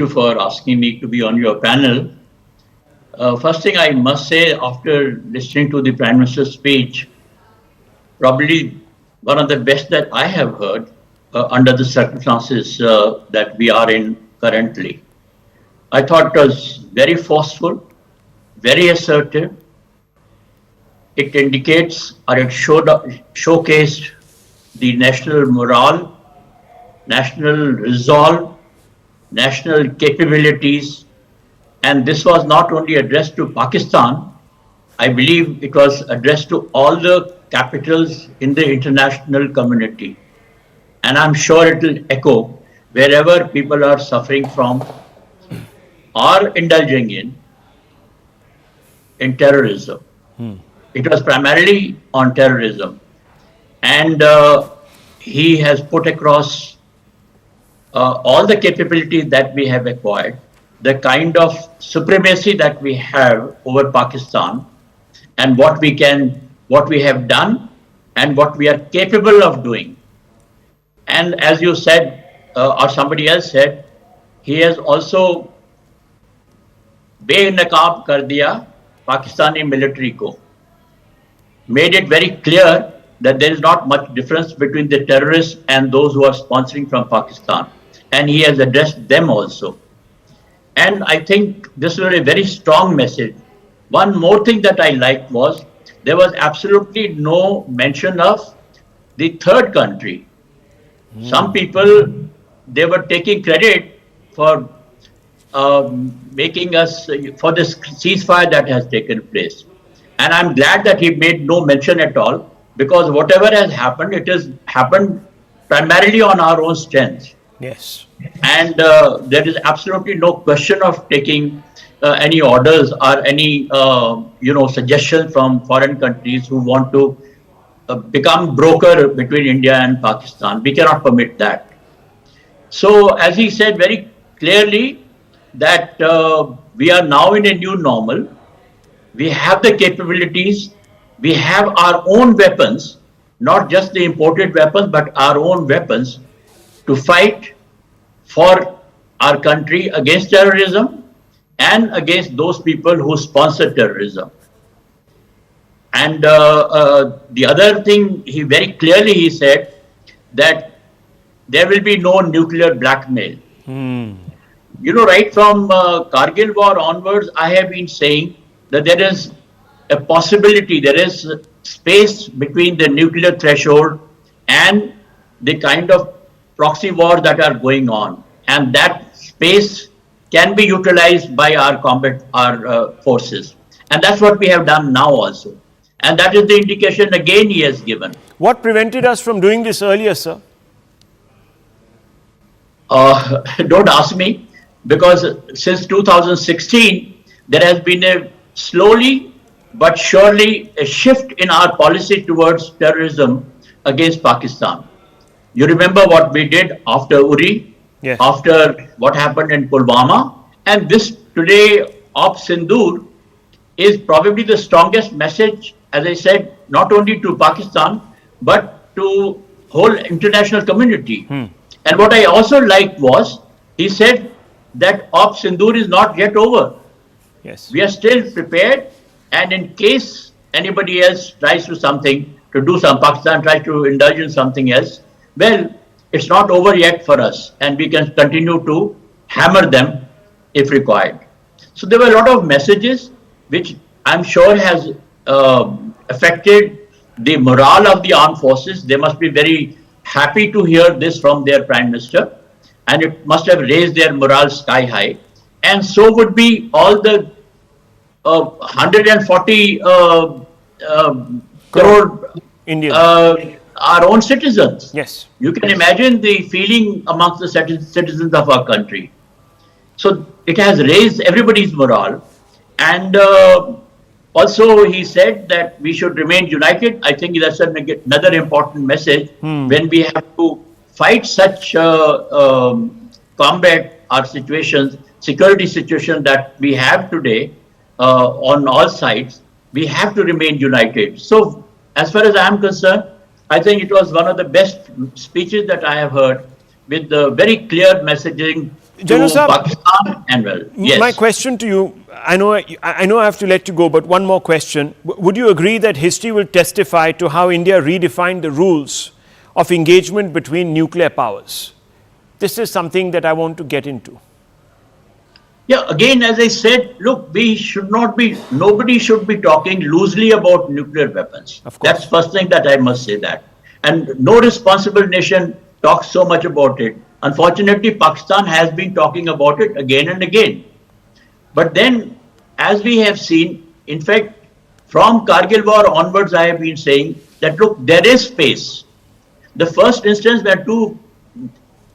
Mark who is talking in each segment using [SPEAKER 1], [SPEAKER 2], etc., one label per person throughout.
[SPEAKER 1] you for asking me to be on your panel. First thing I must say, after listening to the Prime Minister's speech, probably one of the best that I have heard under the circumstances that we are in currently. I thought it was very forceful, very assertive. It indicates or it showcased the national morale, national resolve, national capabilities, and this was not only addressed to Pakistan, I believe it was addressed to all the capitals in the international community. And I'm sure it will echo wherever people are suffering from or indulging in terrorism. It was primarily on terrorism. And he has put across all the capabilities that we have acquired, the kind of supremacy that we have over Pakistan, and what we have done, and what we are capable of doing. And as you said, or somebody else said, he has also benaqab kar diya Pakistani military ko, made it very clear that there is not much difference between the terrorists and those who are sponsoring from Pakistan. And he has addressed them also. And I think this was a very strong message. One more thing that I liked was there was absolutely no mention of the third country. Some people, they were taking credit for making us, for this ceasefire that has taken place. And I'm glad that he made no mention at all, because whatever has happened, it has happened primarily on our own strength.
[SPEAKER 2] Yes.
[SPEAKER 1] And there is absolutely no question of taking any orders or any, suggestions from foreign countries who want to become broker between India and Pakistan. We cannot permit that. So, as he said very clearly, that we are now in a new normal. We have the capabilities. We have our own weapons, not just the imported weapons, but our own weapons to fight for our country against terrorism and against those people who sponsor terrorism. And the other thing, he very clearly he said that there will be no nuclear blackmail. You know, right from Kargil war onwards, I have been saying that there is a possibility, there is space between the nuclear threshold and the kind of proxy wars that are going on. And that space can be utilized by our combat, our forces. And that's what we have done now also. And that is the indication again he has given.
[SPEAKER 2] What prevented us from doing this earlier, sir?
[SPEAKER 1] Don't ask me, because since 2016, there has been a slowly but surely a shift in our policy towards terrorism against Pakistan. You remember what we did after Uri,
[SPEAKER 2] yes,
[SPEAKER 1] after what happened in Pulwama, and this today of Sindur is probably the strongest message, as I said, not only to Pakistan, but to whole international community. And what I also liked was, he said that Op Sindur is not yet over.
[SPEAKER 2] Yes.
[SPEAKER 1] We are still prepared, and in case anybody else tries to do some, Pakistan tries to indulge in something else, well, it's not over yet for us, and we can continue to hammer them if required. So there were a lot of messages which I'm sure has affected the morale of the armed forces. They must be very happy to hear this from their Prime Minister, and it must have raised their morale sky high. And so would be all the 140 crore
[SPEAKER 2] Indians,
[SPEAKER 1] our own citizens.
[SPEAKER 2] yes.
[SPEAKER 1] You can imagine the feeling amongst the citizens of our country. So it has raised everybody's morale. And also he said that we should remain united. I think that's another important message when we have to fight such combat our situations, security situation that we have today on all sides. We have to remain united. So as far as I am concerned, I think it was one of the best speeches that I have heard, with the very clear messaging
[SPEAKER 2] General
[SPEAKER 1] to
[SPEAKER 2] Saab,
[SPEAKER 1] Pakistan and well.
[SPEAKER 2] my
[SPEAKER 1] Yes.
[SPEAKER 2] question to you, I know I have to let you go, but one more question. Would you agree that history will testify to how India redefined the rules of engagement between nuclear powers? This is something that I want to get into.
[SPEAKER 1] Yeah, again, as I said, look, nobody should be talking loosely about nuclear weapons.
[SPEAKER 2] Of
[SPEAKER 1] That's
[SPEAKER 2] course.
[SPEAKER 1] first thing that I must say that. And no responsible nation talks so much about it. Unfortunately, Pakistan has been talking about it again and again. But then, as we have seen, in fact, from Kargil war onwards, I have been saying that look, there is space. The first instance where two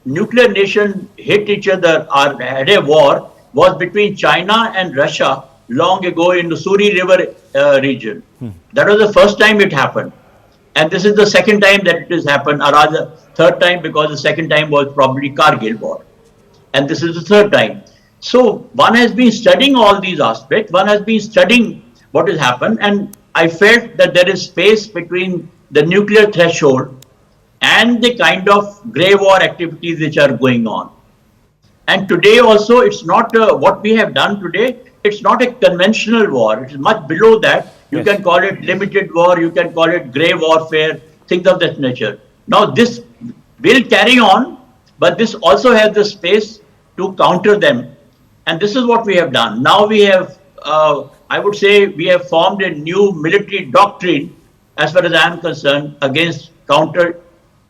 [SPEAKER 1] nuclear nations hit each other or had a war was between China and Russia long ago in the Suri River region. That was the first time it happened. And this is the second time that it has happened, or rather, third time, because the second time was probably Kargil war. And this is the third time. So one has been studying all these aspects, one has been studying what has happened, and I felt that there is space between the nuclear threshold and the kind of grey war activities which are going on. And today also, it's not what we have done today, it's not a conventional war, it is much below that. You
[SPEAKER 2] Yes.
[SPEAKER 1] can call it limited war, you can call it grey warfare, things of that nature. Now, this will carry on, but this also has the space to counter them. And this is what we have done. Now we have, I would say, we have formed a new military doctrine, as far as I am concerned, against counter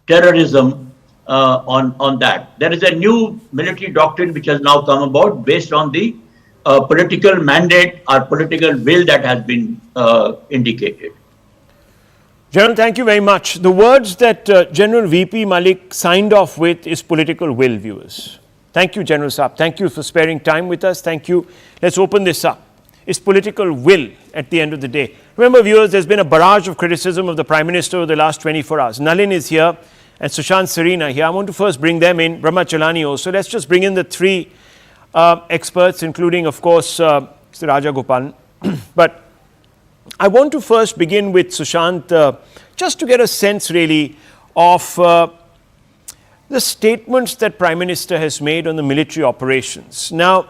[SPEAKER 1] terrorism on that. There is a new military doctrine which has now come about based on the political mandate or political will that has been indicated.
[SPEAKER 2] General, thank you very much. The words that General VP Malik signed off with is political will, viewers. Thank you, General Saab. Thank you for sparing time with us. Thank you. Let's open this up. It's political will at the end of the day. Remember, viewers, there's been a barrage of criticism of the Prime Minister over the last 24 hours. Nalin is here and Sushant Sarina here. I want to first bring them in, Brahma Chalani also. Let's just bring in the three experts, including, of course, Mr. Raja Gopalan. But I want to first begin with Sushant, just to get a sense really of the statements that Prime Minister has made on the military operations. Now,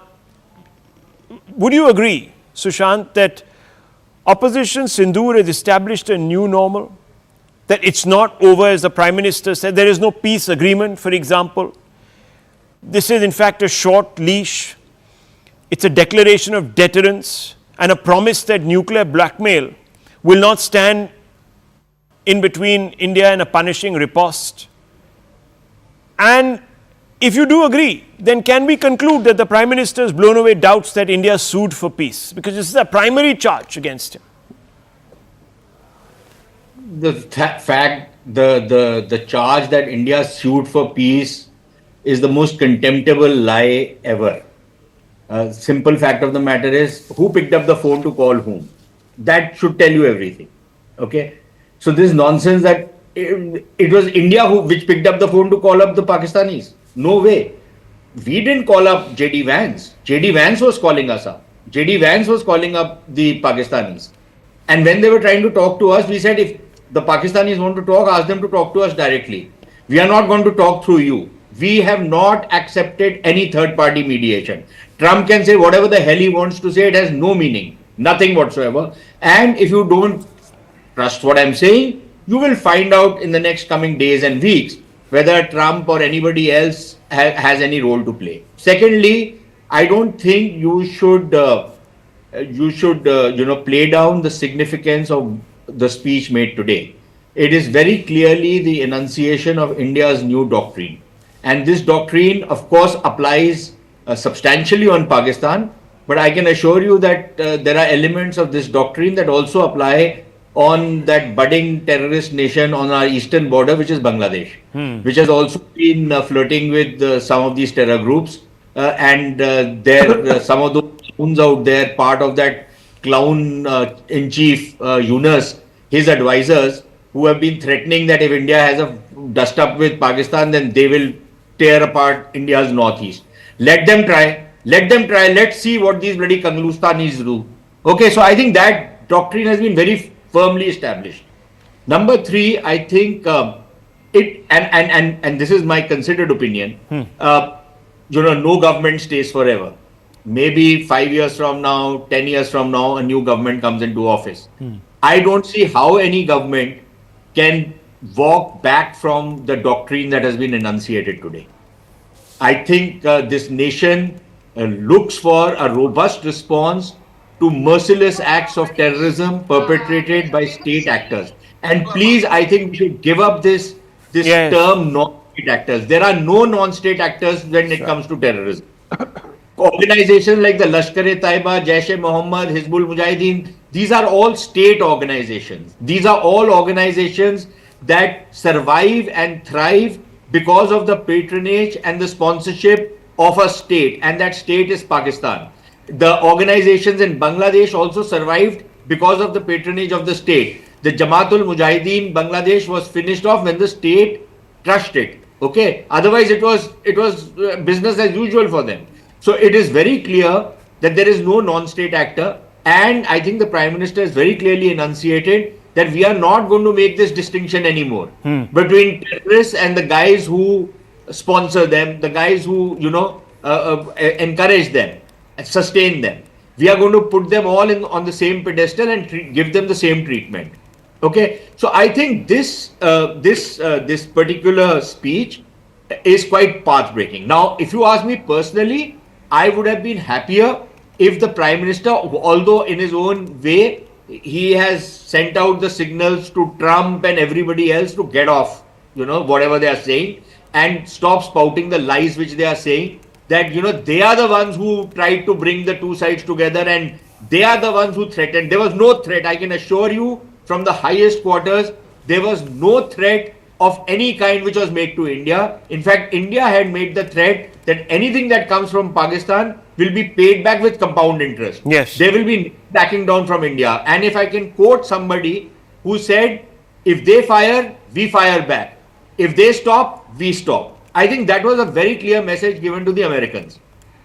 [SPEAKER 2] would you agree, Sushant, that opposition Sindur has established a new normal? That it's not over, as the Prime Minister said, there is no peace agreement, for example. This is in fact a short leash. It's a declaration of deterrence and a promise that nuclear blackmail will not stand in between India and a punishing riposte. And if you do agree, then can we conclude that the Prime Minister has blown away doubts that India sued for peace? Because this is a primary charge against him.
[SPEAKER 3] The charge that India sued for peace is the most contemptible lie ever. Simple fact of the matter is, who picked up the phone to call whom? That should tell you everything. Okay? So this nonsense that it was India which picked up the phone to call up the Pakistanis. No way. We didn't call up J.D. Vance. J.D. Vance was calling us up. J.D. Vance was calling up the Pakistanis. And when they were trying to talk to us, we said, if the Pakistanis want to talk, ask them to talk to us directly. We are not going to talk through you. We have not accepted any third-party mediation. Trump can say whatever the hell he wants to say, it has no meaning, nothing whatsoever. And if you don't trust what I'm saying, you will find out in the next coming days and weeks whether Trump or anybody else has any role to play. Secondly, I don't think you should play down the significance of the speech made today. It is very clearly the enunciation of India's new doctrine. And this doctrine, of course, applies substantially on Pakistan. But I can assure you that there are elements of this doctrine that also apply on that budding terrorist nation on our eastern border, which is Bangladesh, which has also been flirting with some of these terror groups. And some of those clowns out there, part of that clown in chief, Yunus, his advisors, who have been threatening that if India has a dust up with Pakistan, then they will tear apart India's northeast. Let them try. Let's see what these bloody Kanglustanis do. Okay, so I think that doctrine has been very firmly established. Number three, I think and this is my considered opinion. no government stays forever. Maybe 5 years from now, 10 years from now, a new government comes into office. I don't see how any government can walk back from the doctrine that has been enunciated today. I think this nation looks for a robust response to merciless acts of terrorism perpetrated by state actors. And please, I think we should give up this
[SPEAKER 2] Yes.
[SPEAKER 3] term non-state actors. There are no non-state actors when it comes to terrorism. Organizations like the Lashkar-e-Taiba, Jaish-e-Mohammed, Hizbul Mujahideen, these are all state organizations. These are all organizations that survive and thrive because of the patronage and the sponsorship of a state, and that state is Pakistan. The organizations in Bangladesh also survived because of the patronage of the state. The Jamaatul Mujahideen Bangladesh was finished off when the state crushed it. Okay, otherwise it was business as usual for them. So it is very clear that there is no non-state actor, and I think the Prime Minister has very clearly enunciated that we are not going to make this distinction anymore between terrorists and the guys who sponsor them, the guys who encourage them, sustain them. We are going to put them all on the same pedestal and give them the same treatment. Okay, so I think this particular speech is quite path-breaking. Now, if you ask me personally, I would have been happier if the Prime Minister, although in his own way, he has sent out the signals to Trump and everybody else to get off, whatever they are saying, and stop spouting the lies which they are saying, that, they are the ones who tried to bring the two sides together and they are the ones who threatened. There was no threat. I can assure you from the highest quarters, there was no threat of any kind which was made to India. In fact, India had made the threat that anything that comes from Pakistan will be paid back with compound interest.
[SPEAKER 2] Yes.
[SPEAKER 3] They will be backing down from India. And if I can quote somebody who said, if they fire, we fire back. If they stop, we stop. I think that was a very clear message given to the Americans,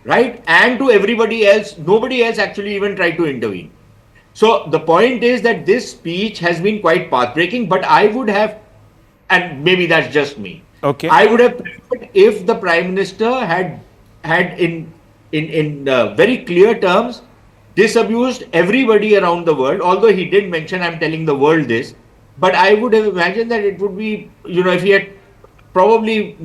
[SPEAKER 3] right? And to everybody else. Nobody else actually even tried to intervene. So the point is that this speech has been quite path-breaking, but I would have, and maybe that's just me.
[SPEAKER 2] Okay.
[SPEAKER 3] I would have preferred if the Prime Minister had in very clear terms disabused everybody around the world. Although he did mention, I'm telling the world this, but I would have imagined that it would be, if he had probably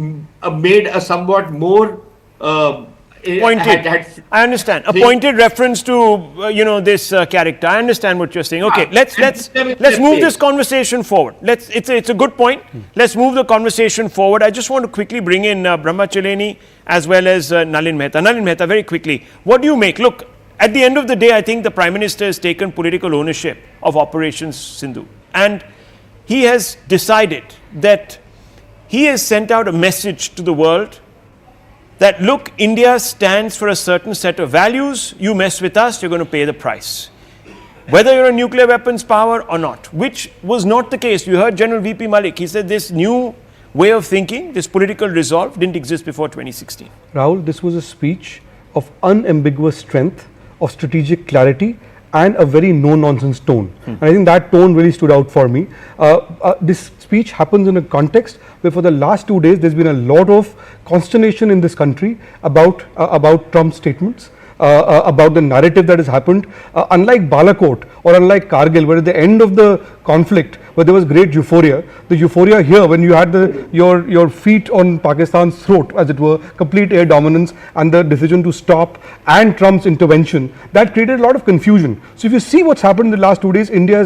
[SPEAKER 3] made a somewhat more
[SPEAKER 2] pointed. I understand. A pointed reference to this character. I understand what you're saying. Okay, let's move this conversation forward. It's a good point. Let's move the conversation forward. I just want to quickly bring in Brahmachaleni as well as Nalin Mehta. Nalin Mehta, very quickly, what do you make? Look, at the end of the day, I think the Prime Minister has taken political ownership of Operation Sindur, and he has decided that he has sent out a message to the world that, look, India stands for a certain set of values. You mess with us, you're going to pay the price. Whether you're a nuclear weapons power or not, which was not the case. You heard General VP Malik. He said this new way of thinking, this political resolve didn't exist before 2016.
[SPEAKER 4] Rahul, this was a speech of unambiguous strength, of strategic clarity, and a very no-nonsense tone. And I think that tone really stood out for me. This speech happens in a context where for the last 2 days there's been a lot of consternation in this country about Trump's statements, about the narrative that has happened. Unlike Balakot or unlike Kargil, where at the end of the conflict, where there was great euphoria, the euphoria here, when you had your feet on Pakistan's throat, as it were, complete air dominance and the decision to stop and Trump's intervention, that created a lot of confusion. So if you see what's happened in the last 2 days, India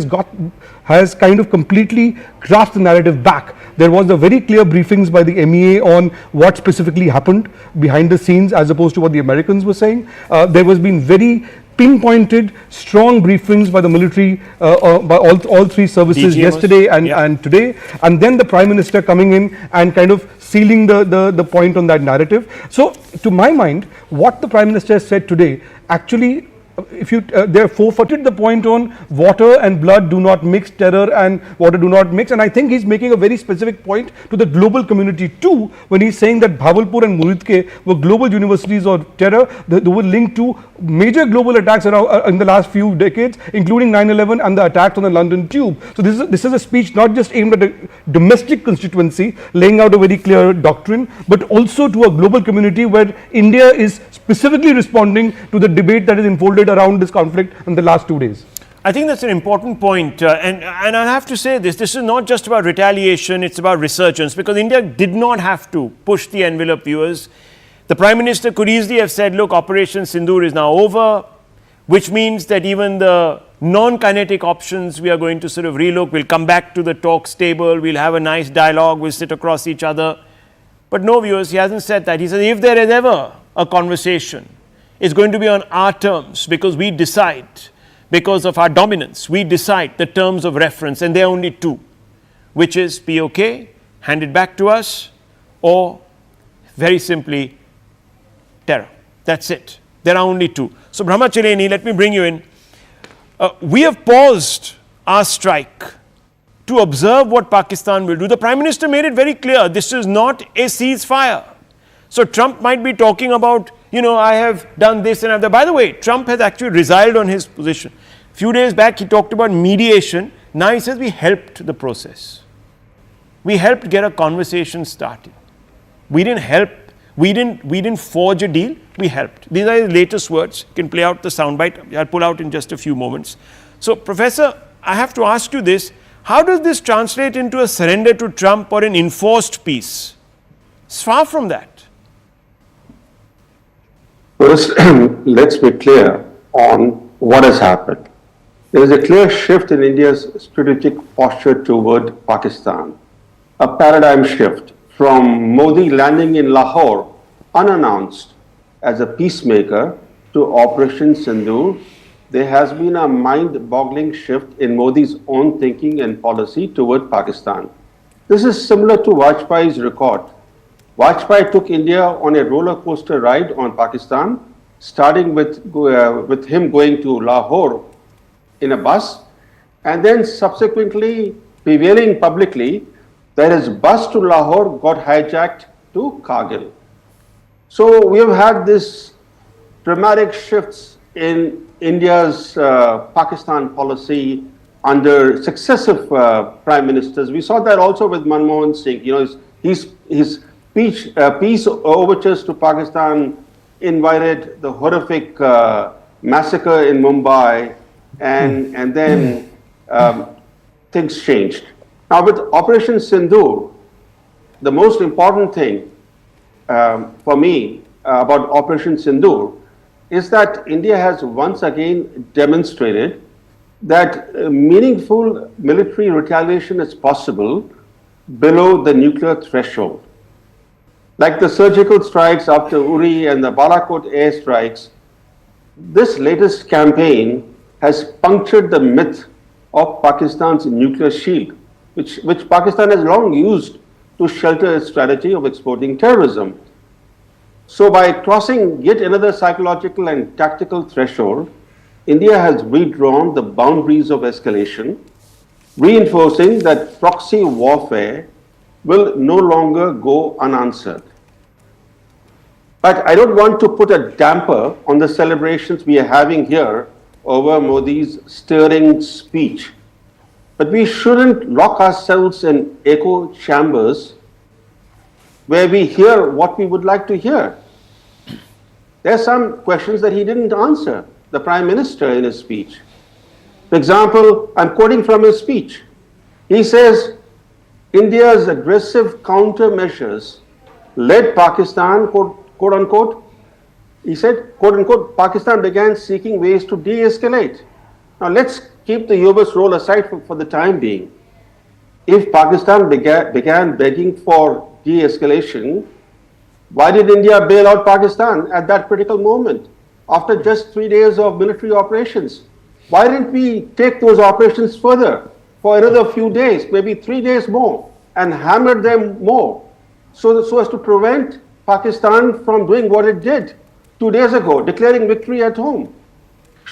[SPEAKER 4] has kind of completely grasped the narrative back. There was the very clear briefings by the MEA on what specifically happened behind the scenes as opposed to what the Americans were saying. There was been very pinpointed, strong briefings by the military, by all three services yesterday and today, and then the Prime Minister coming in and kind of sealing the point on that narrative. So to my mind, what the Prime Minister has said today actually if you they forfeited the point on water and blood do not mix, terror and water do not mix, and I think he's making a very specific point to the global community too when he's saying that Bhavalpur and Muridke were global universities of terror. They were linked to major global attacks around, in the last few decades, including 9/11 and the attacks on the London Tube. So this is a speech not just aimed at a domestic constituency, laying out a very clear doctrine, but also to a global community where India is specifically responding to the debate that is unfolded around this conflict in the last 2 days.
[SPEAKER 2] I think that's an important point, and I have to say this is not just about retaliation, it's about resurgence, because India did not have to push the envelope, viewers. The Prime Minister could easily have said, look, Operation Sindur is now over, which means that even the non-kinetic options we are going to sort of relook, we'll come back to the talks table, we'll have a nice dialogue, we'll sit across each other. But no, viewers, he hasn't said that. He said if there is ever a conversation, it's going to be on our terms, because we decide, because of our dominance, we decide the terms of reference, and there are only two, which is POK, hand it back to us, or very simply, terror. That's it. There are only two. So Brahmachareni, let me bring you in. We have paused our strike to observe what Pakistan will do. The Prime Minister made it very clear, this is not a ceasefire. So Trump might be talking about, I have done this and that. By the way, Trump has actually resiled on his position. A few days back, he talked about mediation. Now he says we helped the process. We helped get a conversation started. We didn't help. We didn't forge a deal. We helped. These are his latest words. You can play out the soundbite. I'll pull out in just a few moments. So, Professor, I have to ask you this. How does this translate into a surrender to Trump or an enforced peace? It's far from that.
[SPEAKER 5] First, let's be clear on what has happened. There is a clear shift in India's strategic posture toward Pakistan, a paradigm shift from Modi landing in Lahore unannounced as a peacemaker to Operation Sindur. There has been a mind-boggling shift in Modi's own thinking and policy toward Pakistan. This is similar to Vajpayee's record. Vajpayee took India on a roller coaster ride on Pakistan, starting with him going to Lahore in a bus, and then subsequently prevailing publicly that his bus to Lahore got hijacked to Kargil. So we have had this dramatic shifts in India's Pakistan policy under successive prime ministers. We saw that also with Manmohan Singh. His peace overtures to Pakistan invited the horrific massacre in Mumbai, and then things changed. Now with Operation Sindur, the most important thing for me about Operation Sindur is that India has once again demonstrated that meaningful military retaliation is possible below the nuclear threshold. Like the surgical strikes after Uri and the Balakot airstrikes, this latest campaign has punctured the myth of Pakistan's nuclear shield, which Pakistan has long used to shelter its strategy of exporting terrorism. So by crossing yet another psychological and tactical threshold, India has redrawn the boundaries of escalation, reinforcing that proxy warfare will no longer go unanswered. But I don't want to put a damper on the celebrations we are having here over Modi's stirring speech. But we shouldn't lock ourselves in echo chambers where we hear what we would like to hear. There are some questions that he didn't answer, the Prime Minister, in his speech. For example, I'm quoting from his speech. He says, India's aggressive countermeasures led Pakistan, quote unquote, he said, quote unquote, Pakistan began seeking ways to de-escalate. Now let's keep the Yobus role aside for the time being. If Pakistan began begging for de-escalation, why did India bail out Pakistan at that critical moment after just 3 days of military operations? Why didn't we take those operations further for another few days, maybe 3 days more, and hammer them more so as to prevent Pakistan from doing what it did 2 days ago, declaring victory at home?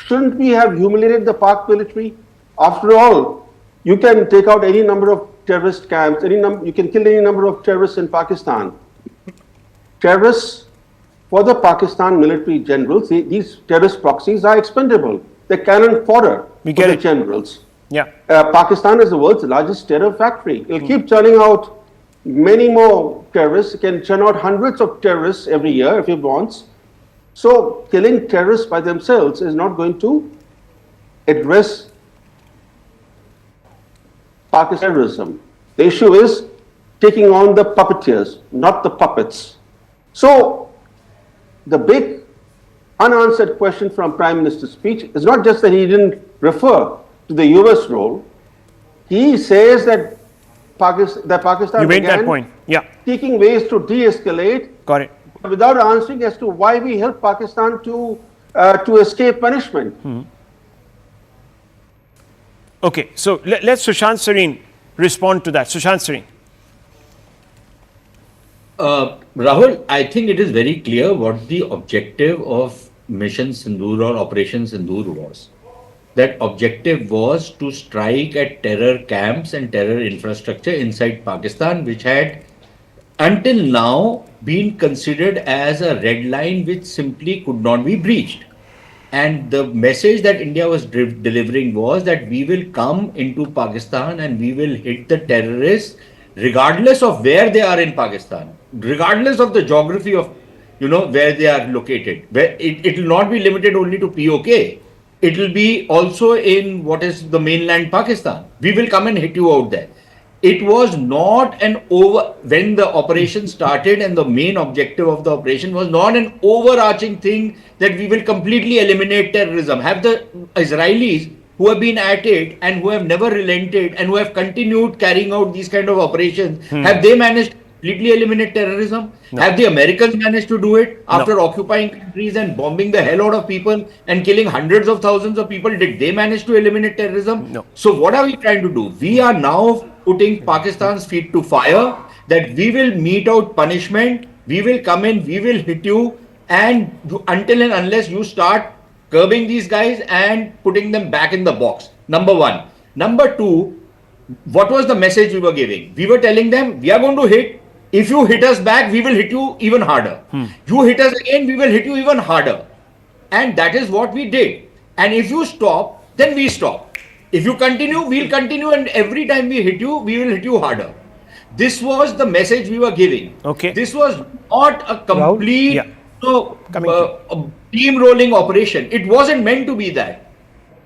[SPEAKER 5] shouldn't we have humiliated the Pak military? After all, you can take out any number of terrorist camps, you can kill any number of terrorists in Pakistan. Terrorists, for the Pakistan military generals, these terrorist proxies are expendable. They're cannon fodder for the generals.
[SPEAKER 2] Yeah.
[SPEAKER 5] Pakistan is the world's largest terror factory. It'll keep churning out many more terrorists. It can churn out hundreds of terrorists every year if it wants. So killing terrorists by themselves is not going to address Pakistan terrorism. The issue is taking on the puppeteers, not the puppets. So the big unanswered question from Prime Minister's speech is not just that he didn't refer to the US role. He says that Pakistan
[SPEAKER 2] you made
[SPEAKER 5] began
[SPEAKER 2] that point. Yeah.
[SPEAKER 5] seeking ways to de-escalate.
[SPEAKER 2] Got it.
[SPEAKER 5] Without answering as to why we helped Pakistan to escape punishment.
[SPEAKER 2] Okay, so let's Sushant Sareen respond to that. Sushant Sareen.
[SPEAKER 3] Rahul, I think it is very clear what the objective of Mission Sindur or Operation Sindur was. That objective was to strike at terror camps and terror infrastructure inside Pakistan, which had until now been considered as a red line which simply could not be breached. And the message that India was delivering was that we will come into Pakistan and we will hit the terrorists regardless of where they are in Pakistan, regardless of the geography of, where they are located. It will not be limited only to POK. It will be also in what is the mainland Pakistan. We will come and hit you out there. It was not when the operation started, and the main objective of the operation was not an overarching thing that we will completely eliminate terrorism. Have the Israelis who have been at it and who have never relented and who have continued carrying out these kind of operations, have they managed to completely eliminate terrorism? No. Have the Americans managed to do it after occupying countries and bombing the hell out of people and killing hundreds of thousands of people? Did they manage to eliminate terrorism?
[SPEAKER 2] No.
[SPEAKER 3] So what are we trying to do? We are now putting Pakistan's feet to fire, that we will mete out punishment, we will come in, we will hit you, and until and unless you start curbing these guys and putting them back in the box. Number one. Number two, what was the message we were giving? We were telling them, we are going to hit. If you hit us back, we will hit you even harder. You hit us again, we will hit you even harder. And that is what we did. And if you stop, then we stop. If you continue, we'll continue, and every time we hit you, we will hit you harder. This was the message we were giving.
[SPEAKER 2] Okay.
[SPEAKER 3] This was not a complete steamrolling operation. It wasn't meant to be that.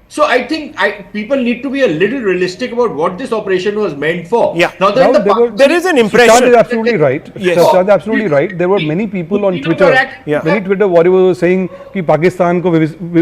[SPEAKER 3] So I think people need to be a little realistic about what this operation was meant for.
[SPEAKER 2] Yeah.
[SPEAKER 3] Now
[SPEAKER 2] there is an impression.
[SPEAKER 4] Shahzad is absolutely right.
[SPEAKER 2] Yes.
[SPEAKER 4] Shahzad is absolutely right. There were many people on Twitter, many Twitter warriors were saying कि पाकिस्तान को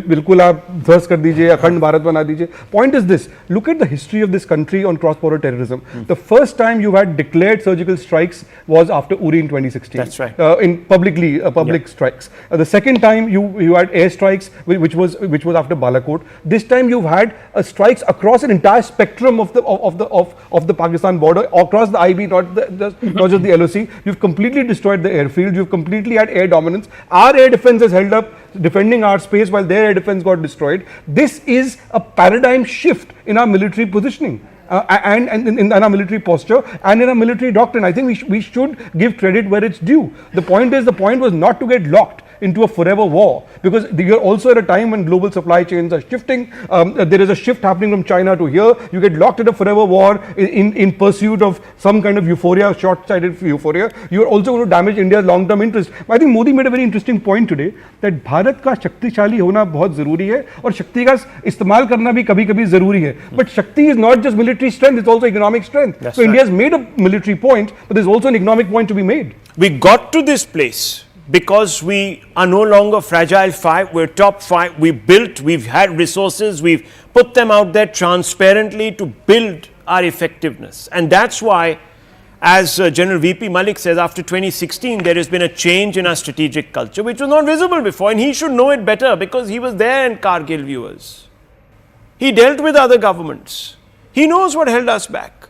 [SPEAKER 4] बिल्कुल आप ध्वस्त कर दीजिए, अखंड भारत बना दीजिए. Point is this: look at the history of this country on cross-border terrorism. The first time you had declared surgical strikes was after Uri in 2016.
[SPEAKER 2] That's right.
[SPEAKER 4] In public strikes. The second time you had air strikes, which was after Balakot. This time you've had strikes across an entire spectrum of the Pakistan border, across the IB, not just the LOC. You've completely destroyed the airfield. You've completely had air dominance. Our air defense has held up, defending our space, while their air defense got destroyed. This is a paradigm shift in our military positioning. And in our military posture and in our military doctrine. I think we should give credit where it's due. The point was not to get locked into a forever war, because you're also at a time when global supply chains are shifting. There is a shift happening from China to here. You get locked in a forever war in pursuit of some kind of euphoria, short-sighted euphoria. You're also going to damage India's long-term interest. I think Modi made a very interesting point today that Bharat का शक्तिशाली होना बहुत जरूरी है और शक्ति का इस्तेमाल करना भी कभी-कभी जरूरी है. But Shakti is not just military strength; it's also economic strength.
[SPEAKER 2] That's
[SPEAKER 4] so
[SPEAKER 2] right.
[SPEAKER 4] India has made a military point, but there's also an economic point to be made.
[SPEAKER 2] We got to this place because we are no longer fragile five, we're top five. We've had resources, we've put them out there transparently to build our effectiveness. And that's why, as General VP Malik says, after 2016, there has been a change in our strategic culture, which was not visible before. And he should know it better because he was there in Kargil, viewers. He dealt with other governments. He knows what held us back.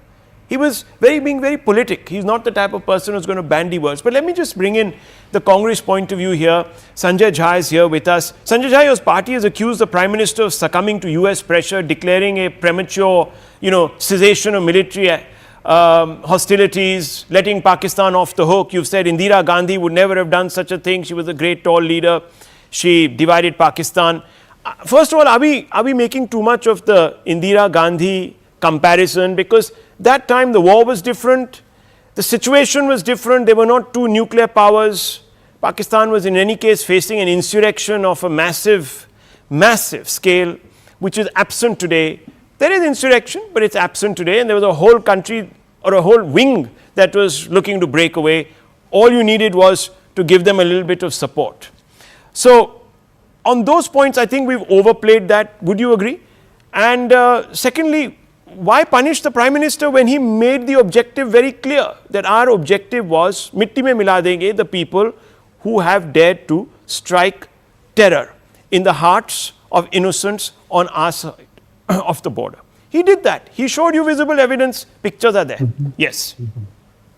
[SPEAKER 2] he was being very politic. He's not the type of person who's going to bandy words. But let me just bring in the Congress point of view here. Sanjay Jha is here with us. Sanjay Jha, your party has accused the Prime Minister of succumbing to US pressure, declaring a premature, cessation of military hostilities, letting Pakistan off the hook. You've said Indira Gandhi would never have done such a thing. She was a great tall leader. She divided Pakistan. First of all, are we making too much of the Indira Gandhi comparison? Because that time the war was different, the situation was different, there were not two nuclear powers. Pakistan was in any case facing an insurrection of a massive scale, which is absent today. There is insurrection, but it's absent today, and there was a whole country or a whole wing that was looking to break away. All you needed was to give them a little bit of support. So, on those points, I think we've overplayed that. Would you agree? And secondly, why punish the Prime Minister when he made the objective very clear, that our objective was mitti mein mila denge, the people who have dared to strike terror in the hearts of innocents on our side of the border. He did that. He showed you visible evidence. Pictures are there. Yes.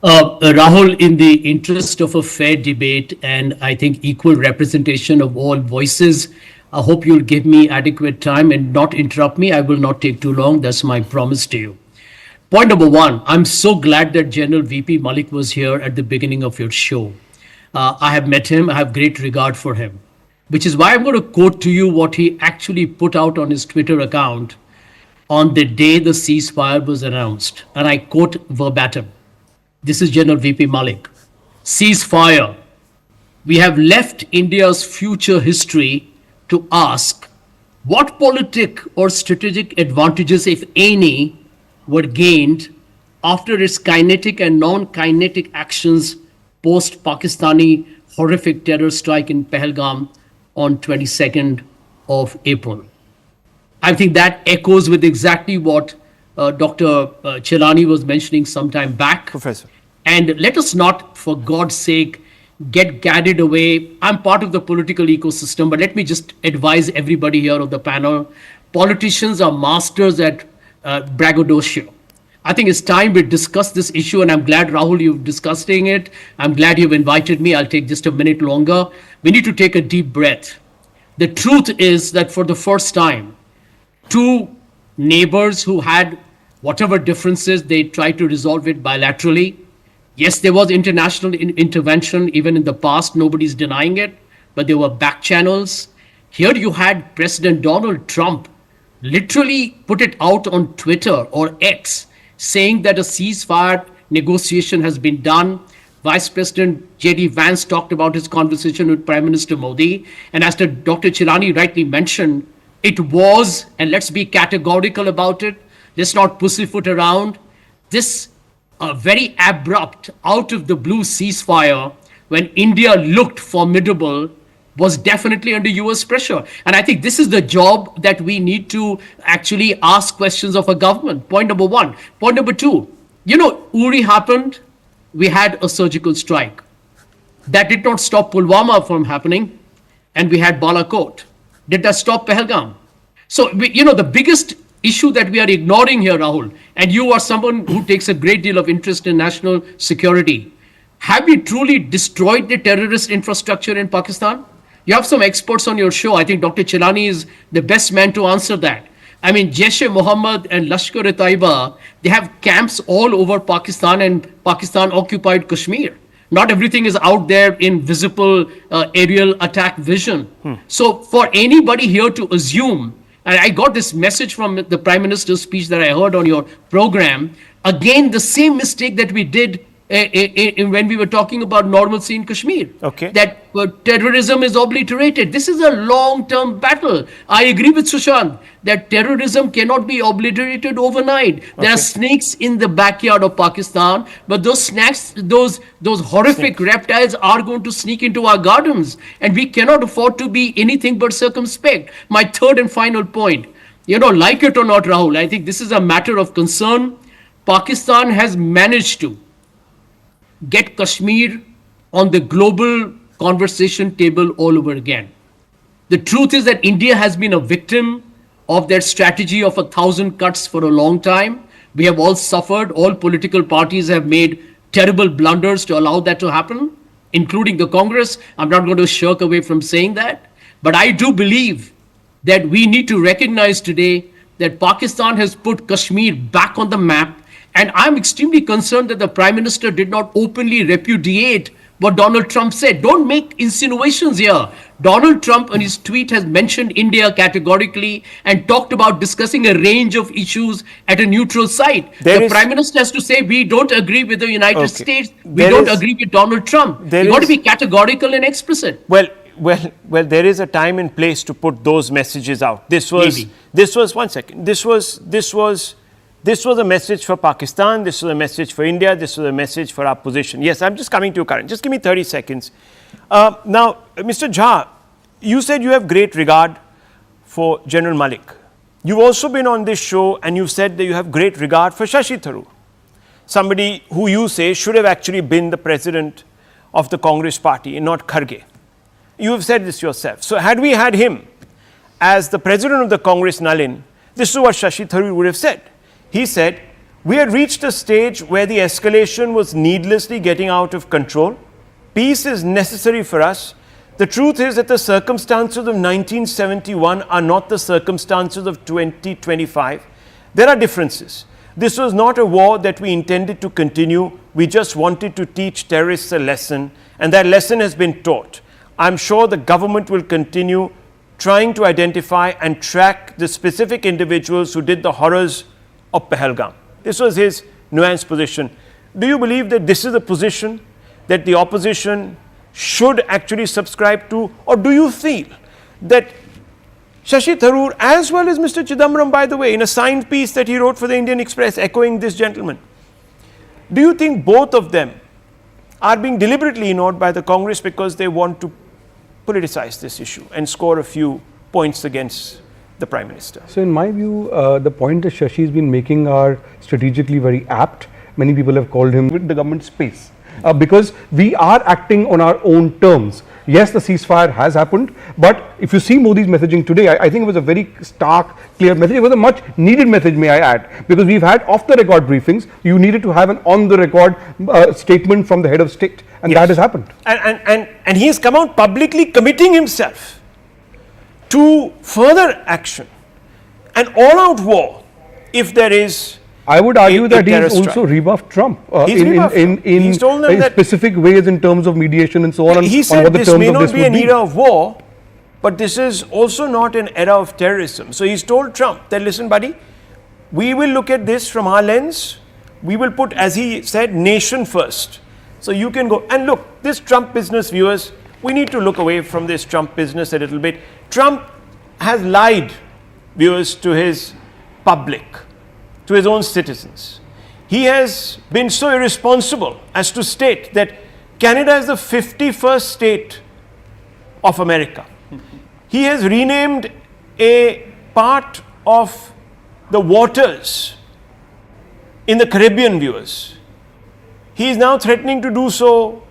[SPEAKER 6] Rahul, in the interest of a fair debate and I think equal representation of all voices, I hope you'll give me adequate time and not interrupt me. I will not take too long. That's my promise to you. Point number one, I'm so glad that General VP Malik was here at the beginning of your show. I have met him. I have great regard for him, which is why I'm going to quote to you what he actually put out on his Twitter account on the day the ceasefire was announced. And I quote verbatim. This is General VP Malik. Ceasefire. We have left India's future history to ask what politic or strategic advantages, if any, were gained after its kinetic and non-kinetic actions post-Pakistani horrific terror strike in Pahalgam on 22nd of April. I think that echoes with exactly what Dr. Chelani was mentioning some time back.
[SPEAKER 2] Professor.
[SPEAKER 6] And let us not, for God's sake, get carried away. I'm part of the political ecosystem, but let me just advise everybody here on the panel. Politicians are masters at braggadocio. I think it's time we discuss this issue, and I'm glad, Rahul, you've discussing it. I'm glad you've invited me. I'll take just a minute longer. We need to take a deep breath. The truth is that for the first time, two neighbors who had whatever differences, they tried to resolve it bilaterally. Yes, there was international intervention even in the past. Nobody's denying it, but there were back channels. Here you had President Donald Trump literally put it out on Twitter or X saying that a ceasefire negotiation has been done. Vice President J.D. Vance talked about his conversation with Prime Minister Modi. And as Dr. Chilani rightly mentioned, it was, and let's be categorical about it, let's not pussyfoot around, this very abrupt, out of the blue ceasefire when India looked formidable was definitely under US pressure. And I think this is the job that we need to actually ask questions of a government. Point number one. Point number two, Uri happened, we had a surgical strike. That did not stop Pulwama from happening, and we had Balakot. Did that stop Pahalgam? So, the biggest issue that we are ignoring here, Rahul, and you are someone who takes a great deal of interest in national security. Have we truly destroyed the terrorist infrastructure in Pakistan? You have some experts on your show. I think Dr. Chilani is the best man to answer that. I mean, Jaish-e-Mohammed and Lashkar-e-Taiba, they have camps all over Pakistan and Pakistan-occupied Kashmir. Not everything is out there in visible aerial attack vision. So for anybody here to assume, and I got this message from the Prime Minister's speech that I heard on your program, again, the same mistake that we did when we were talking about normalcy in Kashmir.
[SPEAKER 2] Okay.
[SPEAKER 6] That terrorism is obliterated. This is a long-term battle. I agree with Sushant that terrorism cannot be obliterated overnight. Okay. There are snakes in the backyard of Pakistan, but those snakes, those horrific reptiles are going to sneak into our gardens, and we cannot afford to be anything but circumspect. My third and final point, like it or not, Rahul, I think this is a matter of concern. Pakistan has managed to get Kashmir on the global conversation table all over again. The truth is that India has been a victim of their strategy of 1,000 cuts for a long time. We have all suffered. All political parties have made terrible blunders to allow that to happen, including the Congress. I'm not going to shirk away from saying that. But I do believe that we need to recognize today that Pakistan has put Kashmir back on the map. And I'm extremely concerned that the Prime Minister did not openly repudiate what Donald Trump said. Don't make insinuations here. Donald Trump, in his tweet, has mentioned India categorically and talked about discussing a range of issues at a neutral site. The Prime Minister has to say, we don't agree with the United States. We don't agree with Donald Trump. You've got to be categorical and explicit.
[SPEAKER 2] Well, there is a time and place to put those messages out. This was one second. This was a message for Pakistan. This was a message for India. This was a message for our position. Yes, I'm just coming to you, Karan. Just give me 30 seconds. Now, Mr. Jha, you said you have great regard for General Malik. You've also been on this show and you've said that you have great regard for Shashi Tharoor, somebody who you say should have actually been the president of the Congress party and not Kharge. You have said this yourself. So had we had him as the president of the Congress, Nalin, this is what Shashi Tharoor would have said. He said, we had reached a stage where the escalation was needlessly getting out of control. Peace is necessary for us. The truth is that the circumstances of 1971 are not the circumstances of 2025. There are differences. This was not a war that we intended to continue. We just wanted to teach terrorists a lesson, and that lesson has been taught. I'm sure the government will continue trying to identify and track the specific individuals who did the horrors of Pahalgam. This was his nuanced position. Do you believe that this is the position that the opposition should actually subscribe to, or do you feel that Shashi Tharoor, as well as Mr. Chidambaram, by the way, in a signed piece that he wrote for the Indian Express echoing this gentleman, do you think both of them are being deliberately ignored by the Congress because they want to politicize this issue and score a few points against the Prime Minister?
[SPEAKER 4] So in my view, the point that Shashi has been making are strategically very apt. Many people have called him with the government space because we are acting on our own terms. Yes, the ceasefire has happened, but if you see Modi's messaging today, I think it was a very stark, clear message. It was a much needed message, may I add, because we've had off-the-record briefings. You needed to have an on-the-record statement from the head of state, and that has happened.
[SPEAKER 2] And he has come out publicly committing himself to further action, an all-out war, if there is.
[SPEAKER 4] I would argue that he's also rebuffed Trump in specific ways in terms of mediation and so on.
[SPEAKER 2] He said this may not be an era of war, but this is also not an era of terrorism. So he's told Trump that, listen, buddy, we will look at this from our lens. We will put, as he said, nation first. So you can go. And look, this Trump business, viewers, we need to look away from this Trump business a little bit. Trump has lied, viewers, to his public, to his own citizens. He has been so irresponsible as to state that Canada is the 51st state of America. He has renamed a part of the waters in the Caribbean, viewers. He is now threatening to do so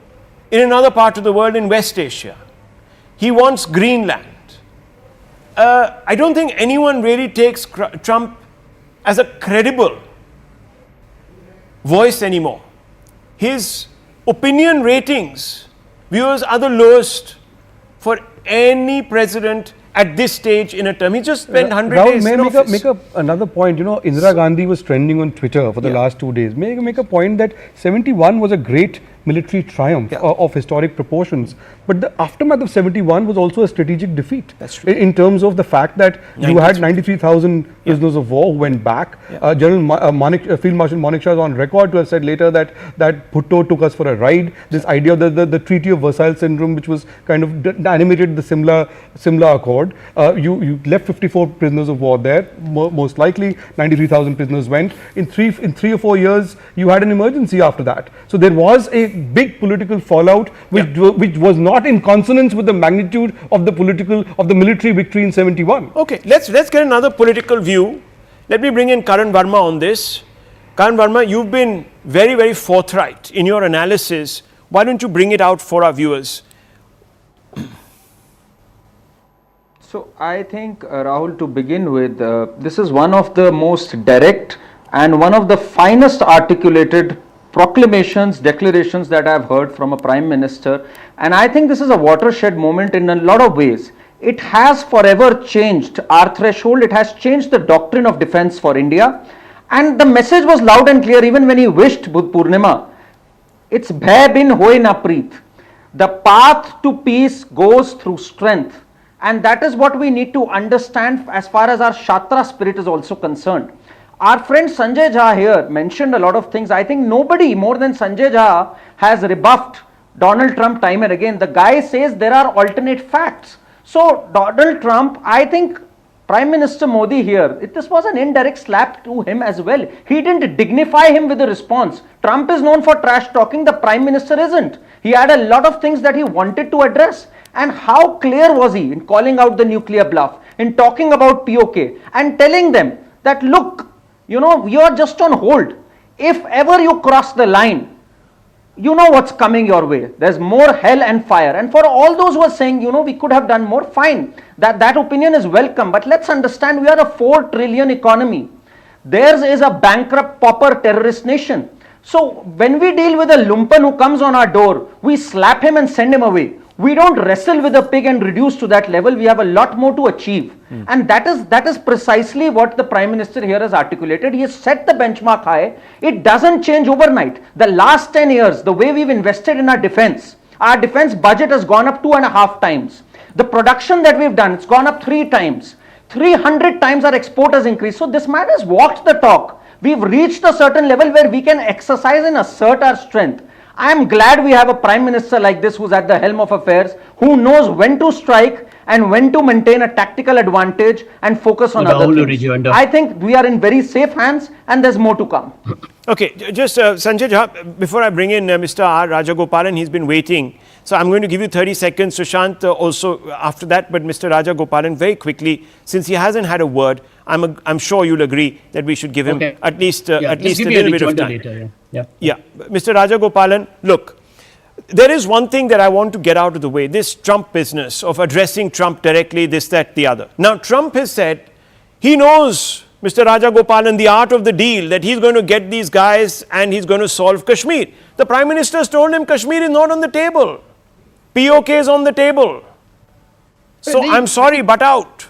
[SPEAKER 2] in another part of the world, in West Asia. He wants Greenland. I don't think anyone really takes Trump as a credible voice anymore. His opinion ratings, viewers, are the lowest for any president at this stage in a term. He just spent 100 days in office.
[SPEAKER 4] Make another point. You know, Indira Gandhi was trending on Twitter for the last 2 days. Make a point that 71 was a great military triumph of historic proportions. But the aftermath of 71 was also a strategic defeat.
[SPEAKER 2] That's true.
[SPEAKER 4] In terms of the fact that you had 93,000 prisoners of war who went back. General Field Marshal Manekshaw is on record to have said later that Bhutto took us for a ride. This idea of the Treaty of Versailles Syndrome, which was kind of animated the Simla Accord. You left 54 prisoners of war there. Most likely 93,000 prisoners went. In three or 4 years, you had an emergency after that. So there was a big political fallout which was not in consonance with the magnitude of the military victory in 71.
[SPEAKER 2] Okay, let's get another political view. Let me bring in Karan Verma on this. Karan Verma, you've been very, very forthright in your analysis. Why don't you bring it out for our viewers?
[SPEAKER 7] So I think, Rahul, to begin with, this is one of the most direct and one of the finest articulated proclamations, declarations that I've heard from a Prime Minister. And I think this is a watershed moment in a lot of ways. It has forever changed our threshold. It has changed the doctrine of defense for India. And the message was loud and clear even when he wished Budh Purnima. It's bhai bin hoy na preet. The path to peace goes through strength. And that is what we need to understand as far as our Shatra spirit is also concerned. Our friend Sanjay Jha here mentioned a lot of things. I think nobody more than Sanjay Jha has rebuffed Donald Trump time and again. The guy says there are alternate facts. So Donald Trump, I think Prime Minister Modi here, this was an indirect slap to him as well. He didn't dignify him with a response. Trump is known for trash talking, the Prime Minister isn't. He had a lot of things that he wanted to address. And how clear was he in calling out the nuclear bluff, in talking about POK and telling them that, look, you are just on hold. If ever you cross the line, you know what's coming your way. There's more hell and fire. And for all those who are saying, we could have done more, fine. That opinion is welcome. But let's understand, we are a 4 trillion economy. Theirs is a bankrupt, pauper, terrorist nation. So when we deal with a lumpen who comes on our door, we slap him and send him away. We don't wrestle with a pig and reduce to that level. We have a lot more to achieve. And that is precisely what the Prime Minister here has articulated. He has set the benchmark high. It doesn't change overnight. The last 10 years, the way we've invested in our defense budget has gone up 2.5 times. The production that we've done, it's gone up 3 times. 300 times our export has increased. So this man has walked the talk. We've reached a certain level where we can exercise and assert our strength. I am glad we have a Prime Minister like this who's at the helm of affairs, who knows when to strike and when to maintain a tactical advantage and focus on other things. I think we are in very safe hands and there's more to come.
[SPEAKER 2] Okay, just Sanjay Jha, before I bring in Mr. R. Rajagopalan, he's been waiting. So I'm going to give you 30 seconds, Sushant also after that, but Mr. Rajagopalan, very quickly, since he hasn't had a word, I'm sure you'll agree that we should give him at least a little bit of time.
[SPEAKER 6] Later,
[SPEAKER 2] yeah. Mr. Rajagopalan, look, there is one thing that I want to get out of the way, this Trump business of addressing Trump directly, this, that, the other. Now, Trump has said he knows, Mr. Rajagopalan, the art of the deal, that he's going to get these guys and he's going to solve Kashmir. The Prime Minister has told him Kashmir is not on the table. POK is on the table. So I'm sorry, but out.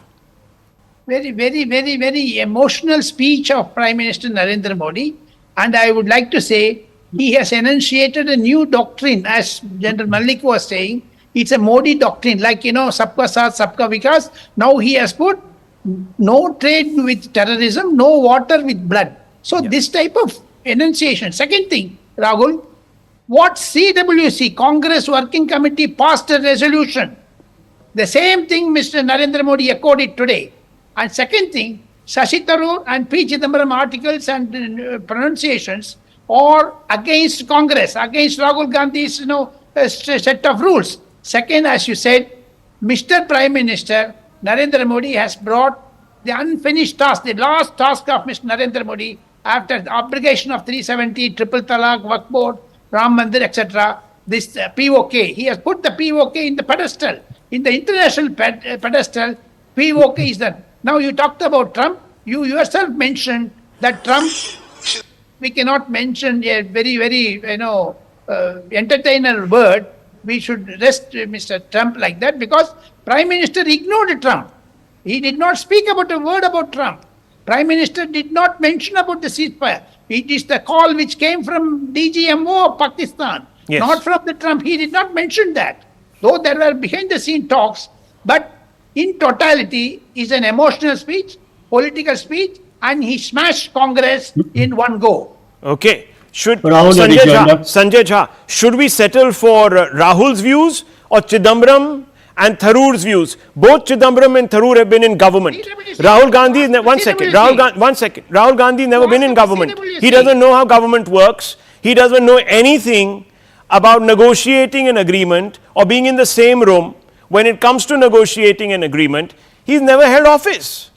[SPEAKER 8] Very, very, very, very emotional speech of Prime Minister Narendra Modi. And I would like to say he has enunciated a new doctrine, as General Malik was saying. It's a Modi doctrine, like, Sabka Saath, Sabka Vikas. Now he has put no trade with terrorism, no water with blood. So this type of enunciation. Second thing, Rahul, what CWC, Congress Working Committee, passed a resolution. The same thing Mr. Narendra Modi echoed it today. And second thing, Shashi Tharoor and P. Chidambaram articles and pronunciations are against Congress, against Rahul Gandhi's set of rules. Second, as you said, Mr. Prime Minister Narendra Modi has brought the unfinished task, the last task of Mr. Narendra Modi after the abrogation of 370, Triple Talaq, Waqf Board, Ram Mandir, etc. This POK, he has put the POK in the pedestal, in the international pedestal. POK is done. Now you talked about Trump. You yourself mentioned that Trump, we cannot mention a very, very, entertainer word. We should rest Mr. Trump like that because Prime Minister ignored Trump. He did not speak about a word about Trump. Prime Minister did not mention about the ceasefire. It is the call which came from DGMO of Pakistan, not from the Trump. He did not mention that. Though there were behind the scene talks, but in totality is an emotional speech, political speech, and he smashed Congress in one go.
[SPEAKER 2] Okay. Sanjay Jha, should we settle for Rahul's views or Chidambaram and Tharoor's views? Both Chidambaram and Tharoor have been in government. Rahul Gandhi, Rahul Gandhi never been in government. He doesn't know how government works. He doesn't know anything about negotiating an agreement or being in the same room. When it comes to negotiating an agreement, he's never held office.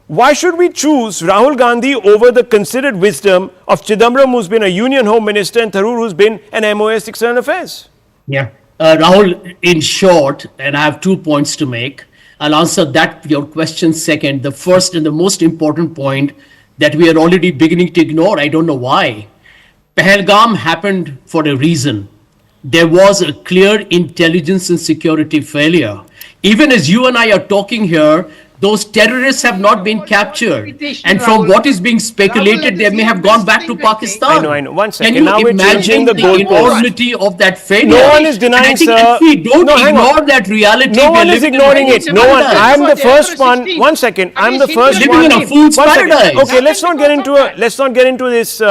[SPEAKER 2] Why should we choose Rahul Gandhi over the considered wisdom of Chidambaram, who's been a Union Home Minister, and Tharoor, who's been an MOS External Affairs?
[SPEAKER 6] Yeah. Rahul, in short, and I have 2 points to make. I'll answer your question second. The first and the most important point, that we are already beginning to ignore. I don't know why. Pahalgam happened for a reason. There was a clear intelligence and security failure. Even as you and I are talking here, those terrorists have not been captured. And from what is being speculated, they may have gone back to Pakistan.
[SPEAKER 2] I know. One second.
[SPEAKER 6] Can
[SPEAKER 2] Now
[SPEAKER 6] you
[SPEAKER 2] we're
[SPEAKER 6] imagine
[SPEAKER 2] changing the
[SPEAKER 6] the
[SPEAKER 2] goalpost.
[SPEAKER 6] enormity of that failure?
[SPEAKER 2] No one is denying,
[SPEAKER 6] and I think
[SPEAKER 2] sir.
[SPEAKER 6] if we don't
[SPEAKER 2] No, hang on.
[SPEAKER 6] ignore that reality,
[SPEAKER 2] No
[SPEAKER 6] we are
[SPEAKER 2] one is
[SPEAKER 6] living in
[SPEAKER 2] ignoring it. No one.
[SPEAKER 6] paradise.
[SPEAKER 2] I'm the
[SPEAKER 8] What
[SPEAKER 2] first
[SPEAKER 8] happened
[SPEAKER 2] one.
[SPEAKER 8] 16?
[SPEAKER 2] One second. I'm the
[SPEAKER 8] Living
[SPEAKER 2] first
[SPEAKER 6] in
[SPEAKER 2] one.
[SPEAKER 6] a fool's
[SPEAKER 2] One second.
[SPEAKER 6] paradise.
[SPEAKER 2] Okay, let's not get into this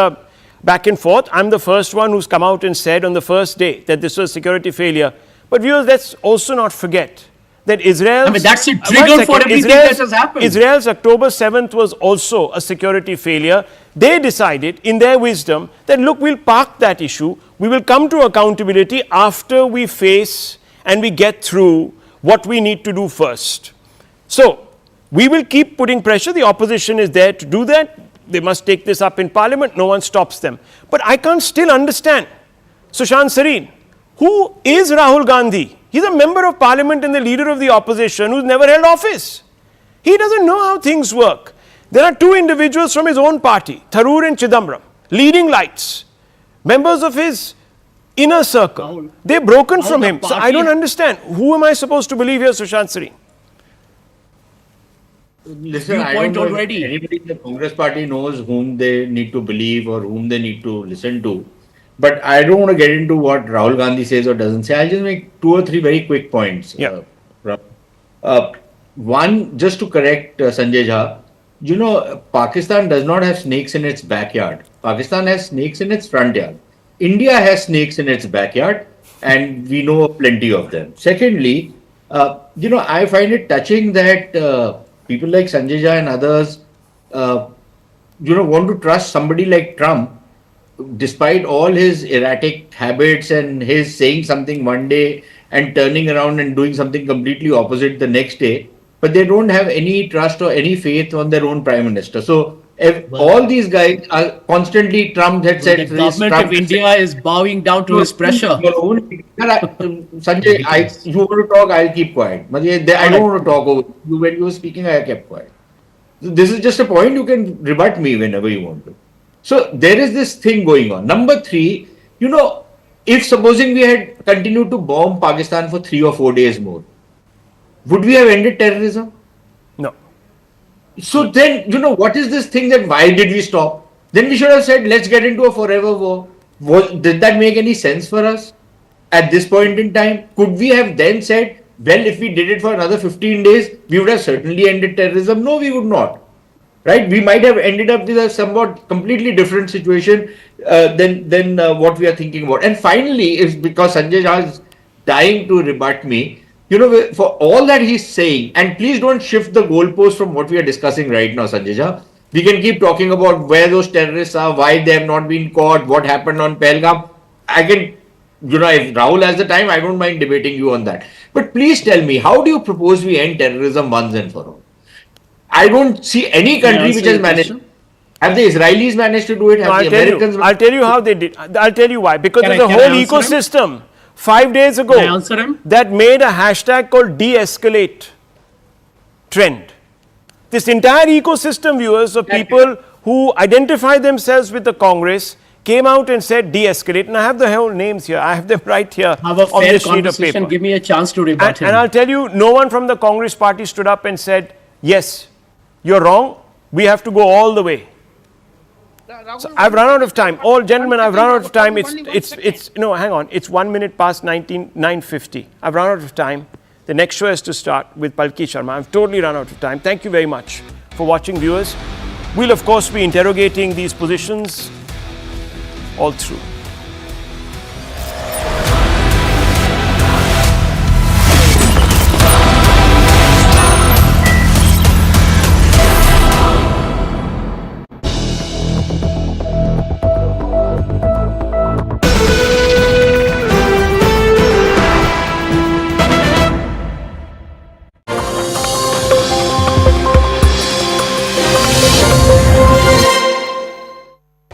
[SPEAKER 2] back and forth. I'm the first one who's come out and said on the first day that this was a security failure. But viewers, let's also not forget that Israel.
[SPEAKER 6] I mean, that's a trigger for everything that has happened.
[SPEAKER 2] Israel's October 7th was also a security failure. They decided, in their wisdom, that look, we'll park that issue. We will come to accountability after we face and we get through what we need to do first. So, we will keep putting pressure. The opposition is there to do that. They must take this up in parliament. No one stops them. But I can't still understand. Sushant Sareen, who is Rahul Gandhi? He's a member of parliament and the leader of the opposition who's never held office. He doesn't know how things work. There are two individuals from his own party, Tharoor and Chidambaram, leading lights, members of his inner circle. They've broken from him. So I don't understand. Who am I supposed to believe here, Sushant Sareen?
[SPEAKER 3] Listen, I don't know if anybody in the Congress party knows whom they need to believe or whom they need to listen to. But I don't want to get into what Rahul Gandhi says or doesn't say. I'll just make 2 or 3 very quick points.
[SPEAKER 2] Yeah.
[SPEAKER 3] One, just to correct Sanjay Jha, you know, Pakistan does not have snakes in its backyard. Pakistan has snakes in its front yard. India has snakes in its backyard, and we know plenty of them. Secondly, you know, I find it touching that people like Sanjay Jha and others, you know, want to trust somebody like Trump, despite all his erratic habits and his saying something one day and turning around and doing something completely opposite the next day, but they don't have any trust or any faith on their own prime minister. So if all these guys are constantly, Trump had said,
[SPEAKER 6] the government of India is bowing down to his pressure.
[SPEAKER 3] Sanjay, you want to talk, I'll keep quiet. I don't want to talk over you. When you were speaking, I kept quiet. This is just a point. You can rebut me whenever you want to. So there is this thing going on. Number 3, you know, if supposing we had continued to bomb Pakistan for 3 or 4 days more, would we have ended terrorism?
[SPEAKER 2] No.
[SPEAKER 3] So then, you know, what is this thing that why did we stop? Then we should have said, let's get into a forever war. Did that make any sense for us at this point in time? Could we have then said, well, if we did it for another 15 days, we would have certainly ended terrorism? No, we would not. Right? We might have ended up with a somewhat completely different situation than what we are thinking about. And finally, it's because Sanjay Jha is dying to rebut me, you know, for all that he's saying, and please don't shift the goalpost from what we are discussing right now, Sanjay Jha. We can keep talking about where those terrorists are, why they have not been caught, what happened on Pahalgam. I can, you know, if Rahul has the time, I don't mind debating you on that. But please tell me, how do you propose we end terrorism once and for all? I don't see any country which has managed. Have the Israelis managed to do it? Have the Americans?
[SPEAKER 2] I'll tell you how they did. I'll tell you why. Because there's a whole ecosystem 5 days ago that made a hashtag called de-escalate trend. This entire ecosystem, viewers, of people who identify themselves with the Congress came out and said de-escalate. And I have the whole names here. I have them right here
[SPEAKER 6] have a
[SPEAKER 2] on
[SPEAKER 6] fair
[SPEAKER 2] this sheet of paper.
[SPEAKER 6] Give me a chance to rebut him.
[SPEAKER 2] And I'll tell you, no one from the Congress party stood up and said, yes, you're wrong. We have to go all the way. So I've run out of time. All gentlemen, I've run out of time. It's no, hang on. It's 1 minute past 9:50. I've run out of time. The next show has to start with Palki Sharma. I've totally run out of time. Thank you very much for watching, viewers. We'll of course be interrogating these positions all through.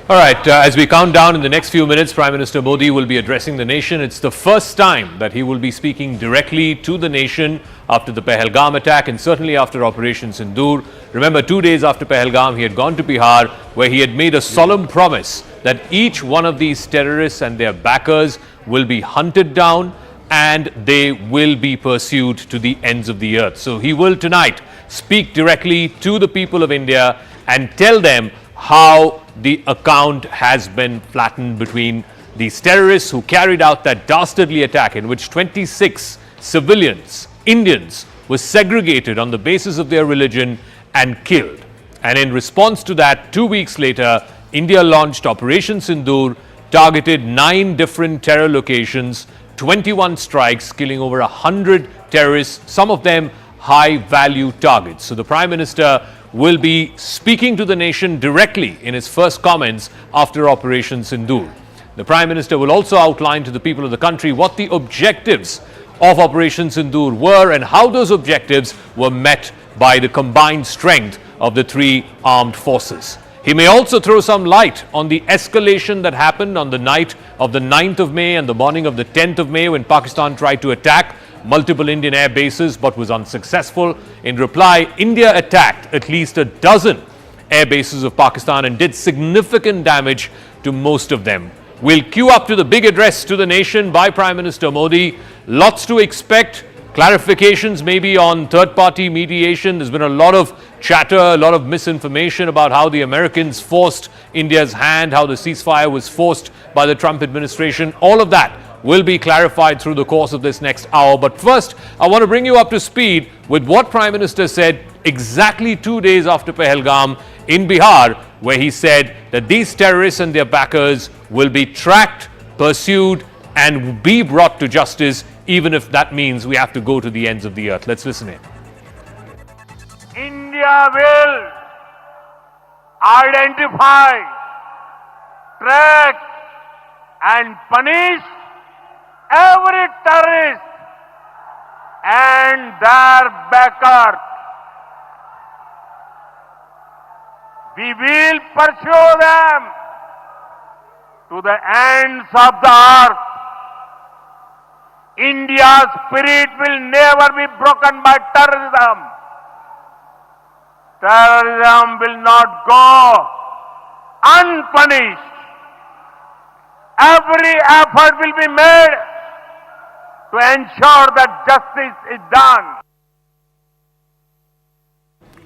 [SPEAKER 9] All right, as we count down in the next few minutes, Prime Minister Modi will be addressing the nation. It's the first time that he will be speaking directly to the nation after the Pahalgam attack and certainly after Operation Sindur. Remember, 2 days after Pahalgam, he had gone to Bihar, where he had made a solemn promise that each one of these terrorists and their backers will be hunted down and they will be pursued to the ends of the earth. So he will tonight speak directly to the people of India and tell them how the account has been flattened between these terrorists who carried out that dastardly attack in which 26 civilians, Indians, were segregated on the basis of their religion and killed. And in response to that, 2 weeks later, India launched Operation Sindur, targeted 9 different terror locations, 21 strikes, killing over 100 terrorists, some of them high-value targets. So the Prime Minister will be speaking to the nation directly in his first comments after Operation Sindur. The Prime Minister will also outline to the people of the country what the objectives of Operation Sindur were and how those objectives were met by the combined strength of the 3 armed forces. He may also throw some light on the escalation that happened on the night of the 9th of May and the morning of the 10th of May when Pakistan tried to attack multiple Indian air bases but was unsuccessful. In reply, India attacked at least a dozen air bases of Pakistan and did significant damage to most of them. We'll queue up to the big address to the nation by Prime Minister Modi. Lots to expect. Clarifications maybe on third-party mediation. There's been a lot of chatter, a lot of misinformation about how the Americans forced India's hand, how the ceasefire was forced by the Trump administration. All of that will be clarified through the course of this next hour. But first, I want to bring you up to speed with what Prime Minister said exactly 2 days after Pahalgam in Bihar, where he said that these terrorists and their backers will be tracked, pursued, and be brought to justice, even if that means we have to go to the ends of the earth. Let's listen in.
[SPEAKER 10] India will identify, track, and punish every terrorist and their backer. We will pursue them to the ends of the earth. India's spirit will never be broken by terrorism. Terrorism will not go unpunished. Every effort will be made to ensure that justice is done.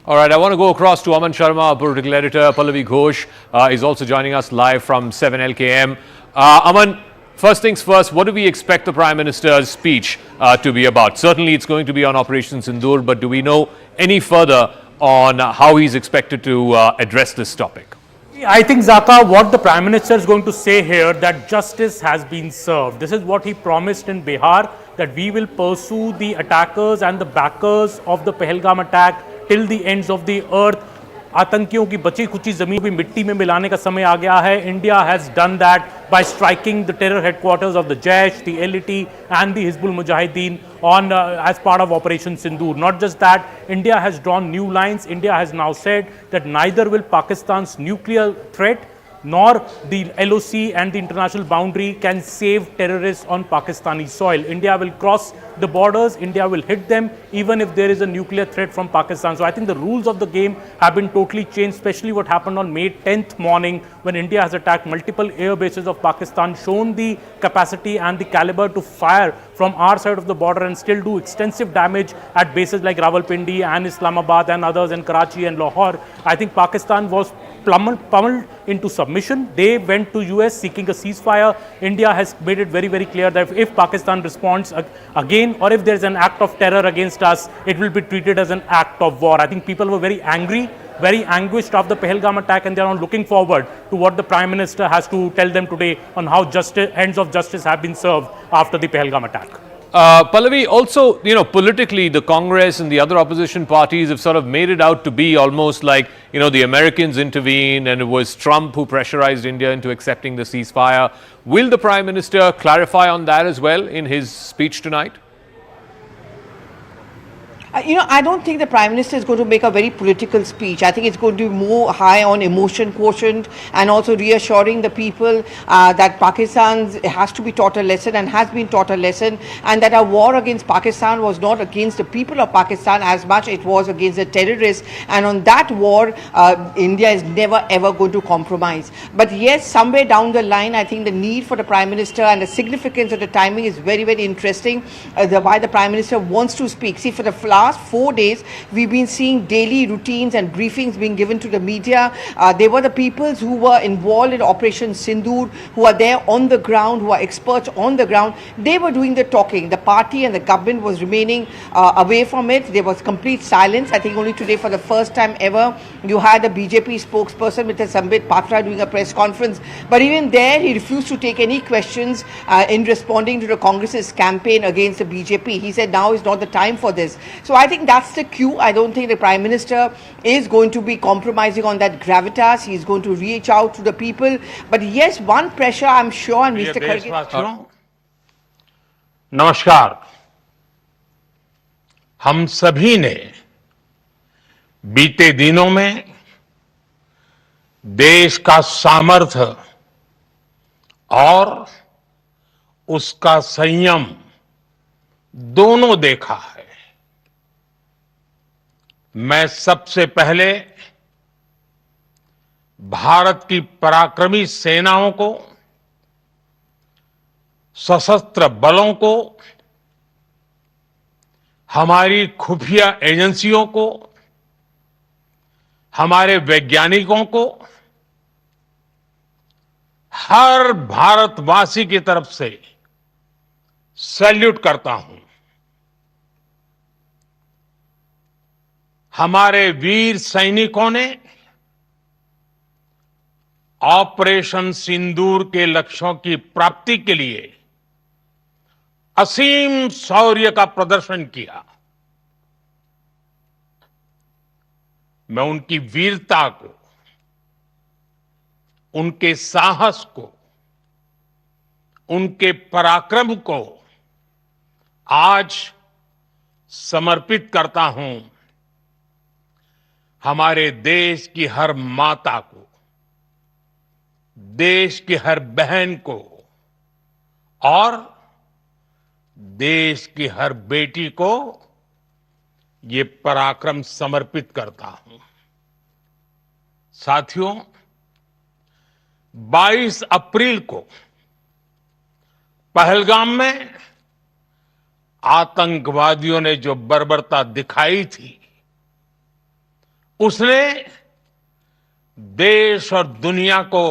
[SPEAKER 9] All right, I want to go across to Aman Sharma, our political editor. Pallavi Ghosh is also joining us live from 7 LKM. Aman, first things first, what do we expect the Prime Minister's speech to be about? Certainly it's going to be on Operation Sindur, but do we know any further on how he's expected to address this topic?
[SPEAKER 11] I think, Zaka, what the Prime Minister is going to say here, that justice has been served. This is what he promised in Bihar, that we will pursue the attackers and the backers of the Pahalgam attack till the ends of the earth. आतंकियों की बची खुची जमीन भी मिट्टी में मिलाने का समय आ गया है. India has done that by striking the terror headquarters of the Jaish, the LET and the Hizbul Mujahideen on as part of Operation Sindur. Not just that, India has drawn new lines. India has now said that neither will Pakistan's nuclear threat nor the LOC and the international boundary can save terrorists on Pakistani soil. India will cross the borders, India will hit them even if there is a nuclear threat from Pakistan. So I think the rules of the game have been totally changed, especially what happened on May 10th morning when India has attacked multiple air bases of Pakistan, shown the capacity and the caliber to fire from our side of the border and still do extensive damage at bases like Rawalpindi and Islamabad and others in Karachi and Lahore. I think Pakistan was pummeled into submission. They went to US seeking a ceasefire. India has made it very, very clear that if Pakistan responds again or if there is an act of terror against us, it will be treated as an act of war. I think people were very angry, very anguished of the Pahalgam attack, and they are now looking forward to what the Prime Minister has to tell them today on how ends of justice have been served after the Pahalgam attack.
[SPEAKER 9] Pallavi, also, politically, the Congress and the other opposition parties have sort of made it out to be almost like, the Americans intervened and it was Trump who pressurized India into accepting the ceasefire. Will the Prime Minister clarify on that as well in his speech tonight?
[SPEAKER 12] I don't think the Prime Minister is going to make a very political speech. I think it's going to be more high on emotion quotient and also reassuring the people that Pakistan has to be taught a lesson and has been taught a lesson, and that our war against Pakistan was not against the people of Pakistan as much it was against the terrorists, and on that war India is never ever going to compromise. But yes, somewhere down the line, I think the need for the Prime Minister and the significance of the timing is very, very interesting. Why the Prime Minister wants to speak. See, for the last 4 days, we've been seeing daily routines and briefings being given to the media. They were the people who were involved in Operation Sindur, who are there on the ground, who are experts on the ground. They were doing the talking. The party and the government was remaining away from it. There was complete silence. I think only today, for the first time ever, you had a BJP spokesperson, Mr. Sambit Patra, doing a press conference. But even there, he refused to take any questions in responding to the Congress's campaign against the BJP. He said now is not the time for this. So I think that's the cue. I don't think the Prime Minister is going to be compromising on that gravitas. He's going to reach out to the people. But yes, one pressure I'm sure, and Mr. Kharge.
[SPEAKER 10] नमस्कार। हम सभी ने बीते दिनों में देश का सामर्थ्य और उसका संयम दोनों देखा है। मैं सबसे पहले भारत की पराक्रमी सेनाओं को, सशस्त्र बलों को, हमारी खुफिया एजेंसियों को, हमारे वैज्ञानिकों को, हर भारतवासी की तरफ से सैल्यूट करता हूं। हमारे वीर सैनिकों ने ऑपरेशन सिंदूर के लक्ष्यों की प्राप्ति के लिए असीम शौर्य का प्रदर्शन किया। मैं उनकी वीरता को, उनके साहस को, उनके पराक्रम को आज समर्पित करता हूं। हमारे देश की हर माता को, देश की हर बहन को और देश की हर बेटी को ये पराक्रम समर्पित करता हूं। साथियों, 22 अप्रैल को पहलगाम में आतंकवादियों ने जो बर्बरता दिखाई थी, उसने देश और दुनिया को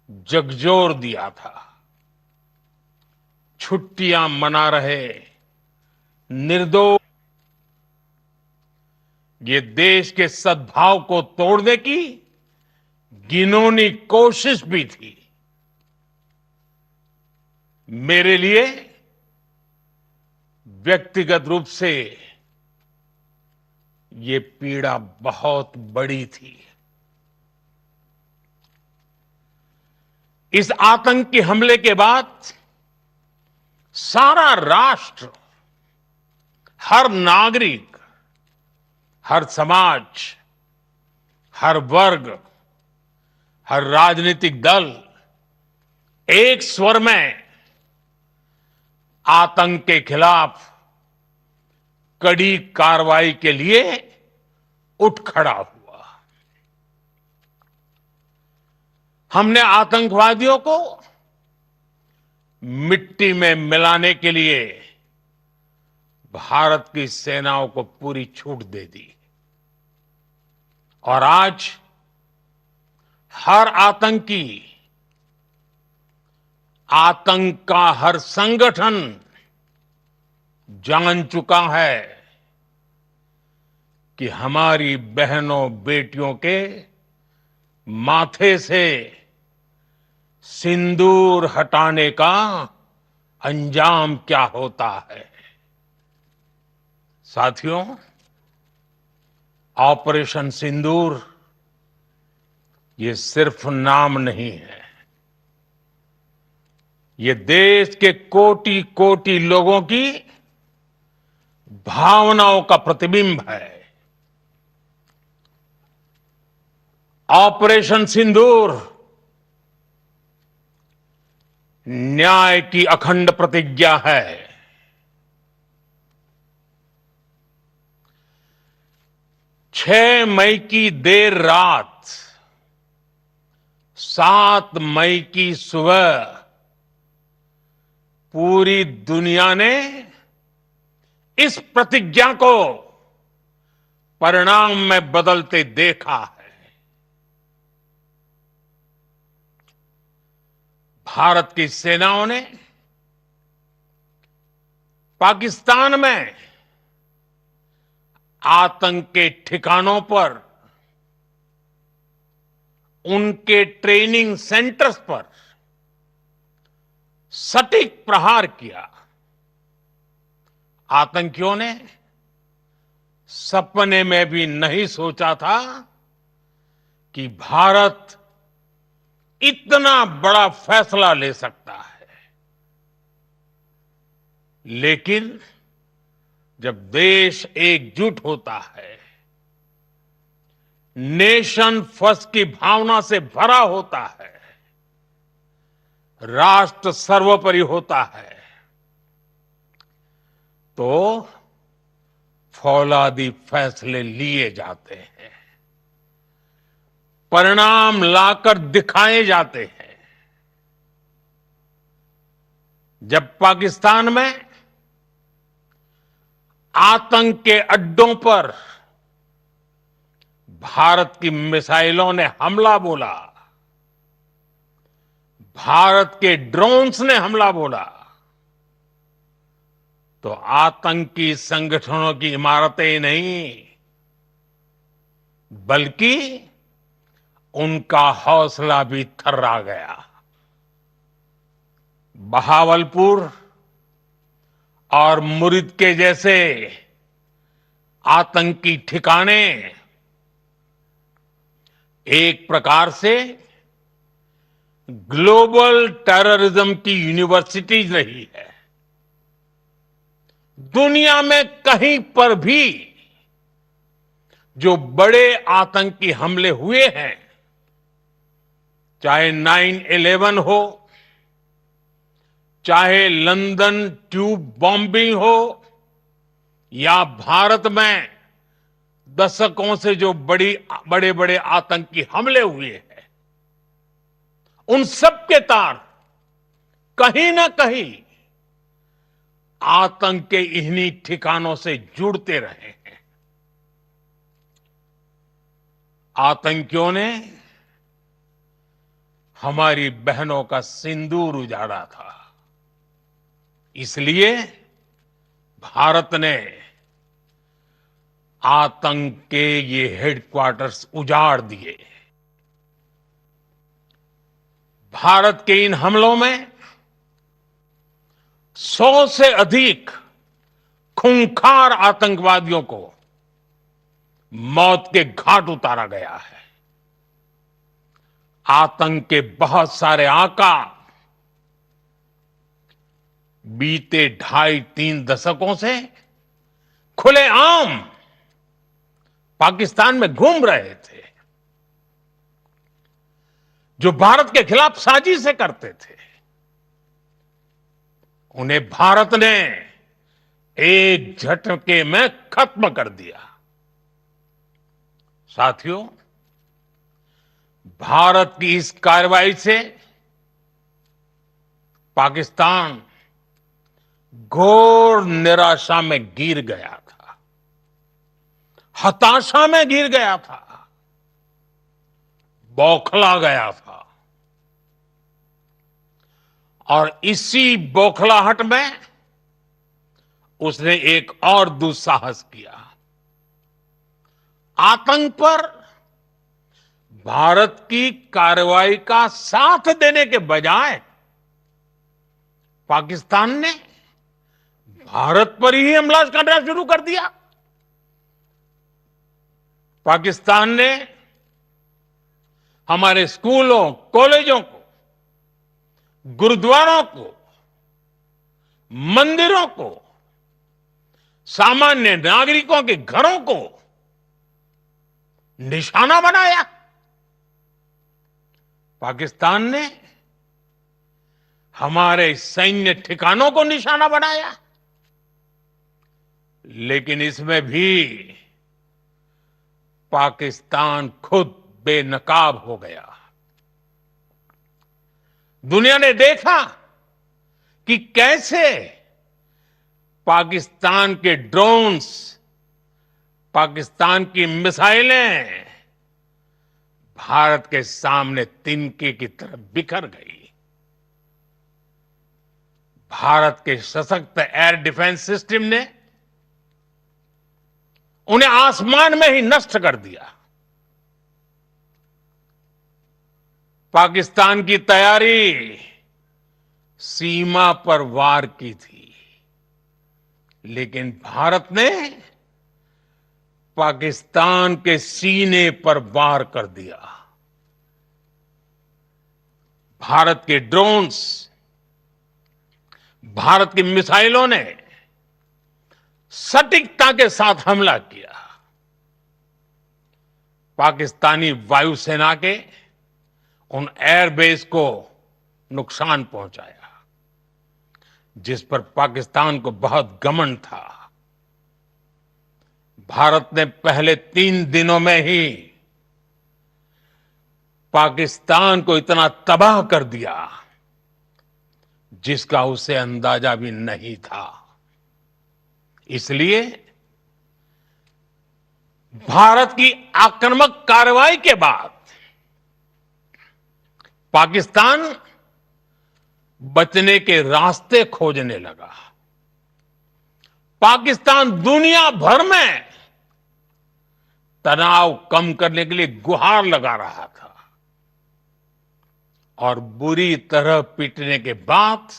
[SPEAKER 10] झकझोर दिया था। छुट्टियां मना रहे निर्दोष, ये देश के सद्भाव को तोड़ने की घिनौनी कोशिश भी थी। मेरे लिए व्यक्तिगत रूप से ये पीड़ा बहुत बड़ी थी। इस आतंकी हमले के बाद सारा राष्ट्र, हर नागरिक, हर समाज, हर वर्ग, हर राजनीतिक दल एक स्वर में आतंक के खिलाफ कड़ी कार्रवाई के लिए उठ खड़ा हुआ। हमने आतंकवादियों को मिट्टी में मिलाने के लिए भारत की सेनाओं को पूरी छूट दे दी और आज हर आतंकी, आतंक का हर संगठन जान चुका है कि हमारी बहनों बेटियों के माथे से सिंदूर हटाने का अंजाम क्या होता है। साथियों, ऑपरेशन सिंदूर ये सिर्फ नाम नहीं है, ये देश के कोटि कोटि लोगों की भावनाओं का प्रतिबिंब है। ऑपरेशन सिंदूर न्याय की अखंड प्रतिज्ञा है। 6 मई की देर रात, 7 मई की सुबह पूरी दुनिया ने इस प्रतिज्ञा को परिणाम में बदलते देखा है। भारत की सेनाओं ने पाकिस्तान में आतंक के ठिकानों पर, उनके ट्रेनिंग सेंटर्स पर सटीक प्रहार किया। आतंकियों ने सपने में भी नहीं सोचा था कि भारत इतना बड़ा फैसला ले सकता है। लेकिन जब देश एकजुट होता है, नेशन फर्स्ट की भावना से भरा होता है, राष्ट्र सर्वोपरि होता है, तो फौलादी फैसले लिए जाते हैं, परिणाम लाकर दिखाए जाते हैं। जब पाकिस्तान में आतंक के अड्डों पर भारत की मिसाइलों ने हमला बोला, भारत के ड्रोन्स ने हमला बोला, तो आतंकी संगठनों की इमारतें नहीं, बल्कि उनका हौसला भी थर्रा गया। बहावलपुर और मुरिद के जैसे आतंकी ठिकाने एक प्रकार से ग्लोबल टेररिज्म की यूनिवर्सिटीज रही है। दुनिया में कहीं पर भी जो बड़े आतंकी हमले हुए हैं, चाहे 9/11 हो, चाहे लंदन ट्यूब बॉम्बिंग हो, या भारत में दशकों से जो बड़े बड़े आतंकी हमले हुए हैं, उन सब के तार कहीं ना कहीं आतंक के इन्हीं ठिकानों से जुड़ते रहे हैं। आतंकियों ने हमारी बहनों का सिंदूर उजाड़ा था, इसलिए भारत ने आतंक के ये हेडक्वार्टर्स उजाड़ दिए। भारत के इन हमलों में 100 से अधिक खूंखार आतंकवादियों को मौत के घाट उतारा गया है। आतंक के बहुत सारे आका बीते 2.5-3 दशकों से खुलेआम पाकिस्तान में घूम रहे थे, जो भारत के खिलाफ साजिशें करते थे। उन्हें भारत ने एक झटके में खत्म कर दिया। साथियों, भारत की इस कार्रवाई से पाकिस्तान घोर निराशा में गिर गया था, हताशा में गिर गया था, बौखला गया था। और इसी बौखलाहट में उसने एक और दुस्साहस किया। आतंक पर भारत की कार्रवाई का साथ देने के बजाय पाकिस्तान ने भारत पर ही हमला करना शुरू कर दिया। पाकिस्तान ने हमारे स्कूलों, कॉलेजों को, गुरुद्वारों को, मंदिरों को सामान्य नागरिकों के घरों को निशाना बनाया। पाकिस्तान ने हमारे सैन्य ठिकानों को निशाना बनाया। लेकिन इसमें भी पाकिस्तान खुद बेनकाब हो गया। दुनिया ने देखा कि कैसे पाकिस्तान के ड्रोन्स, पाकिस्तान की मिसाइलें भारत के सामने तिनके की तरह बिखर गई। भारत के सशक्त एयर डिफेंस सिस्टम ने उन्हें आसमान में ही नष्ट कर दिया। पाकिस्तान की तैयारी सीमा पर वार की थी, लेकिन भारत ने पाकिस्तान के सीने पर वार कर दिया। भारत के ड्रोन्स, भारत की मिसाइलों ने सटीकता के साथ हमला किया। पाकिस्तानी वायुसेना के उन एयरबेस को नुकसान पहुंचाया, जिस पर पाकिस्तान को बहुत घमंड था। भारत ने पहले 3 दिनों में ही पाकिस्तान को इतना तबाह कर दिया जिसका उसे अंदाजा भी नहीं था। इसलिए भारत की आक्रामक कार्रवाई के बाद पाकिस्तान बचने के रास्ते खोजने लगा। पाकिस्तान दुनिया भर में तनाव कम करने के लिए गुहार लगा रहा था, और बुरी तरह पीटने के बाद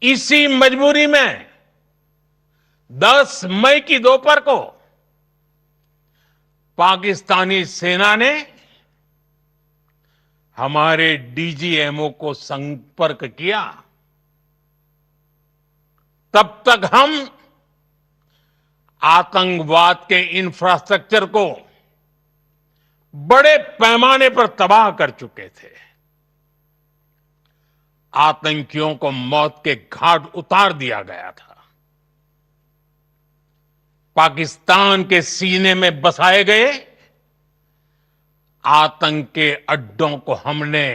[SPEAKER 10] इसी मजबूरी में 10 मई की दोपहर को पाकिस्तानी सेना ने हमारे डीजीएमओ को संपर्क किया। तब तक हम आतंकवाद के इंफ्रास्ट्रक्चर को बड़े पैमाने पर तबाह कर चुके थे। आतंकियों को मौत के घाट उतार दिया गया था। पाकिस्तान के सीने में बसाए गए आतंक के अड्डों को हमने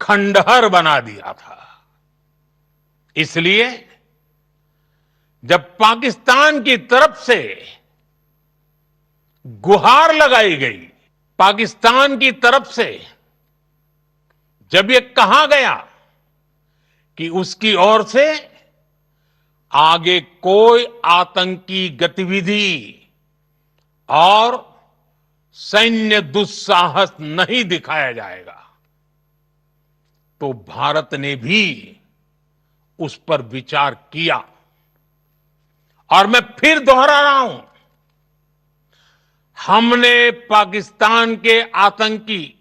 [SPEAKER 10] खंडहर बना दिया था। इसलिए जब पाकिस्तान की तरफ से गुहार लगाई गई, पाकिस्तान की तरफ से जब ये कहा गया कि उसकी ओर से आगे कोई आतंकी गतिविधि और सैन्य दुस्साहस नहीं दिखाया जाएगा, तो भारत ने भी उस पर विचार किया। और मैं फिर दोहरा रहा हूं, हमने पाकिस्तान के आतंकी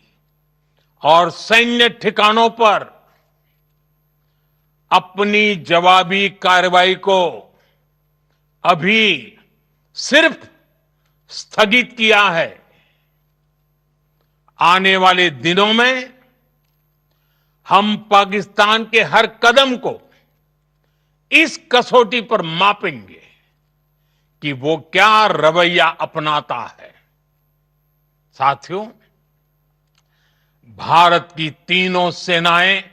[SPEAKER 10] और सैन्य ठिकानों पर अपनी जवाबी कार्रवाई को अभी सिर्फ स्थगित किया है। आने वाले दिनों में हम पाकिस्तान के हर कदम को इस कसौटी पर मापेंगे कि वो क्या रवैया अपनाता है। साथियों, भारत की तीनों सेनाएं,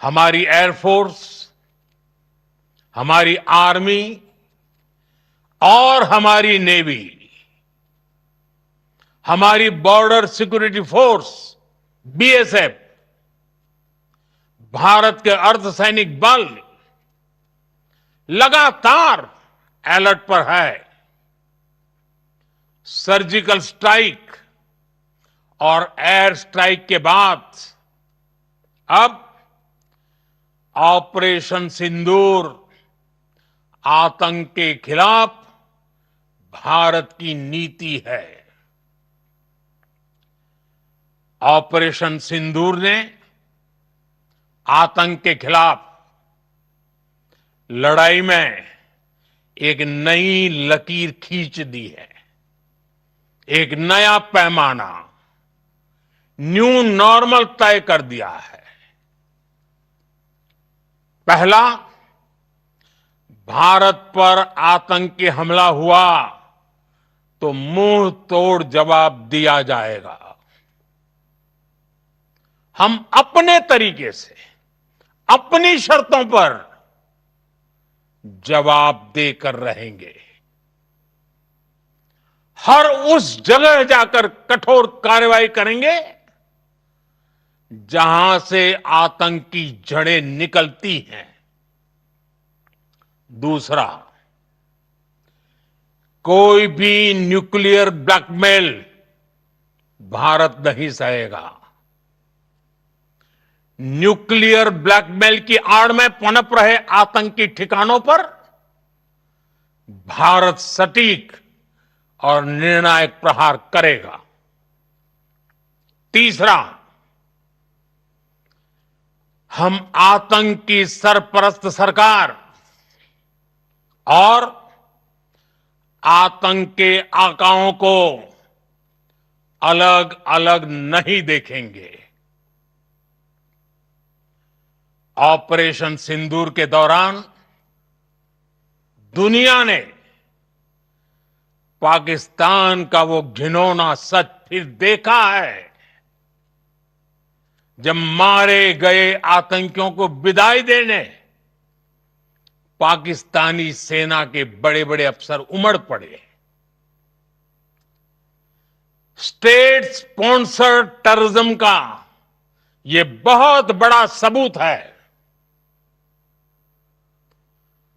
[SPEAKER 10] हमारी एयरफोर्स, हमारी आर्मी और हमारी नेवी, हमारी border security force BSF, Bharat के अर्धसैनिक बल लगातार अलर्ट पर है। सर्जिकल स्ट्राइक और एयर स्ट्राइक के बाद अब ऑपरेशन सिंदूर आतंक के खिलाफ भारत की नीति है। ऑपरेशन सिंदूर ने आतंक के खिलाफ लड़ाई में एक नई लकीर खींच दी है, एक नया पैमाना, न्यू नॉर्मल तय कर दिया है। पहला, भारत पर आतंकी हमला हुआ तो मुंह तोड़ जवाब दिया जाएगा। हम अपने तरीके से, अपनी शर्तों पर जवाब देकर रहेंगे। हर उस जगह जाकर कठोर कार्रवाई करेंगे जहां से आतंकी जड़ें निकलती हैं। दूसरा, कोई भी न्यूक्लियर ब्लैकमेल भारत नहीं सहेगा। न्यूक्लियर ब्लैकमेल की आड़ में पनप रहे आतंकी ठिकानों पर भारत सटीक और निर्णायक प्रहार करेगा। तीसरा, हम आतंक की सरपरस्त सरकार और आतंक के आकाओं को अलग अलग नहीं देखेंगे। ऑपरेशन सिंदूर के दौरान दुनिया ने पाकिस्तान का वो घिनौना सच फिर देखा है, जब मारे गए आतंकियों को विदाई देने पाकिस्तानी सेना के बड़े बड़े अफसर उमड़ पड़े। स्टेट स्पॉन्सर्ड टेररिज्म का यह बहुत बड़ा सबूत है।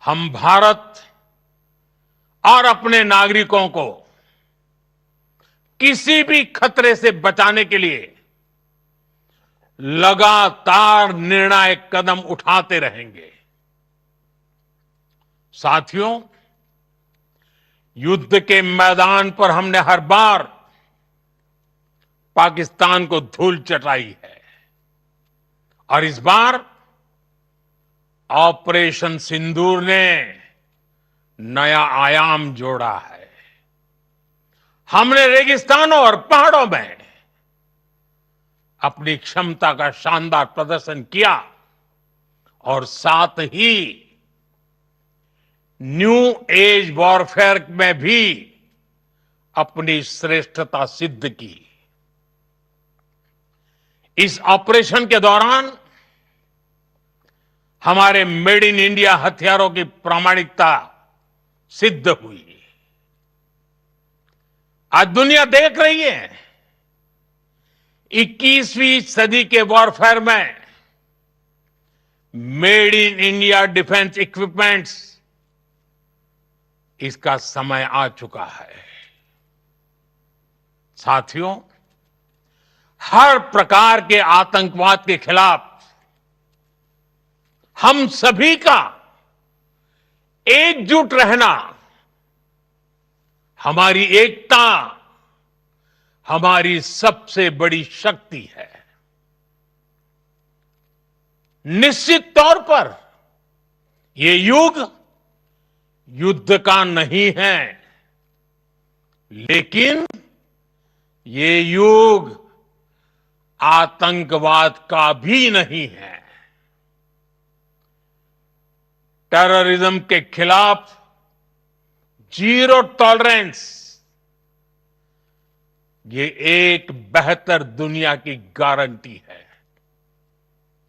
[SPEAKER 10] हम भारत और अपने नागरिकों को किसी भी खतरे से बचाने के लिए लगातार निर्णायक कदम उठाते रहेंगे। साथियों, युद्ध के मैदान पर हमने हर बार पाकिस्तान को धूल चटाई है और इस बार ऑपरेशन सिंदूर ने नया आयाम जोड़ा है। हमने रेगिस्तानों और पहाड़ों में अपनी क्षमता का शानदार प्रदर्शन किया और साथ ही न्यू एज वॉरफेयर में भी अपनी श्रेष्ठता सिद्ध की। इस ऑपरेशन के दौरान हमारे मेड इन इंडिया हथियारों की प्रामाणिकता सिद्ध हुई। आज दुनिया देख रही है 21वीं सदी के वॉरफेयर में made in India defence equipments, इसका समय आ चुका है। साथियों, हर प्रकार के आतंकवाद के खिलाफ हम सभी का एकजुट रहना, हमारी एकता हमारी सबसे बड़ी शक्ति है। निश्चित तौर पर ये युग युद्ध का नहीं है, लेकिन ये युग आतंकवाद का भी नहीं है। टेररिज्म के खिलाफ जीरो टॉलरेंस, ये एक बेहतर दुनिया की गारंटी है।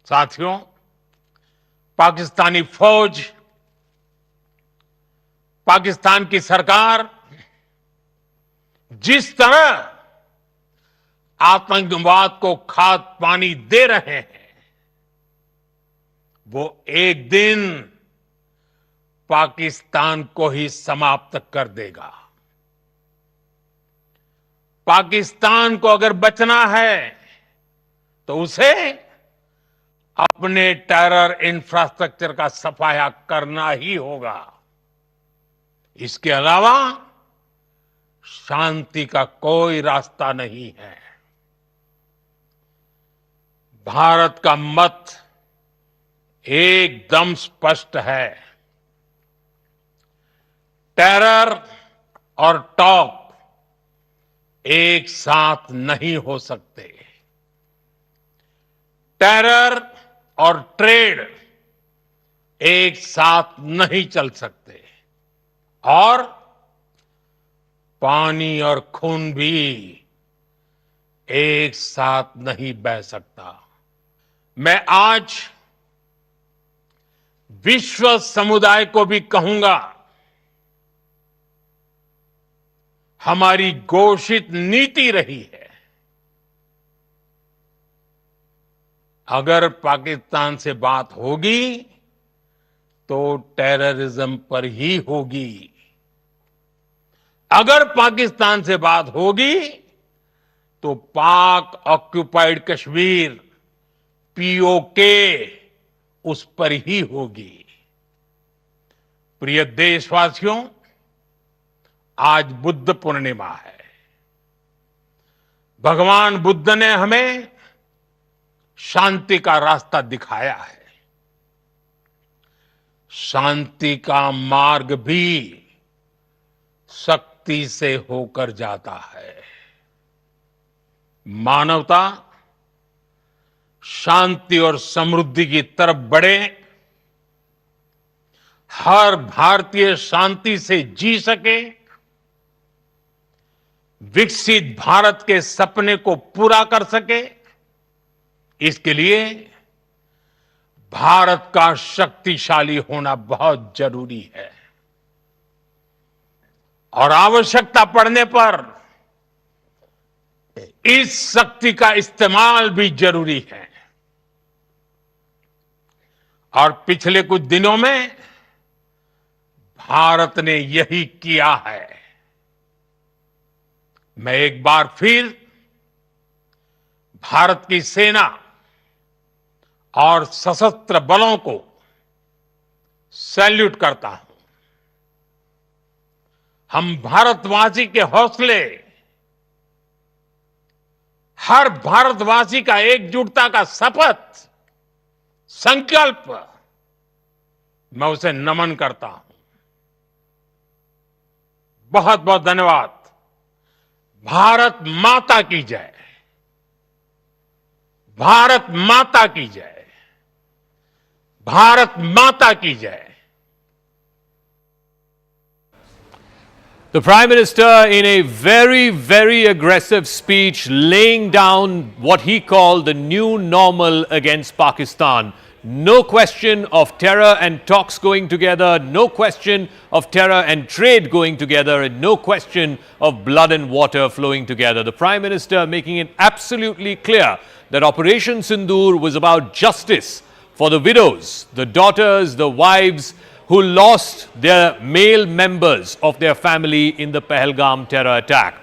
[SPEAKER 10] साथियों, पाकिस्तानी फौज, पाकिस्तान की सरकार जिस तरह आतंकवाद को खाद पानी दे रहे हैं, वो एक दिन पाकिस्तान को ही समाप्त कर देगा। पाकिस्तान को अगर बचना है तो उसे अपने टेरर इंफ्रास्ट्रक्चर का सफाया करना ही होगा। इसके अलावा शांति का कोई रास्ता नहीं है। भारत का मत एकदम स्पष्ट है। टेरर और टॉक एक साथ नहीं हो सकते। टेरर और ट्रेड एक साथ नहीं चल सकते और पानी और खून भी एक साथ नहीं बह सकता। मैं आज विश्व समुदाय को भी कहूंगा, हमारी घोषित नीति रही है, अगर पाकिस्तान से बात होगी तो टेररिज्म पर ही होगी। अगर पाकिस्तान से बात होगी तो पाक ऑक्युपाइड कश्मीर पीओके उस पर ही होगी। प्रिय देशवासियों, आज बुद्ध पूर्णिमा है। भगवान बुद्ध ने हमें शांति का रास्ता दिखाया है। शांति का मार्ग भी शक्ति से होकर जाता है। मानवता शांति और समृद्धि की तरफ बढ़े, हर भारतीय शांति से जी सके, विकसित भारत के सपने को पूरा कर सके, इसके लिए भारत का शक्तिशाली होना बहुत जरूरी है। और आवश्यकता पड़ने पर इस शक्ति का इस्तेमाल भी जरूरी है। और पिछले कुछ दिनों में भारत ने यही किया है। मैं एक बार फिर भारत की सेना और सशस्त्र बलों को सैल्यूट करता हूं। हम भारतवासी के हौसले, हर भारतवासी का एकजुटता का शपथ, संकल्प, मैं उसे नमन करता हूं। बहुत बहुत धन्यवाद। भारत माता की जय। भारत माता की जय। भारत माता की जय।
[SPEAKER 9] The Prime Minister, in a very, very aggressive speech, laying down what he called the new normal against Pakistan. No question of terror and talks going together, no question of terror and trade going together, and no question of blood and water flowing together. The Prime Minister making it absolutely clear that Operation Sindur was about justice for the widows, the daughters, the wives who lost their male members of their family in the Pahalgam terror attack.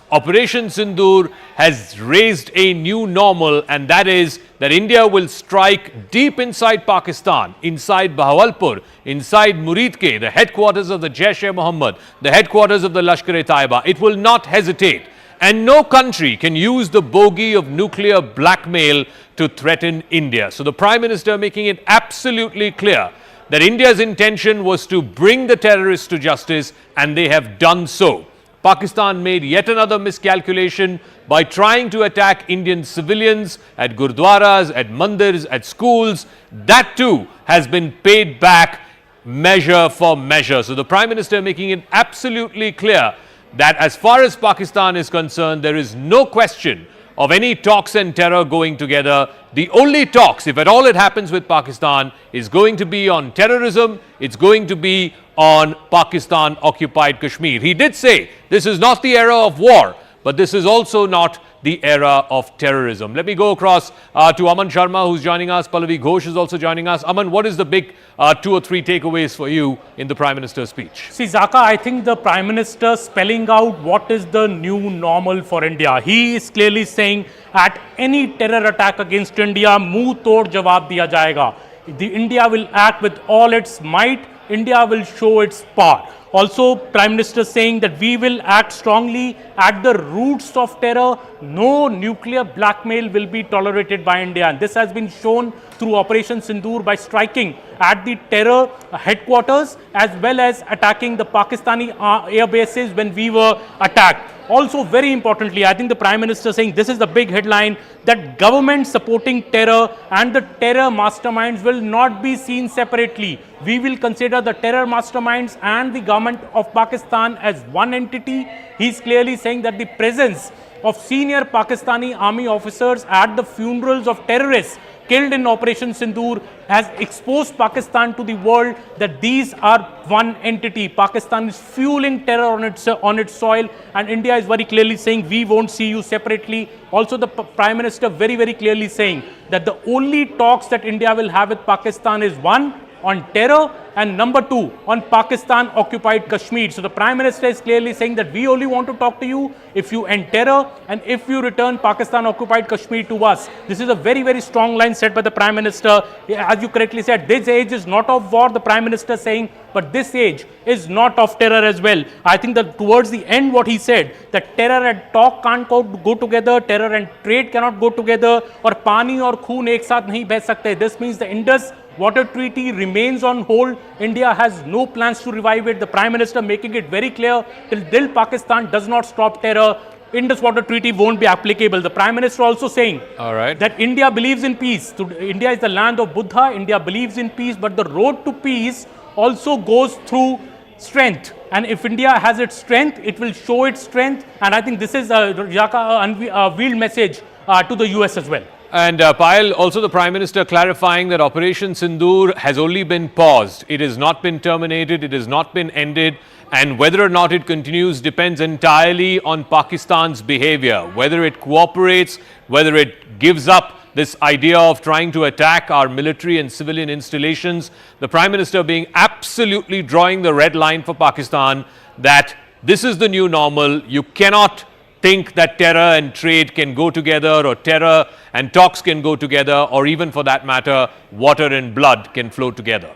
[SPEAKER 9] Operation Sindur has raised a new normal, and that is that India will strike deep inside Pakistan, inside Bahawalpur, inside Muridke, the headquarters of the Jaish-e-Mohammed, the headquarters of the Lashkar-e-Taiba. It will not hesitate. And no country can use the bogey of nuclear blackmail to threaten India. So the Prime Minister making it absolutely clear that India's intention was to bring the terrorists to justice, and they have done so. Pakistan made yet another miscalculation by trying to attack Indian civilians at gurdwaras, at mandirs, at schools. That too has been paid back measure for measure. So the Prime Minister making it absolutely clear that as far as Pakistan is concerned, there is no question of any talks and terror going together. The only talks, if at all it happens with Pakistan, is going to be on terrorism. It's going to be on Pakistan occupied Kashmir. He did say this is not the era of war, but this is also not the era of terrorism. Let me go across to Aman Sharma, who's joining us. Pallavi Ghosh is also joining us. Aman, what is the big 2 or 3 takeaways for you in the Prime Minister's speech?
[SPEAKER 11] See, Zaka, I think the Prime Minister spelling out what is the new normal for India. He is clearly saying at any terror attack against India, muh tod jawab diya jayega. The India will act with all its might. India will show its power. Also, Prime Minister saying that we will act strongly at the roots of terror. No nuclear blackmail will be tolerated by India. And this has been shown through Operation Sindoor by striking at the terror headquarters as well as attacking the Pakistani air bases when we were attacked. Also, very importantly, I think the Prime Minister saying this is the big headline, that government supporting terror and the terror masterminds will not be seen separately. We will consider the terror masterminds and the government of Pakistan as one entity. He's clearly saying that the presence of senior Pakistani army officers at the funerals of terrorists killed in Operation Sindoor has exposed Pakistan to the world that these are one entity. Pakistan is fueling terror on its soil, and India is very clearly saying we won't see you separately. Also, the Prime Minister very, very clearly saying that the only talks that India will have with Pakistan is one, on terror, and number two, on Pakistan occupied Kashmir. So the Prime Minister is clearly saying that we only want to talk to you if you end terror and if you return Pakistan occupied Kashmir to us. This is a very, very strong line set by the Prime Minister. As you correctly said, this age is not of war, the Prime Minister saying, but this age is not of terror as well. I think that towards the end what he said, that terror and talk can't go together, terror and trade cannot go together, or pani or khoon ek saath nahi beh sakte. This means the Indus Water Treaty remains on hold. India has no plans to revive it. The Prime Minister making it very clear, till Pakistan does not stop terror, Indus Water Treaty won't be applicable. The Prime Minister also saying that India believes in peace. India is the land of Buddha. India believes in peace, but the road to peace also goes through strength. And if India has its strength, it will show its strength. And I think this is a unveiled message to the US as well.
[SPEAKER 9] And Payal, also the Prime Minister clarifying that Operation Sindoor has only been paused. It has not been terminated, it has not been ended, and whether or not it continues depends entirely on Pakistan's behavior, whether it cooperates, whether it gives up this idea of trying to attack our military and civilian installations. The Prime Minister being absolutely drawing the red line for Pakistan that this is the new normal. You cannot think that terror and trade can go together, or terror and talks can go together, or even for that matter, water and blood can flow together.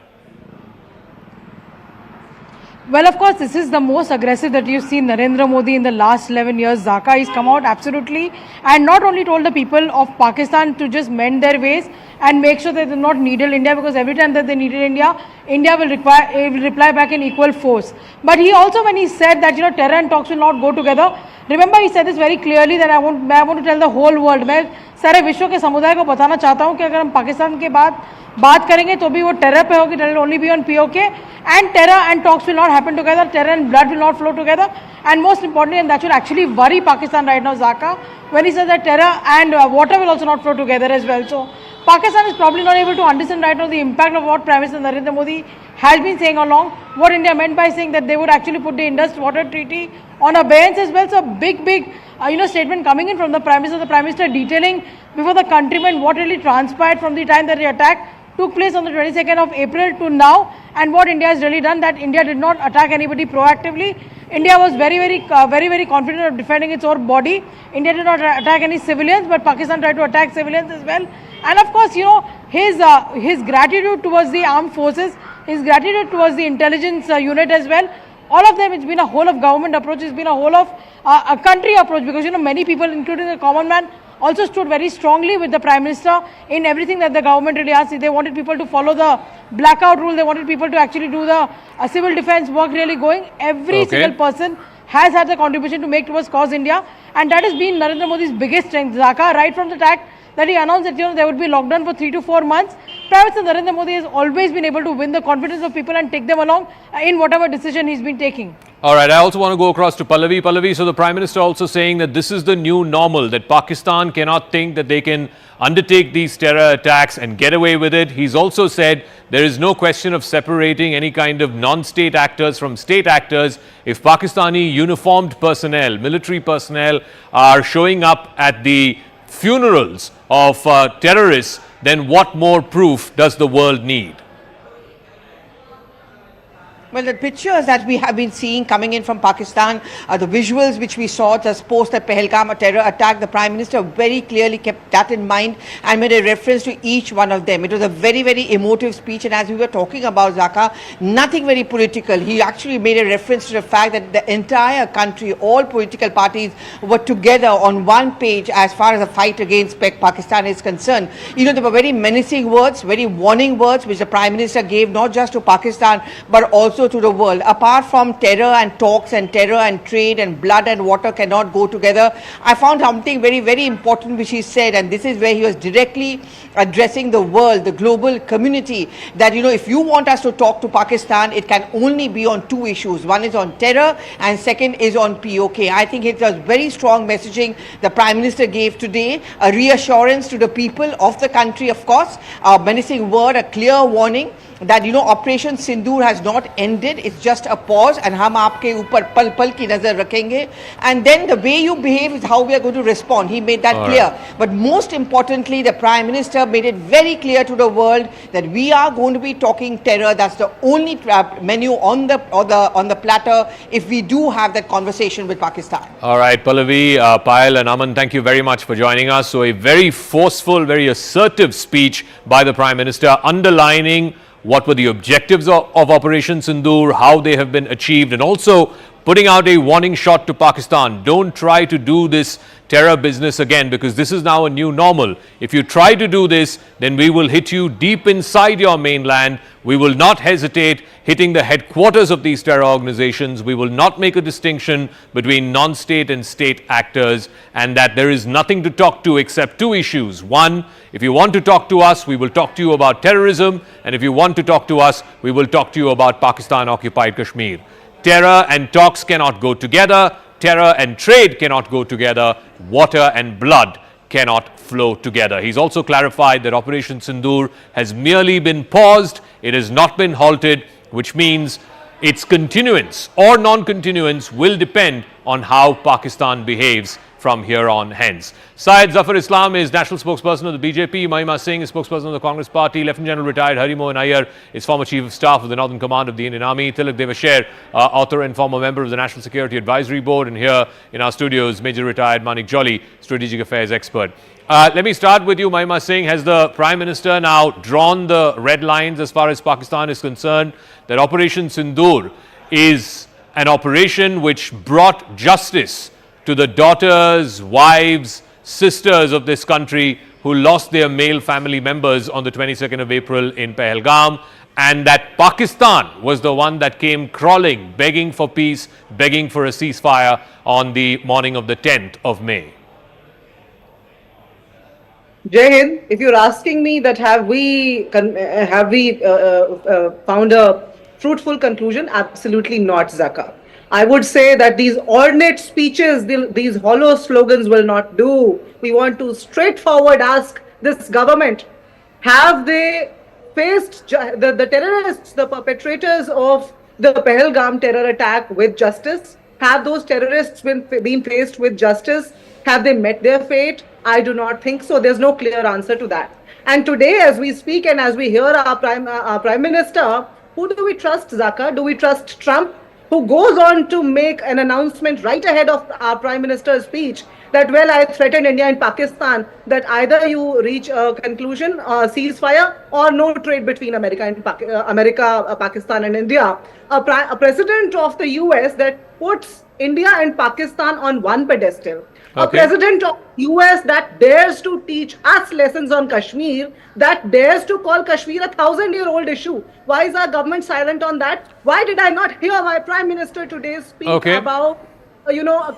[SPEAKER 13] Well, of course, this is the most aggressive that you've seen Narendra Modi in the last 11 years. Zaka, he's come out absolutely and not only told the people of Pakistan to just mend their ways and make sure that they're not needle India, because every time that they needed India, India will reply back in equal force. But he also, when he said that, terror and talks will not go together, remember he said this very clearly that I want to tell the whole world, मैं सारे विश्व के समुदाय को बताना चाहता हूँ कि अगर हम पाकिस्तान के बाद बात करेंगे तो भी वो टेरर पे होगी, terror only be on POK, and terror and talks will not happen together, terror and blood will not flow together, and most importantly, and that should actually worry Pakistan right now, Zaka, when he says that terror and water will also not flow together as well. So Pakistan is probably not able to understand right now the impact of what Prime Minister Narendra Modi has been saying along, what India meant by saying that they would actually put the Indus Water Treaty on abeyance as well. So big statement coming in from the Prime Minister detailing before the countrymen what really transpired from the time that the attack took place on the 22nd of April to now, and what India has really done, that India did not attack anybody proactively. India was very confident of defending its own body. India did not attack any civilians, but Pakistan tried to attack civilians as well. And of course, his gratitude towards the armed forces, his gratitude towards the intelligence unit as well, all of them, it's been a whole of government approach, it's been a whole of a country approach, because many people, including the common man, also stood very strongly with the Prime Minister in everything that the government really asked. They wanted people to follow the blackout rule, they wanted people to actually do the civil defense work really going. Every single person has had a contribution to make towards Cause India, and that has been Narendra Modi's biggest strength. Zaka, right from the fact that he announced that there would be lockdown for 3 to 4 months, Prime Minister Narendra Modi has always been able to win the confidence of people and take them along in whatever decision he's been taking.
[SPEAKER 9] All right, I also want to go across to Pallavi. Pallavi, so the Prime Minister also saying that this is the new normal, that Pakistan cannot think that they can undertake these terror attacks and get away with it. He's also said there is no question of separating any kind of non-state actors from state actors. If Pakistani uniformed personnel, military personnel are showing up at the funerals of terrorists, then what more proof does the world need?
[SPEAKER 12] Well, the pictures that we have been seeing coming in from Pakistan, the visuals which we saw just post the Pahalgam terror attack, the Prime Minister very clearly kept that in mind and made a reference to each one of them. It was a very, very emotive speech, and as we were talking about Zaka, nothing very political. He actually made a reference to the fact that the entire country, all political parties were together on one page as far as the fight against Pakistan is concerned. You know, there were very menacing words, very warning words which the Prime Minister gave not just to Pakistan but also to the world. Apart from terror and talks and terror and trade and blood and water cannot go together, I found something very, very important which he said, and this is where he was directly addressing the world, the global community, that, you know, if you want us to talk to Pakistan, it can only be on two issues. One is on terror and second is on POK. I think it was very strong messaging the Prime Minister gave today, a reassurance to the people of the country, of course, a menacing word, a clear warning that, you know, Operation Sindur has not ended. It's just a pause, and hum aapke upar pal pal ki nazar rakhenge, and then the way you behave is how we are going to respond. He made that clear. But most importantly, the Prime Minister made it very clear to the world that we are going to be talking terror. That's the only menu on the platter if we do have that conversation with Pakistan.
[SPEAKER 9] All right, Pallavi, Payal and Aman, thank you very much for joining us. So a very forceful, very assertive speech by the Prime Minister, underlining what were the objectives of Operation Sindur, how they have been achieved, and also putting out a warning shot to Pakistan. Don't try to do this terror business again, because this is now a new normal. If you try to do this, then we will hit you deep inside your mainland. We will not hesitate hitting the headquarters of these terror organizations. We will not make a distinction between non-state and state actors, and that there is nothing to talk to except two issues. One, if you want to talk to us, we will talk to you about terrorism, and if you want to talk to us, we will talk to you about Pakistan-occupied Kashmir. Terror and talks cannot go together. Terror and trade cannot go together. Water and blood cannot flow together. He's also clarified that Operation Sindur has merely been paused. It has not been halted, which means its continuance or non-continuance will depend on how Pakistan behaves from here on hence. Syed Zafar Islam is national spokesperson of the BJP. Mahima Singh is spokesperson of the Congress Party. Lieutenant General retired Hari Mohan Iyer is former Chief of Staff of the Northern Command of the Indian Army. Tilak Devasher, author and former member of the National Security Advisory Board. And here in our studios, Major retired Manik Jolly, strategic affairs expert. Let me start with you, Mahima Singh. Has the Prime Minister now drawn the red lines as far as Pakistan is concerned, that Operation Sindur is an operation which brought justice to the daughters, wives, sisters of this country who lost their male family members on the 22nd of April in Pahalgam, and that Pakistan was the one that came crawling, begging for peace, begging for a ceasefire on the morning of the 10th of May?
[SPEAKER 14] Jai Hind, if you're asking me that have we found a fruitful conclusion, absolutely not, Zaka. I would say that these ornate speeches, these hollow slogans will not do. We want to straightforward ask this government, have they faced the terrorists, the perpetrators of the Pahalgam terror attack with justice? Have those terrorists been faced with justice? Have they met their fate? I do not think so. There's no clear answer to that. And today, as we speak and as we hear our Prime Minister, who do we trust, Zaka? Do we trust Trump, who goes on to make an announcement right ahead of our Prime Minister's speech that, well, I threatened India and Pakistan that either you reach a conclusion, a ceasefire, or no trade between America, Pakistan and India. A president of the US that puts India and Pakistan on one pedestal. Okay. A president of US that dares to teach us lessons on Kashmir, that dares to call Kashmir a 1,000-year-old issue. Why is our government silent on that? Why did I not hear my Prime Minister today speak about,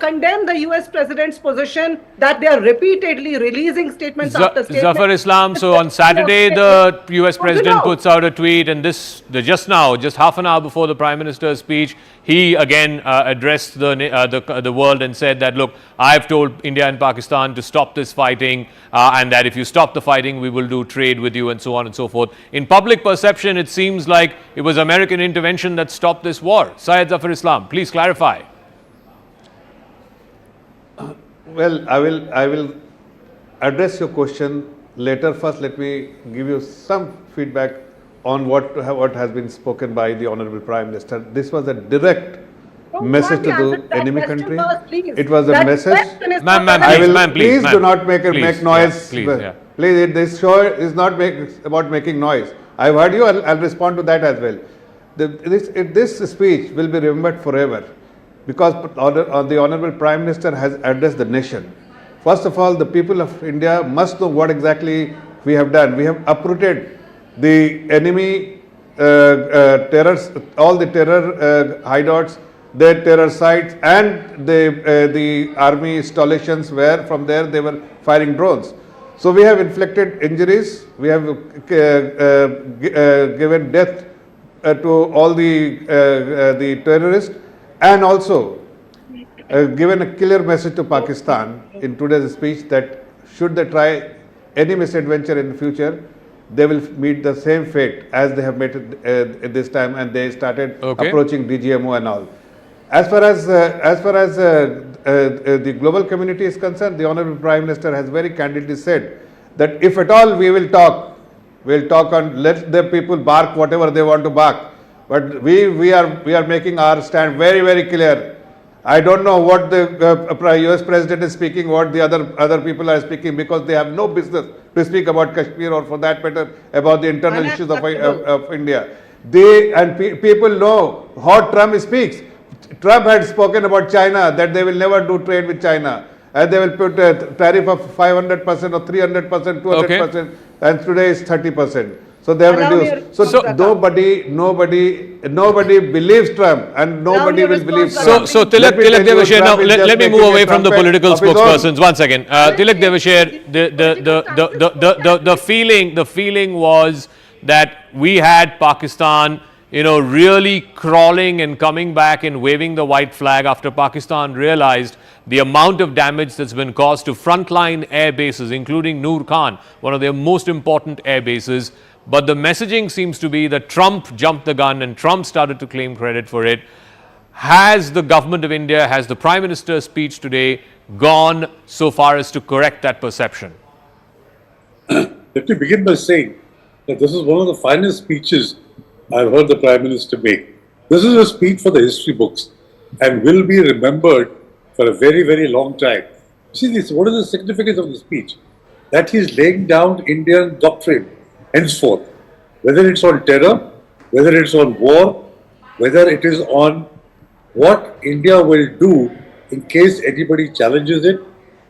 [SPEAKER 14] condemn the US president's position that they are repeatedly releasing statements after statements?
[SPEAKER 9] Zafar Islam, so on Saturday, the US president puts out a tweet, and just half an hour before the Prime Minister's speech, he again addressed the world and said that, look, I've told India and Pakistan to stop this fighting, and that if you stop the fighting, we will do trade with you, and so on and so forth. In public perception, it seems like it was American intervention that stopped this war. Syed Zafar Islam, please clarify.
[SPEAKER 15] Well, I will address your question later. First, let me give you some feedback on what has been spoken by the Honorable Prime Minister. This was a direct message to the enemy country. It was a message.
[SPEAKER 9] Ma'am,
[SPEAKER 15] please do not make noise.
[SPEAKER 9] Yeah.
[SPEAKER 15] Please, this show is not about making noise. I've heard you. I'll respond to that as well. This speech will be remembered forever because the Honorable Prime Minister has addressed the nation. First of all, the people of India must know what exactly we have done. We have uprooted the enemy terrors, all the terror hideouts, their terror sites, and the army installations where from there they were firing drones. So we have inflicted injuries. We have given death to all the terrorists, and also given a clear message to Pakistan in today's speech that should they try any misadventure in the future, they will meet the same fate as they have met at this time, and they started approaching DGMO and all. As far as the global community is concerned, the Honorable Prime Minister has very candidly said that if at all we will talk, we'll talk and let the people bark whatever they want to bark. But we are making our stand very, very clear. I don't know what the US President is speaking, what the other people are speaking, because they have no business to speak about Kashmir or for that matter about the internal issues of India. People know how Trump speaks. Trump had spoken about China, that they will never do trade with China, and they will put a tariff of 500% or 300%, 200%, and today is 30%. So they have reduced. So nobody believes Trump, and nobody will believe Trump.
[SPEAKER 9] So Tilak Devashir, now let me move away from the political spokespersons. One second, Tilak Devashir, the feeling was that we had Pakistan, really crawling and coming back and waving the white flag after Pakistan realized the amount of damage that's been caused to frontline air bases, including Noor Khan, one of their most important air bases. But the messaging seems to be that Trump jumped the gun and Trump started to claim credit for it. Has the government of India, has the Prime Minister's speech today gone so far as to correct that perception?
[SPEAKER 16] Let me begin by saying that this is one of the finest speeches I've heard the Prime Minister make. This is a speech for the history books and will be remembered for a very, very long time. See this, what is the significance of the speech? That he's laying down Indian doctrine henceforth, whether it's on terror, whether it's on war, whether it is on what India will do in case anybody challenges it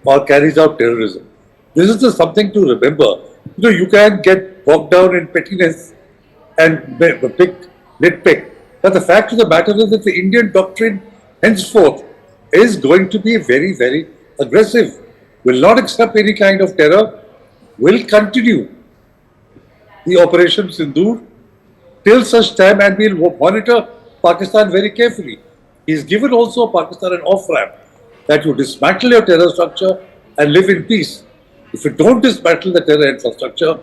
[SPEAKER 16] or carries out terrorism. This is just something to remember. You can't get bogged down in pettiness and nitpick. But the fact of the matter is that the Indian doctrine henceforth is going to be very, very aggressive, will not accept any kind of terror, will continue the Operation Sindur till such time, and we'll monitor Pakistan very carefully. He's given also Pakistan an off-ramp that you dismantle your terror structure and live in peace. If you don't dismantle the terror infrastructure,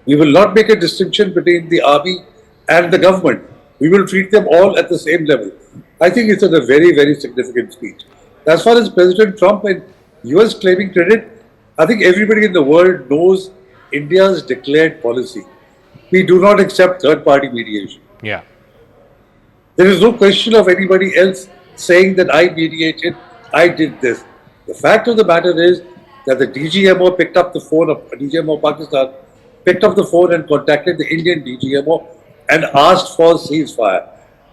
[SPEAKER 16] we will not make a distinction between the army and the government. We will treat them all at the same level. I think it's a very, very significant speech. As far as President Trump and US claiming credit, I think everybody in the world knows India's declared policy. We do not accept third-party mediation.
[SPEAKER 9] Yeah.
[SPEAKER 16] There is no question of anybody else saying that I mediated, I did this. The fact of the matter is that the DGMO picked up the phone of DGMO Pakistan, picked up the phone and contacted the Indian DGMO and asked for ceasefire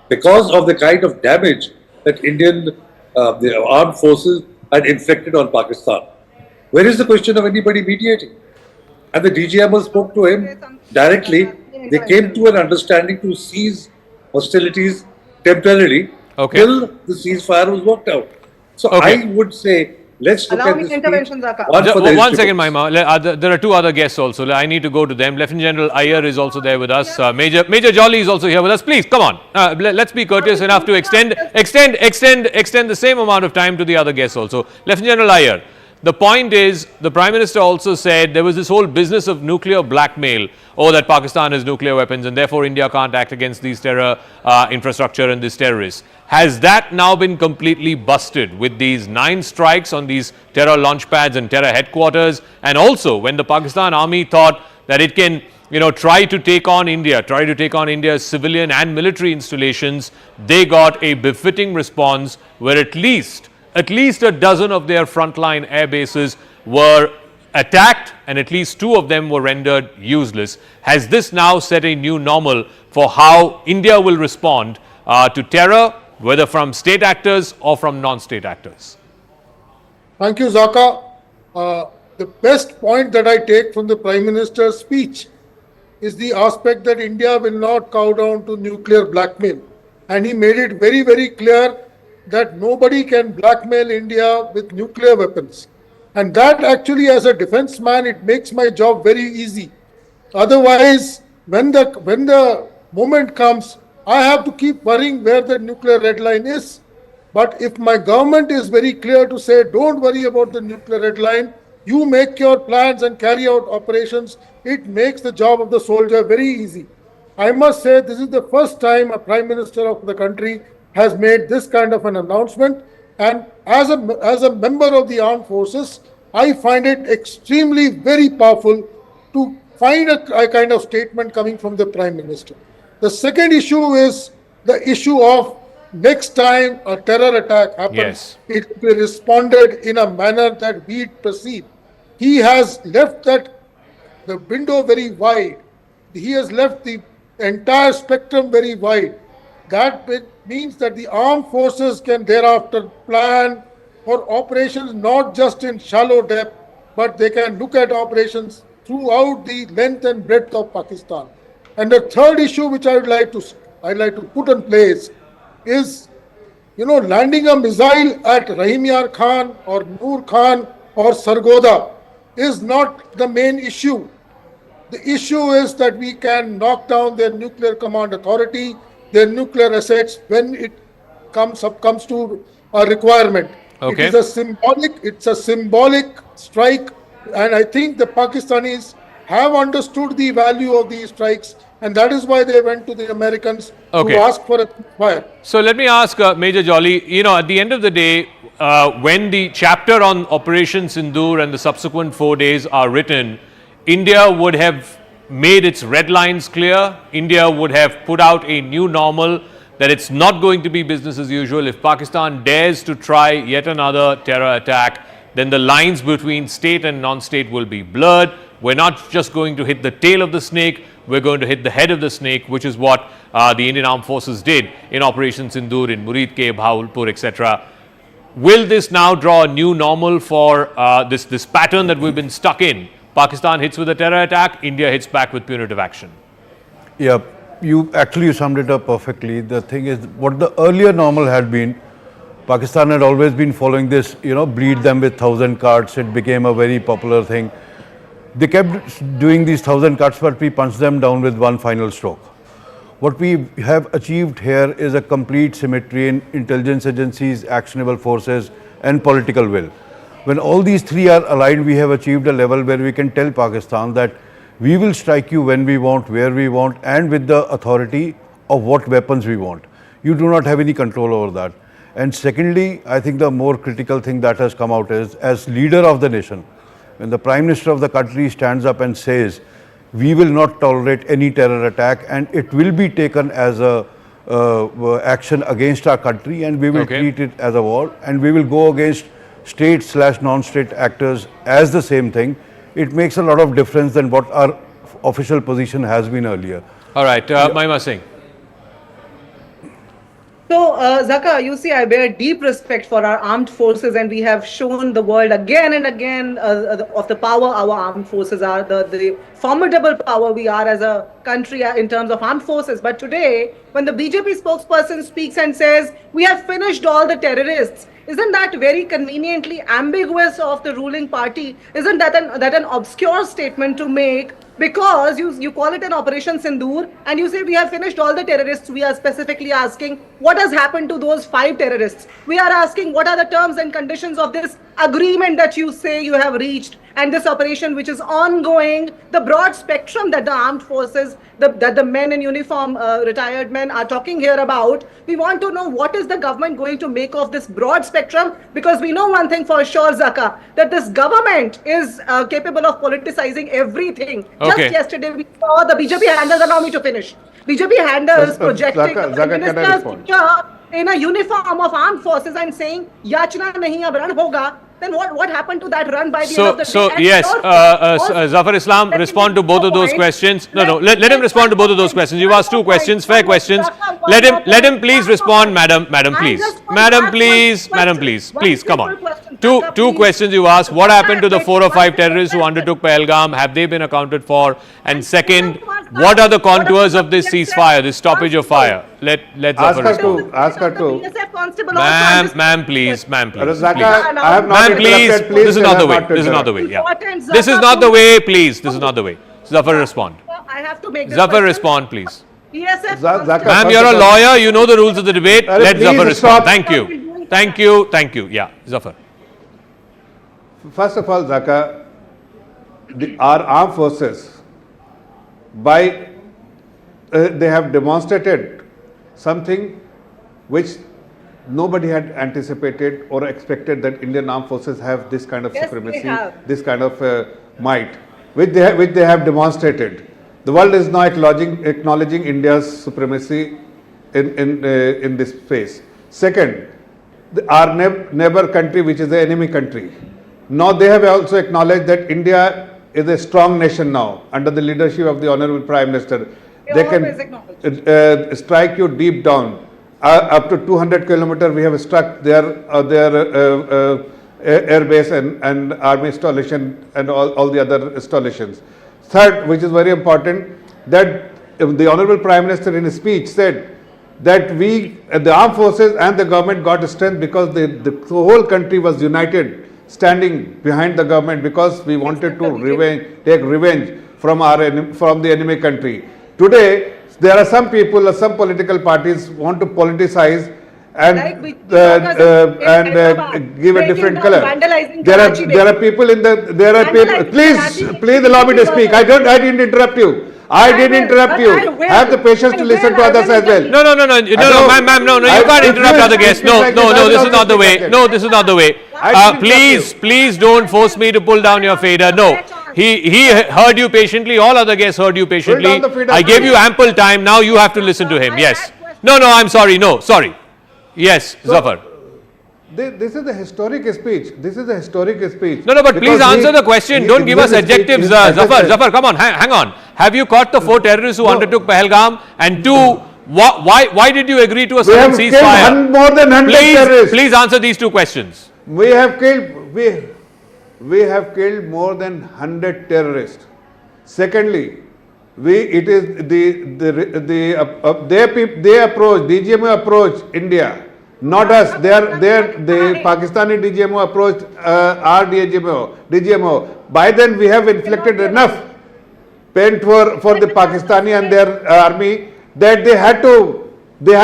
[SPEAKER 16] because of the kind of damage that the armed forces had inflicted on Pakistan. Where is the question of anybody mediating? And the DGMO spoke to him directly. They came to an understanding to cease hostilities temporarily till the ceasefire was worked out. So I would say, let's look at this
[SPEAKER 14] intervention,
[SPEAKER 9] One second, Mahima. There are two other guests also. I need to go to them. Lieutenant General Iyer is also there with us. Major Jolly is also here with us. Please, come on. Let's be courteous enough to extend the same amount of time to the other guests also. Lieutenant General Iyer, the point is, the Prime Minister also said there was this whole business of nuclear blackmail. Oh, that Pakistan has nuclear weapons and therefore India can't act against these terror infrastructure and these terrorists. Has that now been completely busted with these 9 strikes on these terror launch pads and terror headquarters? And also, when the Pakistan army thought that it can try to take on India, try to take on India's civilian and military installations, they got a befitting response where at least a dozen of their frontline air bases were attacked and at least 2 of them were rendered useless. Has this now set a new normal for how India will respond to terror, whether from state actors or from non-state actors?
[SPEAKER 17] Thank you, Zaka. The best point that I take from the Prime Minister's speech is the aspect that India will not cow down to nuclear blackmail. And he made it very, very clear that nobody can blackmail India with nuclear weapons. And that actually, as a defense man, it makes my job very easy. Otherwise, when the moment comes, I have to keep worrying where the nuclear red line is. But if my government is very clear to say, don't worry about the nuclear red line, you make your plans and carry out operations, it makes the job of the soldier very easy. I must say this is the first time a Prime Minister of the country has made this kind of an announcement. And as a member of the armed forces, I find it extremely very powerful to find a kind of statement coming from the Prime Minister. The second issue is the issue of next time a terror attack happens, it will be responded in a manner that we perceive. He has left the window very wide. He has left the entire spectrum very wide. That means that the armed forces can thereafter plan for operations not just in shallow depth, but they can look at operations throughout the length and breadth of Pakistan. And the third issue which I'd like to put in place is, landing a missile at Rahim Yar Khan or Noor Khan or Sargoda is not the main issue. The issue is that we can knock down their nuclear command authority, their nuclear assets when it comes to a requirement.
[SPEAKER 9] Okay.
[SPEAKER 17] It's a symbolic strike, and I think the Pakistanis have understood the value of these strikes, and that is why they went to the Americans to ask for a ceasefire.
[SPEAKER 9] So let me ask Major Jolly, at the end of the day, when the chapter on Operation Sindur and the subsequent 4 days are written, India would have made its red lines clear. India would have put out a new normal that it's not going to be business as usual. If Pakistan dares to try yet another terror attack, then the lines between state and non-state will be blurred. We're not just going to hit the tail of the snake, we're going to hit the head of the snake, which is what the Indian Armed Forces did in Operation Sindur, in Murid Ke, Bahawalpur, etc. Will this now draw a new normal for this pattern that we've been stuck in? Pakistan hits with a terror attack, India hits back with punitive action.
[SPEAKER 18] Yeah, you summed it up perfectly. The thing is, what the earlier normal had been, Pakistan had always been following this, bleed them with 1,000 cuts. It became a very popular thing. They kept doing these 1,000 cuts, but we punched them down with one final stroke. What we have achieved here is a complete symmetry in intelligence agencies, actionable forces, and political will. When all these three are aligned, we have achieved a level where we can tell Pakistan that we will strike you when we want, where we want, and with the authority of what weapons we want. You do not have any control over that. And secondly, I think the more critical thing that has come out is, as leader of the nation, when the Prime Minister of the country stands up and says, we will not tolerate any terror attack and it will be taken as a action against our country, and we will treat it as a war, and we will go against state/non-state actors as the same thing. It makes a lot of difference than what our official position has been earlier.
[SPEAKER 9] All right, Mahima Singh.
[SPEAKER 14] So, Zaka, you see, I bear deep respect for our armed forces, and we have shown the world again and again of the power our armed forces are, the formidable power we are as a country in terms of armed forces. But today, when the BJP spokesperson speaks and says, we have finished all the terrorists, isn't that very conveniently ambiguous of the ruling party? Isn't that an obscure statement to make? Because you call it an Operation Sindur and you say we have finished all the terrorists. We are specifically asking what has happened to those 5 terrorists. We are asking what are the terms and conditions of this agreement that you say you have reached, and this operation which is ongoing, the broad spectrum that the armed forces, that the men in uniform, retired men are talking here about, we want to know what is the government going to make of this broad spectrum, because we know one thing for sure, Zaka, that this government is capable of politicizing everything.
[SPEAKER 9] Okay.
[SPEAKER 14] Just yesterday we saw the BJP handlers, allow me to finish. BJP handlers projecting the Prime Minister's picture in a uniform of armed forces and saying, Yachna nahi ab ran hoga. Then what happened to that run by the end of the day? And
[SPEAKER 9] Yes, Zafar Islam, respond to both of those questions. No, let him respond to both of those questions. You've asked two questions, fair questions. Let him please respond, madam, please. Madam, please, come on. Two questions you asked. What happened to the 4 or 5 terrorists who undertook Pahalgam? Have they been accounted for? And second, what are the contours of this ceasefire, this stoppage of fire? Let Zafar respond.
[SPEAKER 15] Ask her to.
[SPEAKER 9] Ma'am, please.
[SPEAKER 15] Zaka, I have not
[SPEAKER 9] Ma'am, please,
[SPEAKER 15] interrupted.
[SPEAKER 9] this is not the way. This is not the way. Yeah. This is not the way, please. This is not the way. Zafar, respond.
[SPEAKER 14] I have to make this
[SPEAKER 9] Zafar,
[SPEAKER 14] question.
[SPEAKER 9] respond, please.
[SPEAKER 14] BSF
[SPEAKER 9] Ma'am, you're a lawyer. You know the rules of the debate. Let Zafar respond. Thank you. Yeah, Zafar.
[SPEAKER 15] First of all, Zaka, our armed forces, they have demonstrated something which nobody had anticipated or expected, that Indian armed forces have this kind of supremacy, this kind of might, which they have demonstrated. The world is now acknowledging India's supremacy in this space. Second, our neighbor country, which is the enemy country, now they have also acknowledged that India is a strong nation now under the leadership of the Honorable Prime Minister. They can strike you deep down. Up to 200 kilometers, we have struck their air base and army installation and all the other installations. Third, which is very important, that the Honorable Prime Minister in his speech said that the armed forces and the government got strength because the whole country was united, standing behind the government, because we wanted to take revenge from the enemy country. Today, there are some people, some political parties want to politicize and give a different color. There are people in the. Please allow me to speak. I didn't interrupt you. Have the patience to listen to others as well.
[SPEAKER 9] No, ma'am, no, you can't interrupt other guests. No, this is not the way. No, this is not the way. Please don't force me to pull down your fader. No. He heard you patiently. All other guests heard you patiently. I gave you ample time. Now you have to listen to him. Yes. No, I'm sorry. No, sorry. Yes, Zafar.
[SPEAKER 15] This is a historic speech.
[SPEAKER 9] No, but please answer the question. Don't give us adjectives, Zafar, come on, hang on. Have you caught the 4 terrorists who undertook Pahalgam? And 2, why did you agree to a sudden ceasefire?
[SPEAKER 15] More than 100 terrorists.
[SPEAKER 9] Please answer these 2 questions.
[SPEAKER 15] We have killed more than 100 terrorists. Secondly, DGMO approached India, not us. The Pakistani DGMO approached our DGMO. By then, we have inflicted enough pain for the Pakistani and their army that they had to be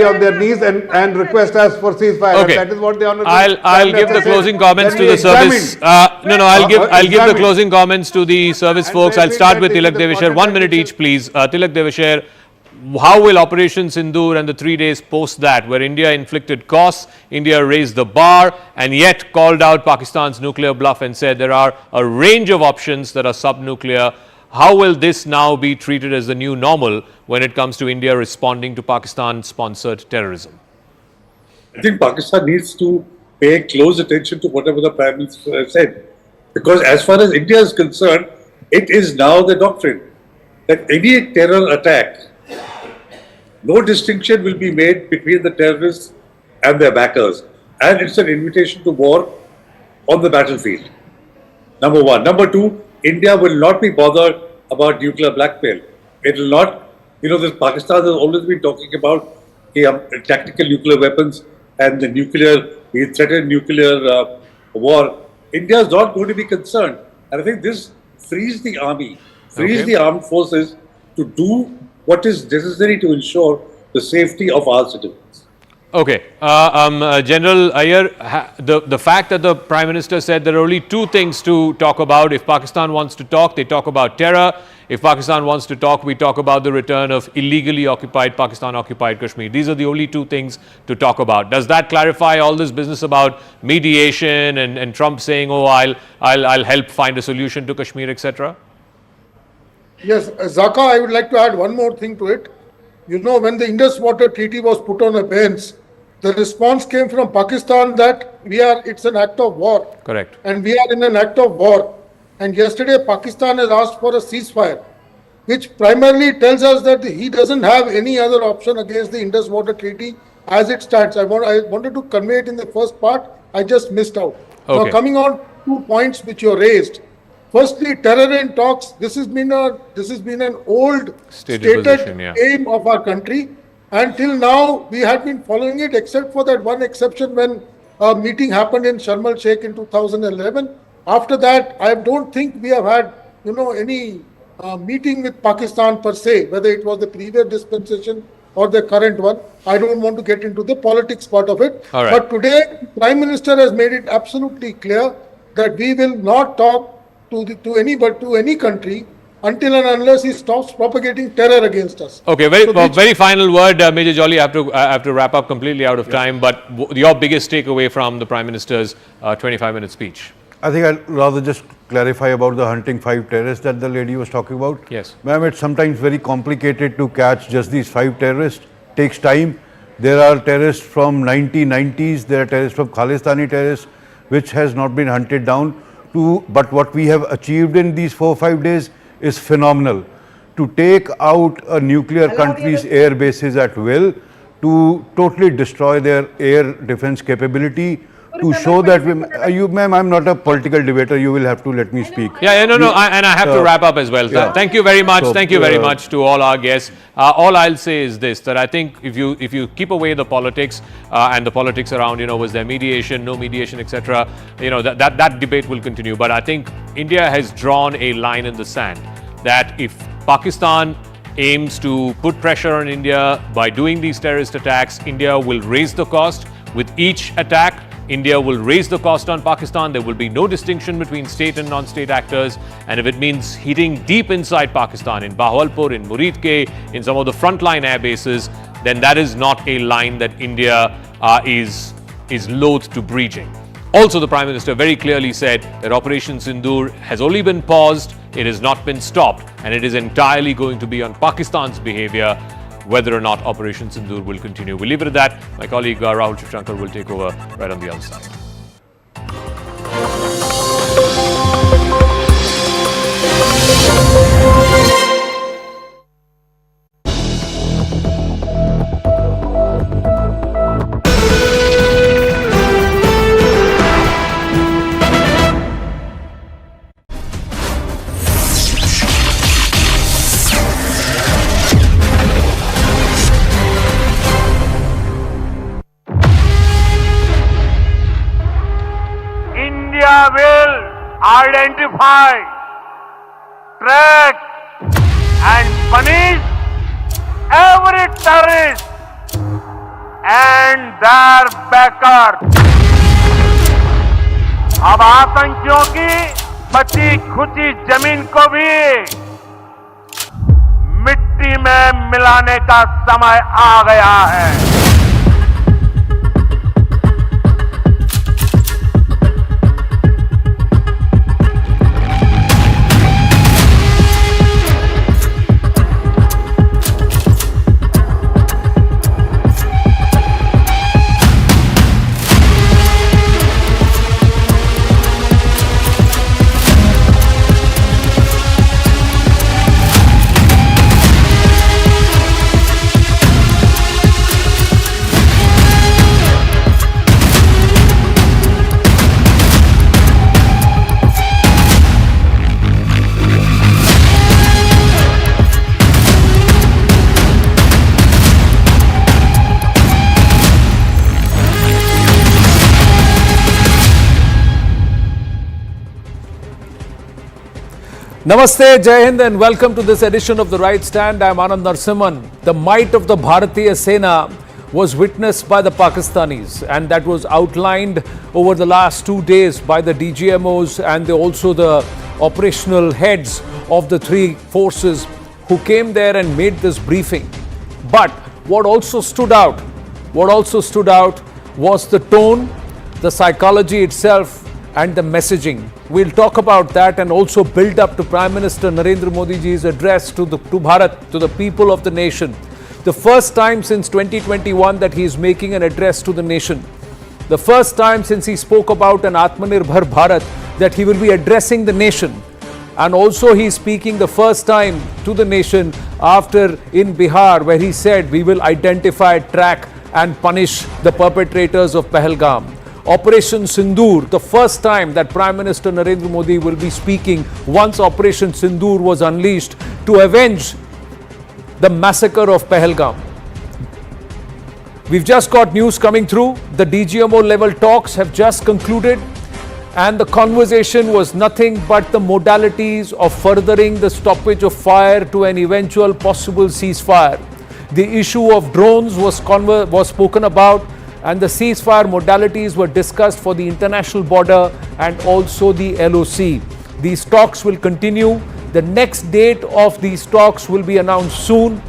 [SPEAKER 15] on their knees and request us for ceasefire.
[SPEAKER 9] Okay.
[SPEAKER 15] That is what the Honorable
[SPEAKER 9] I'll give the closing comments to the service. I'll give the closing comments to the service folks. I'll start with Tilak Deveshwar. 1 minute each, please. Tilak Deveshwar, how will Operation Sindur and the 3 days post that, where India inflicted costs, India raised the bar, and yet called out Pakistan's nuclear bluff and said there are a range of options that are sub-nuclear. How will this now be treated as the new normal when it comes to India responding to Pakistan-sponsored terrorism?
[SPEAKER 16] I think Pakistan needs to pay close attention to whatever the Prime Minister has said. Because as far as India is concerned, it is now the doctrine that any terror attack, no distinction will be made between the terrorists and their backers. And it's an invitation to war on the battlefield. Number 1. Number 2, India will not be bothered about nuclear blackmail. It will not, Pakistan has always been talking about tactical nuclear weapons and the threatened nuclear war. India is not going to be concerned. And I think this frees the army, the armed forces to do what is necessary to ensure the safety of our citizens.
[SPEAKER 9] Okay. General Iyer, the fact that the Prime Minister said there are only two things to talk about. If Pakistan wants to talk, they talk about terror. If Pakistan wants to talk, we talk about the return of illegally occupied Pakistan-occupied Kashmir. These are the only two things to talk about. Does that clarify all this business about mediation and Trump saying, oh, I'll help find a solution to Kashmir, etc.?
[SPEAKER 17] Yes, Zaka, I would like to add one more thing to it. You know, when the Indus Water Treaty was put on a bench, the response came from Pakistan that it's an act of war.
[SPEAKER 9] Correct.
[SPEAKER 17] And we are in an act of war. And yesterday, Pakistan has asked for a ceasefire, which primarily tells us that he doesn't have any other option against the Indus Water Treaty as it stands. I wanted to convey it in the first part. I just missed out.
[SPEAKER 9] Okay.
[SPEAKER 17] Now, coming on 2 points which you raised. Firstly, terror in talks. This has been an old stated aim of our country, and till now we have been following it, except for that one exception when a meeting happened in Sharm el Sheikh in 2011. After that, I don't think we have had any meeting with Pakistan per se, whether it was the previous dispensation or the current one. I don't want to get into the politics part of it.
[SPEAKER 9] All right.
[SPEAKER 17] But today, Prime Minister has made it absolutely clear that we will not talk to any country until and unless he stops propagating terror against us.
[SPEAKER 9] Okay, very final word, Major Jolly. I have to wrap up, completely out of time. But your biggest takeaway from the Prime Minister's 25-minute speech?
[SPEAKER 18] I think I'll rather just clarify about the hunting 5 terrorists that the lady was talking about.
[SPEAKER 9] Yes.
[SPEAKER 18] Ma'am, it's sometimes very complicated to catch just these 5 terrorists. Takes time. There are terrorists from 1990s. There are terrorists from Khalistani terrorists, which has not been hunted down. But what we have achieved in these 4-5 days is phenomenal. To take out a nuclear country's air bases at will, to totally destroy their air defense capability, to show that ma'am, I'm not a political debater. You will have to let me speak.
[SPEAKER 9] And I have to wrap up as well. Yeah. Thank you very much. Thank you very much to all our guests. All I'll say is this: that I think if you keep away the politics and the politics around, was there mediation, no mediation, etc. That debate will continue. But I think India has drawn a line in the sand that if Pakistan aims to put pressure on India by doing these terrorist attacks, India will raise the cost with each attack. India will raise the cost on Pakistan. There will be no distinction between state and non-state actors. And if it means hitting deep inside Pakistan, in Bahawalpur, in Muridke, in some of the frontline air bases, then that is not a line that India is loath to breaching. Also, the Prime Minister very clearly said that Operation Sindur has only been paused, it has not been stopped, and it is entirely going to be on Pakistan's behavior whether or not Operation Sindur will continue. We'll leave it at that. My colleague Rahul Shivshankar will take over right on the other side.
[SPEAKER 19] India will identify, track and punish every terrorist and their backer. अब आतंकियों की बची खुची जमीन को भी मिट्टी में मिलाने का समय आ गया है।
[SPEAKER 20] Namaste, Jai Hind, and welcome to this edition of The Right Stand. I am Anand Narsimhan. The might of the Bharatiya Sena
[SPEAKER 9] was witnessed by the Pakistanis, and that was outlined over the last 2 days by the DGMOs and also the operational heads of the three forces who came there and made this briefing. But what also stood out was the tone, the psychology itself, and the messaging. We'll talk about that and also build up to Prime Minister Narendra Modi ji's address to Bharat, to the people of the nation. The first time since 2021 that he is making an address to the nation. The first time since he spoke about an Atmanirbhar Bharat that he will be addressing the nation. And also he is speaking the first time to the nation after in Bihar, where he said we will identify, track and punish the perpetrators of Pahalgam. Operation Sindur, the first time that Prime Minister Narendra Modi will be speaking once Operation Sindur was unleashed to avenge the massacre of Pahalgam. We've just got news coming through. The DGMO level talks have just concluded, and the conversation was nothing but the modalities of furthering the stoppage of fire to an eventual possible ceasefire. The issue of drones was spoken about, and the ceasefire modalities were discussed for the international border and also the LOC. These talks will continue. The next date of these talks will be announced soon,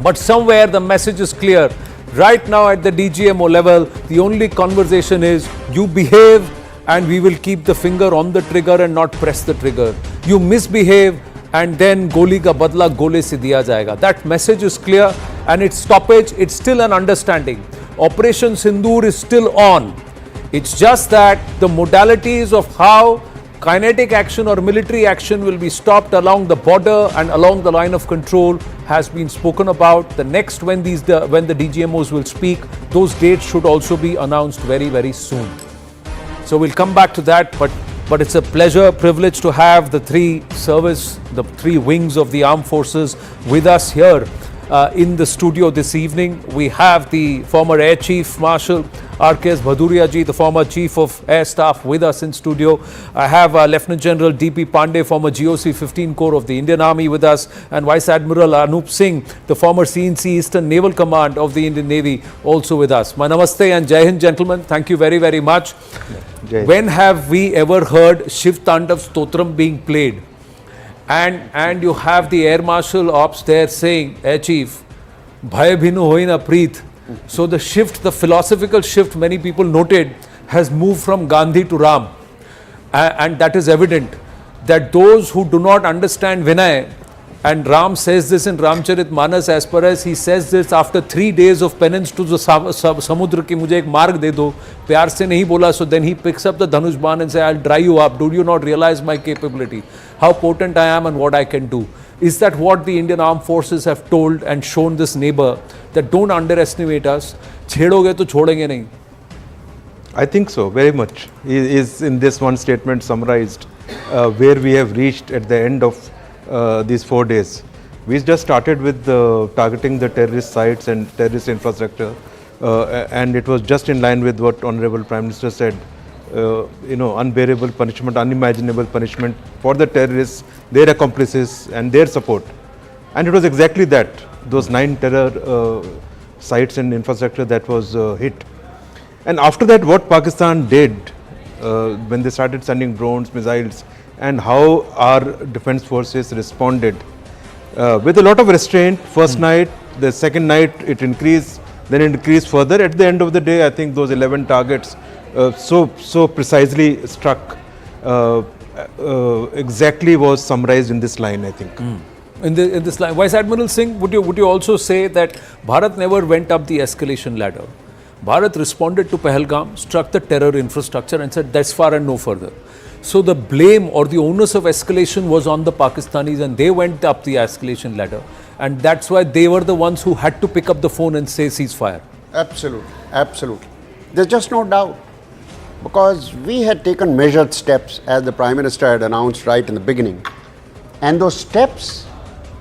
[SPEAKER 9] but somewhere the message is clear. Right now at the DGMO level, the only conversation is you behave and we will keep the finger on the trigger and not press the trigger. You misbehave and then goli ka badla gole se diya jayega. That message is clear, and its stoppage, it's still an understanding. Operation Sindur is still on. It's just that the modalities of how kinetic action or military action will be stopped along the border and along the line of control has been spoken about. The next when the DGMOs will speak, those dates should also be announced very, very soon. So we'll come back to that, but it's a privilege to have the three wings of the armed forces with us here in the studio this evening. We have the former Air Chief Marshal R.K.S. Bhaduria ji, the former Chief of Air Staff, with us in studio. I have Lieutenant General D.P. Pandey, former GOC 15 Corps of the Indian Army, with us, and Vice Admiral Anup Singh, the former CNC Eastern Naval Command of the Indian Navy, also with us. My namaste and Jai Hind, gentlemen. Thank you very, very much. When have we ever heard Shiv Tandav Stotram being played? And you have the Air Marshal Ops there saying, Air Chief, Bhai Bhinu Hoina Preet. So the shift, the philosophical shift, many people noted, has moved from Gandhi to Ram. And that is evident that those who do not understand Vinay, and Ram says this in Ramcharit Manas, as far as he says this after 3 days of penance to the Samudra ki mujhe ek marg de do, pyar se nahi bola, so then he picks up the Dhanush Ban and says, I'll dry you up. Do you not realize my capability? How potent I am and what I can do? Is that what the Indian Armed Forces have told and shown this neighbor, that don't underestimate us, chhedoge to chhodenge nahi?
[SPEAKER 20] I think so, very much. Is in this one statement summarized where we have reached at the end of these 4 days. We just started with targeting the terrorist sites and terrorist infrastructure, and it was just in line with what Honorable Prime Minister said. Unbearable punishment, unimaginable punishment for the terrorists, their accomplices and their support. And it was exactly that, those 9 terror sites and infrastructure that was hit. And after that, what Pakistan did when they started sending drones, missiles, and how our defense forces responded with a lot of restraint. First night, the second night it increased, then it increased further. At the end of the day, I think those 11 targets so precisely struck exactly was summarized in this line, I think.
[SPEAKER 9] In this line, Vice Admiral Singh, would you also say that Bharat never went up the escalation ladder? Bharat responded to Pahalgam, struck the terror infrastructure and said that's far and no further. So the blame or the onus of escalation was on the Pakistanis, and they went up the escalation ladder, and that's why they were the ones who had to pick up the phone and say ceasefire.
[SPEAKER 21] Absolutely, absolutely. There's just no doubt, because we had taken measured steps as the Prime Minister had announced right in the beginning, and those steps,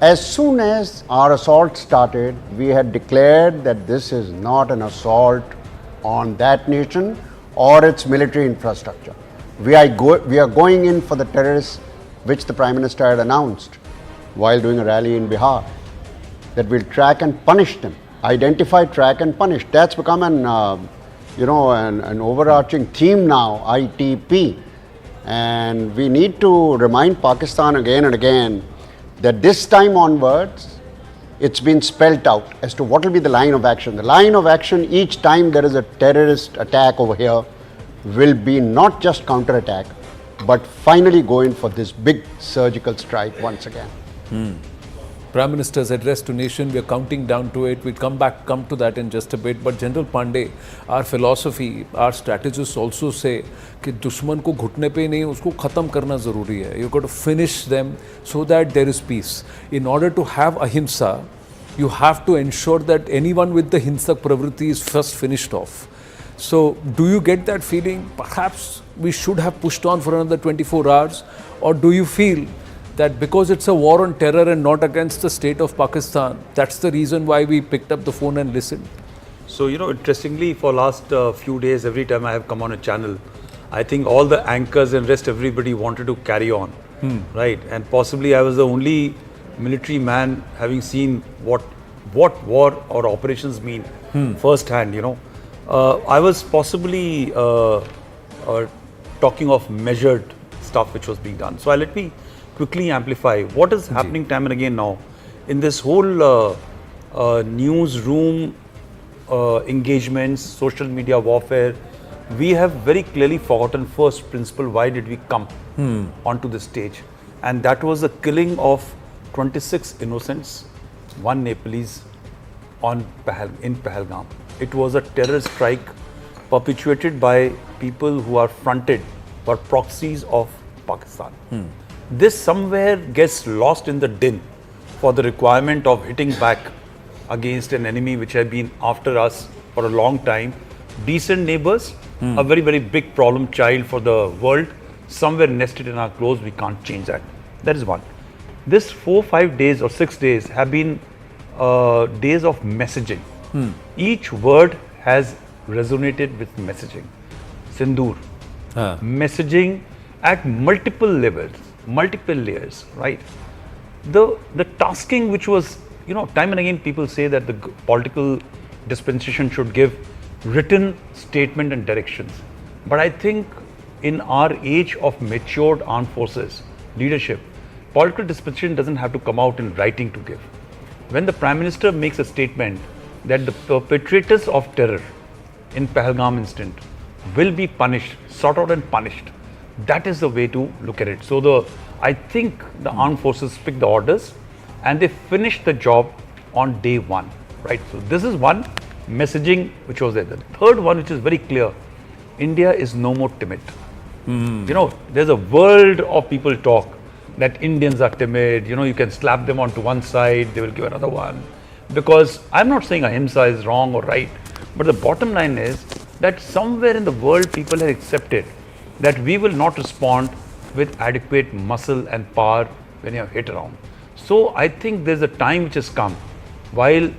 [SPEAKER 21] as soon as our assault started, we had declared that this is not an assault on that nation or its military infrastructure. We are going in for the terrorists, which the Prime Minister had announced while doing a rally in Bihar, that we'll track and punish them. identify, track and punish. That's become an overarching theme now, ITP. And we need to remind Pakistan again and again that this time onwards, it's been spelt out as to what will be the line of action. The line of action each time there is a terrorist attack over here will be not just counterattack, but finally go in for this big surgical strike once again.
[SPEAKER 1] Prime Minister's address to nation, we are counting down to it. We'll come to that in just a bit. But General Pandey, our philosophy, our strategists also say that दुश्मन को घुटने पे नहीं, उसको खत्म करना ज़रूरी है. You've got to finish them so that there is peace. In order to have ahimsa, you have to ensure that anyone with the hinsak pravritti is first finished off. So, do you get that feeling? Perhaps we should have pushed on for another 24 hours, or do you feel that because it's a war on terror and not against the state of Pakistan, that's the reason why we picked up the phone and listened?
[SPEAKER 22] So, interestingly, for last few days, every time I have come on a channel, I think all the anchors and rest everybody wanted to carry on, right? And possibly I was the only military man having seen what war or operations mean firsthand, I was possibly talking of measured stuff which was being done. So let me quickly amplify what is happening time and again now in this whole newsroom engagements, social media warfare. We have very clearly forgotten first principle, why did we come onto the stage, and that was the killing of 26 innocents, one Nepalese in Pahalgam. It was a terror strike perpetuated by people who are fronted for proxies of Pakistan. This somewhere gets lost in the din for the requirement of hitting back against an enemy which had been after us for a long time. Decent neighbors, a very, very big problem child for the world, somewhere nested in our clothes. We can't change that. That is one. This 4, 5 days or 6 days have been days of messaging. Each word has resonated with messaging. Sindur, messaging at multiple levels, multiple layers, right? The tasking which was, time and again people say that the political dispensation should give written statement and directions. But I think in our age of matured armed forces, leadership, political dispensation doesn't have to come out in writing to give. When the Prime Minister makes a statement that the perpetrators of terror in Pahalgam incident will be punished, sought out and punished, that is the way to look at it. So I think the armed forces pick the orders and they finish the job on day one, right? So this is one messaging which was there. The third one, which is very clear, India is no more timid. There's a world of people talk that Indians are timid, you can slap them onto one side, they will give another one. Because I'm not saying ahimsa is wrong or right, but the bottom line is that somewhere in the world people have accepted that we will not respond with adequate muscle and power when you are hit around. So I think there's a time which has come, while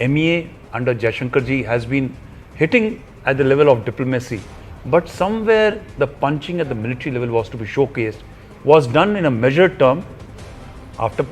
[SPEAKER 22] MEA under Jaishankar ji has been hitting at the level of diplomacy, but somewhere the punching at the military level was to be showcased, was done in a measured term after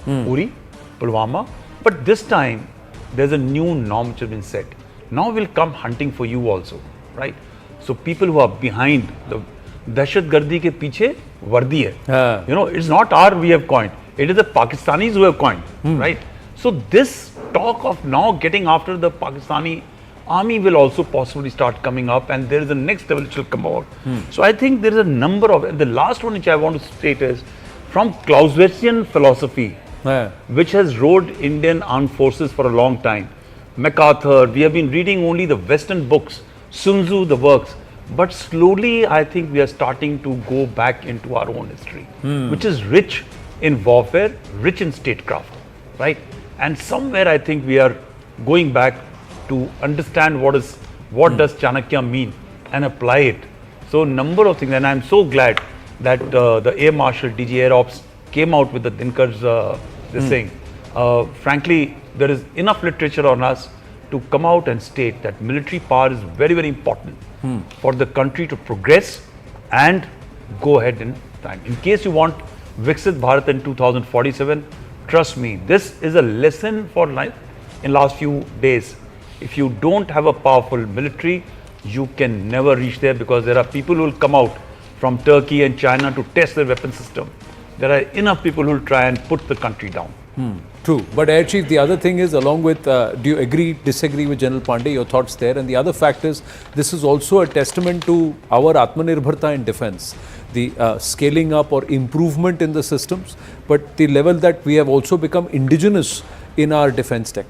[SPEAKER 22] Uri, Pulwama. But this time there's a new norm which has been set. Now we'll come hunting for you also, right? So people who are behind the Dahshatgardi ke piche vardi hai. It's not our we have coined. It is the Pakistanis who have coined, right? So this talk of now getting after the Pakistani army will also possibly start coming up, and there is a next level which will come out. So I think there is a number of, and the last one which I want to state is from Clausewitzian philosophy, which has ruled Indian armed forces for a long time. MacArthur, we have been reading only the Western books, Sun Tzu, the works, but slowly I think we are starting to go back into our own history, which is rich in warfare, rich in statecraft, right? And somewhere I think we are going back to understand what does Chanakya mean and apply it. So number of things, and I'm so glad that the Air Marshal, DG Air Ops came out with the Dinkar's this thing. Frankly, there is enough literature on us to come out and state that military power is very, very important for the country to progress and go ahead in time. In case you want Viksit Bharat in 2047, trust me, this is a lesson for life. in last few days. If you don't have a powerful military, you can never reach there, because there are people who will come out from Turkey and China to test their weapon system. There are enough people who will try and put the country down.
[SPEAKER 1] True. But Air Chief, the other thing is, along with, do you agree, disagree with General Pandey, your thoughts there? And the other fact is, this is also a testament to our Atmanirbharta in defense, the scaling up or improvement in the systems, but the level that we have also become indigenous in our defense tech.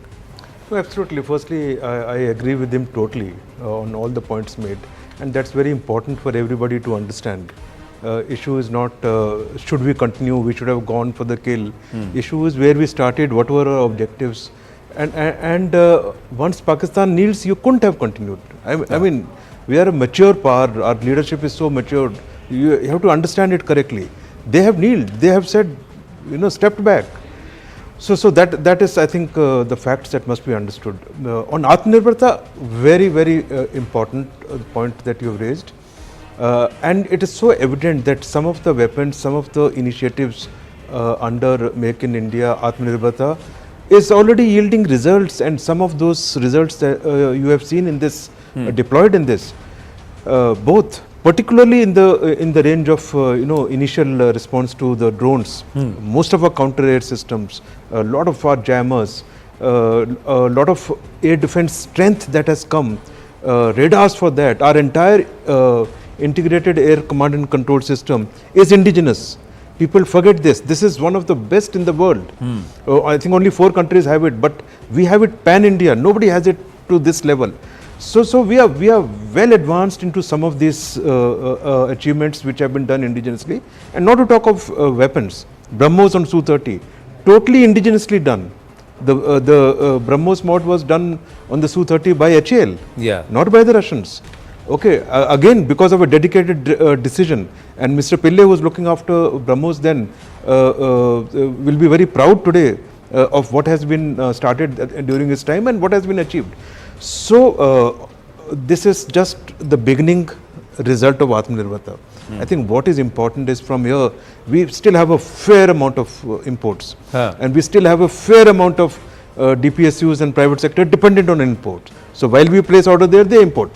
[SPEAKER 20] No, absolutely. Firstly, I agree with him totally on all the points made, and that's very important for everybody to understand. Issue is not should we continue, we should have gone for the kill. Issue is where we started, what were our objectives, and once Pakistan kneels, you couldn't have continued. I mean, we are a mature power, our leadership is so matured, you have to understand it correctly. They have kneeled, they have said, stepped back. So that is, I think, the facts that must be understood. On Atmanirbharta, very, very important point that you have raised. And it is so evident that some of the weapons, some of the initiatives under Make in India, Atmanirbharta, is already yielding results, and some of those results that you have seen in this, deployed in this, both, particularly in the range of initial response to the drones. Most of our counter-air systems, a lot of our jammers, a lot of air defense strength that has come, radars for that, our entire integrated air command and control system is indigenous. People forget this. This is one of the best in the world. I think only 4 countries have it, but we have it pan-India. Nobody has it to this level. So we are well advanced into some of these achievements which have been done indigenously, and not to talk of weapons. BrahMos on Su-30, totally indigenously done. The BrahMos mod was done on the Su-30 by HAL, not by the Russians. Okay, again, because of a dedicated decision, and Mr. Pillai, who was looking after BrahMos then, will be very proud today of what has been started during his time and what has been achieved. So, this is just the beginning result of Atmanirbharta. I think what is important is, from here, we still have a fair amount of imports, and we still have a fair amount of DPSUs and private sector dependent on imports. So, while we place order there, they import.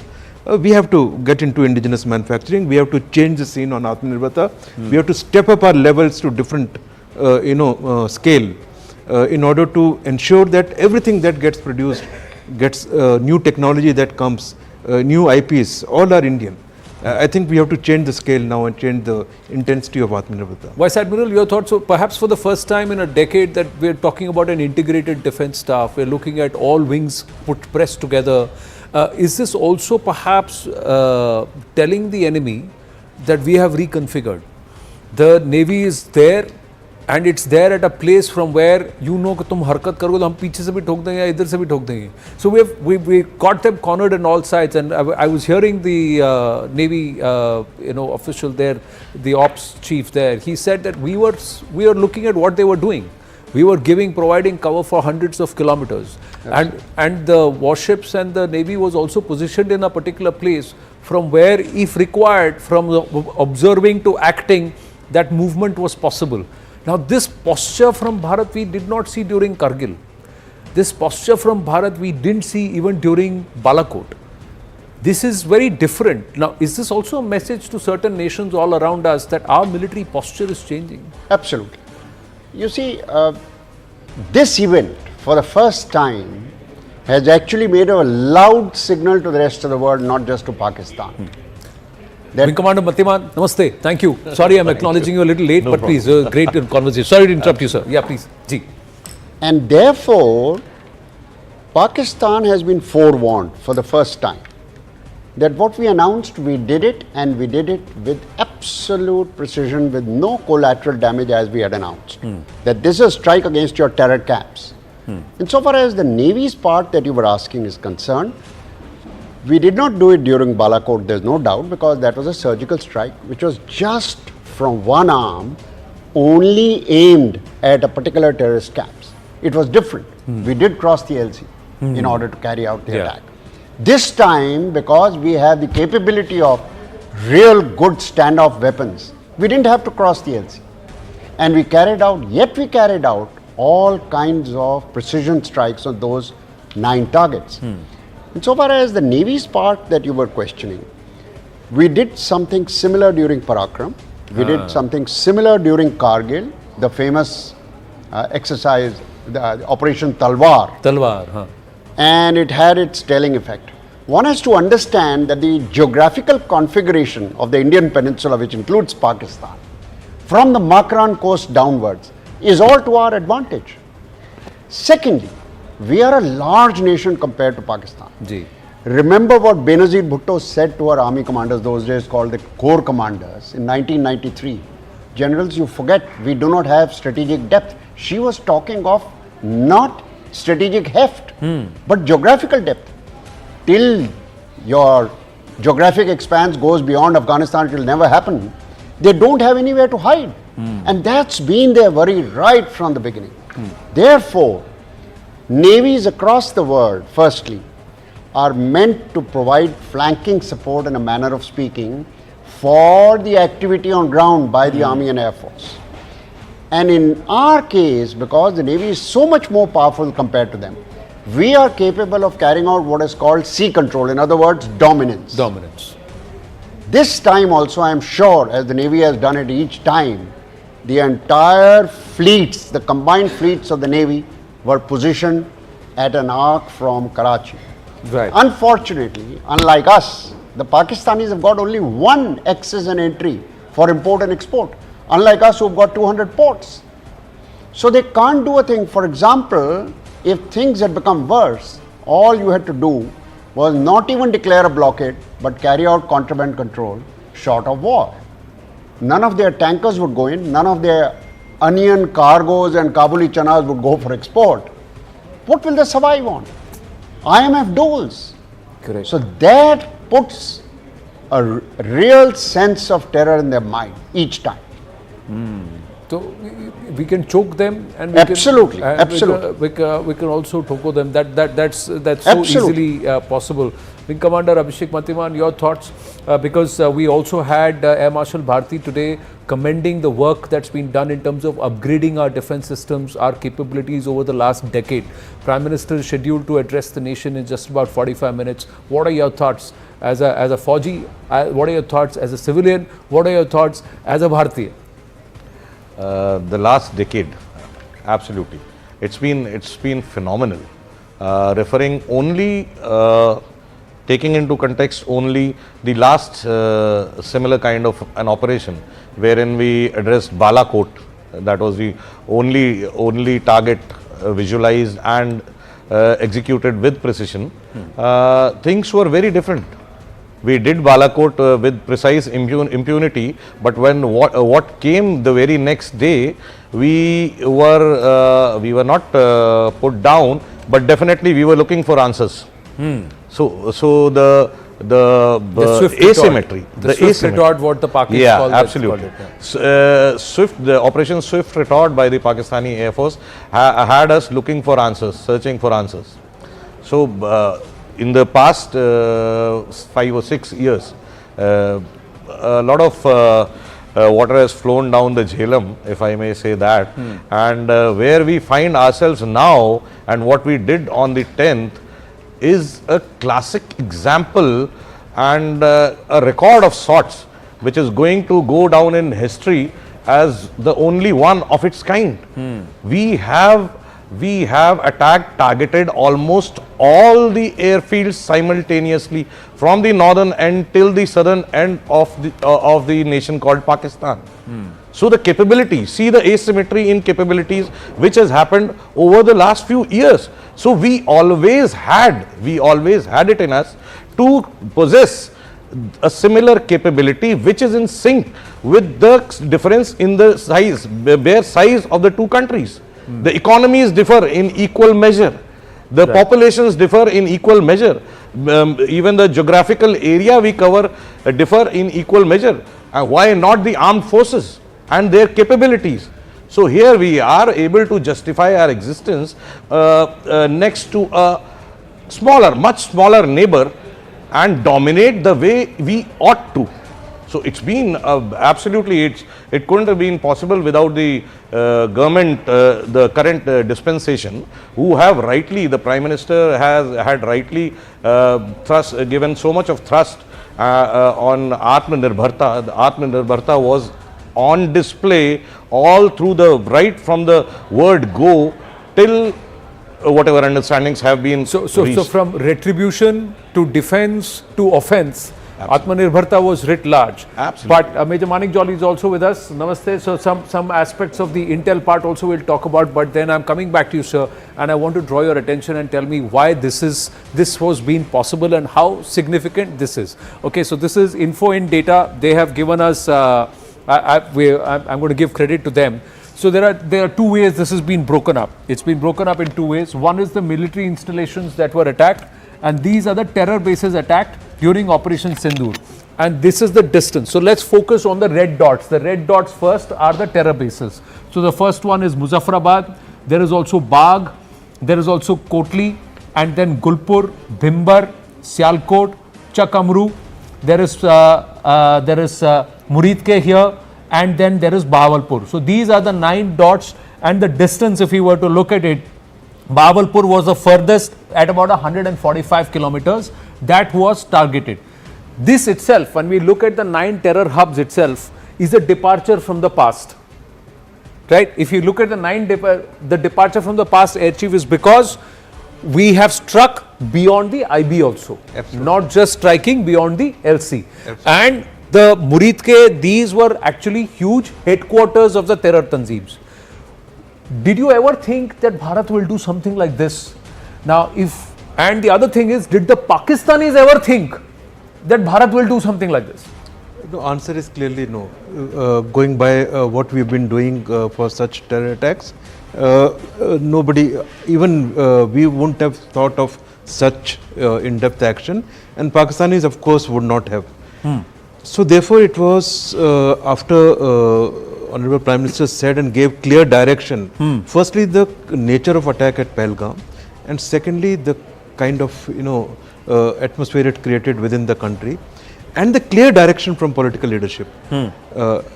[SPEAKER 20] We have to get into indigenous manufacturing. We have to change the scene on Atmanirbharta. We have to step up our levels to different, scale in order to ensure that everything that gets produced gets new technology that comes, new IPs, all are Indian. I think we have to change the scale now and change the intensity of Atmanirbharta.
[SPEAKER 1] Vice Admiral, your thoughts? So perhaps for the first time in a decade that we're talking about an integrated defense staff, we're looking at all wings pressed together. Is this also perhaps telling the enemy that we have reconfigured? The Navy is there, and it's there at a place from where you know कि तुम हरकत करोगे तो हम पीछे से भी ठोक देंगे या इधर से भी ठोक देंगे. So we got them cornered on all sides, and I was hearing the Navy official there, the ops chief there. He said that we were looking at what they were doing. We were providing cover for hundreds of kilometers, and the warships and the Navy was also positioned in a particular place from where, if required, from observing to acting, that movement was possible. Now, this posture from Bharat we did not see during Kargil. This posture from Bharat we didn't see even during Balakot. This is very different. Now, is this also a message to certain nations all around us that our military posture is changing?
[SPEAKER 21] Absolutely. You see, this event, for the first time, has actually made a loud signal to the rest of the world, not just to Pakistan.
[SPEAKER 1] Wing Commander Matiman, namaste. Thank you. Sorry, I'm acknowledging you a little late, but please, great conversation. Sorry to interrupt you, sir. Yeah, please. Ji.
[SPEAKER 21] And therefore, Pakistan has been forewarned for the first time that what we announced, we did it, and we did it with absolute precision, with no collateral damage as we had announced. That this is a strike against your terror camps. Insofar as the Navy's part that you were asking is concerned, we did not do it during Balakot, there's no doubt, because that was a surgical strike which was just from one arm, only aimed at a particular terrorist camps. It was different. We did cross the LC in order to carry out the attack. This time, because we have the capability of real good standoff weapons, we didn't have to cross the LC. And we carried out all kinds of precision strikes on those 9 targets. Insofar as the Navy's part that you were questioning, we did something similar during Parakram. We did something similar during Kargil, the famous exercise, the Operation Talwar.
[SPEAKER 1] Talwar, huh.
[SPEAKER 21] And it had its telling effect. One has to understand that the geographical configuration of the Indian peninsula, which includes Pakistan, from the Makran coast downwards, is all to our advantage. Secondly, we are a large nation compared to Pakistan.
[SPEAKER 1] Ji.
[SPEAKER 21] Remember what Benazir Bhutto said to our army commanders those days, called the Corps Commanders, in 1993. Generals, you forget, we do not have strategic depth. She was talking of not strategic heft, but geographical depth. Till your geographic expanse goes beyond Afghanistan, it will never happen. They don't have anywhere to hide. And that's been their worry right from the beginning. Therefore, navies across the world, firstly, are meant to provide flanking support, in a manner of speaking, for the activity on ground by the Army and Air Force. And in our case, because the Navy is so much more powerful compared to them, we are capable of carrying out what is called sea control, in other words, dominance.
[SPEAKER 1] Dominance.
[SPEAKER 21] This time also, I am sure, as the Navy has done it each time, the entire fleets, the combined fleets of the Navy, were positioned at an arc from Karachi.
[SPEAKER 1] Right.
[SPEAKER 21] Unfortunately, unlike us, the Pakistanis have got only one access and entry for import and export, unlike us who've got 200 ports. So they can't do a thing. For example, if things had become worse, all you had to do was not even declare a blockade, but carry out contraband control short of war. None of their tankers would go in, none of their onion cargoes and Kabuli chanas would go for export. What will they survive on? IMF doles.
[SPEAKER 1] Correct.
[SPEAKER 21] So that puts a real sense of terror in their mind each time.
[SPEAKER 1] So we can choke them, and
[SPEAKER 21] Absolutely,
[SPEAKER 1] can,
[SPEAKER 21] absolutely.
[SPEAKER 1] we can also toko them. That's so
[SPEAKER 21] Absolutely.
[SPEAKER 1] easily possible. Wing Commander Abhishek Matiman, your thoughts? Because we also had Air Marshal Bharti today commending the work that's been done in terms of upgrading our defense systems, our capabilities over the last decade. Prime Minister is scheduled to address the nation in just about 45 minutes. What are your thoughts as a Fauji? What are your thoughts as a civilian? What are your thoughts as a Bharatiya?
[SPEAKER 4] The last decade, absolutely, it's been phenomenal. Referring only, taking into context only the last similar kind of an operation, wherein we addressed Balakot, that was the only target visualized and executed with precision. Things were very different. We did Balakot with precise impunity, but when what came the very next day, we were not put down, but definitely we were looking for answers. So the asymmetry,
[SPEAKER 1] the swift retort, what the Pakistan
[SPEAKER 4] called absolutely. The Operation Swift Retort by the Pakistani Air Force had us looking for answers, searching for answers. So in the past 5 or 6 years, a lot of water has flown down the Jhelum, if I may say that, and where we find ourselves now and what we did on the 10th is a classic example and a record of sorts, which is going to go down in history as the only one of its kind. We have attacked, targeted almost all the airfields simultaneously from the northern end till the southern end of the nation called Pakistan. So the capability, see the asymmetry in capabilities which has happened over the last few years. So we always had it in us to possess a similar capability which is in sync with the difference in the size, bare size of the two countries. The economies differ in equal measure. The populations differ in equal measure. Even the geographical area we cover differ in equal measure. Why not the armed forces and their capabilities? So here we are able to justify our existence next to a much smaller neighbor and dominate the way we ought to. So it's been absolutely, it couldn't have been possible without the government, the current dispensation, who have rightly, the Prime Minister had rightly given so much of thrust on Atmanirbharta. The Atmanirbharta was on display all through right from the word go till whatever understandings have been
[SPEAKER 1] So
[SPEAKER 4] reached.
[SPEAKER 1] from retribution to defense to offense, Atmanirbharta was writ large.
[SPEAKER 4] Absolutely.
[SPEAKER 1] But Major Manik Jolly is also with us. Namaste. So some aspects of the intel part also we'll talk about, but then I'm coming back to you, sir, and I want to draw your attention and tell me why this was being possible and how significant this is. Okay, so this is info in data. They have given us, I'm going to give credit to them. So there are two ways this has been broken up. It's been broken up in two ways. One is the military installations that were attacked, and these are the terror bases attacked during Operation Sindur. And this is the distance. So let's focus on the red dots. The red dots first are the terror bases. So the first one is Muzaffarabad. There is also Bagh. There is also Kotli, and then Gulpur, Bhimbar, Sialkot, Chakamru. There is Muridke here, and then there is Bahawalpur. So these are the 9 dots, and the distance, if you were to look at it, Bahawalpur was the furthest at about 145 kilometers that was targeted. This itself, when we look at the 9 terror hubs itself, is a departure from the past. Right? If you look at the departure from the past, Air Chief, is because we have struck beyond the IB also. Absolutely. Not just striking beyond the LC. Absolutely. And the Muridke, these were actually huge headquarters of the terror tanzeems. Did you ever think that Bharat will do something like this? Now, and the other thing is, did the Pakistanis ever think that Bharat will do something like this?
[SPEAKER 20] The answer is clearly no. Going by what we've been doing for such terror attacks, nobody, even we wouldn't have thought of such in-depth action, and Pakistanis of course would not have. So therefore it was after Honorable Prime Minister said and gave clear direction. Firstly, the nature of attack at Pahalgam, and secondly, the kind of atmosphere it created within the country, and the clear direction from political leadership.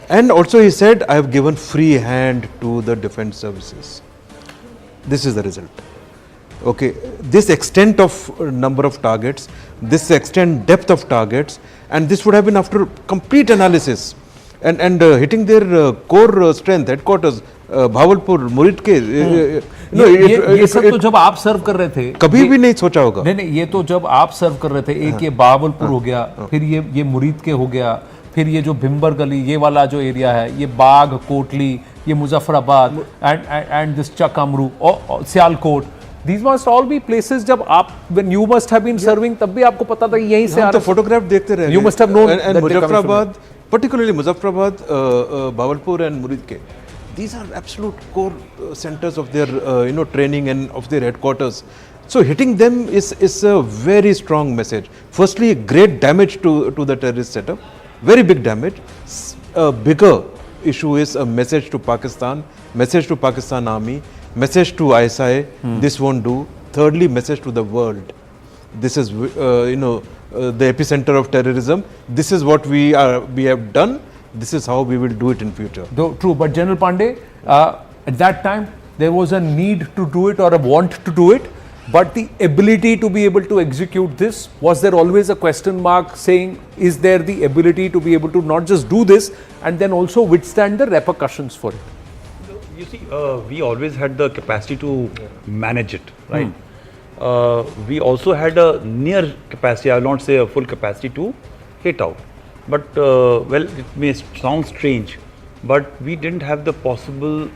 [SPEAKER 20] And also he said, I have given free hand to the defense services. This is the result. Okay, this extent of number of targets, this extent depth of targets, and this would have been after complete analysis and hitting their core strength, headquarters, Bahawalpur, Muridke,
[SPEAKER 1] ये सब तो जब आप सर्व कर रहे थे
[SPEAKER 20] कभी भी नहीं सोचा होगा.
[SPEAKER 1] नहीं, ये तो जब आप सर्व कर रहे थे, एक ये भावलपुर हो गया, फिर ये मुरीदके हो गया, फिर ये जो भिम्बर गली, ये वाला जो एरिया है, ये बाग, कोटली, ये Muzaffarabad, and this Chakamru, Sialkot. These must all be places जब आप, when you must have been serving, तब भी आपको पता था कि यहीं से.
[SPEAKER 20] हम तो फोटोग्राफ देखते रहे.
[SPEAKER 1] You must have known.
[SPEAKER 20] And Muzaffarabad, particularly Muzaffarabad, Bahawalpur and Muridke, these are absolute core centers of their training and of their headquarters. So hitting them is a very strong message. Firstly, great damage to the terrorist setup, very big damage. A bigger issue is a message to Pakistan Army, message to ISI, this won't do. Thirdly, message to the world. This is the epicenter of terrorism. This is what we have done. This is how we will do it in future.
[SPEAKER 1] True, but General Pandey, at that time there was a need to do it or a want to do it, but the ability to be able to execute this, was there always a question mark saying, is there the ability to be able to not just do this and then also withstand the repercussions for it?
[SPEAKER 22] You see, we always had the capacity to manage it, right? We also had a near capacity, I will not say a full capacity, to hit out. But, well, it may sound strange, but we didn't have the possible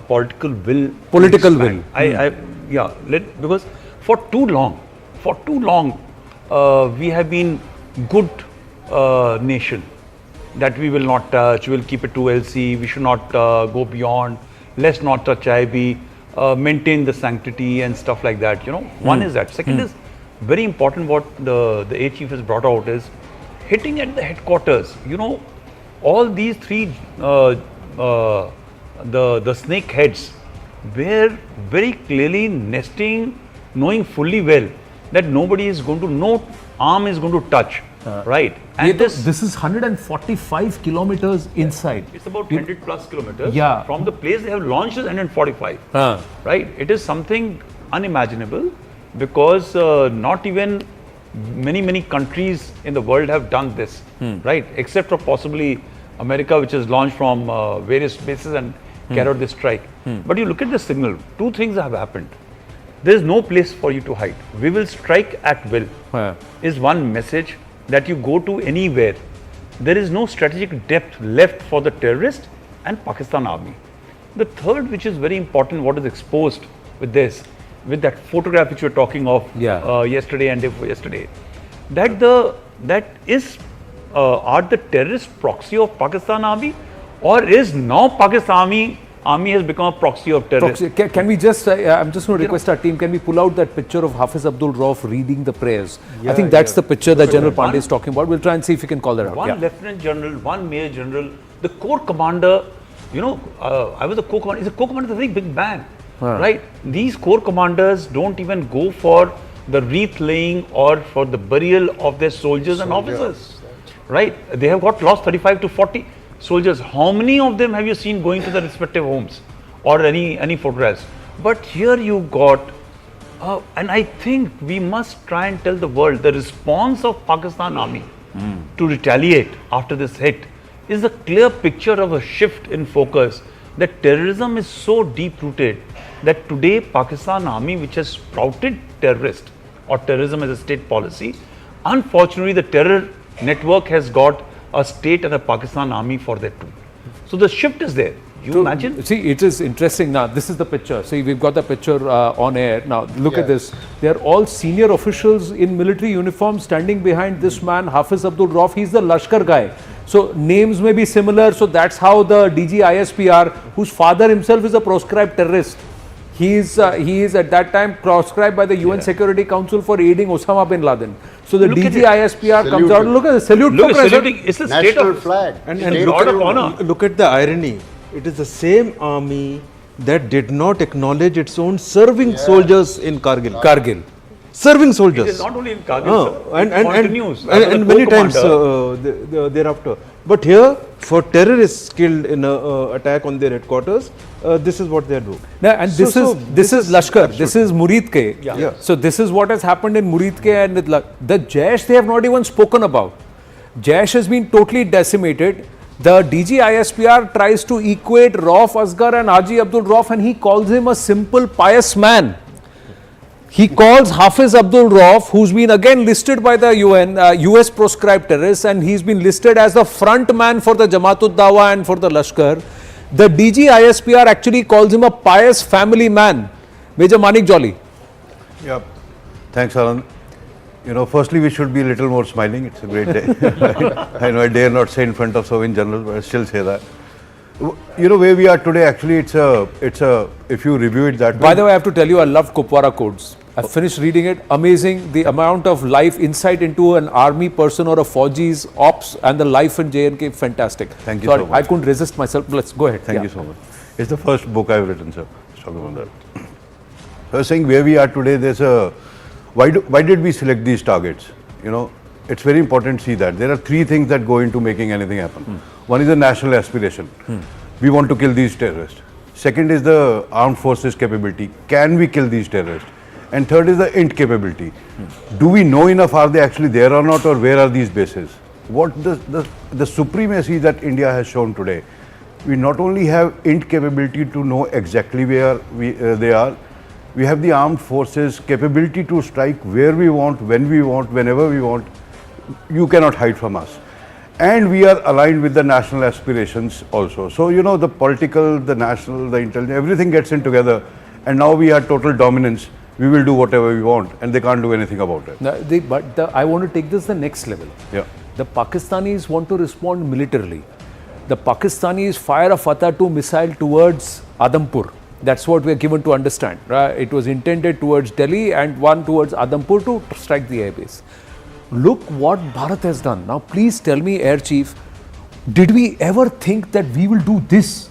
[SPEAKER 22] political will. Because for too long, we have been good nation, that we will not touch, we will keep it to LC, we should not go beyond, let's not touch IB, maintain the sanctity and stuff like that, One is that. Second is very important, what the A Chief has brought out is hitting at the headquarters. All these three, the snake heads were very clearly nesting, knowing fully well that nobody is going to, no arm is going to touch. right?
[SPEAKER 1] And this is 145 kilometers inside.
[SPEAKER 22] It's about 100 plus kilometers.
[SPEAKER 1] Yeah.
[SPEAKER 22] From the place they have launched is 145. Right? It is something unimaginable because not even many countries in the world have done this, right? Except for possibly America, which has launched from various bases and carried out this strike. But you look at the signal, two things have happened. There is no place for you to hide. We will strike at will. Is one message that you go to anywhere. There is no strategic depth left for the terrorist and Pakistan army. The third, which is very important, what is exposed with this, with that photograph which we were talking of yesterday and day before yesterday, that is are the terrorist proxy of Pakistan army, or is now Pakistan army has become a proxy of terrorists?
[SPEAKER 1] Can we just, I'm just going to request our team, can we pull out that picture of Hafiz Abdul Rauf reading the prayers? I think that's the picture that General Pandey is talking about. We'll try and see if we can call that out.
[SPEAKER 22] One lieutenant general, one major general, the corps commander, you know, I was a corps commander. A corps commander is a very big man, right? These corps commanders don't even go for the wreath laying or for the burial of their soldiers and officers, right? They have got lost 35 to 40 soldiers. How many of them have you seen going to the respective homes or any photographs? But here you got, and I think we must try and tell the world the response of Pakistan army to retaliate after this hit is a clear picture of a shift in focus, that terrorism is so deep rooted that today Pakistan army, which has sprouted terrorist or terrorism as a state policy, unfortunately the terror network has got a state and a Pakistan army for that too. So the shift is there. You imagine?
[SPEAKER 1] See, it is interesting. Now, this is the picture. See, we've got the picture on air. Now, look at this. They are all senior officials in military uniform standing behind this man, Hafiz Abdul Rauf. He's the Lashkar guy. So, names may be similar. So, that's how the DG ISPR, whose father himself is a proscribed terrorist, he is at that time proscribed by the UN Security Council for aiding Osama bin Laden. So the DG ISPR comes out. Look at the salute.
[SPEAKER 22] Look, saluting. It's the state of
[SPEAKER 21] flag.
[SPEAKER 22] And
[SPEAKER 20] look,
[SPEAKER 22] of honor.
[SPEAKER 20] Look at the irony. It is the same army that did not acknowledge its own serving soldiers in Kargil. Serving soldiers.
[SPEAKER 22] It is not only in Kargil,
[SPEAKER 20] and
[SPEAKER 22] continues.
[SPEAKER 20] And many times thereafter. But here, for terrorists killed in an attack on their headquarters, this is what they do.
[SPEAKER 1] Now, and this is Lashkar. This is Murid Ke. So this is what has happened in Murid Ke and the Jaish. They have not even spoken about. Jaish has been totally decimated. The DG ISPR tries to equate Rauf Asghar and Haji Abdul Rauf, and he calls him a simple pious man. He calls Hafiz Abdul Rauf, who's been again listed by the UN, US proscribed terrorists, and he's been listed as the front man for the Jamaat Dawa and for the Lashkar. The DG ISPR actually calls him a pious family man. Major Manik Jolly.
[SPEAKER 18] Yeah, thanks, Anand. You know, firstly, we should be a little more smiling. It's a great day. I know I dare not say in front of so in general, but I still say that. You know, where we are today, actually, it's a, if you review it that way.
[SPEAKER 1] By the way, I have to tell you, I love Kupwara codes. I finished reading it. Amazing. The amount of life insight into an army person or a Fauji's ops and the life in JNK, fantastic.
[SPEAKER 18] Thank you so much.
[SPEAKER 1] I couldn't resist myself. Let's go ahead.
[SPEAKER 18] Thank you so much. It's the first book I've written, sir. Let's talk about that. I was saying where we are today, there's a, why did we select these targets? You know, it's very important to see that. There are three things that go into making anything happen. One is the national aspiration. We want to kill these terrorists. Second is the armed forces capability. Can we kill these terrorists? And third is the int capability. Do we know enough? Are they actually there or not? Or where are these bases? What the supremacy that India has shown today, we not only have int capability to know exactly where they are, we have the armed forces capability to strike where we want, when we want, whenever we want. You cannot hide from us. And we are aligned with the national aspirations also. So, you know, the political, the national, the intelligence, everything gets in together. And now we have total dominance. We will do whatever we want, and they can't do anything about it.
[SPEAKER 1] Now, I want to take this the next level.
[SPEAKER 18] Yeah.
[SPEAKER 1] The Pakistanis want to respond militarily. The Pakistanis fire a Fatah 2 missile towards Adampur. That's what we are given to understand. Right? It was intended towards Delhi and one towards Adampur to strike the airbase. Look what Bharat has done. Now, please tell me, Air Chief, did we ever think that we will do this?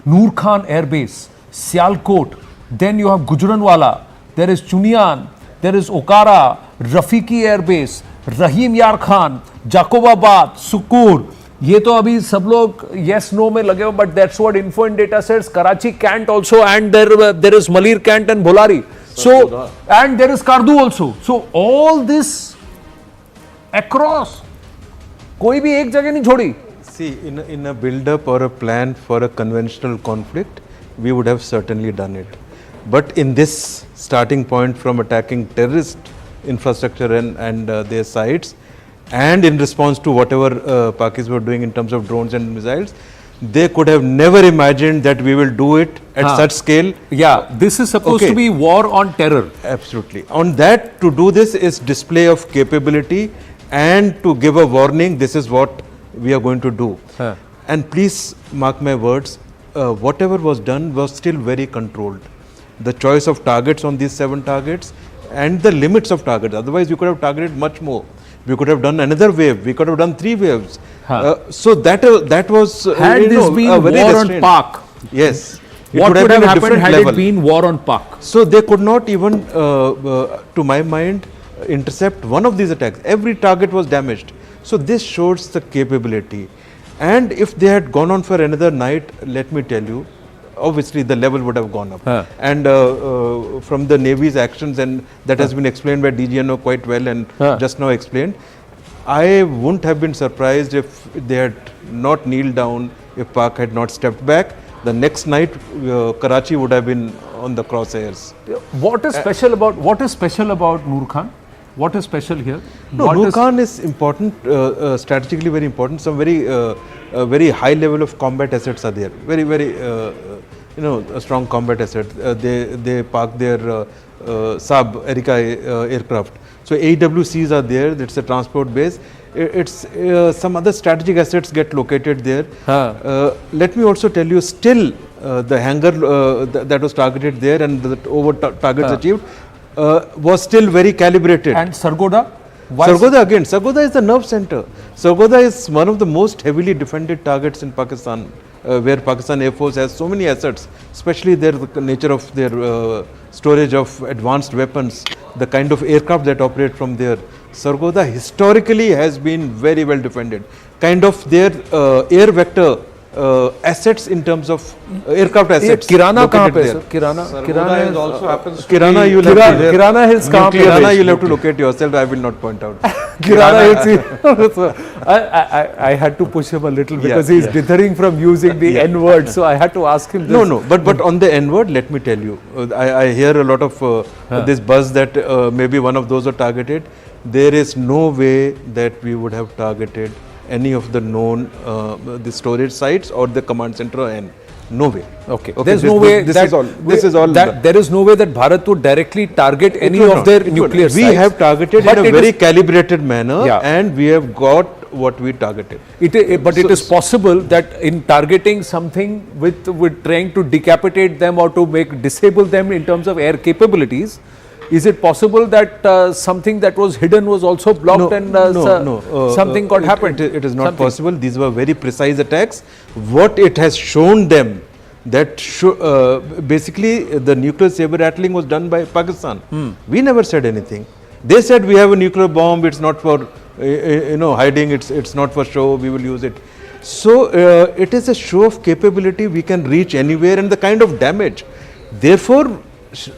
[SPEAKER 1] Noor Khan Air Base, Sialkot, then you have Gujranwala, there is Chunian, there is Okara, Rafiki Air Base, रहीम यार खान, जाकोबाबाद, सुकूर, ये तो अभी सब लोग yes no में लगे हो, but that's what info and data says. Karachi can't also, and there is Malir Cant and Bholari. So and there is Kardu also. So all this across, कोई भी एक जगह नहीं छोड़ी.
[SPEAKER 20] See, in a build-up or a plan for a conventional conflict, we would have certainly done it. But in this starting point from attacking terrorist infrastructure and their sites, and in response to whatever Pakistan were doing in terms of drones and missiles, they could have never imagined that we will do it at such scale.
[SPEAKER 1] Yeah, this is supposed to be war on terror.
[SPEAKER 20] Absolutely. On that, to do this is display of capability and to give a warning, this is what we are going to do. And please mark my words, whatever was done was still very controlled. The choice of targets on these 7 targets and the limits of targets, otherwise we could have targeted much more. We could have done another wave, we could have done 3 waves. So that was
[SPEAKER 1] had this been war on Pak,
[SPEAKER 20] yes,
[SPEAKER 1] what would have happened had it been war on Pak?
[SPEAKER 20] So they could not even, to my mind, intercept one of these attacks. Every target was damaged. So this shows the capability. And if they had gone on for another night, let me tell you, obviously the level would have gone up. And from the Navy's actions, and that has been explained by DGNO quite well and just now explained, I wouldn't have been surprised if they had not kneeled down, if Pak had not stepped back. The next night, Karachi would have been on the crosshairs.
[SPEAKER 1] What is special about Noor Khan? What is special here?
[SPEAKER 20] No, Noor Khan is important, strategically very important. Some very high level of combat assets are there. Very, strong combat assets. They park their Saab Erika aircraft. So AWCs are there. That's a transport base. It's some other strategic assets get located there. Let me also tell you, still the hangar that was targeted there and the targets achieved was still very calibrated.
[SPEAKER 1] And Sargodha?
[SPEAKER 20] Sargodha is the nerve center. Sargodha is one of the most heavily defended targets in Pakistan, where Pakistan Air Force has so many assets, especially the nature of their storage of advanced weapons, the kind of aircraft that operate from there. Sargodha historically has been very well defended. Kind of their air vector assets in terms of aircraft assets.
[SPEAKER 1] Kirana kahan pe sir?
[SPEAKER 20] Kirana
[SPEAKER 4] also happens.
[SPEAKER 20] Kirana you'll have to locate yourself. I will not point out.
[SPEAKER 1] I had to push him a little because he's dithering from using the N word, so I had to ask him this.
[SPEAKER 20] No, but on the N word, let me tell you, I hear a lot of this buzz that maybe one of those are targeted. There is no way that we would have targeted any of the known the storage sites or the command center N. No way.
[SPEAKER 1] Okay. There's no way
[SPEAKER 20] this is all.
[SPEAKER 1] There is no way that Bharat would directly target any of their nuclear sites.
[SPEAKER 20] We have targeted in a very calibrated manner, and we have got what we targeted.
[SPEAKER 1] But it is possible that in targeting something with trying to decapitate them or to disable them in terms of air capabilities, is it possible that something that was hidden was also blocked something got happened?
[SPEAKER 20] It is not possible. These were very precise attacks. What it has shown them that basically the nuclear saber rattling was done by Pakistan. We never said anything. They said we have a nuclear bomb. It's not for hiding. It's not for show. We will use it. So it is a show of capability. We can reach anywhere and the kind of damage. Therefore,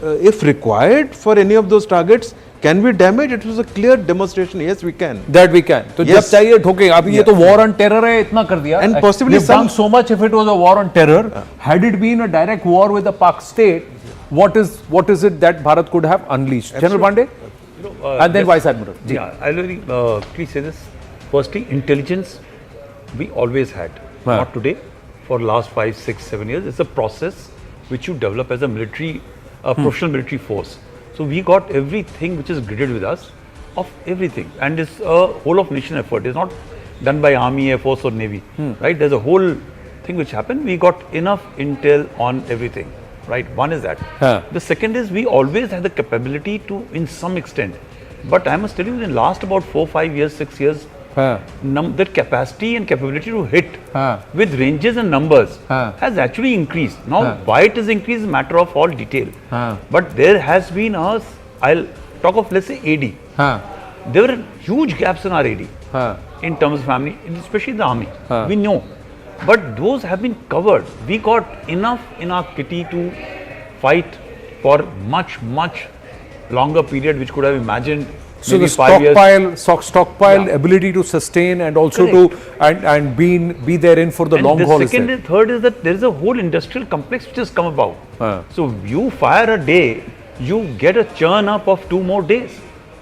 [SPEAKER 20] if required for any of those targets, can we damage? It was a clear demonstration. Yes, we can.
[SPEAKER 1] That we can. So जब चाहिए ठोकेंगे. अभी ये तो war on terror है, इतना कर दिया.
[SPEAKER 20] And possibly
[SPEAKER 1] we've done so much. If it was a war on terror, had it been a direct war with the Pak state, what is it that Bharat could have unleashed? General Pandey, and then Vice Admiral.
[SPEAKER 22] Yeah, I'll really please say this. Firstly, intelligence we always had, not today. For last 5, 6, 7 years, it's a process which you develop as a military. A professional military force. So we got everything which is gridded with us of everything, and it's a whole of nation effort. It's not done by Army, Air Force or Navy, right? There's a whole thing which happened. We got enough intel on everything, right? One is that. The second is we always had the capability to, in some extent, but I must tell you, in last about 4, 5 years, 6 years, the capacity and capability to hit with ranges and numbers has actually increased. Now, why it is increased is a matter of all detail. But there has been I'll talk of, let's say, AD. there were huge gaps in our AD in terms of family, especially the army. We know. But those have been covered. We got enough in our kitty to fight for much longer period, which could have imagined.
[SPEAKER 1] So the
[SPEAKER 22] 5 years.
[SPEAKER 1] stockpile ability to sustain and also to be therein for the long haul.
[SPEAKER 22] The second and third is that there is a whole industrial complex which has come about. So you fire a day, you get a churn up of 2 more days.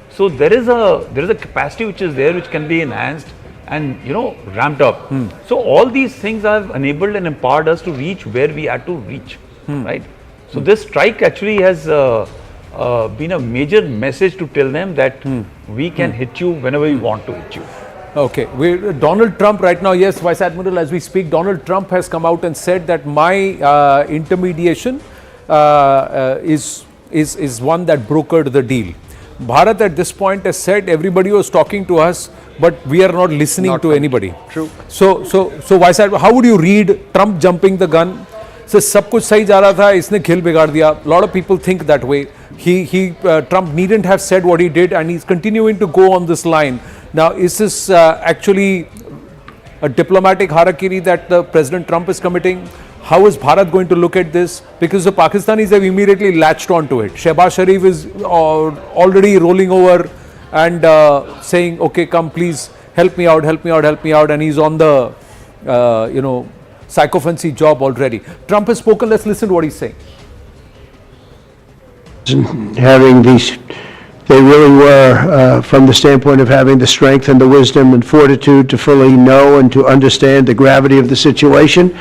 [SPEAKER 22] So there is a capacity which is there, which can be enhanced and ramped up. So all these things have enabled and empowered us to reach where we had to reach, right? So this strike actually has been a major message to tell them that we can hit you whenever we want to hit you.
[SPEAKER 1] Okay, Donald Trump right now, yes, Vice Admiral, as we speak, Donald Trump has come out and said that my intermediation is one that brokered the deal. Bharat at this point has said everybody was talking to us, but we are not listening to anybody.
[SPEAKER 21] True.
[SPEAKER 1] So Vice Admiral, how would you read Trump jumping the gun? So सब कुछ सही जा रहा था, इसने खेल बिगाड़ दिया. A lot of people think that way. Trump needn't have said what he did, and he's continuing to go on this line. Now, is this actually a diplomatic harakiri that the President Trump is committing? How is Bharat going to look at this? Because the Pakistanis have immediately latched onto it. Shehbaz Sharif is already rolling over and saying, okay, come please, help me out, and he's on the, psychophancy job already. Trump has spoken, let's listen to what he's saying.
[SPEAKER 5] Having these, they really were, from the standpoint of having the strength and the wisdom and fortitude to fully know and to understand the gravity of the situation.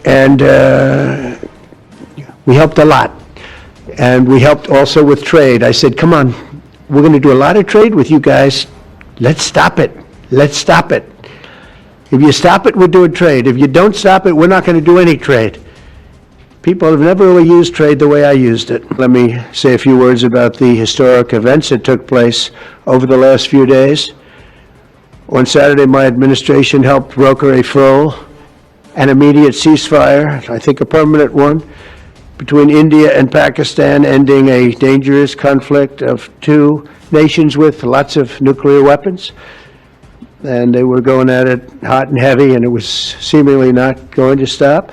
[SPEAKER 5] And we helped a lot. And we helped also with trade. I said, come on, we're going to do a lot of trade with you guys. Let's stop it. Let's stop it. If you stop it, we're doing trade. If you don't stop it, we're not going to do any trade. People have never really used trade the way I used it. Let me say a few words about the historic events that took place over the last few days. On Saturday, my administration helped broker a full and immediate ceasefire, I think a permanent one, between India and Pakistan, ending a dangerous conflict of 2 nations with lots of nuclear weapons. And they were going at it hot and heavy, and it was seemingly not going to stop.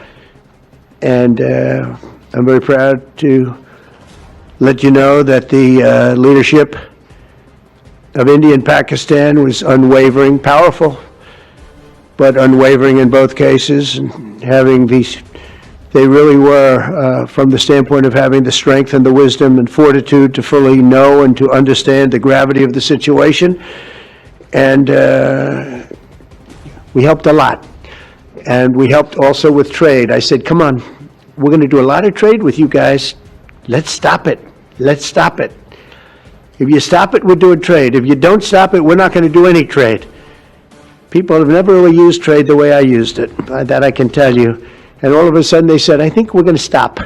[SPEAKER 5] And I'm very proud to let you know that the leadership of India and Pakistan was unwavering, powerful, but unwavering in both cases. And having these, they really were, from the standpoint of having the strength and the wisdom and fortitude to fully know and to understand the gravity of the situation. And we helped a lot. And we helped also with trade. I said, come on, we're going to do a lot of trade with you guys. Let's stop it. Let's stop it. If you stop it, we're doing trade. If you don't stop it, we're not going to do any trade. People have never really used trade the way I used it. That I can tell you. And all of a sudden they said, I think we're going to stop.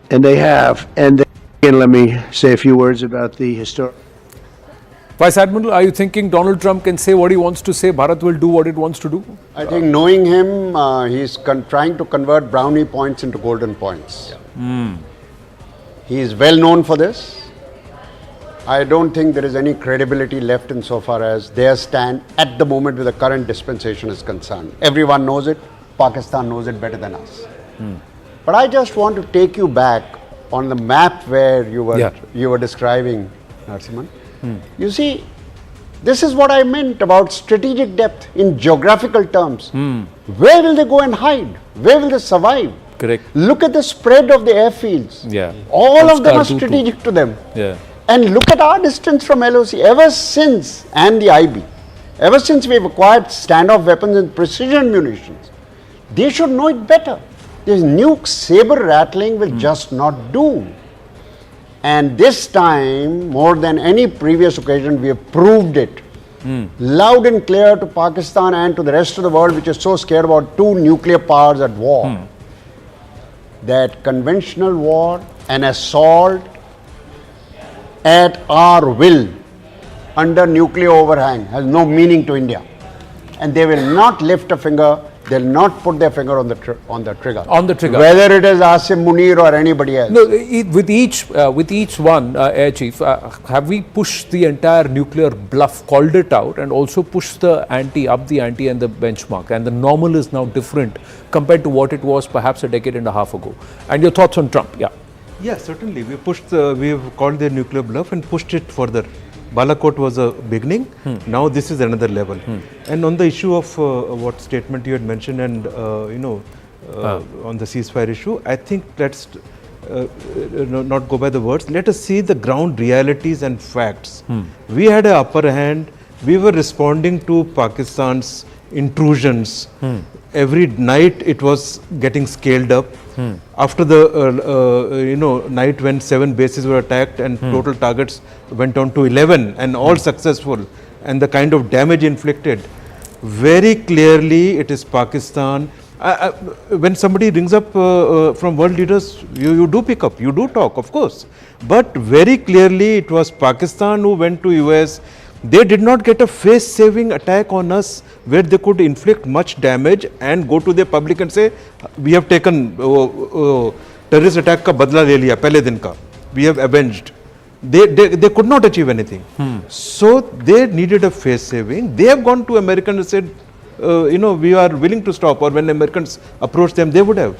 [SPEAKER 5] And they have. And again, let me say a few words about the historic.
[SPEAKER 1] Vice Admiral, are you thinking Donald Trump can say what he wants to say, Bharat will do what it wants to do?
[SPEAKER 21] I think knowing him, he's trying to convert brownie points into golden points. He is well known for this. I don't think there is any credibility left insofar as their stand at the moment with the current dispensation is concerned. Everyone knows it. Pakistan knows it better than us. But I just want to take you back on the map where you were describing, Narasimhan. You see, this is what I meant about strategic depth in geographical terms. Where will they go and hide? Where will they survive?
[SPEAKER 1] Correct.
[SPEAKER 21] Look at the spread of the airfields.
[SPEAKER 1] Yeah.
[SPEAKER 21] All of them are strategic to them.
[SPEAKER 1] Yeah.
[SPEAKER 21] And look at our distance from LOC. Ever since, and the IB, ever since we've acquired standoff weapons and precision munitions, they should know it better. This nuke saber rattling will just not do. And this time, more than any previous occasion, we have proved it loud and clear to Pakistan and to the rest of the world, which is so scared about 2 nuclear powers at war, that conventional war, an assault at our will under nuclear overhang has no meaning to India. And they will not lift a finger They'll not put their finger on the trigger.
[SPEAKER 1] On the trigger.
[SPEAKER 21] Whether it is Asim Munir or anybody else.
[SPEAKER 1] No, with each one, Air Chief, have we pushed the entire nuclear bluff, called it out, and also pushed the ante up the ante and the benchmark, and the normal is now different compared to what it was perhaps a decade and a half ago. And your thoughts on Trump? Yeah.
[SPEAKER 20] Yeah, certainly. We have called the nuclear bluff and pushed it further. Balakot was a beginning. Now this is another level. And on the issue of what statement you had mentioned, and on the ceasefire issue, I think let's not go by the words. Let us see the ground realities and facts. We had an upper hand. We were responding to Pakistan's intrusions. Every night it was getting scaled up. After the night when 7 bases were attacked and total targets went on to 11 and all successful, and the kind of damage inflicted, very clearly it is Pakistan. When somebody rings up from world leaders, you do pick up, you do talk, of course, but very clearly it was Pakistan who went to US. They did not get a face-saving attack on us where they could inflict much damage and go to the public and say, we have taken terrorist attack ka badla le liya pehle din ka. We have avenged. They could not achieve anything. So they needed a face-saving. They have gone to Americans and said, we are willing to stop, or when Americans approached them, they would have.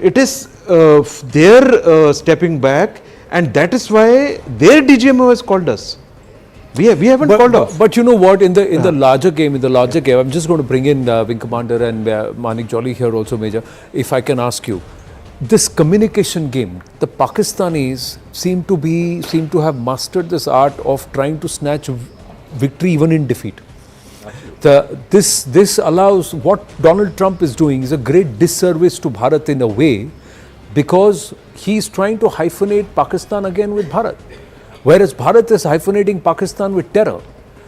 [SPEAKER 20] It is their stepping back, and that is why their DGMO has called us. We haven't called off.
[SPEAKER 1] But you know what, in the larger game, I'm just going to bring in Wing Commander and Manik Jolly here also, Major. If I can ask you, this communication game, the Pakistanis seem to have mastered this art of trying to snatch victory even in defeat. This allows, what Donald Trump is doing is a great disservice to Bharat in a way, because he's trying to hyphenate Pakistan again with Bharat. Whereas Bharat is hyphenating Pakistan with terror.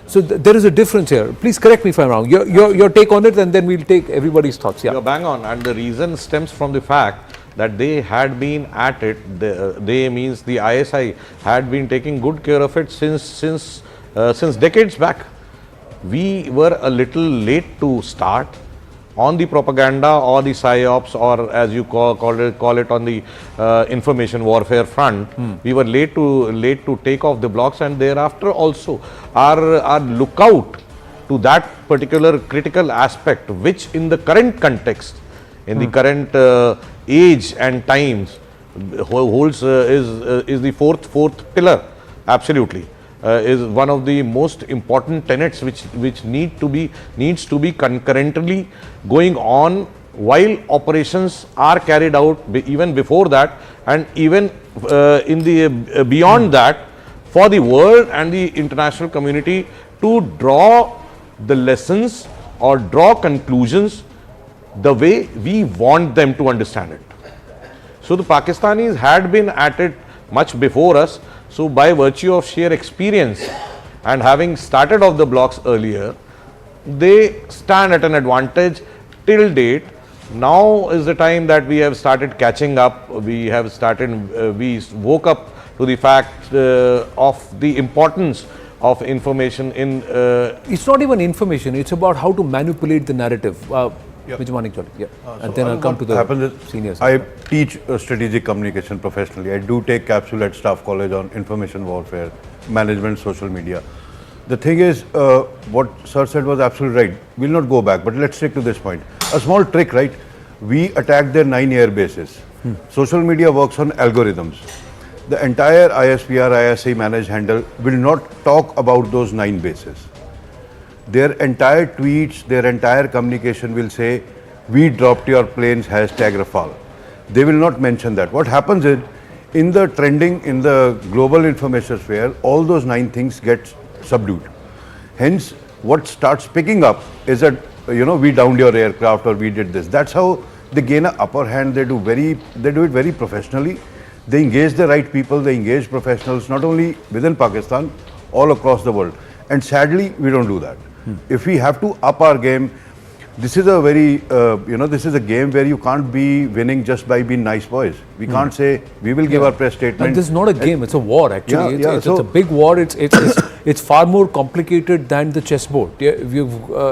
[SPEAKER 1] So there is a difference here. Please correct me if I'm wrong. Your take on it, and then we'll take everybody's thoughts. Yeah.
[SPEAKER 4] You're bang on, and the reason stems from the fact that they had been at it. They means the ISI had been taking good care of it since decades back. We were a little late to start on the propaganda or the psyops, or as you call it on the information warfare front. We were late to take off the blocks, and thereafter also our lookout to that particular critical aspect, which in the current context, in the current age and times, holds is the fourth pillar. Absolutely. Is one of the most important tenets which needs to be concurrently going on while operations are carried out, even before that, and even in the beyond that, for the world and the international community to draw the lessons or draw conclusions the way we want them to understand it. So the Pakistanis had been at it much before us. So by virtue of sheer experience and having started off the blocks earlier, they stand at an advantage till date. Now is the time that we have started catching up. We woke up to the fact of the importance of information in...
[SPEAKER 1] it's not even information, it's about how to manipulate the narrative. And then I'll come to the seniors.
[SPEAKER 18] I teach strategic communication professionally. I do take capsule at Staff College on information warfare, management, social media. The thing is, what Sir said was absolutely right. We'll not go back, but let's stick to this point. A small trick, right? We attacked their 9 air bases. Social media works on algorithms. The entire ISPR, ISI managed handle will not talk about those 9 bases. Their entire tweets, their entire communication will say, we dropped your planes, #Rafale. They will not mention that. What happens is, in the trending, in the global information sphere, all those 9 things get subdued. Hence, what starts picking up is that, we downed your aircraft or we did this. That's how they gain an upper hand. They do it very professionally. They engage the right people, they engage professionals, not only within Pakistan, all across the world. And sadly, we don't do that. If we have to up our game, this is a very, this is a game where you can't be winning just by being nice boys. We can't say, we will give our press statement.
[SPEAKER 1] And this is not a game, it's a war actually. It's a big war. it's far more complicated than the chessboard. Yeah,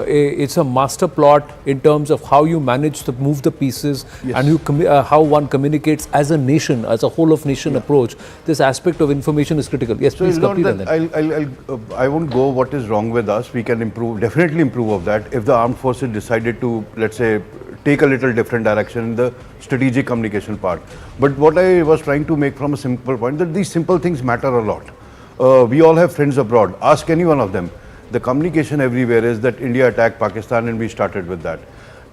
[SPEAKER 1] it's a master plot in terms of how you manage to move the pieces and how one communicates as a nation, as a whole of nation approach. This aspect of information is critical. Yes,
[SPEAKER 18] So
[SPEAKER 1] please,
[SPEAKER 18] it's not
[SPEAKER 1] Kapil.
[SPEAKER 18] that I won't go what is wrong with us. We can improve, definitely improve of that. If the armed forces decided to, let's say, take a little different direction in the strategic communication part. But what I was trying to make from a simple point, that these simple things matter a lot. We all have friends abroad. Ask any one of them. The communication everywhere is that India attacked Pakistan and we started with that.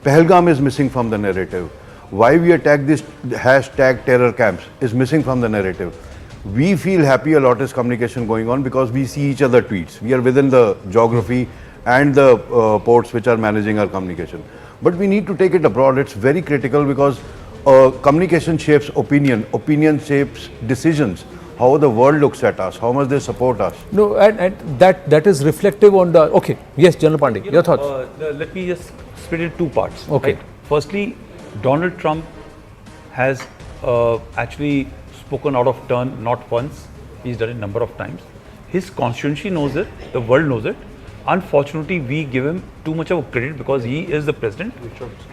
[SPEAKER 18] Pahalgam is missing from the narrative. Why we attack this hashtag terror camps is missing from the narrative. We feel happy a lot is communication going on because we see each other tweets. We are within the geography and the ports which are managing our communication. But we need to take it abroad. It's very critical because communication shapes opinion. Opinion shapes decisions. How the world looks at us, how much they support us.
[SPEAKER 1] No, and that is reflective on the. Okay, yes, General Pandey, your thoughts.
[SPEAKER 22] Let me just split it in two parts.
[SPEAKER 1] Okay.
[SPEAKER 22] Right? Firstly, Donald Trump has actually spoken out of turn not once. He's done it a number of times. His constituency knows it. The world knows it. Unfortunately, we give him too much of credit because he is the president,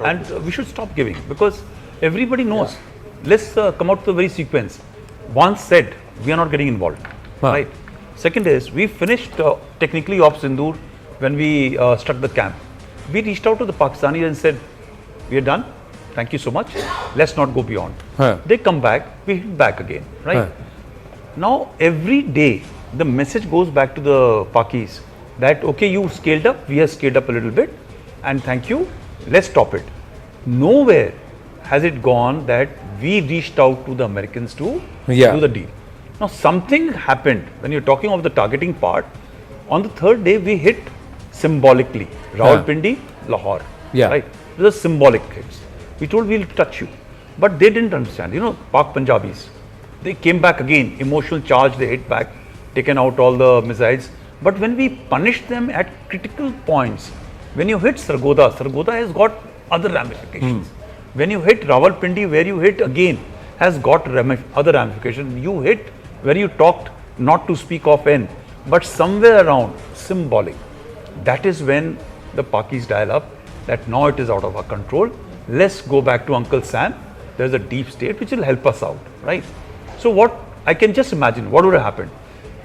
[SPEAKER 22] and we should stop giving because everybody knows. Yeah. Let's come out to the very sequence. Once said, we are not getting involved, right? Second is, we finished technically off Sindur when we struck the camp. We reached out to the Pakistanis and said, we are done. Thank you so much. Let's not go beyond. They come back, we hit back again, right? Now, every day, the message goes back to the Pakis that, okay, you scaled up, we have scaled up a little bit, and thank you, let's stop it. Nowhere has it gone that we reached out to the Americans to do the deal. Now, something happened when you're talking of the targeting part. On the third day, we hit symbolically Rawalpindi, Lahore. Right? Those are symbolic hits. We told we'll touch you, but they didn't understand. You know, Pak Punjabis, they came back again, emotional charge, they hit back, taken out all the missiles. But when we punished them at critical points, when you hit Sargodha, Sargodha has got other ramifications. When you hit Rawalpindi, where you hit again, has got other ramifications. You hit where you talked not to speak of N, but somewhere around symbolic. That is when the Pakis dial up that now it is out of our control. Let's go back to Uncle Sam. There's a deep state which will help us out, right? So what I can just imagine, what would have happened?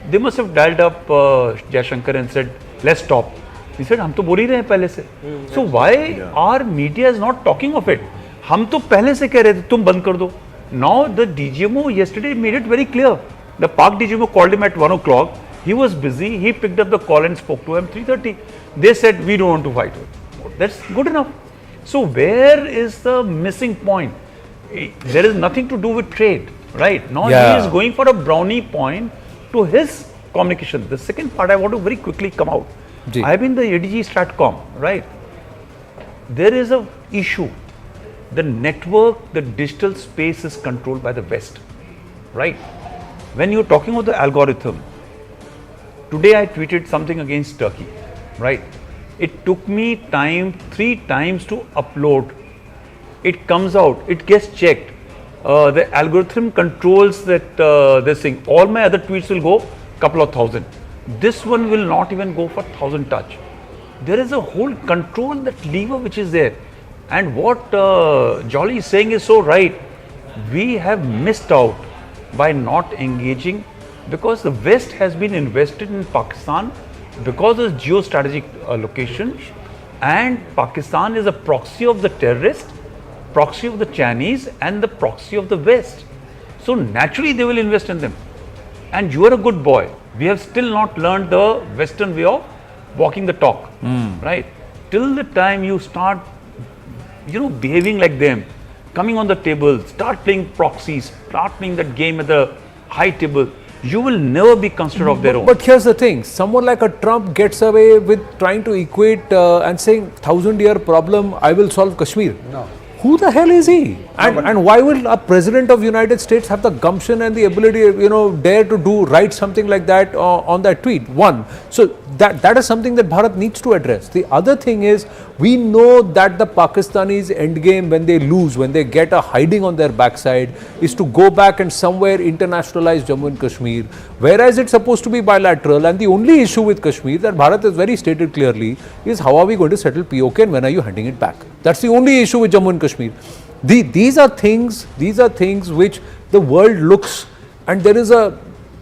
[SPEAKER 22] They must have dialed up Jaishankar and said, let's stop. He said, हम तो बोल ही रहे हैं पहले से. So why our media is not talking of it? हम तो पहले से कह रहे थे, तुम बंद कर दो. Now the DGMO yesterday made it very clear. The Pak DGMO called him at 1 o'clock. He was busy. He picked up the call and spoke to him 3:30. They said, we don't want to fight it. That's good enough. So where is the missing point? There is nothing to do with trade, right? Now he is going for a brownie point to his communication. The second part I want to very quickly come out. I have been the ADG Stratcom, right? There is a issue. The network, the digital space is controlled by the West, right? When you're talking about the algorithm, today I tweeted something against Turkey, right? It took me 3 times to upload. It comes out, it gets checked. The algorithm controls that this thing. All my other tweets will go couple of thousand. This one will not even go for 1,000 touch. There is a whole control, that lever which is there. And what Jolly is saying is so right. We have missed out by not engaging because the West has been invested in Pakistan because of geostrategic location, and Pakistan is a proxy of the terrorist, proxy of the Chinese, and the proxy of the West. So naturally they will invest in them. And you are a good boy. We have still not learned the Western way of walking the talk, right? Till the time you start, behaving like them, coming on the table, start playing proxies, start playing that game at the high table, you will never be considered of their own.
[SPEAKER 1] But here's the thing, someone like a Trump gets away with trying to equate and saying 1,000-year problem, I will solve Kashmir. No. Who the hell is he? And why will a president of the United States have the gumption and the ability, dare to write something like that on that tweet? One. So that is something that Bharat needs to address. The other thing is, we know that the Pakistanis' endgame when they lose, when they get a hiding on their backside, is to go back and somewhere internationalize Jammu and Kashmir, whereas it's supposed to be bilateral. And the only issue with Kashmir that Bharat has very stated clearly is how are we going to settle POK and when are you handing it back? That's the only issue with Jammu and Kashmir. These are things which the world looks, and there is a,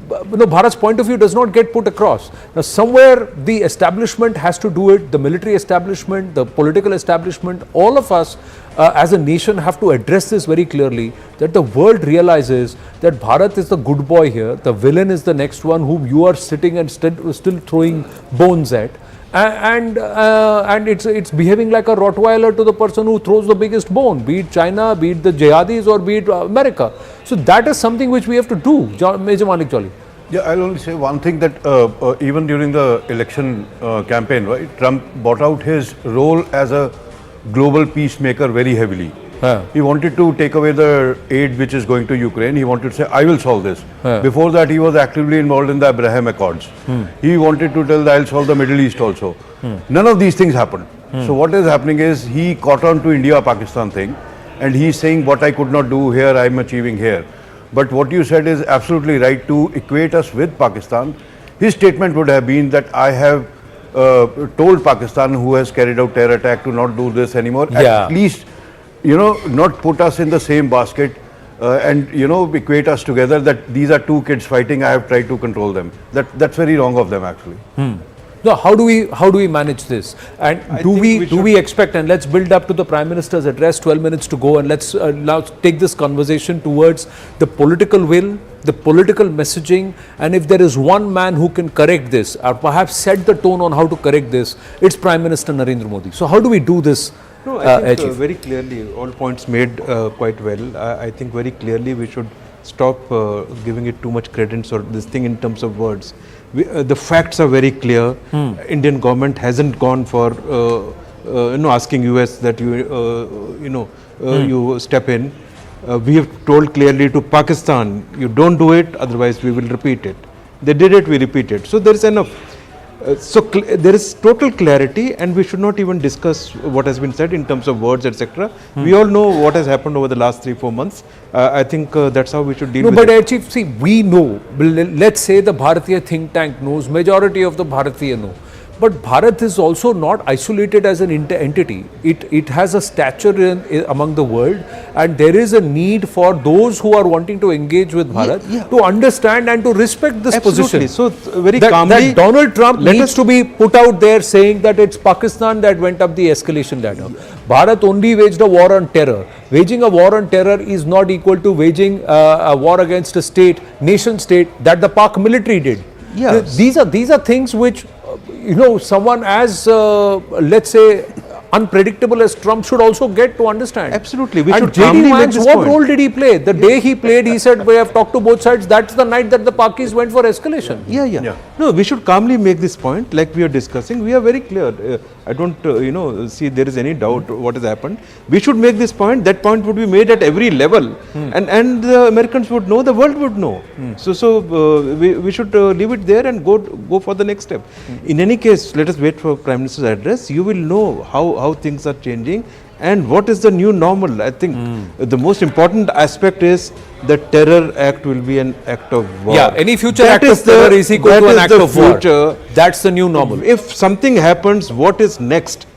[SPEAKER 1] Bharat's point of view does not get put across. Now, somewhere the establishment has to do it, the military establishment, the political establishment, all of us as a nation have to address this very clearly, that the world realizes that Bharat is the good boy here, the villain is the next one whom you are sitting and still throwing bones at. And it's behaving like a Rottweiler to the person who throws the biggest bone, be it China, be it the jihadis, or be it America. So that is something which we have to do. Major Malik Jolly.
[SPEAKER 18] Yeah, I'll only say one thing, that even during the election campaign, right, Trump brought out his role as a global peacemaker very heavily. He wanted to take away the aid which is going to Ukraine. He wanted to say, I will solve this. Before that, he was actively involved in the Abraham Accords. He wanted to tell that I'll solve the Middle East also. None of these things happened. So what is happening is he caught on to India-Pakistan thing, and he's saying what I could not do here, I'm achieving here. But what you said is absolutely right, to equate us with Pakistan. His statement would have been that I have told Pakistan, who has carried out terror attack, to not do this anymore. At least, not put us in the same basket and, equate us together, that these are two kids fighting, I have tried to control them. That's very wrong of them, actually.
[SPEAKER 1] So how do we manage this? And do we expect, and let's build up to the Prime Minister's address, 12 minutes to go, and let's now take this conversation towards the political will, the political messaging, and if there is one man who can correct this, or perhaps set the tone on how to correct this, it's Prime Minister Narendra Modi. So how do we do this?
[SPEAKER 20] No, I think very clearly, all points made quite well. I think very clearly we should stop giving it too much credence or this thing in terms of words. The facts are very clear. Indian government hasn't gone for asking US that you step in. We have told clearly to Pakistan, you don't do it, otherwise we will repeat it. They did it, we repeat it. So there is enough. There is total clarity, and we should not even discuss what has been said in terms of words, etc. We all know what has happened over the last 3-4 months. I think that's how we should deal with it.
[SPEAKER 1] But Chief, see, we know, let's say the Bharatiya think tank knows, majority of the Bharatiya know. But Bharat is also not isolated as an entity. It has a stature among the world, and there is a need for those who are wanting to engage with Bharat to understand and to respect this position.
[SPEAKER 20] So very calmly,
[SPEAKER 1] that Donald Trump needs to be put out there saying that it's Pakistan that went up the escalation ladder. Bharat only waged a war on terror. Waging a war on terror is not equal to waging a war against a nation state that the Pak military did.
[SPEAKER 20] Yes.
[SPEAKER 1] These are things which someone as, let's say, unpredictable as Trump should also get to understand.
[SPEAKER 20] Absolutely. We
[SPEAKER 1] and
[SPEAKER 20] should calmly make this
[SPEAKER 1] what
[SPEAKER 20] point.
[SPEAKER 1] role did he play? The day he played, he said, we have talked to both sides. That's the night that the Pakis went for escalation.
[SPEAKER 20] Yeah. No, we should calmly make this point like we are discussing. We are very clear. I don't, see there is any doubt what has happened. We should make this point. That point would be made at every level. And the Americans would know, the world would know. So we should leave it there and go for the next step. In any case, let us wait for Prime Minister's address. You will know how things are changing and what is the new normal. I think the most important aspect is the terror act will be an act of war.
[SPEAKER 1] Yeah, any future act of terror is equal to an act of war. That's the new normal.
[SPEAKER 20] If something happens, what is next?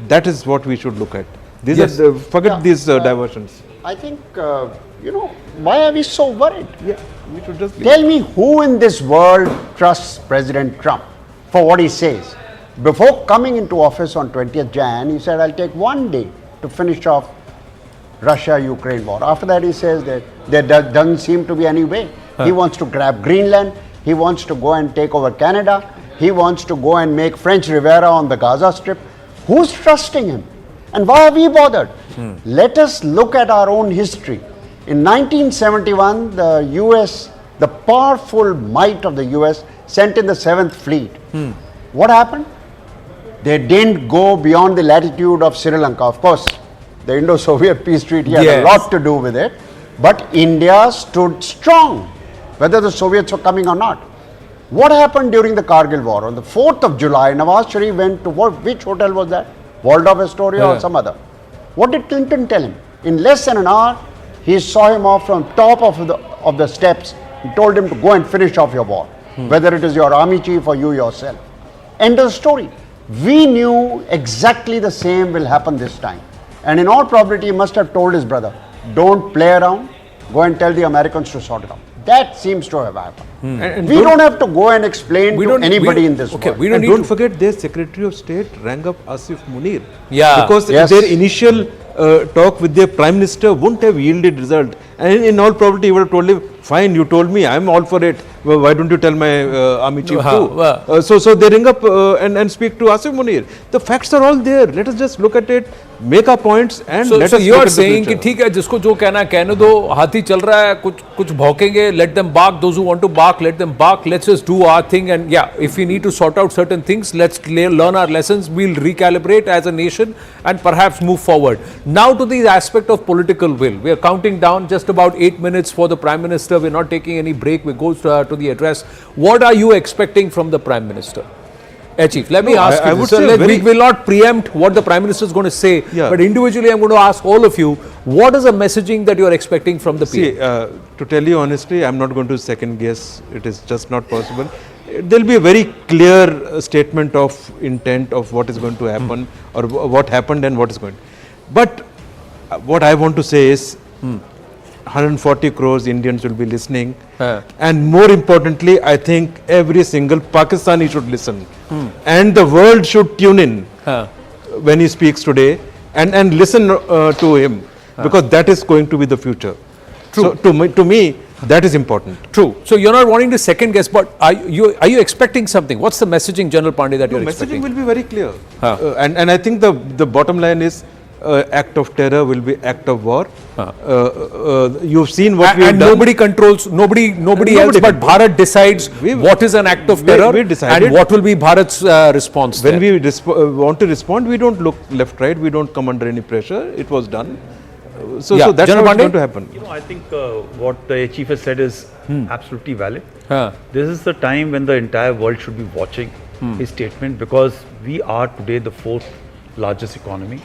[SPEAKER 20] That is what we should look at. These are forget these diversions.
[SPEAKER 21] I think, why are we so worried?
[SPEAKER 20] Yeah, we should just
[SPEAKER 21] tell me who in this world trusts President Trump for what he says. Before coming into office on 20th Jan, he said, I'll take 1 day to finish off Russia-Ukraine war. After that, he says that there doesn't seem to be any way. He wants to grab Greenland. He wants to go and take over Canada. He wants to go and make French Riviera on the Gaza Strip. Who's trusting him? And why are we bothered? Let us look at our own history. In 1971, the US, the powerful might of the US, sent in the 7th Fleet. What happened? They didn't go beyond the latitude of Sri Lanka. Of course, the Indo-Soviet peace treaty had a lot to do with it. But India stood strong, whether the Soviets were coming or not. What happened during the Kargil war? On the 4th of July, Nawaz Sharif went to which hotel was that? Waldorf Astoria or some other? What did Clinton tell him? In less than an hour, he saw him off from top of the steps and told him to go and finish off your war, whether it is your army chief or you yourself. End of the story. We knew exactly the same will happen this time. And in all probability, he must have told his brother, don't play around, go and tell the Americans to sort it out. That seems to have happened.
[SPEAKER 20] And
[SPEAKER 21] we don't have to go and explain to anybody in this world.
[SPEAKER 20] And don't forget, their Secretary of State rang up Asif Munir.
[SPEAKER 1] Yeah.
[SPEAKER 20] Because their initial talk with their Prime Minister wouldn't have yielded result. And in all probability, he would have told him, fine, you told me, I'm all for it. Well, why don't you tell my army chief too? So they ring up and speak to Asif Munir. The facts are all there. Let us just look at it, make our points, and let us
[SPEAKER 1] you
[SPEAKER 20] look
[SPEAKER 1] are
[SPEAKER 20] at the
[SPEAKER 1] saying कि
[SPEAKER 20] future.
[SPEAKER 1] ठीक है जिसको जो कहना है कहने दो हाथी चल रहा है कुछ भौंकेंगे let them bark those who want to bark let them bark let's just do our thing and yeah if we need to sort out certain things let's learn our lessons we'll recalibrate as a nation and perhaps move forward. Now to the aspect of political will. We are counting down just about 8 minutes for the Prime Minister. We're not taking any break. We go to the address. What are you expecting from the Prime Minister? Chief, let me ask you this. We will not preempt what the Prime Minister is going to say, but individually I'm going to ask all of you, what is the messaging that you are expecting from the PM?
[SPEAKER 20] To tell you honestly, I'm not going to second guess. It is just not possible. There will be a very clear statement of intent of what is going to happen or what happened and what is going. But what I want to say is 140 crores Indians will be listening, and more importantly, I think every single Pakistani should listen, and the world should tune in when he speaks today and listen to him, because that is going to be the future.
[SPEAKER 1] True.
[SPEAKER 20] So to me, that is important.
[SPEAKER 1] True. So you're not wanting to second guess, but are you expecting something? What's the messaging, General Pandey, that you're expecting?
[SPEAKER 20] Messaging will be very clear, and I think the bottom line is. Act of terror will be act of war. You've seen what we have done.
[SPEAKER 1] And nobody controls, nobody else but Bharat decides what is an act of terror and what will be Bharat's response.
[SPEAKER 20] When we want to respond, we don't look left, right, we don't come under any pressure. It was done. So that's what's going to happen.
[SPEAKER 22] I think what the Chief has said is absolutely valid. This is the time when the entire world should be watching his statement, because we are today the 4th largest economy.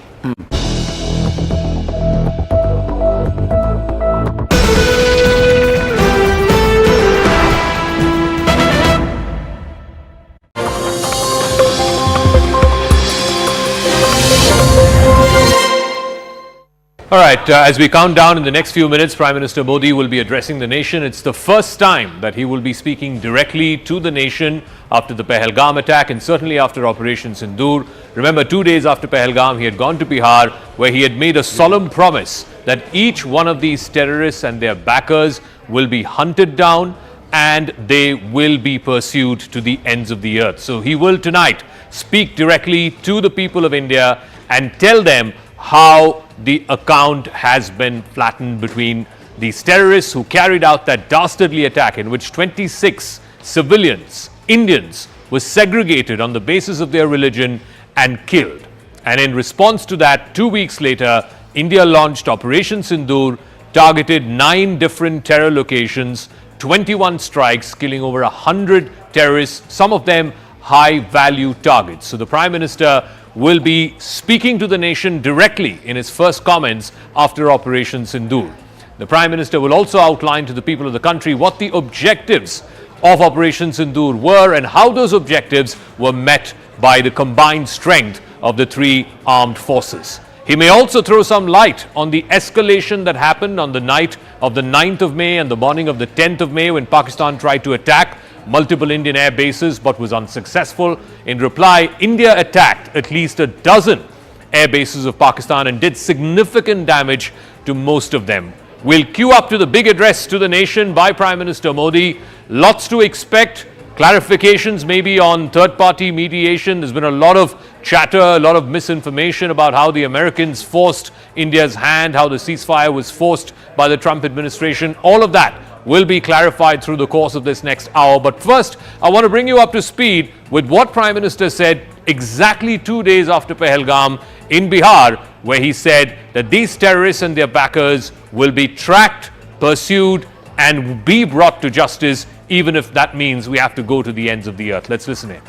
[SPEAKER 9] All right, as we count down in the next few minutes, Prime Minister Modi will be addressing the nation. It's the first time that he will be speaking directly to the nation after the Pahalgam attack and certainly after Operation Sindur. Remember, 2 days after Pahalgam, he had gone to Bihar, where he had made a solemn promise that each one of these terrorists and their backers will be hunted down and they will be pursued to the ends of the earth. So he will tonight speak directly to the people of India and tell them how the account has been flattened between these terrorists who carried out that dastardly attack in which 26 civilians, Indians, were segregated on the basis of their religion and killed. And in response to that, 2 weeks later, India launched Operation Sindur, targeted 9 different terror locations, 21 strikes, killing over 100 terrorists, some of them high-value targets. So the Prime Minister will be speaking to the nation directly in his first comments after Operation Sindur. The Prime Minister will also outline to the people of the country what the objectives of Operation Sindur were and how those objectives were met by the combined strength of the 3 armed forces. He may also throw some light on the escalation that happened on the night of the 9th of May and the morning of the 10th of May when Pakistan tried to attack multiple Indian air bases but was unsuccessful. In reply, India attacked at least a dozen air bases of Pakistan and did significant damage to most of them. We'll queue up to the big address to the nation by Prime Minister Modi. Lots to expect. Clarifications maybe on third-party mediation. There's been a lot of chatter, a lot of misinformation about how the Americans forced India's hand, how the ceasefire was forced by the Trump administration. All of that will be clarified through the course of this next hour. But first, I want to bring you up to speed with what Prime Minister said exactly 2 days after Pahalgam in Bihar, where he said that these terrorists and their backers will be tracked, pursued, and be brought to justice, even if that means we have to go to the ends of the earth. Let's listen in.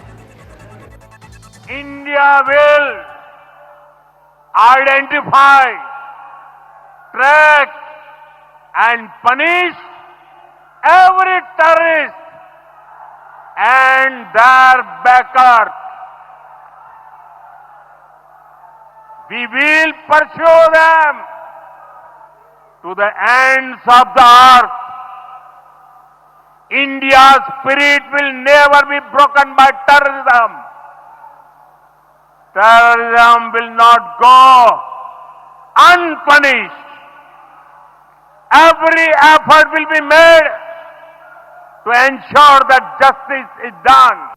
[SPEAKER 19] India will identify, track, and punish every terrorist and their backers. We will pursue them to the ends of the earth. India's spirit will never be broken by terrorism. Terrorism will not go unpunished. Every effort will be made to ensure that justice is done.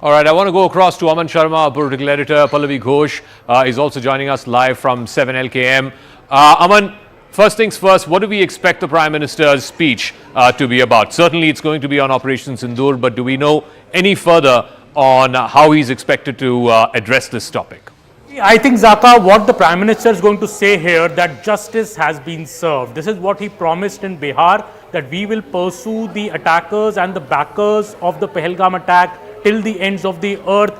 [SPEAKER 9] All right, I want to go across to Aman Sharma, our political editor. Pallavi Ghosh is also joining us live from 7 LKM. Aman, first things first, what do we expect the Prime Minister's speech to be about? Certainly it's going to be on Operation Sindur, but do we know any further on how he's expected to address this topic?
[SPEAKER 11] I think, Zaka, what the Prime Minister is going to say here, that justice has been served. This is what he promised in Bihar, that we will pursue the attackers and the backers of the Pahalgam attack till the ends of the earth.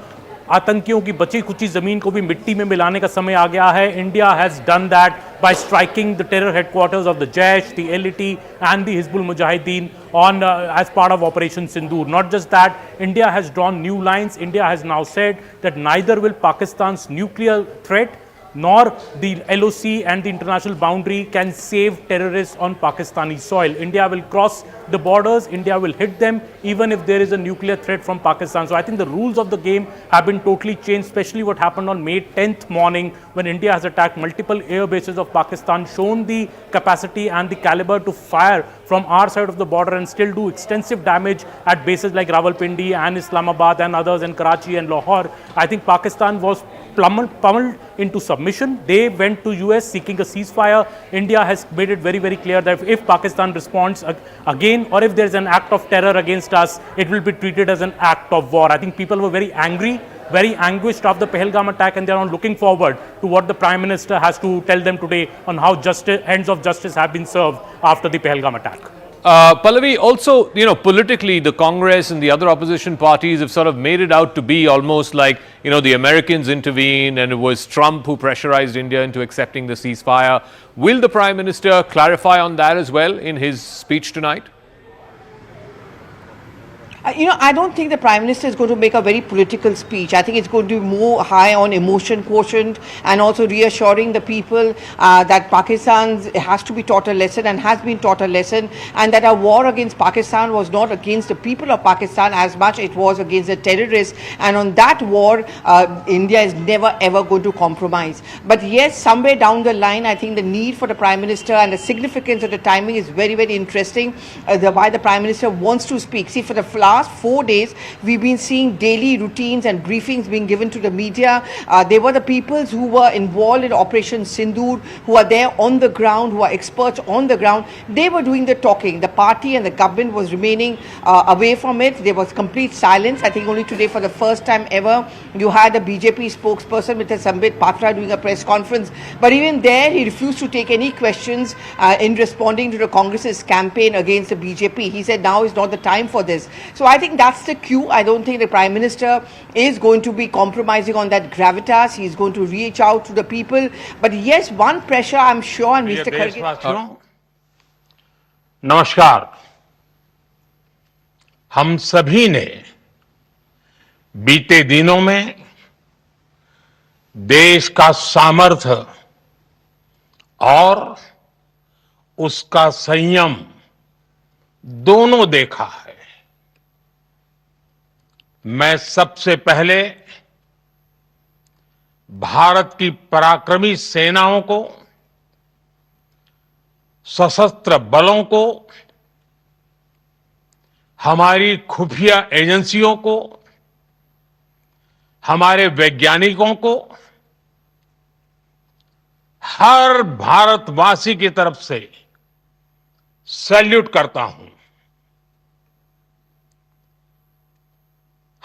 [SPEAKER 11] आतंकियों की बची खुची जमीन को भी मिट्टी में मिलाने का समय आ गया है. India has done that by striking the terror headquarters of the Jaish, the LET and the Hizbul Mujahideen on as part of Operation Sindur. Not just that, India has drawn new lines. India has now said that neither will Pakistan's nuclear threat nor the LOC and the international boundary can save terrorists on Pakistani soil. India will cross the borders, India will hit them even if there is a nuclear threat from Pakistan. So I think the rules of the game have been totally changed, especially what happened on May 10th morning when India has attacked multiple air bases of Pakistan, shown the capacity and the caliber to fire from our side of the border and still do extensive damage at bases like Rawalpindi and Islamabad and others in Karachi and Lahore. I think Pakistan was pummeled into submission. They went to US seeking a ceasefire. India has made it very, very clear that if Pakistan responds again or if there is an act of terror against us, it will be treated as an act of war. I think people were very angry, very anguished of the Pahalgam attack, and they are looking forward to what the Prime Minister has to tell them today on how ends of justice have been served after the Pahalgam attack.
[SPEAKER 9] Pallavi, also, politically, the Congress and the other opposition parties have sort of made it out to be almost like, the Americans intervened and it was Trump who pressurized India into accepting the ceasefire. Will the Prime Minister clarify on that as well in his speech tonight?
[SPEAKER 12] I don't think the Prime Minister is going to make a very political speech. I think it's going to be more high on emotion quotient and also reassuring the people that Pakistan has to be taught a lesson and has been taught a lesson, and that our war against Pakistan was not against the people of Pakistan as much it was against the terrorists. And on that war, India is never ever going to compromise. But yes, somewhere down the line, I think the need for the Prime Minister and the significance of the timing is very, very interesting. Why the Prime Minister wants to speak. See, for the last 4 days, we've been seeing daily routines and briefings being given to the media. They were the peoples who were involved in Operation Sindur, who are there on the ground, who are experts on the ground. They were doing the talking. The party and the government was remaining away from it. There was complete silence. I think only today, for the first time ever, you had a BJP spokesperson, Mr. Sambit Patra, doing a press conference. But even there, he refused to take any questions in responding to the Congress's campaign against the BJP. He said now is not the time for this. So I think that's the cue. I don't think the Prime Minister is going to be compromising on that gravitas. He's going to reach out to the people. But yes, one pressure I'm sure, and Mr. Kharge.
[SPEAKER 10] नमस्कार. हम सभी ने बीते दिनों में देश का सामर्थ्य और उसका संयम दोनों देखा है. मैं सबसे पहले भारत की पराक्रमी सेनाओं को, सशस्त्र बलों को, हमारी खुफिया एजेंसियों को, हमारे वैज्ञानिकों को, हर भारतवासी की तरफ से सैल्यूट करता हूं.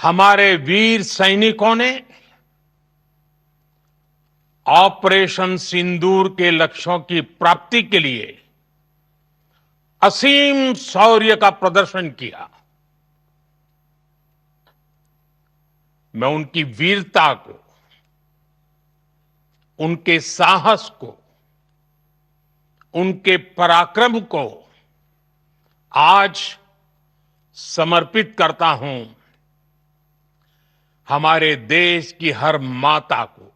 [SPEAKER 10] हमारे वीर सैनिकों ने ऑपरेशन सिंदूर के लक्ष्यों की प्राप्ति के लिए असीम शौर्य का प्रदर्शन किया. मैं उनकी वीरता को, उनके साहस को, उनके पराक्रम को आज समर्पित करता हूं हमारे देश की हर माता को,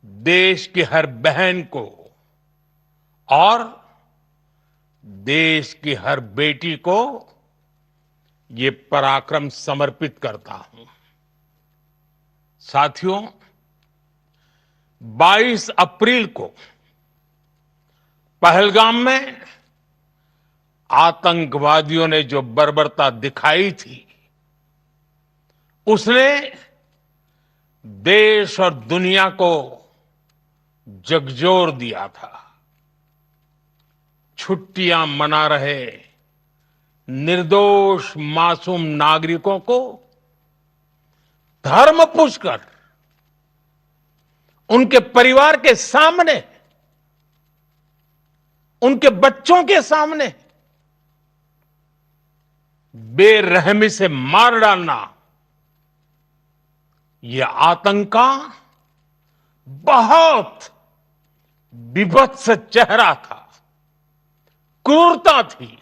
[SPEAKER 10] देश की हर बहन को और देश की हर बेटी को ये पराक्रम समर्पित करता हूं। साथियों, 22 अप्रैल को पहलगाम में आतंकवादियों ने जो बर्बरता दिखाई थी, उसने देश और दुनिया को झकझोर दिया था। छुट्टियां मना रहे निर्दोष मासूम नागरिकों को धर्म पूछकर उनके परिवार के सामने, उनके बच्चों के सामने बेरहमी से मार डालना, यह आतंक का बहुत विभत्स चेहरा था, क्रूरता थी।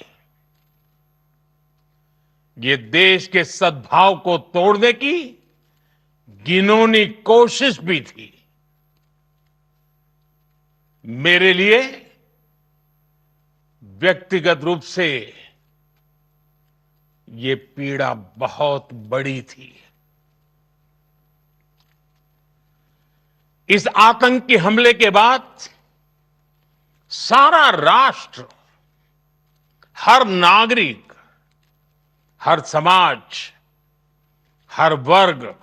[SPEAKER 10] ये देश के सद्भाव को तोड़ने की घिनौनी कोशिश भी थी। मेरे लिए व्यक्तिगत रूप से ये पीड़ा बहुत बड़ी थी। इस आतंकी हमले के बाद सारा राष्ट्र, हर नागरिक, हर समाज, हर वर्ग,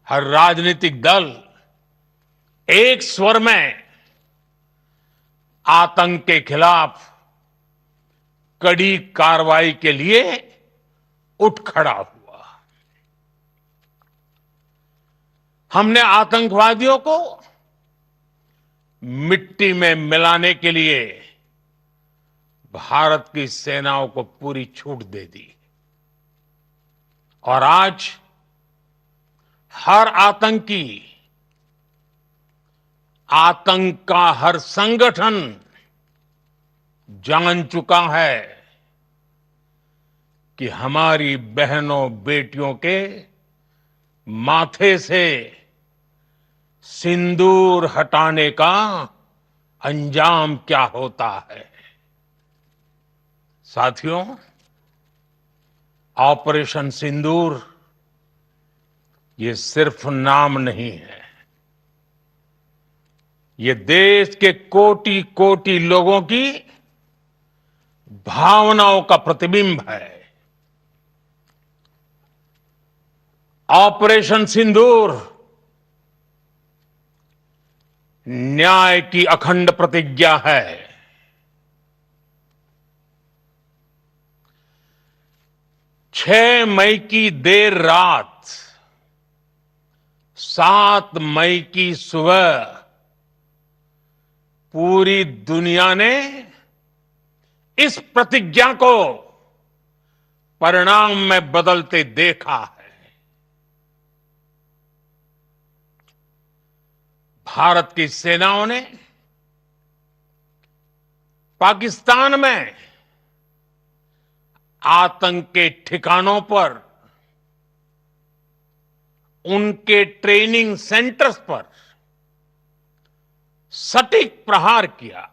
[SPEAKER 10] हर राजनीतिक दल एक स्वर में आतंक के खिलाफ कड़ी कार्रवाई के लिए उठ खड़ा हुआ। हमने आतंकवादियों को मिट्टी में मिलाने के लिए भारत की सेनाओं को पूरी छूट दे दी और आज हर आतंकी, आतंक का हर संगठन जान चुका है कि हमारी बहनों बेटियों के माथे से सिंदूर हटाने का अंजाम क्या होता है। साथियों, ऑपरेशन सिंदूर ये सिर्फ नाम नहीं है, ये देश के कोटि कोटि लोगों की भावनाओं का प्रतिबिंब है। ऑपरेशन सिंदूर न्याय की अखंड प्रतिज्ञा है। 6 मई की देर रात, 7 मई की सुबह पूरी दुनिया ने इस प्रतिज्ञा को परिणाम में बदलते देखा है। भारत की सेनाओं ने पाकिस्तान में आतंक के ठिकानों पर, उनके ट्रेनिंग सेंटर्स पर सटीक प्रहार किया।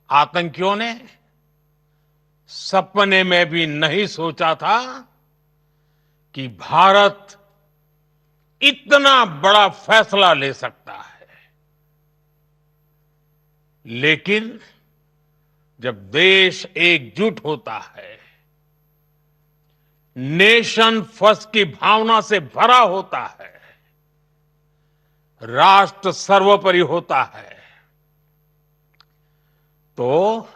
[SPEAKER 10] आतंकियों ने सपने में भी नहीं सोचा था कि भारत इतना बड़ा फैसला ले सकता है। लेकिन जब देश एकजुट होता है, नेशन फर्स्ट की भावना से भरा होता है, राष्ट्र सर्वोपरि होता है, तो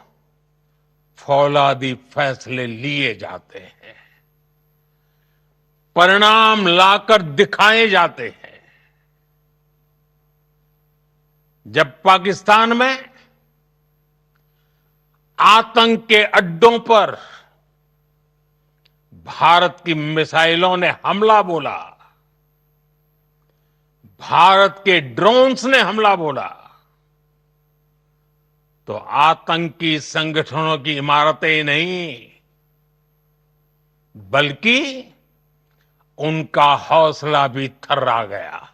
[SPEAKER 10] फौलादी फैसले लिए जाते हैं, परिणाम लाकर दिखाए जाते हैं। जब पाकिस्तान में आतंक के अड्डों पर भारत की मिसाइलों ने हमला बोला, भारत के ड्रोन्स ने हमला बोला, तो आतंकी संगठनों की इमारतें नहीं, बल्कि उनका हौसला भी थर्रा गया।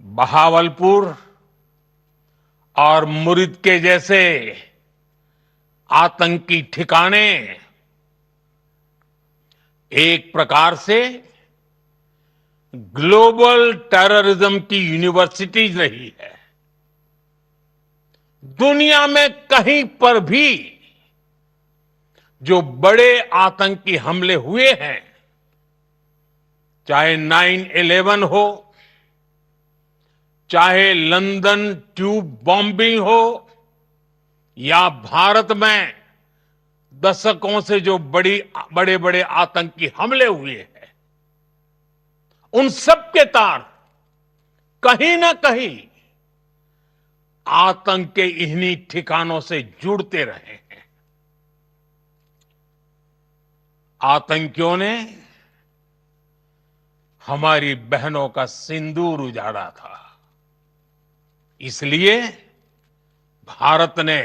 [SPEAKER 10] बहावलपुर और मुरिद के जैसे आतंकी ठिकाने एक प्रकार से ग्लोबल टेररिज्म की यूनिवर्सिटीज रही है। दुनिया में कहीं पर भी जो बड़े आतंकी हमले हुए हैं, चाहे 9/11 हो, चाहे लंदन ट्यूब बॉम्बिंग हो, या भारत में दशकों से जो बड़े बड़े आतंकी हमले हुए हैं, उन सब के तार कहीं ना कहीं आतंक के इन्हीं ठिकानों से जुड़ते रहे हैं। आतंकियों ने हमारी बहनों का सिंदूर उजाड़ा था, इसलिए भारत ने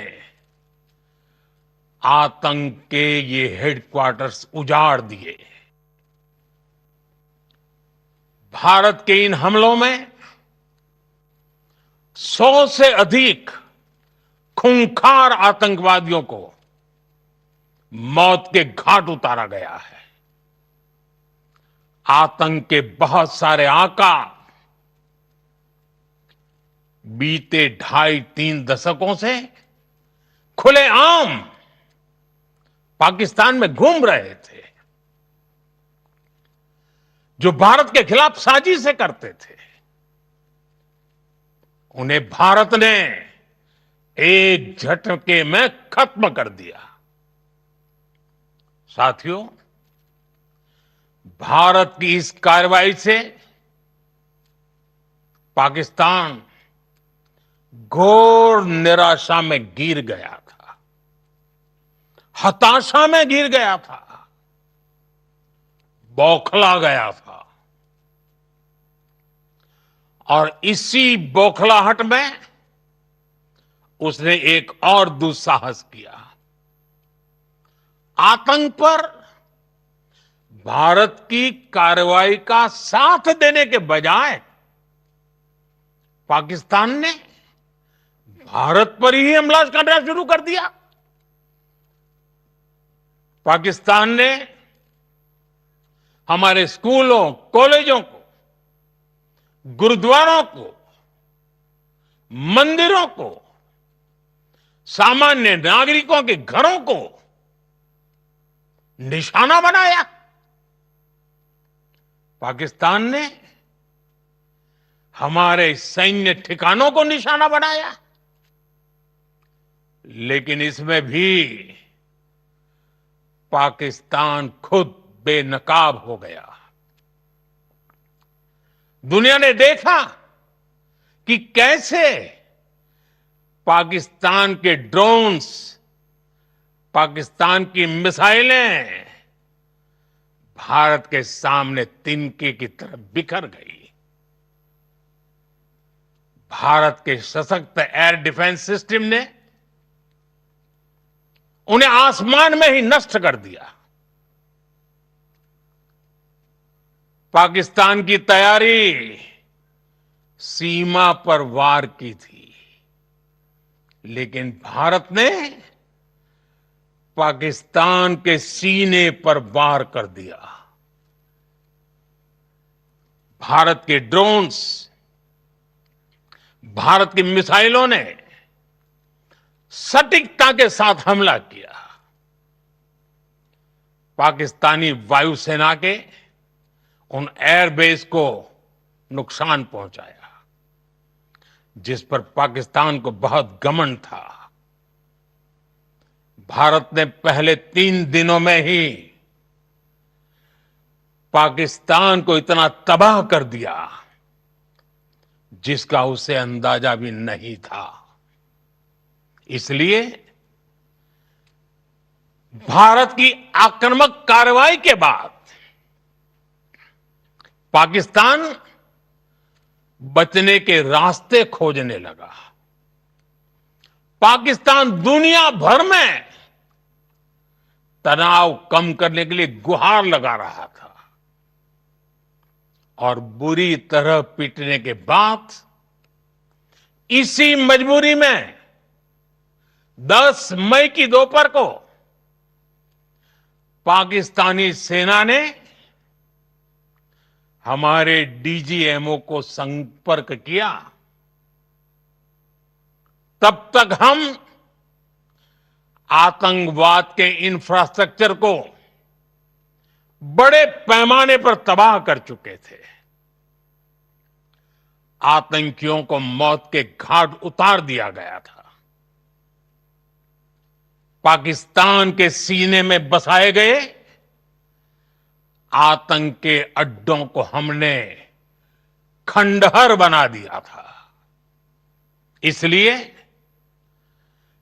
[SPEAKER 10] आतंक के ये हेडक्वार्टर्स उजाड़ दिए। भारत के इन हमलों में 100 से अधिक खूंखार आतंकवादियों को मौत के घाट उतारा गया है। आतंक के बहुत सारे आका बीते 2.5-3 दशकों से खुलेआम पाकिस्तान में घूम रहे थे, जो भारत के खिलाफ साजिशें करते थे। उन्हें भारत ने एक झटके में खत्म कर दिया। साथियों, भारत की इस कार्रवाई से पाकिस्तान घोर निराशा में गिर गया था, हताशा में गिर गया था, बौखला गया था। और इसी बौखलाहट में उसने एक और दुस्साहस किया। आतंक पर भारत की कार्रवाई का साथ देने के बजाय पाकिस्तान ने भारत पर ही हमला करना शुरू कर दिया। पाकिस्तान ने हमारे स्कूलों, कॉलेजों को, गुरुद्वारों को, मंदिरों को, सामान्य नागरिकों के घरों को निशाना बनाया। पाकिस्तान ने हमारे सैन्य ठिकानों को निशाना बनाया। लेकिन इसमें भी पाकिस्तान खुद बेनकाब हो गया। दुनिया ने देखा कि कैसे पाकिस्तान के ड्रोन्स, पाकिस्तान की मिसाइलें भारत के सामने तिनके की तरह बिखर गई। भारत के सशक्त एयर डिफेंस सिस्टम ने उन्हें आसमान में ही नष्ट कर दिया। पाकिस्तान की तैयारी सीमा पर वार की थी, लेकिन भारत ने पाकिस्तान के सीने पर वार कर दिया। भारत के ड्रोन्स, भारत की मिसाइलों ने सटीकता के साथ हमला किया। पाकिस्तानी वायुसेना के उन एयरबेस को नुकसान पहुंचाया, जिस पर पाकिस्तान को बहुत घमंड था। भारत ने पहले 3 दिनों में ही पाकिस्तान को इतना तबाह कर दिया, जिसका उसे अंदाजा भी नहीं था। इसलिए भारत की आक्रामक कार्रवाई के बाद पाकिस्तान बचने के रास्ते खोजने लगा। पाकिस्तान दुनिया भर में तनाव कम करने के लिए गुहार लगा रहा था और बुरी तरह पीटने के बाद इसी मजबूरी में 10 मई की दोपहर को पाकिस्तानी सेना ने हमारे डीजीएमओ को संपर्क किया। तब तक हम आतंकवाद के इंफ्रास्ट्रक्चर को बड़े पैमाने पर तबाह कर चुके थे। आतंकियों को मौत के घाट उतार दिया गया था। पाकिस्तान के सीने में बसाए गए आतंक के अड्डों को हमने खंडहर बना दिया था। इसलिए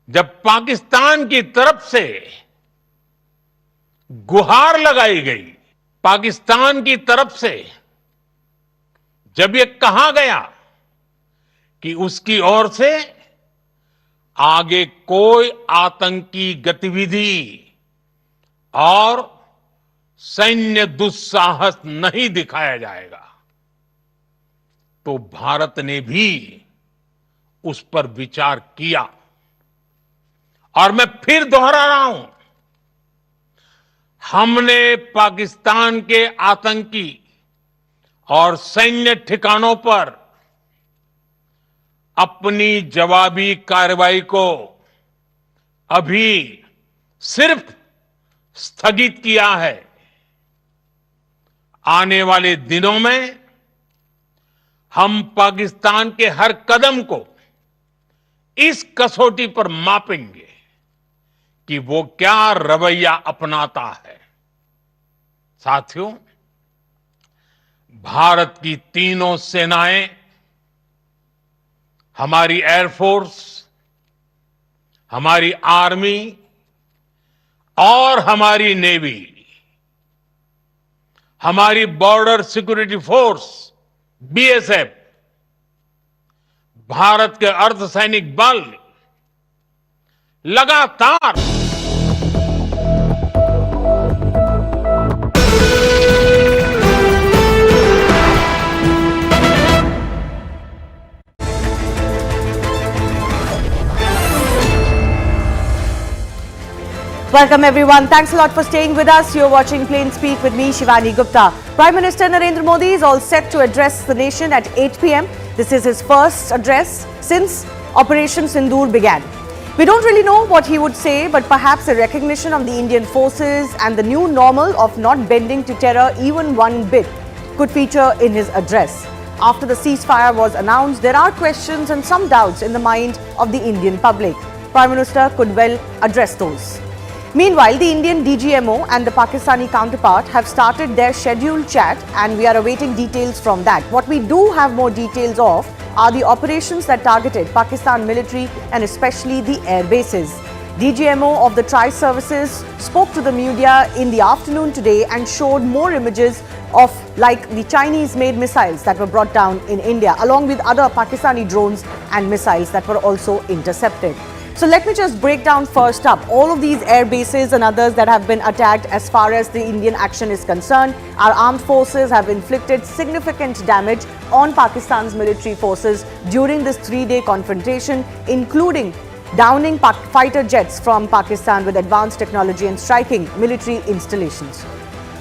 [SPEAKER 10] जब पाकिस्तान की तरफ से गुहार लगाई गई, पाकिस्तान की तरफ से जब ये कहा गया कि उसकी ओर से आगे कोई आतंकी गतिविधि और सैन्य दुस्साहस नहीं दिखाया जाएगा, तो भारत ने भी उस पर विचार किया। और मैं फिर दोहरा रहा हूं, हमने पाकिस्तान के आतंकी और सैन्य ठिकानों पर अपनी जवाबी कार्रवाई को अभी सिर्फ स्थगित किया है। आने वाले दिनों में हम पाकिस्तान के हर कदम को इस कसौटी पर मापेंगे कि वो क्या रवैया अपनाता है। साथियों, भारत की तीनों सेनाएं, हमारी एयरफोर्स, हमारी आर्मी और हमारी नेवी, हमारी border security force BSF, Bharat के अर्धसैनिक बल लगातार
[SPEAKER 7] Welcome everyone. Thanks a lot for staying with us. You're watching Plain Speak with me, Shivani Gupta. Prime Minister Narendra Modi is all set to address the nation at 8 p.m. This is his first address since Operation Sindur began. We don't really know what he would say, but perhaps a recognition of the Indian forces and the new normal of not bending to terror even one bit could feature in his address. After the ceasefire was announced, there are questions and some doubts in the mind of the Indian public. Prime Minister could well address those. Meanwhile, the Indian DGMO and the Pakistani counterpart have started their scheduled chat and we are awaiting details from that. What we do have more details of are the operations that targeted Pakistan military and especially the air bases. DGMO of the Tri-Services spoke to the media in the afternoon today and showed more images of like the Chinese-made missiles that were brought down in India, along with other Pakistani drones and missiles that were also intercepted. So let me just break down first up all of these air bases and others that have been attacked as far as the Indian action is concerned. Our armed forces have inflicted significant damage on Pakistan's military forces during this 3-day confrontation, including downing fighter jets from Pakistan with advanced technology and striking military installations.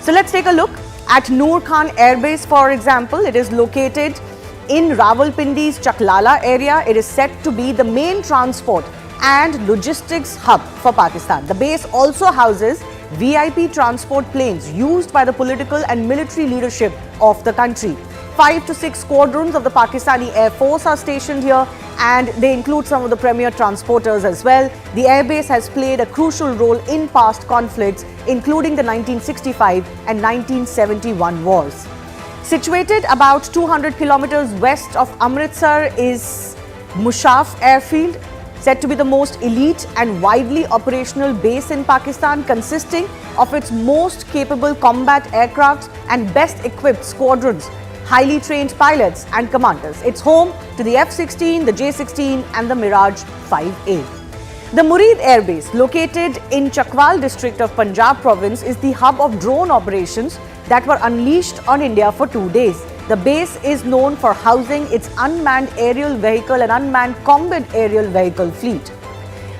[SPEAKER 7] So let's take a look at Noor Khan Air Base, for example. It is located in Rawalpindi's Chaklala area. It is said to be the main transport and logistics hub for Pakistan. The base also houses VIP transport planes used by the political and military leadership of the country. 5 to 6 squadrons of the Pakistani Air Force are stationed here and they include some of the premier transporters as well. The airbase has played a crucial role in past conflicts, including the 1965 and 1971 wars. Situated about 200 kilometers west of Amritsar is Mushaf Airfield, said to be the most elite and widely operational base in Pakistan, consisting of its most capable combat aircraft and best equipped squadrons, highly trained pilots and commanders. It's home to the F-16, the J-16 and the Mirage 5A. The Murid Air Base, located in Chakwal district of Punjab province, is the hub of drone operations that were unleashed on India for 2 days. The base is known for housing its unmanned aerial vehicle and unmanned combat aerial vehicle fleet.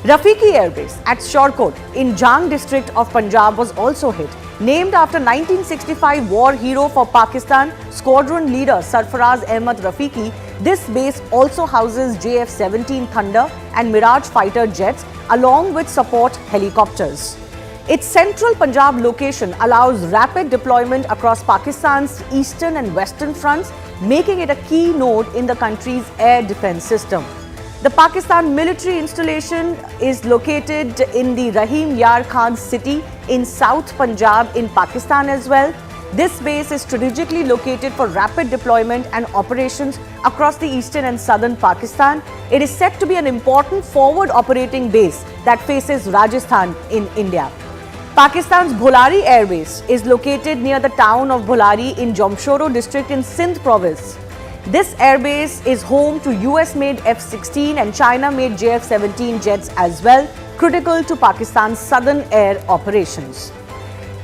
[SPEAKER 7] Rafiki Air Base at Shorkot in Jang district of Punjab was also hit. Named after 1965 war hero for Pakistan, squadron leader Sarfaraz Ahmad Rafiki, this base also houses JF-17 Thunder and Mirage fighter jets along with support helicopters. Its central Punjab location allows rapid deployment across Pakistan's eastern and western fronts, making it a key node in the country's air defense system. The Pakistan military installation is located in the Rahim Yar Khan city in South Punjab in Pakistan as well. This base is strategically located for rapid deployment and operations across the eastern and southern Pakistan. It is said to be an important forward operating base that faces Rajasthan in India. Pakistan's Bholari Air Base is located near the town of Bholari in Jamshoro district in Sindh province. This airbase is home to US-made F-16 and China-made JF-17 jets as well, critical to Pakistan's southern air operations.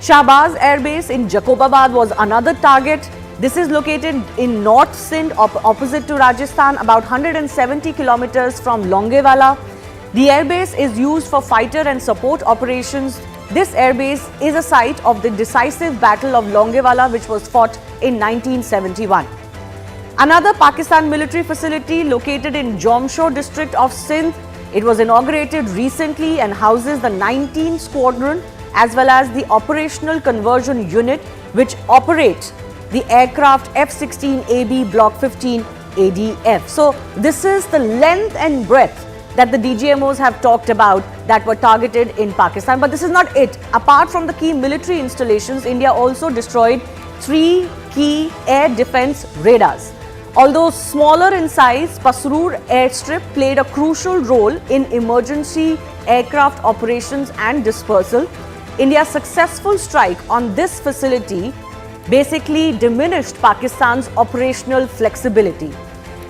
[SPEAKER 7] Shahbaz Air Base in Jacobabad was another target. This is located in North Sindh, opposite to Rajasthan, about 170 kilometers from Longewala. The airbase is used for fighter and support operations. This airbase is a site of the decisive Battle of Longewala, which was fought in 1971. Another Pakistan military facility located in Jamshoro district of Sindh. It was inaugurated recently and houses the 19th Squadron as well as the Operational Conversion Unit, which operates the aircraft F-16AB Block 15 ADF. So this is the length and breadth that the DGMOs have talked about that were targeted in Pakistan. But this is not it. Apart from the key military installations, India also destroyed 3 key air defense radars. Although smaller in size, Pasrur airstrip played a crucial role in emergency aircraft operations and dispersal. India's successful strike on this facility basically diminished Pakistan's operational flexibility.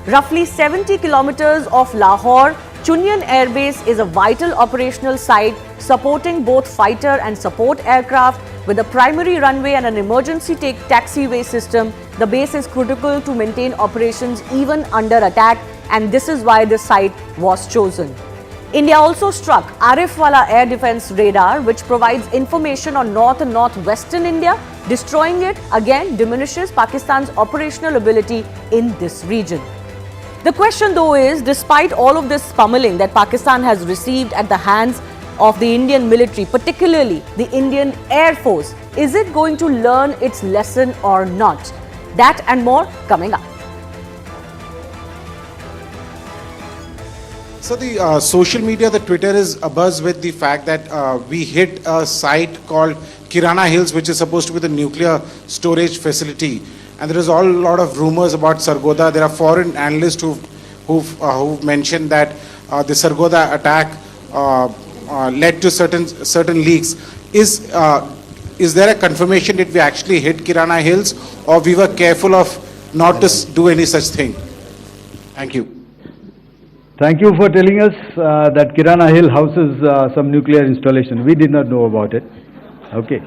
[SPEAKER 7] Roughly 70 kilometers of Lahore, Chunian Air Base is a vital operational site supporting both fighter and support aircraft. With a primary runway and an emergency taxiway system, the base is critical to maintain operations even under attack, and this is why this site was chosen. India also struck Arifwala Air Defense Radar, which provides information on north and northwestern India. Destroying it again diminishes Pakistan's operational ability in this region. The question though is, despite all of this pummeling that Pakistan has received at the hands of the Indian military, particularly the Indian Air Force, is it going to learn its lesson or not? That and more coming up.
[SPEAKER 3] So the social media, the Twitter is abuzz with the fact that we hit a site called Kirana Hills, which is supposed to be the nuclear storage facility. And there is a lot of rumors about Sargodha. There are foreign analysts who've mentioned that the Sargodha attack led to certain leaks. Is there a confirmation that we actually hit Kirana Hills, or we were careful of not to do any such thing? Thank you.
[SPEAKER 18] Thank you for telling us that Kirana Hill houses some nuclear installation. We did not know about it. Okay.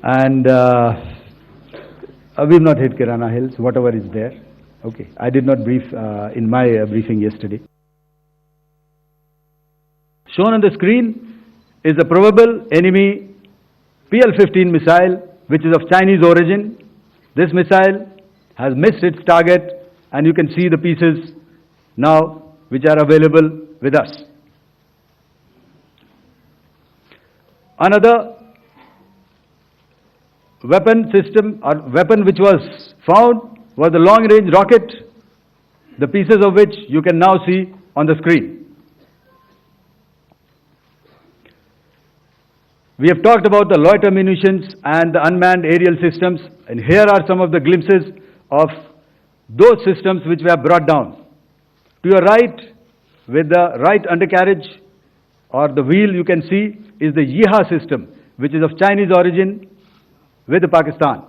[SPEAKER 18] And we've not hit Kirana Hills, whatever is there. Okay. I did not brief in my briefing yesterday. Shown on the screen is a probable enemy PL-15 missile, which is of Chinese origin. This missile has missed its target, and you can see the pieces now which are available with us. Another weapon system or weapon which was found was the long-range rocket, the pieces of which you can now see on the screen. We have talked about the loiter munitions and the unmanned aerial systems, and here are some of the glimpses of those systems which we have brought down. To your right, with the right undercarriage or the wheel, you can see is the Yeeha system, which is of Chinese origin with Pakistan.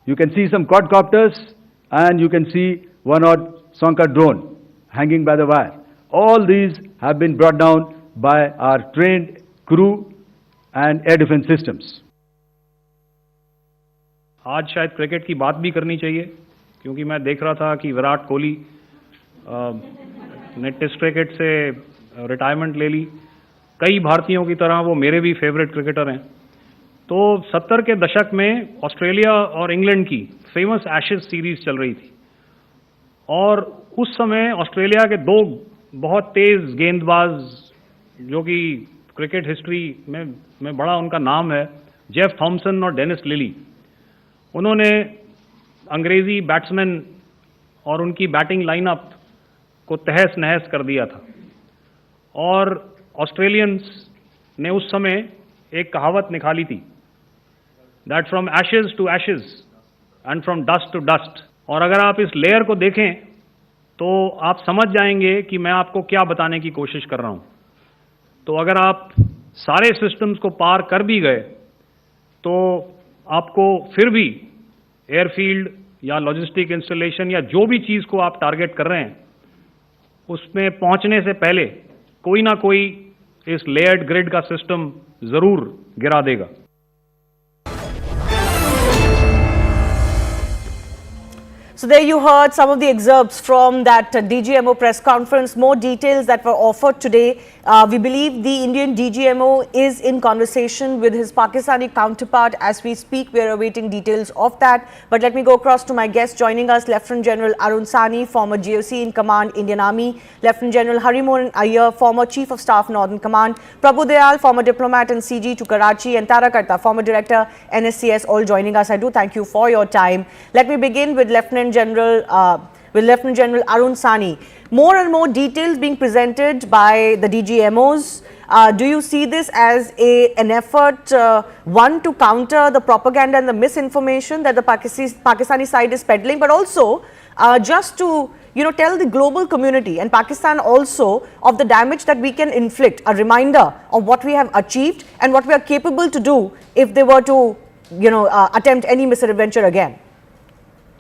[SPEAKER 18] You can see some quadcopters, and you can see one odd Sonka drone hanging by the wire. All these have been brought down
[SPEAKER 6] by our trained crew and air defense systems.
[SPEAKER 8] आज शायद cricket की बात भी करनी चाहिए क्योंकि मैं देख रहा था कि विराट कोहली ने टेस्ट क्रिकेट से रिटायरमेंट ले ली। कई भारतीयों की तरह वो मेरे भी फेवरेट क्रिकेटर हैं। तो 70 के दशक में ऑस्ट्रेलिया और इंग्लैंड की फेमस एशेज सीरीज चल रही थी और उस समय ऑस्ट्रेलिया के दो बहुत तेज गेंदबाज जो कि क्रिकेट हिस्ट्री में बड़ा उनका नाम है, जेफ थॉमसन और डेनिस लिली, उन्होंने अंग्रेजी बैट्समैन और उनकी बैटिंग लाइनअप को तहस नहस कर दिया था और ऑस्ट्रेलियंस ने उस समय एक कहावत निकाली थी, that from ashes to ashes and from dust to dust. और अगर आप इस लेयर को देखें तो आप समझ जाएंगे कि मैं आपको क्या बताने की कोशिश कर रहा हूं। तो अगर आप सारे सिस्टम्स को पार कर भी गए तो आपको फिर भी एयरफील्ड या लॉजिस्टिक इंस्टॉलेशन या जो भी चीज़ को आप टारगेट कर रहे हैं उसमें पहुंचने से पहले कोई ना कोई इस लेयर्ड ग्रिड का सिस्टम जरूर गिरा देगा।
[SPEAKER 7] So there you heard some of the excerpts from that DGMO press conference, more details that were offered today. We believe the Indian DGMO is in conversation with his Pakistani counterpart as we speak. We are awaiting details of that. But let me go across to my guest joining us, Lieutenant General Arun Sani, former GOC in Command, Indian Army, Lieutenant General Harimohan Iyer, former Chief of Staff, Northern Command, Prabhu Dayal, former diplomat and CG to Karachi, and Tara Karta, former Director, NSCS, all joining us. I do thank you for your time. Let me begin with Lieutenant General Arun Sani. More and more details being presented by the DGMOs. Do you see this as an effort, one, to counter the propaganda and the misinformation that the Pakistani side is peddling, but also just to tell the global community and Pakistan also of the damage that we can inflict, a reminder of what we have achieved and what we are capable to do if they were to attempt any misadventure again?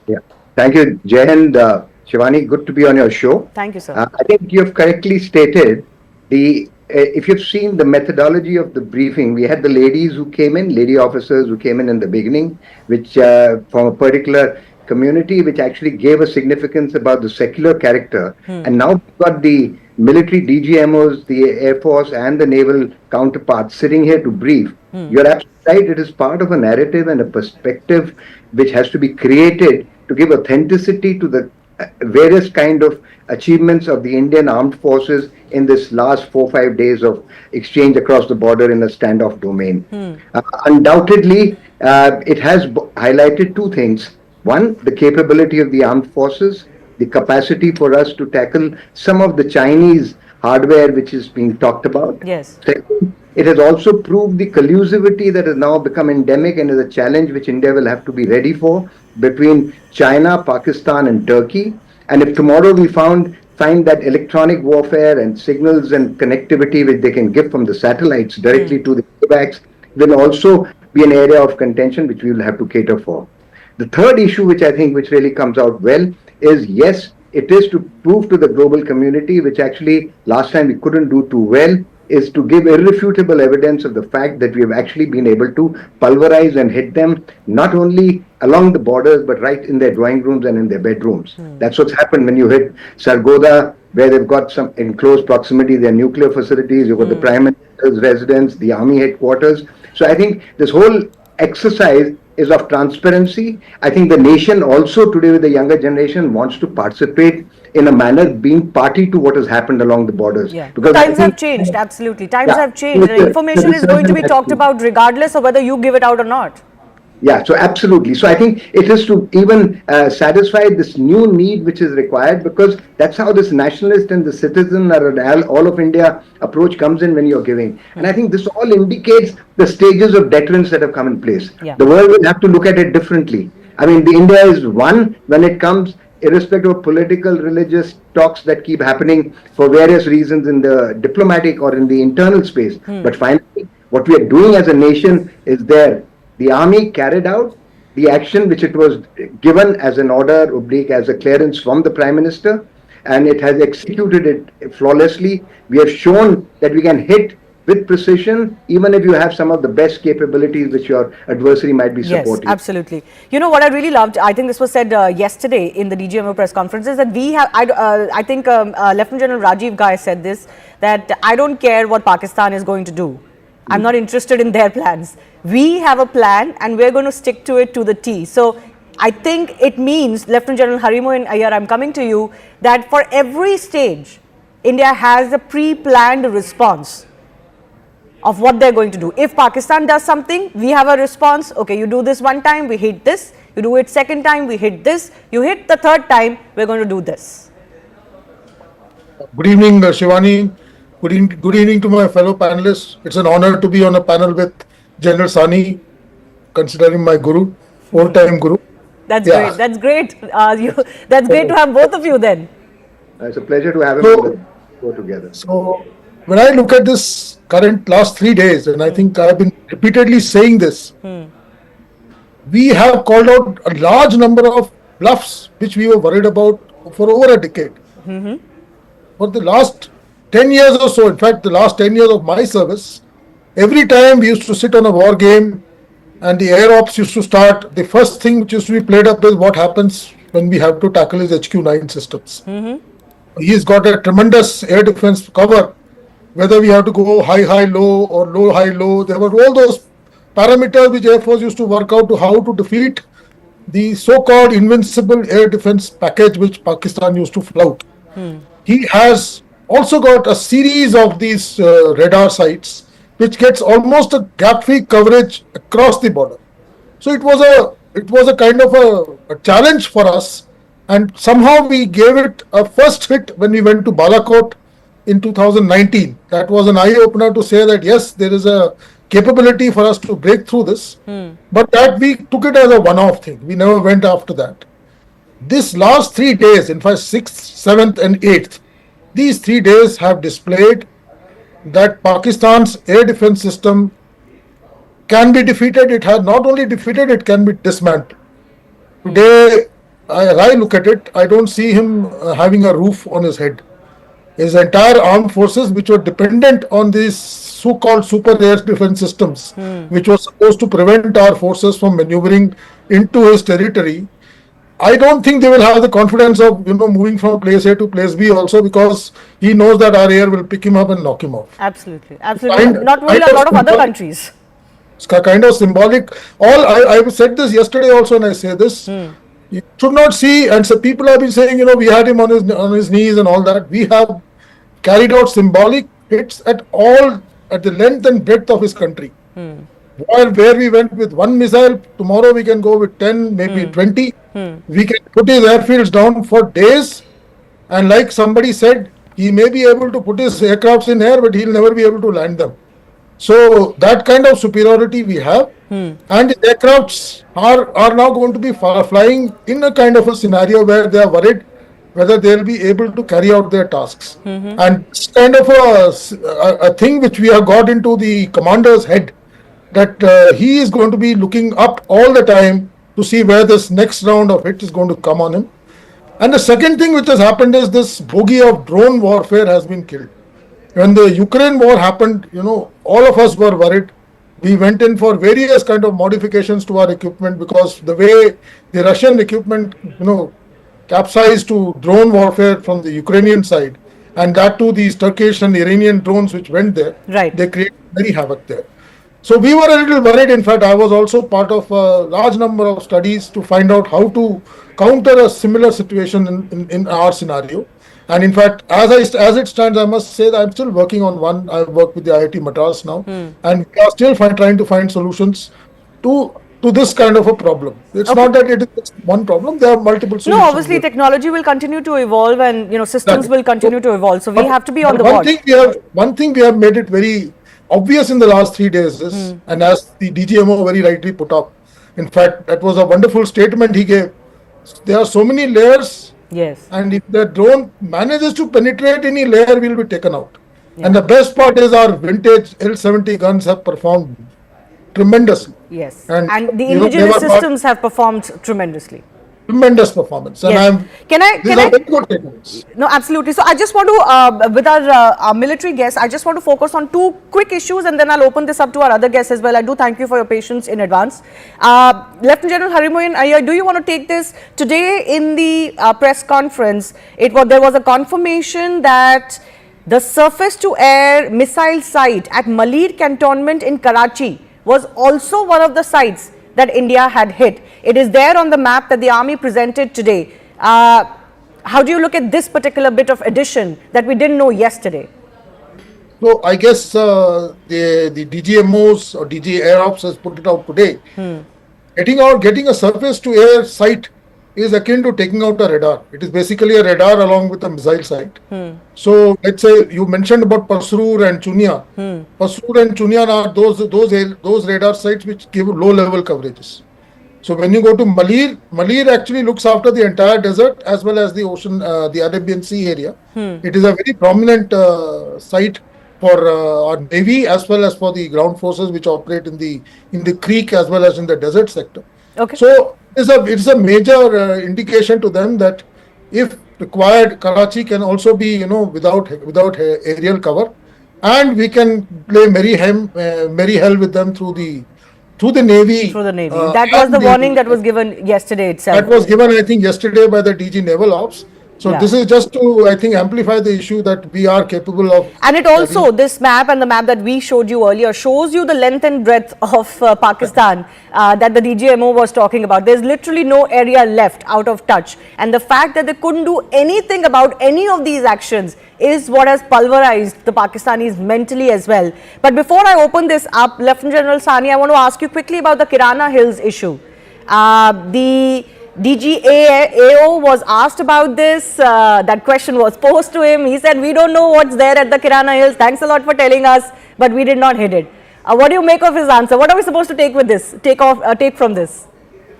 [SPEAKER 5] Yeah. Thank you, Jai Hind. Shivani, good to be on your show.
[SPEAKER 7] Thank you, sir.
[SPEAKER 5] I think you have correctly stated if you've seen the methodology of the briefing, we had the ladies who came in, lady officers who came in the beginning, which from a particular community, which actually gave a significance about the secular character. And now we've got the military DGMOs, the Air Force and the naval counterparts sitting here to brief. You're absolutely right. It is part of a narrative and a perspective which has to be created to give authenticity to the various kind of achievements of the Indian armed forces in this last 4-5 days of exchange across the border in a standoff domain. Undoubtedly, it has highlighted two things. One, the capability of the armed forces, the capacity for us to tackle some of the Chinese hardware which is being talked about.
[SPEAKER 7] Yes.
[SPEAKER 5] Second, it has also proved the collusivity that has now become endemic and is a challenge which India will have to be ready for between China, Pakistan and Turkey. And if tomorrow we find that electronic warfare and signals and connectivity which they can give from the satellites directly to the AWACS will also be an area of contention which we will have to cater for. The third issue which I think which really comes out well is, yes, it is to prove to the global community, which actually last time we couldn't do too well, is to give irrefutable evidence of the fact that we have actually been able to pulverize and hit them not only along the borders but right in their drawing rooms and in their bedrooms. That's what's happened when you hit Sargodha, where they've got some in close proximity their nuclear facilities, you've got the Prime Minister's residence, the army headquarters. So I think this whole exercise is of transparency. I think the nation also today with the younger generation wants to participate in a manner being party to what has happened along the borders.
[SPEAKER 7] Yeah. Because times have changed, absolutely. Times have changed. And information is going to be talked about regardless of whether you give it out or not.
[SPEAKER 5] Yeah, so absolutely. So I think it is to even satisfy this new need which is required, because that's how this nationalist and the citizen or all of India approach comes in when you're giving. And I think this all indicates the stages of deterrence that have come in place.
[SPEAKER 7] Yeah.
[SPEAKER 5] The world will have to look at it differently. I mean, the India is one when it comes, irrespective of political, religious talks that keep happening for various reasons in the diplomatic or in the internal space. But finally, what we are doing as a nation is there. The army carried out the action which it was given as an order, as a clearance from the Prime Minister.
[SPEAKER 2] and it has executed it flawlessly. We have shown that we can hit with precision, even if you have some of the best capabilities which your adversary might be supporting.
[SPEAKER 7] Yes, absolutely. You know what I really loved, I think this was said yesterday in the DGMO press conference, is that we have, I think Lieutenant General Rajiv Ghai said this, that I don't care what Pakistan is going to do. I'm not interested in their plans. We have a plan and we're going to stick to it to the T. So I think it means, Lieutenant General Harimohan Iyer, I'm coming to you, that for every stage, India has a pre-planned response of what they're going to do. If Pakistan does something, we have a response. Okay, you do this one time, we hit this. You do it second time, we hit this. You hit the third time, we're going to do this.
[SPEAKER 17] Good evening, Shivani. Good evening to my fellow panelists. It's an honor to be on a panel with General Sani, considering my guru, old-time guru.
[SPEAKER 7] That's great. That's great. That's great to have both of you then.
[SPEAKER 2] It's a pleasure to have him go together.
[SPEAKER 17] So, when I look at this current last 3 days, and I think I've been repeatedly saying this, we have called out a large number of bluffs which we were worried about for over a decade. For the last 10 years or so, in fact, the last 10 years of my service, every time we used to sit on a war game and the air ops used to start, the first thing which used to be played up is what happens when we have to tackle his HQ-9 systems. He's got a tremendous air defense cover. Whether we have to go high, low or low, high, low, there were all those parameters which Air Force used to work out to how to defeat the so-called invincible air defense package which Pakistan used to flout. He has also got a series of these radar sites which gets almost a gap-free coverage across the border. So it was a kind of a challenge for us, and somehow we gave it a first hit when we went to Balakot in 2019. That was an eye-opener to say that yes, there is a capability for us to break through this, but that we took it as a one-off thing. We never went after that. This last 3 days, in fact 6th, 7th and 8th, these 3 days have displayed that Pakistan's air defense system can be defeated. It has not only defeated, it can be dismantled. Today, as I look at it, I don't see him having a roof on his head. His entire armed forces, which were dependent on these so-called super air defense systems, which was supposed to prevent our forces from maneuvering into his territory, I don't think they will have the confidence of moving from place A to place B also, because he knows that our air will pick him up and knock him off.
[SPEAKER 7] Absolutely, absolutely. Not really a lot of other countries.
[SPEAKER 17] It's kind of symbolic. I said this yesterday also, and I say this. You should not see, and so people have been saying, we had him on his knees and all that. We have carried out symbolic hits at the length and breadth of his country. While where we went with one missile, tomorrow we can go with 10, maybe 20. We can put his airfields down for days, and like somebody said, he may be able to put his aircrafts in air, but he'll never be able to land them. So that kind of superiority we have, and the aircrafts are now going to be flying in a kind of a scenario where they are worried whether they'll be able to carry out their tasks. And it's kind of a thing which we have got into the commander's head, that he is going to be looking up all the time to see where this next round of hit is going to come on him. And the second thing which has happened is this bogey of drone warfare has been killed. When the Ukraine war happened, all of us were worried. We went in for various kind of modifications to our equipment, because the way the Russian equipment, capsized to drone warfare from the Ukrainian side, and that too these Turkish and Iranian drones which went there, they created very havoc there. So we were a little worried. In fact, I was also part of a large number of studies to find out how to counter a similar situation in our scenario. And in fact, as it stands, I must say that I'm still working on one. I work with the IIT Madras now, and we are still trying to find solutions to this kind of a problem. It's not that it is one problem, there are multiple solutions.
[SPEAKER 7] No, obviously technology will continue to evolve, and systems will continue to evolve. So we have to be on the ball.
[SPEAKER 17] One thing we have made it very obvious in the last 3 days is, and as the DGMO very rightly put up, in fact, that was a wonderful statement he gave. There are so many layers.
[SPEAKER 7] Yes.
[SPEAKER 17] And if the drone manages to penetrate any layer, will be taken out. And the best part is our vintage L-70 guns have performed tremendously.
[SPEAKER 7] Yes. And the indigenous systems have performed tremendously.
[SPEAKER 17] tremendous performance. And
[SPEAKER 7] Yes.
[SPEAKER 17] these are very good takeaways.
[SPEAKER 7] No, absolutely. So I just want to, with our military guests, I just want to focus on two quick issues and then I'll open this up to our other guests as well. I do thank you for your patience in advance. Lieutenant General Harimoyan Iyer, do you want to take this? Today in the press conference, there was a confirmation that the surface-to-air missile site at Malir cantonment in Karachi was also one of the sites that India had hit. It is there on the map that the army presented today. How do you look at this particular bit of addition that we didn't know yesterday?
[SPEAKER 17] So I guess the DGMOs or DG Air Ops has put it out today. Getting a surface-to-air site is akin to taking out a radar. It is basically a radar along with a missile site. So let's say you mentioned about Pasrur and Chunia. Pasrur and Chunia are those radar sites which give low-level coverages. So when you go to Malir, Malir actually looks after the entire desert as well as the ocean, the Arabian Sea area. It is a very prominent site for our Navy as well as for the ground forces which operate in the creek as well as in the desert sector.
[SPEAKER 7] Okay.
[SPEAKER 17] So it's a major indication to them that if required, Karachi can also be without aerial cover, and we can play merry hell with them through the Navy.
[SPEAKER 7] Through the Navy. That was the warning that was given yesterday itself.
[SPEAKER 17] That was given, I think, yesterday by the DG Naval Ops. So this is just to, I think, amplify the issue that we are capable of.
[SPEAKER 7] And it also, this map and the map that we showed you earlier shows you the length and breadth of Pakistan that the DGMO was talking about. There's literally no area left out of touch. And the fact that they couldn't do anything about any of these actions is what has pulverized the Pakistanis mentally as well. But before I open this up, Lieutenant General Sani, I want to ask you quickly about the Kirana Hills issue. The DGAO was asked about this. That question was posed to him. He said, we don't know what's there at the Kirana Hills. Thanks a lot for telling us, but we did not hit it. What do you make of his answer? What are we supposed to take with this? Take from this?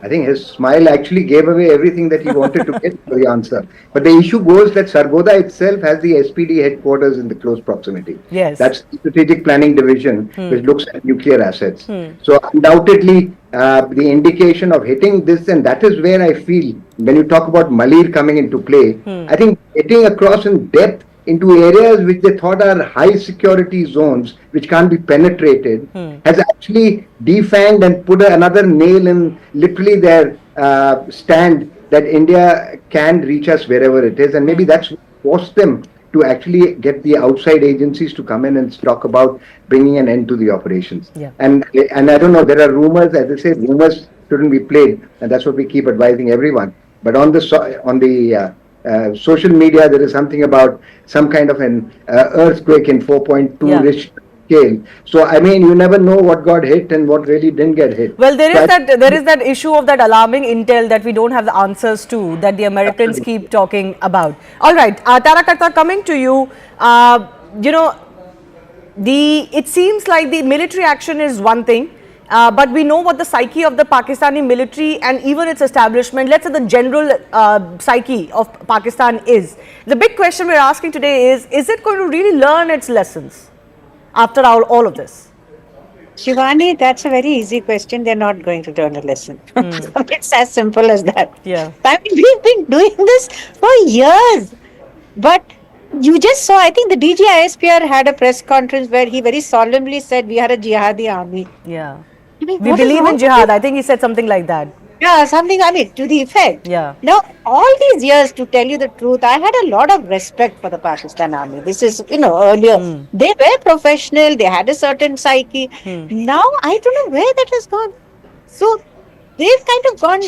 [SPEAKER 2] I think his smile actually gave away everything that he wanted to get for the answer. But the issue goes that Sargodha itself has the SPD headquarters in the close proximity.
[SPEAKER 7] Yes.
[SPEAKER 2] That's the Strategic Planning Division, which looks at nuclear assets. So undoubtedly, the indication of hitting this, and that is where I feel, when you talk about Malir coming into play, I think getting across in depth into areas which they thought are high security zones, which can't be penetrated, has actually defanged and put another nail in literally their stand that India can reach us wherever it is. And maybe that's what forced them to actually get the outside agencies to come in and talk about bringing an end to the operations. And I don't know, there are rumors, as I say, rumors shouldn't be played, and that's what we keep advising everyone. But on the social media, there is something about some kind of an earthquake in 4.2 Richter scale. So I mean, you never know what got hit and what really didn't get hit.
[SPEAKER 7] Well, there is that issue of that alarming intel that we don't have the answers to, that the Americans keep talking about. All right, Tarakatha, coming to you, it seems like the military action is one thing. But we know what the psyche of the Pakistani military and even its establishment, let's say the general psyche of Pakistan is. The big question we're asking today is it going to really learn its lessons after all of this?
[SPEAKER 13] Shivani, that's a very easy question. They're not going to learn a lesson. It's as simple as that.
[SPEAKER 7] Yeah.
[SPEAKER 13] I mean, we've been doing this for years. But you just saw, I think the DG ISPR had a press conference where he very solemnly said, we are a jihadi army.
[SPEAKER 7] Yeah. We believe in jihad. I think he said something like that.
[SPEAKER 13] Yeah, something, I mean, to the effect.
[SPEAKER 7] Yeah.
[SPEAKER 13] Now, all these years, to tell you the truth, I had a lot of respect for the Pakistan army. This is, earlier. They were professional. They had a certain psyche. Now, I don't know where that has gone. So, they've kind of gone,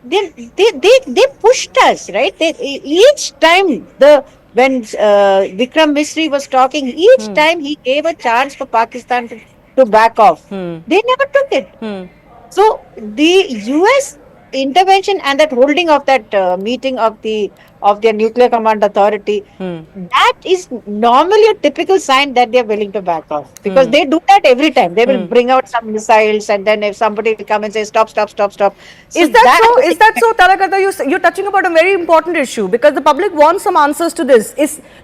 [SPEAKER 13] they pushed us, right? Each time when Vikram Misri was talking, each time he gave a chance for Pakistan to back off. They never took it. So the US intervention and that holding of that meeting of their nuclear command authority, that is normally a typical sign that they are willing to back off, because they do that every time. They will bring out some missiles, and then if somebody will come and say stop. So
[SPEAKER 7] is that so, Tarakatha? You're touching about a very important issue, because the public wants some answers to this.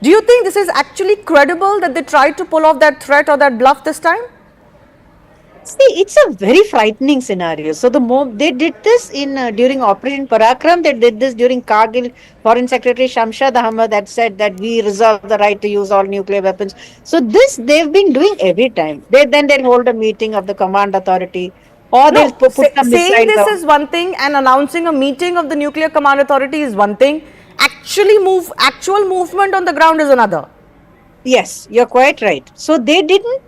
[SPEAKER 7] Do you think this is actually credible that they tried to pull off that threat or that bluff this time?
[SPEAKER 13] See, it's a very frightening scenario. So they did this in during Operation Parakram. They did this during Kargil. Foreign Secretary Shamshad Ahmad had said that we reserve the right to use all nuclear weapons. So this they've been doing every time. They'll hold a meeting of the command authority, or
[SPEAKER 7] No,
[SPEAKER 13] they'll put some
[SPEAKER 7] saying
[SPEAKER 13] missile
[SPEAKER 7] this
[SPEAKER 13] down.
[SPEAKER 7] is one thing and announcing a meeting of the Nuclear Command Authority is one thing. Actual movement on the ground is another.
[SPEAKER 13] Yes, you're quite right. So they didn't.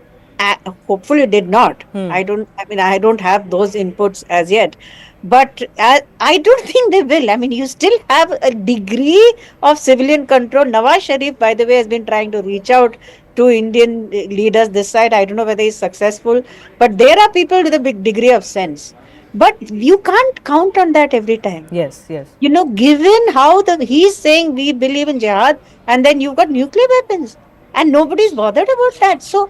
[SPEAKER 13] Hopefully, did not. I don't. I mean, I don't have those inputs as yet, but I don't think they will. I mean, you still have a degree of civilian control. Nawaz Sharif, by the way, has been trying to reach out to Indian leaders this side. I don't know whether he's successful, but there are people with a big degree of sense. But you can't count on that every time.
[SPEAKER 7] Yes, yes.
[SPEAKER 13] You know, given how he's saying we believe in jihad, and then you've got nuclear weapons, and nobody's bothered about that. So,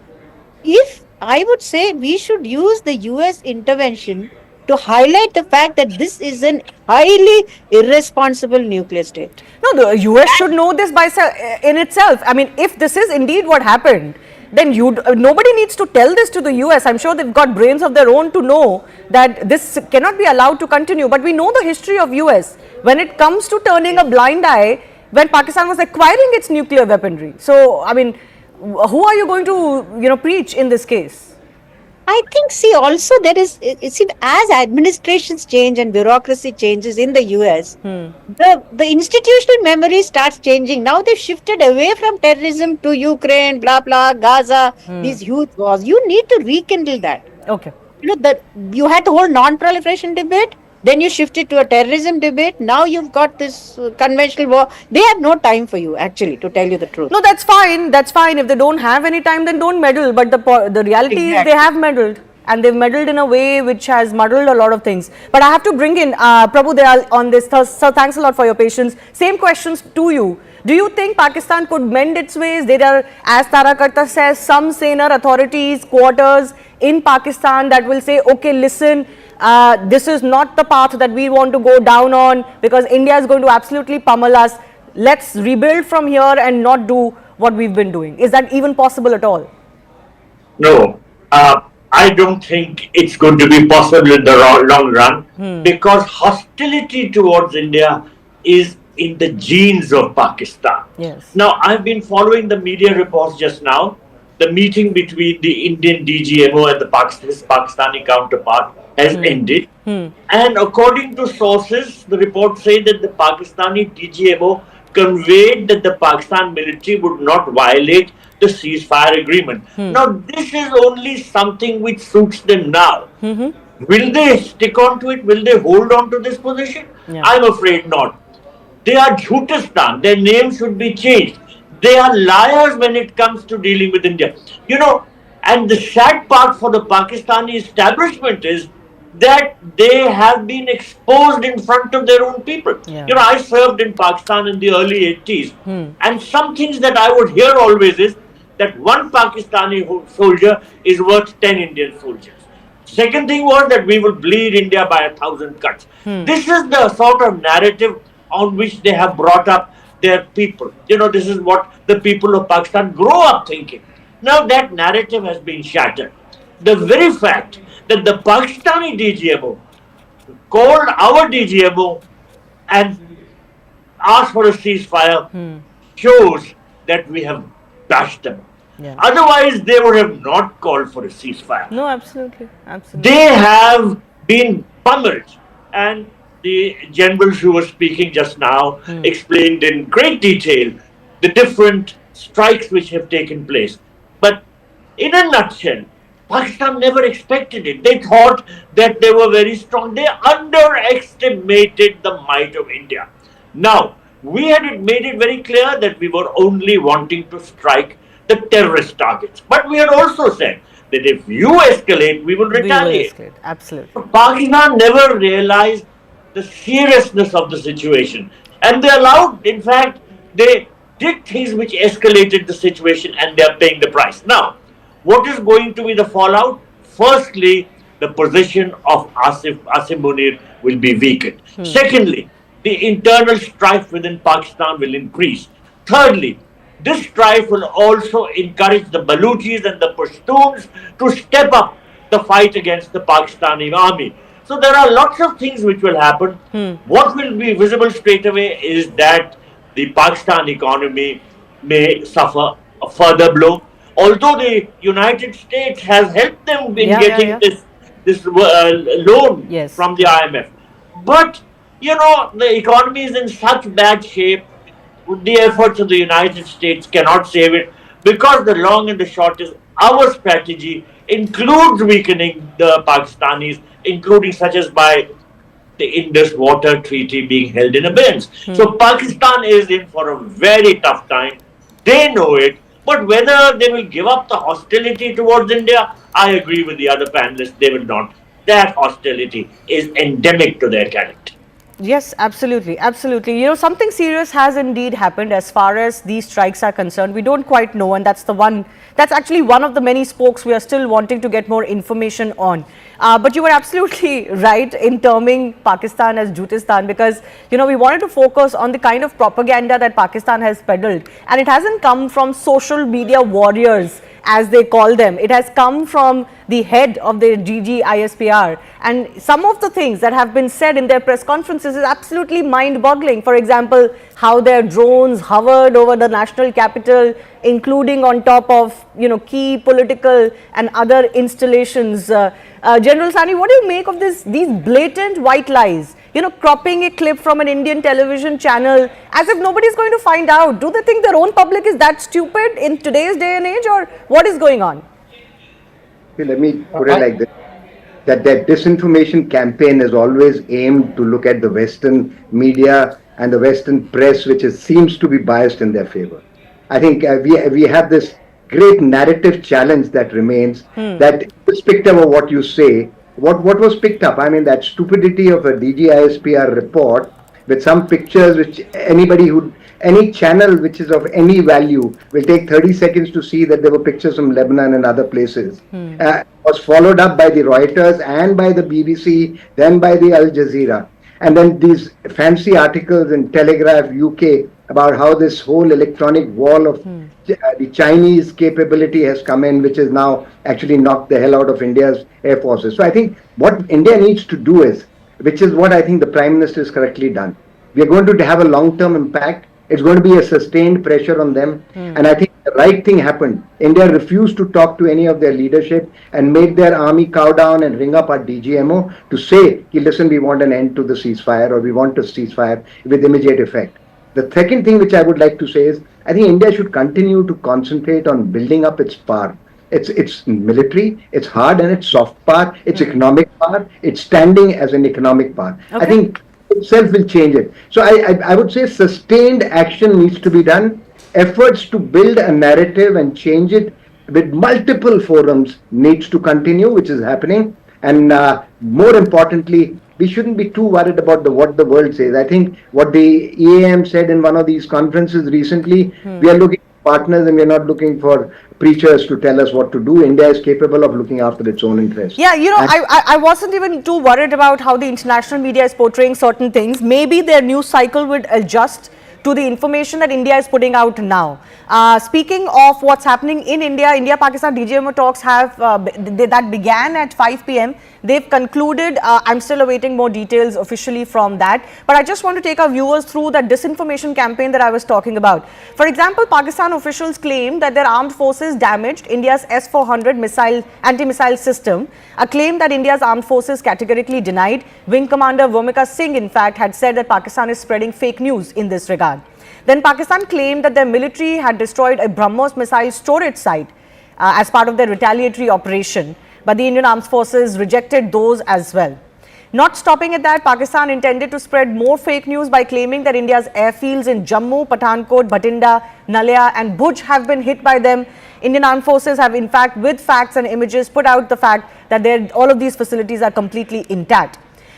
[SPEAKER 13] if I would say we should use the US intervention to highlight the fact that this is an highly irresponsible nuclear state.
[SPEAKER 7] No, the US should know this in itself. I mean, if this is indeed what happened, then nobody needs to tell this to the US. I'm sure they've got brains of their own to know that this cannot be allowed to continue. But we know the history of US when it comes to turning a blind eye when Pakistan was acquiring its nuclear weaponry. So, I mean, who are you going to, preach in this case?
[SPEAKER 13] I think, see, also there is, see, as administrations change and bureaucracy changes in the US, the institutional memory starts changing. Now they've shifted away from terrorism to Ukraine, blah, blah, Gaza, these huge wars. You need to rekindle that.
[SPEAKER 7] Okay.
[SPEAKER 13] You know, you had the whole non-proliferation debate. Then you shifted to a terrorism debate. Now you've got this conventional war. They have no time for you, actually, to tell you the truth.
[SPEAKER 7] No, that's fine. That's fine. If they don't have any time, then don't meddle. But the reality is they have meddled. And they've meddled in a way which has muddled a lot of things. But I have to bring in Prabhu Dayal on this. So thanks a lot for your patience. Same questions to you. Do you think Pakistan could mend its ways? There are, as Tarakarta says, some saner authorities, quarters in Pakistan that will say, okay, listen, this is not the path that we want to go down on because India is going to absolutely pummel us. Let's rebuild from here and not do what we've been doing. Is that even possible at all?
[SPEAKER 14] No. I don't think it's going to be possible in the long run because hostility towards India is in the genes of Pakistan.
[SPEAKER 7] Yes.
[SPEAKER 14] Now, I've been following the media reports just now. The meeting between the Indian DGMO and his Pakistani counterpart has ended. And according to sources, the reports say that the Pakistani DGMO conveyed that the Pakistan military would not violate the ceasefire agreement. Now, this is only something which suits them now. Will they stick on to it? Will they hold on to this position?
[SPEAKER 7] Yeah.
[SPEAKER 14] I'm afraid not. They are Jhutistan. Their name should be changed. They are liars when it comes to dealing with India. You know, and the sad part for the Pakistani establishment is that they have been exposed in front of their own people.
[SPEAKER 7] Yeah.
[SPEAKER 14] You know, I served in Pakistan in the early 80s, and some things that I would hear always is that one Pakistani soldier is worth 10 Indian soldiers. Second thing was that we will bleed India by 1,000 cuts. This is the sort of narrative on which they have brought up their people. You know, this is what the people of Pakistan grow up thinking. Now that narrative has been shattered. The very fact that the Pakistani DGMO called our DGMO and asked for a ceasefire shows that we have bashed them.
[SPEAKER 7] Yeah.
[SPEAKER 14] Otherwise, they would have not called for a ceasefire.
[SPEAKER 7] No, absolutely. Absolutely.
[SPEAKER 14] They have been pummeled, and the generals who were speaking just now explained in great detail the different strikes which have taken place. But in a nutshell, Pakistan never expected it. They thought that they were very strong. They underestimated the might of India. Now, we had made it very clear that we were only wanting to strike the terrorist targets. But we had also said that if you escalate, we will retaliate.
[SPEAKER 7] Absolutely.
[SPEAKER 14] Pakistan never realized the seriousness of the situation. And they allowed, in fact, they did things which escalated the situation and they are paying the price. Now, what is going to be the fallout? Firstly, the position of Asim Munir will be weakened. Secondly, the internal strife within Pakistan will increase. Thirdly, this strife will also encourage the Baluchis and the Pashtuns to step up. The the fight against the Pakistani army. So there are lots of things which will happen. What will be visible straight away is that the Pakistan economy may suffer a further blow. Although the United States has helped them in getting this loan from the IMF, but you know the economy is in such bad shape. The efforts of the United States cannot save it, because the long and the short is our strategy includes weakening the Pakistanis, including such as by the Indus water treaty being held in abeyance. So Pakistan is in for a very tough time. They know it, but whether they will give up the hostility towards India, I agree with the other panelists, they will not. That hostility is endemic to their character.
[SPEAKER 7] Yes, absolutely, absolutely. You know, something serious has indeed happened as far as these strikes are concerned. We don't quite know, and that's actually one of the many spokes we are still wanting to get more information on. But you were absolutely right in terming Pakistan as Jutistan, because, you know, we wanted to focus on the kind of propaganda that Pakistan has peddled, and it hasn't come from social media warriors, as they call them. It has come from the head of the DGISPR, and some of the things that have been said in their press conferences is absolutely mind-boggling. For example, how their drones hovered over the national capital, including on top of, you know, key political and other installations. General Sani, what do you make of these blatant white lies? You know, cropping a clip from an Indian television channel as if nobody is going to find out. Do they think their own public is that stupid in today's day and age, or what is going on?
[SPEAKER 2] Let me put it like this. That disinformation campaign is always aimed to look at the Western media and the Western press, which seems to be biased in their favor. I think we have this great narrative challenge that remains, that irrespective of what you say, what was picked up, I mean, that stupidity of a DGISPR report with some pictures which any channel which is of any value will take 30 seconds to see that there were pictures from Lebanon and other places, was followed up by the Reuters and by the BBC, then by the Al Jazeera. And then these fancy articles in Telegraph UK about how this whole electronic wall of the Chinese capability has come in, which has now actually knocked the hell out of India's air forces. So I think what India needs to do is, which is what I think the Prime Minister has correctly done. We are going to have a long-term impact. It's going to be a sustained pressure on them. And I think the right thing happened. India refused to talk to any of their leadership and made their army cow down and ring up our DGMO to say, listen, we want an end to the ceasefire, or we want a ceasefire with immediate effect. The second thing which I would like to say is, I think India should continue to concentrate on building up its power. It's military, it's hard and it's soft power, it's economic power, it's standing as an economic power. Okay. I think itself will change it. So I would say sustained action needs to be done. Efforts to build a narrative and change it with multiple forums needs to continue, which is happening. And more importantly, we shouldn't be too worried about what the world says. I think what the EAM said in one of these conferences recently, we are looking for partners and we are not looking for preachers to tell us what to do. India is capable of looking after its own interests.
[SPEAKER 7] Yeah, you know, I wasn't even too worried about how the international media is portraying certain things. Maybe their news cycle would adjust to the information that India is putting out now. Speaking of what's happening in India, India-Pakistan DGMO talks that began at 5 p.m. They've concluded. I'm still awaiting more details officially from that. But I just want to take our viewers through that disinformation campaign that I was talking about. For example, Pakistan officials claim that their armed forces damaged India's S-400 anti-missile system, a claim that India's armed forces categorically denied. Wing Commander Vomika Singh, in fact, had said that Pakistan is spreading fake news in this regard. Then Pakistan claimed that their military had destroyed a BrahMos missile storage site as part of their retaliatory operation, but the Indian Armed Forces rejected those as well. Not stopping at that, Pakistan intended to spread more fake news by claiming that India's airfields in Jammu, Pathankot, Bhatinda, Nalia and Bhuj have been hit by them. Indian Armed Forces have in fact, with facts and images, put out the fact that all of these facilities are completely intact.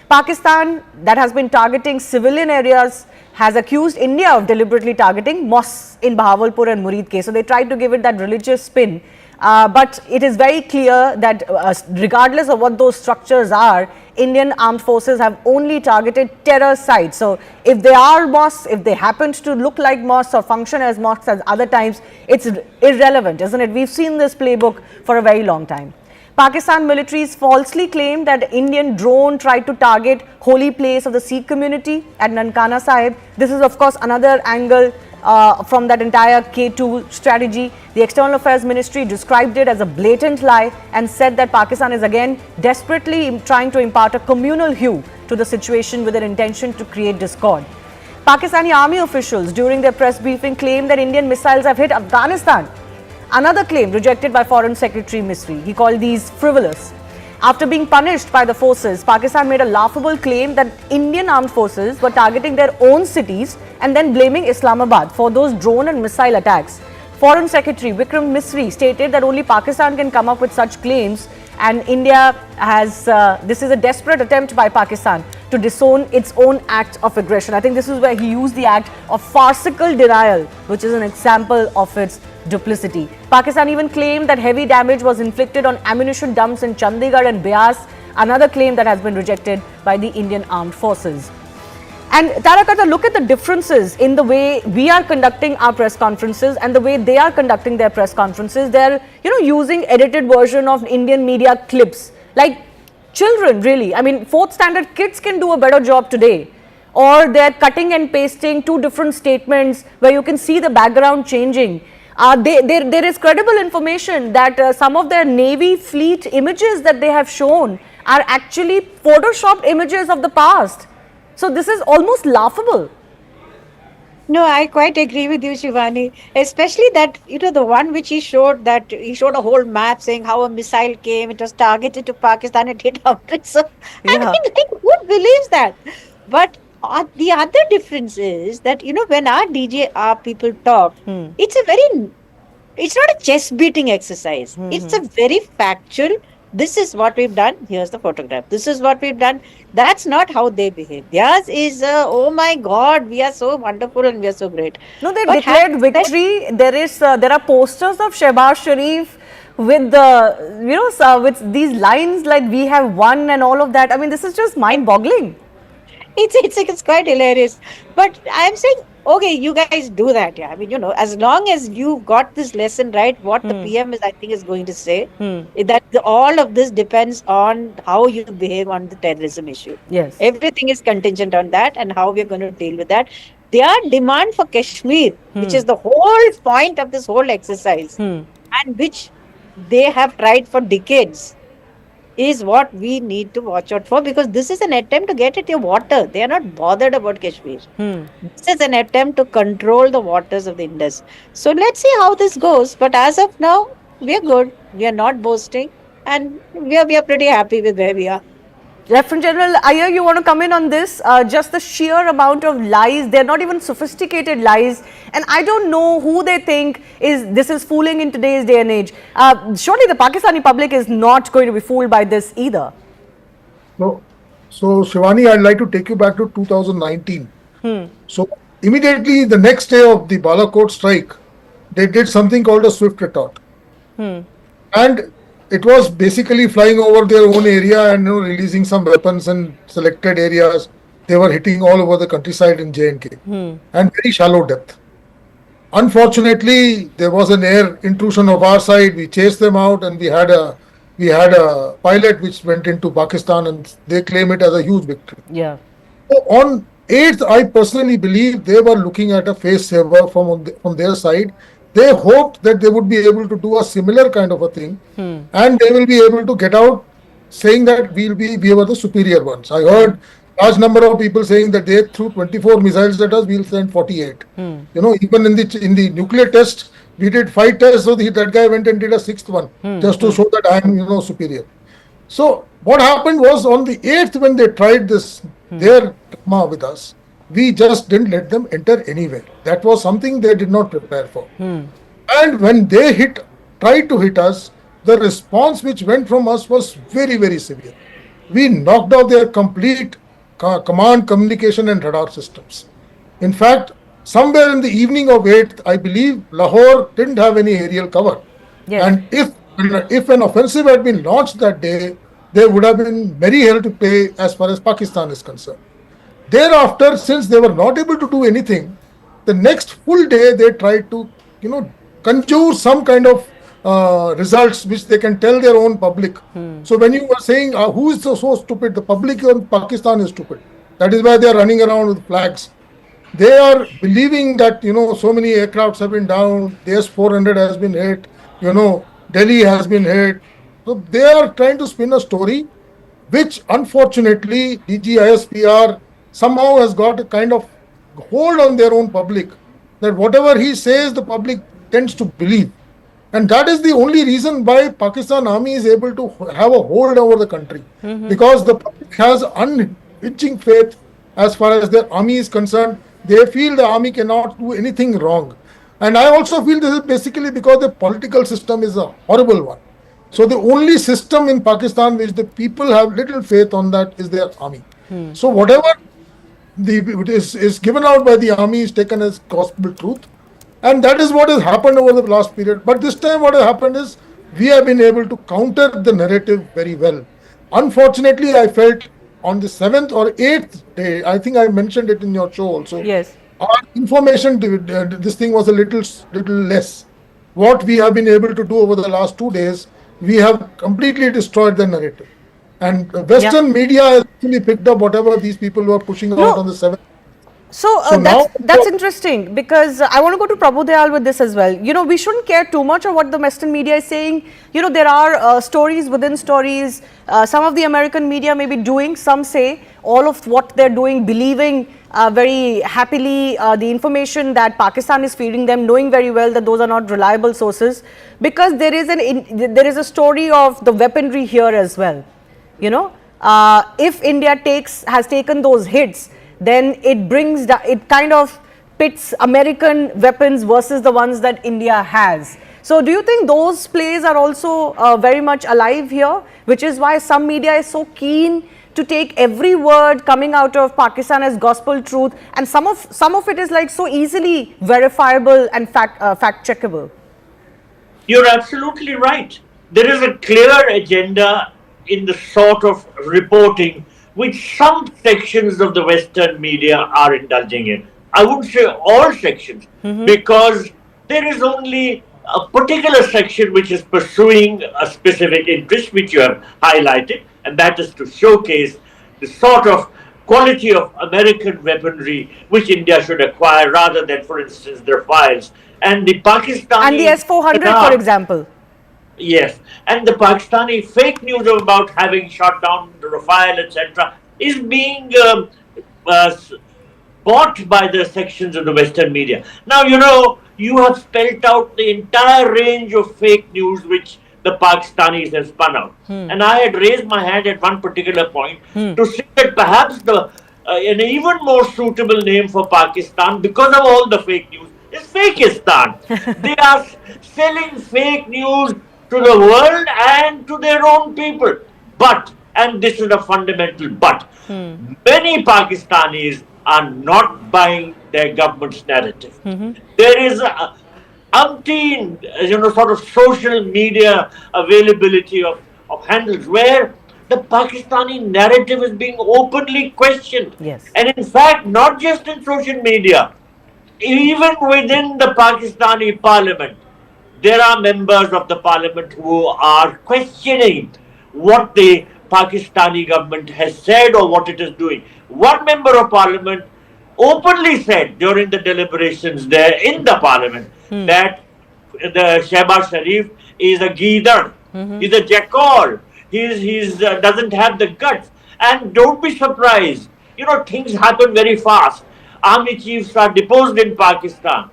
[SPEAKER 7] Pakistan, that has been targeting civilian areas, has accused India of deliberately targeting mosques in Bahawalpur and Murid case. So they tried to give it that religious spin. But it is very clear that regardless of what those structures are, Indian armed forces have only targeted terror sites. So if they are mosques, if they happen to look like mosques or function as mosques as other times, it's irrelevant, isn't it? We've seen this playbook for a very long time. Pakistan militaries falsely claimed that Indian drone tried to target holy place of the Sikh community at Nankana Sahib. This is of course another angle from that entire K2 strategy. The External Affairs Ministry described it as a blatant lie and said that Pakistan is again desperately trying to impart a communal hue to the situation with an intention to create discord. Pakistani army officials during their press briefing claimed that Indian missiles have hit Afghanistan. Another claim rejected by Foreign Secretary Misri. He called these frivolous. After being punished by the forces, Pakistan made a laughable claim that Indian armed forces were targeting their own cities and then blaming Islamabad for those drone and missile attacks. Foreign Secretary Vikram Misri stated that only Pakistan can come up with such claims, and India has, this is a desperate attempt by Pakistan to disown its own act of aggression. I think this is where he used the act of farcical denial, which is an example of its duplicity. Pakistan even claimed that heavy damage was inflicted on ammunition dumps in Chandigarh and Beas, another claim that has been rejected by the Indian armed forces. And Tarakata, look at the differences in the way we are conducting our press conferences and the way they are conducting their press conferences. They're, using edited version of Indian media clips. Like children, really. I mean, 4th standard kids can do a better job today. Or they're cutting and pasting two different statements where you can see the background changing. There is credible information that some of their Navy fleet images that they have shown are actually photoshopped images of the past. So this is almost laughable.
[SPEAKER 13] No, I quite agree with you, Shivani. Especially that, the one which he showed, that he showed a whole map saying how a missile came, it was targeted to Pakistan, it hit Amritsar. I mean, who believes that? But the other difference is that, when our DJR people talk, it's not a chest beating exercise. It's a very factual, this is what we've done, here's the photograph. This is what we've done. That's not how they behave. Theirs is, oh my God, we are so wonderful and we are so great.
[SPEAKER 7] No, they declared victory. There are posters of Shehbaz Sharif with with these lines like "we have won" and all of that. I mean, this is just mind-boggling.
[SPEAKER 13] It's quite hilarious. But I'm saying, okay, you guys do that. Yeah, I mean, as long as you got this lesson right, what the PM I think is going to say, that all of this depends on how you behave on the terrorism issue.
[SPEAKER 7] Yes.
[SPEAKER 13] Everything is contingent on that and how we're going to deal with that. Their demand for Kashmir, which is the whole point of this whole exercise, and which they have tried for decades, is what we need to watch out for, because this is an attempt to get at your water. They are not bothered about Kashmir. This is an attempt to control the waters of the Indus. So let's see how this goes. But as of now, we are good. We are not boasting, and we are pretty happy with where we are.
[SPEAKER 7] Lieutenant General Iyer, you want to come in on this? Just the sheer amount of lies, they're not even sophisticated lies, and I don't know who they think this is fooling in today's day and age. Surely the Pakistani public is not going to be fooled by this either.
[SPEAKER 17] No. So Shivani, I'd like to take you back to 2019. So immediately the next day of the Balakot strike, they did something called a swift retort. And it was basically flying over their own area and releasing some weapons in selected areas. They were hitting all over the countryside in J&K and very shallow depth. Unfortunately, there was an air intrusion of our side. We chased them out, and we had a pilot which went into Pakistan, and they claim it as a huge victory.
[SPEAKER 7] Yeah.
[SPEAKER 17] So on 8th, I personally believe they were looking at a face saver from their side. They hoped that they would be able to do a similar kind of a thing, and they will be able to get out saying that we were the superior ones. I heard large number of people saying that they threw 24 missiles at us, we'll send 48. Even in the nuclear test, we did 5 tests, so that guy went and did a 6th one just to show that I am superior. So what happened was, on the 8th, when they tried this their drama with us, we just didn't let them enter anywhere. That was something they did not prepare for. And when they tried to hit us, the response which went from us was very, very severe. We knocked out their complete command, communication and radar systems. In fact, somewhere in the evening of 8th, I believe Lahore didn't have any aerial cover.
[SPEAKER 7] Yes.
[SPEAKER 17] And if an offensive had been launched that day, there would have been very hell to pay as far as Pakistan is concerned. Thereafter, since they were not able to do anything, the next full day they tried to, conjure some kind of results which they can tell their own public. So when you were saying who is so stupid, the public in Pakistan is stupid. That is why they are running around with flags. They are believing that, so many aircrafts have been down, the S-400 has been hit, Delhi has been hit. So they are trying to spin a story which unfortunately DGISPR somehow has got a kind of hold on their own public, that whatever he says the public tends to believe. And that is the only reason why Pakistan army is able to have a hold over the country, because the public has unhinging faith as far as their army is concerned. They feel the army cannot do anything wrong. And I also feel this is basically because the political system is a horrible one. So the only system in Pakistan which the people have little faith on that is their army. So whatever is given out by the army is taken as gospel truth. And that is what has happened over the last period. But this time what has happened is we have been able to counter the narrative very well. Unfortunately, I felt on the 7th or 8th day, I think I mentioned it in your show also.
[SPEAKER 7] Yes.
[SPEAKER 17] Our information, this thing was a little less. What we have been able to do over the last 2 days, we have completely destroyed the narrative. And Western media has actually picked up whatever these people were pushing out on the 7th.
[SPEAKER 7] So, that's interesting, because I want to go to Prabhu Dayal with this as well. We shouldn't care too much of what the Western media is saying. There are stories within stories. Some of the American media may be doing, some say, all of what they're doing, believing very happily the information that Pakistan is feeding them, knowing very well that those are not reliable sources, because there is a story of the weaponry here as well. If India has taken those hits, then it kind of pits American weapons versus the ones that India has. So do you think those plays are also very much alive here, which is why some media is so keen to take every word coming out of Pakistan as gospel truth, and some of it is like so easily verifiable and fact checkable?
[SPEAKER 14] You're absolutely right. There is a clear agenda in the sort of reporting which some sections of the Western media are indulging in. I wouldn't say all sections, because there is only a particular section which is pursuing a specific interest, which you have highlighted, and that is to showcase the sort of quality of American weaponry which India should acquire, rather than, for instance, their files. And the Pakistani...
[SPEAKER 7] And the S-400, for example.
[SPEAKER 14] Yes, and the Pakistani fake news about having shot down the Rafale, etc., is being bought by the sections of the Western media. Now, you have spelled out the entire range of fake news which the Pakistanis have spun out. And I had raised my hand at one particular point to say that perhaps an even more suitable name for Pakistan, because of all the fake news, is Fakistan. They are selling fake news to the world and to their own people. But, and this is a fundamental but, many Pakistanis are not buying their government's narrative. There is umpteen, sort of social media availability of handles where the Pakistani narrative is being openly questioned.
[SPEAKER 7] Yes.
[SPEAKER 14] And in fact, not just in social media, even within the Pakistani parliament, there are members of the parliament who are questioning what the Pakistani government has said or what it is doing. One member of parliament openly said during the deliberations there in the parliament that the Shehbaz Sharif is a geether, he's a jackal, he's doesn't have the guts. And don't be surprised, things happen very fast. Army chiefs are deposed in Pakistan.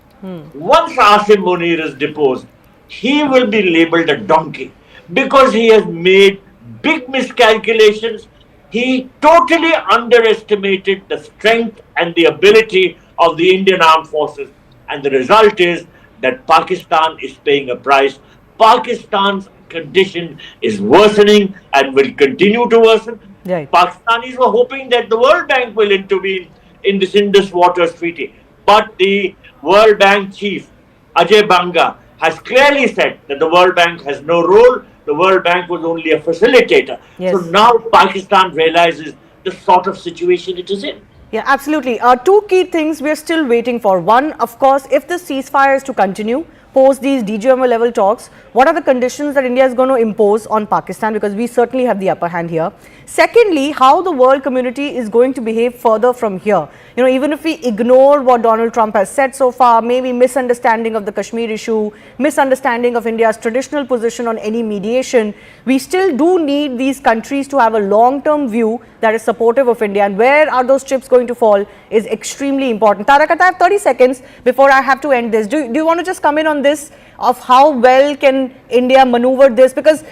[SPEAKER 14] Once Asim Munir is deposed, he will be labeled a donkey because he has made big miscalculations. He totally underestimated the strength and the ability of the Indian Armed Forces. And the result is that Pakistan is paying a price. Pakistan's condition is worsening and will continue to worsen.
[SPEAKER 7] Right.
[SPEAKER 14] Pakistanis were hoping that the World Bank will intervene in this Indus Waters Treaty. But the World Bank chief, Ajay Banga, has clearly said that the World Bank has no role. The World Bank was only a facilitator.
[SPEAKER 7] Yes.
[SPEAKER 14] So now Pakistan realizes the sort of situation it is in.
[SPEAKER 7] Yeah, absolutely. Two key things we are still waiting for. One, of course, if the ceasefire is to continue, post these DGMO level talks, what are the conditions that India is going to impose on Pakistan, because we certainly have the upper hand here. Secondly, how the world community is going to behave further from here. You know, even if we ignore what Donald Trump has said so far, maybe misunderstanding of the Kashmir issue, misunderstanding of India's traditional position on any mediation, we still do need these countries to have a long-term view that is supportive of India, and where are those chips going to fall is extremely important. Tarakat, I have 30 seconds before I have to end this. Do you want to just come in on this, of how well can India maneuver this, because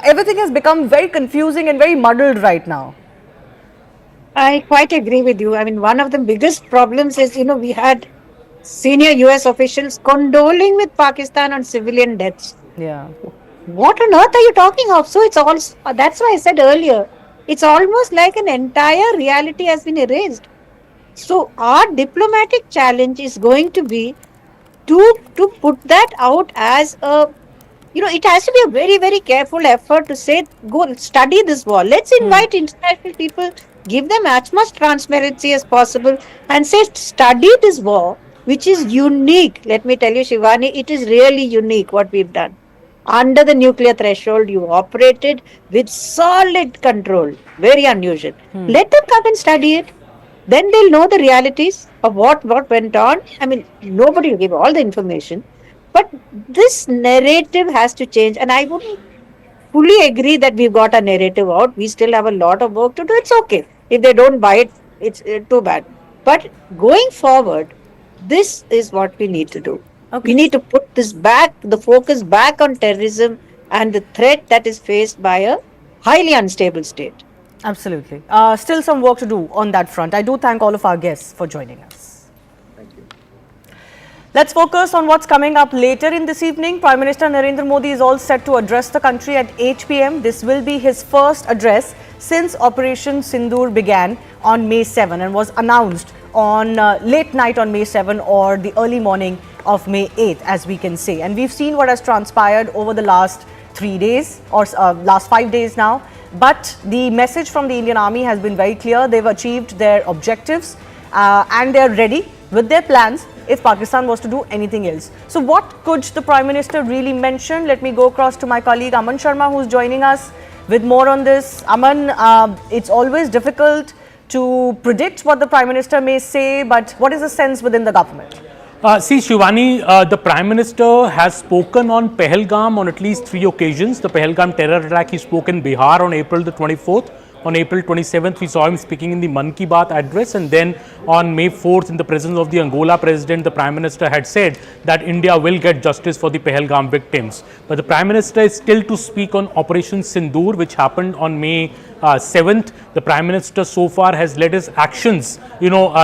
[SPEAKER 7] everything has become very confusing and very muddled right now?
[SPEAKER 13] I quite agree with you. I mean, one of the biggest problems is, we had senior US officials condoling with Pakistan on civilian deaths.
[SPEAKER 7] Yeah.
[SPEAKER 13] What on earth are you talking of? So it's all, that's why I said earlier, it's almost like an entire reality has been erased. So our diplomatic challenge is going to be to put that out as a, it has to be a very, very careful effort to say, go study this war. Let's invite international people, give them as much transparency as possible, and say, study this war, which is unique. Let me tell you, Shivani, it is really unique what we've done. Under the nuclear threshold, you operated with solid control. Very unusual. Let them come and study it. Then they'll know the realities of what went on. I mean, nobody will give all the information. But this narrative has to change. And I wouldn't fully agree that we've got a narrative out. We still have a lot of work to do. It's okay. If they don't buy it, it's too bad. But going forward, this is what we need to do. Okay. We need to put this back, the focus back on terrorism and the threat that is faced by a highly unstable state.
[SPEAKER 7] Absolutely. Still some work to do on that front. I do thank all of our guests for joining us.
[SPEAKER 2] Thank you.
[SPEAKER 7] Let's focus on what's coming up later in this evening. Prime Minister Narendra Modi is all set to address the country at 8 p.m. This will be his first address since Operation Sindur began on May 7 and was announced on late night on May 7 or the early morning of May 8, as we can say. And we've seen what has transpired over the last 3 days or last 5 days now. But the message from the Indian Army has been very clear. They've achieved their objectives and they're ready with their plans if Pakistan was to do anything else. So what could the Prime Minister really mention? Let me go across to my colleague Aman Sharma, who's joining us with more on this. Aman, it's always difficult to predict what the Prime Minister may say, but what is the sense within the government?
[SPEAKER 11] See, Shivani, the Prime Minister has spoken on Pahalgam on at least 3 occasions. The Pahalgam terror attack, he spoke in Bihar on April the 24th. On April 27th, we saw him speaking in the Man Ki Baat address, and then on May 4th, in the presence of the Angola president, the Prime Minister had said that India will get justice for the Pahalgam victims. But the Prime Minister is still to speak on Operation Sindur, which happened on May 7th. The Prime Minister so far has let his actions,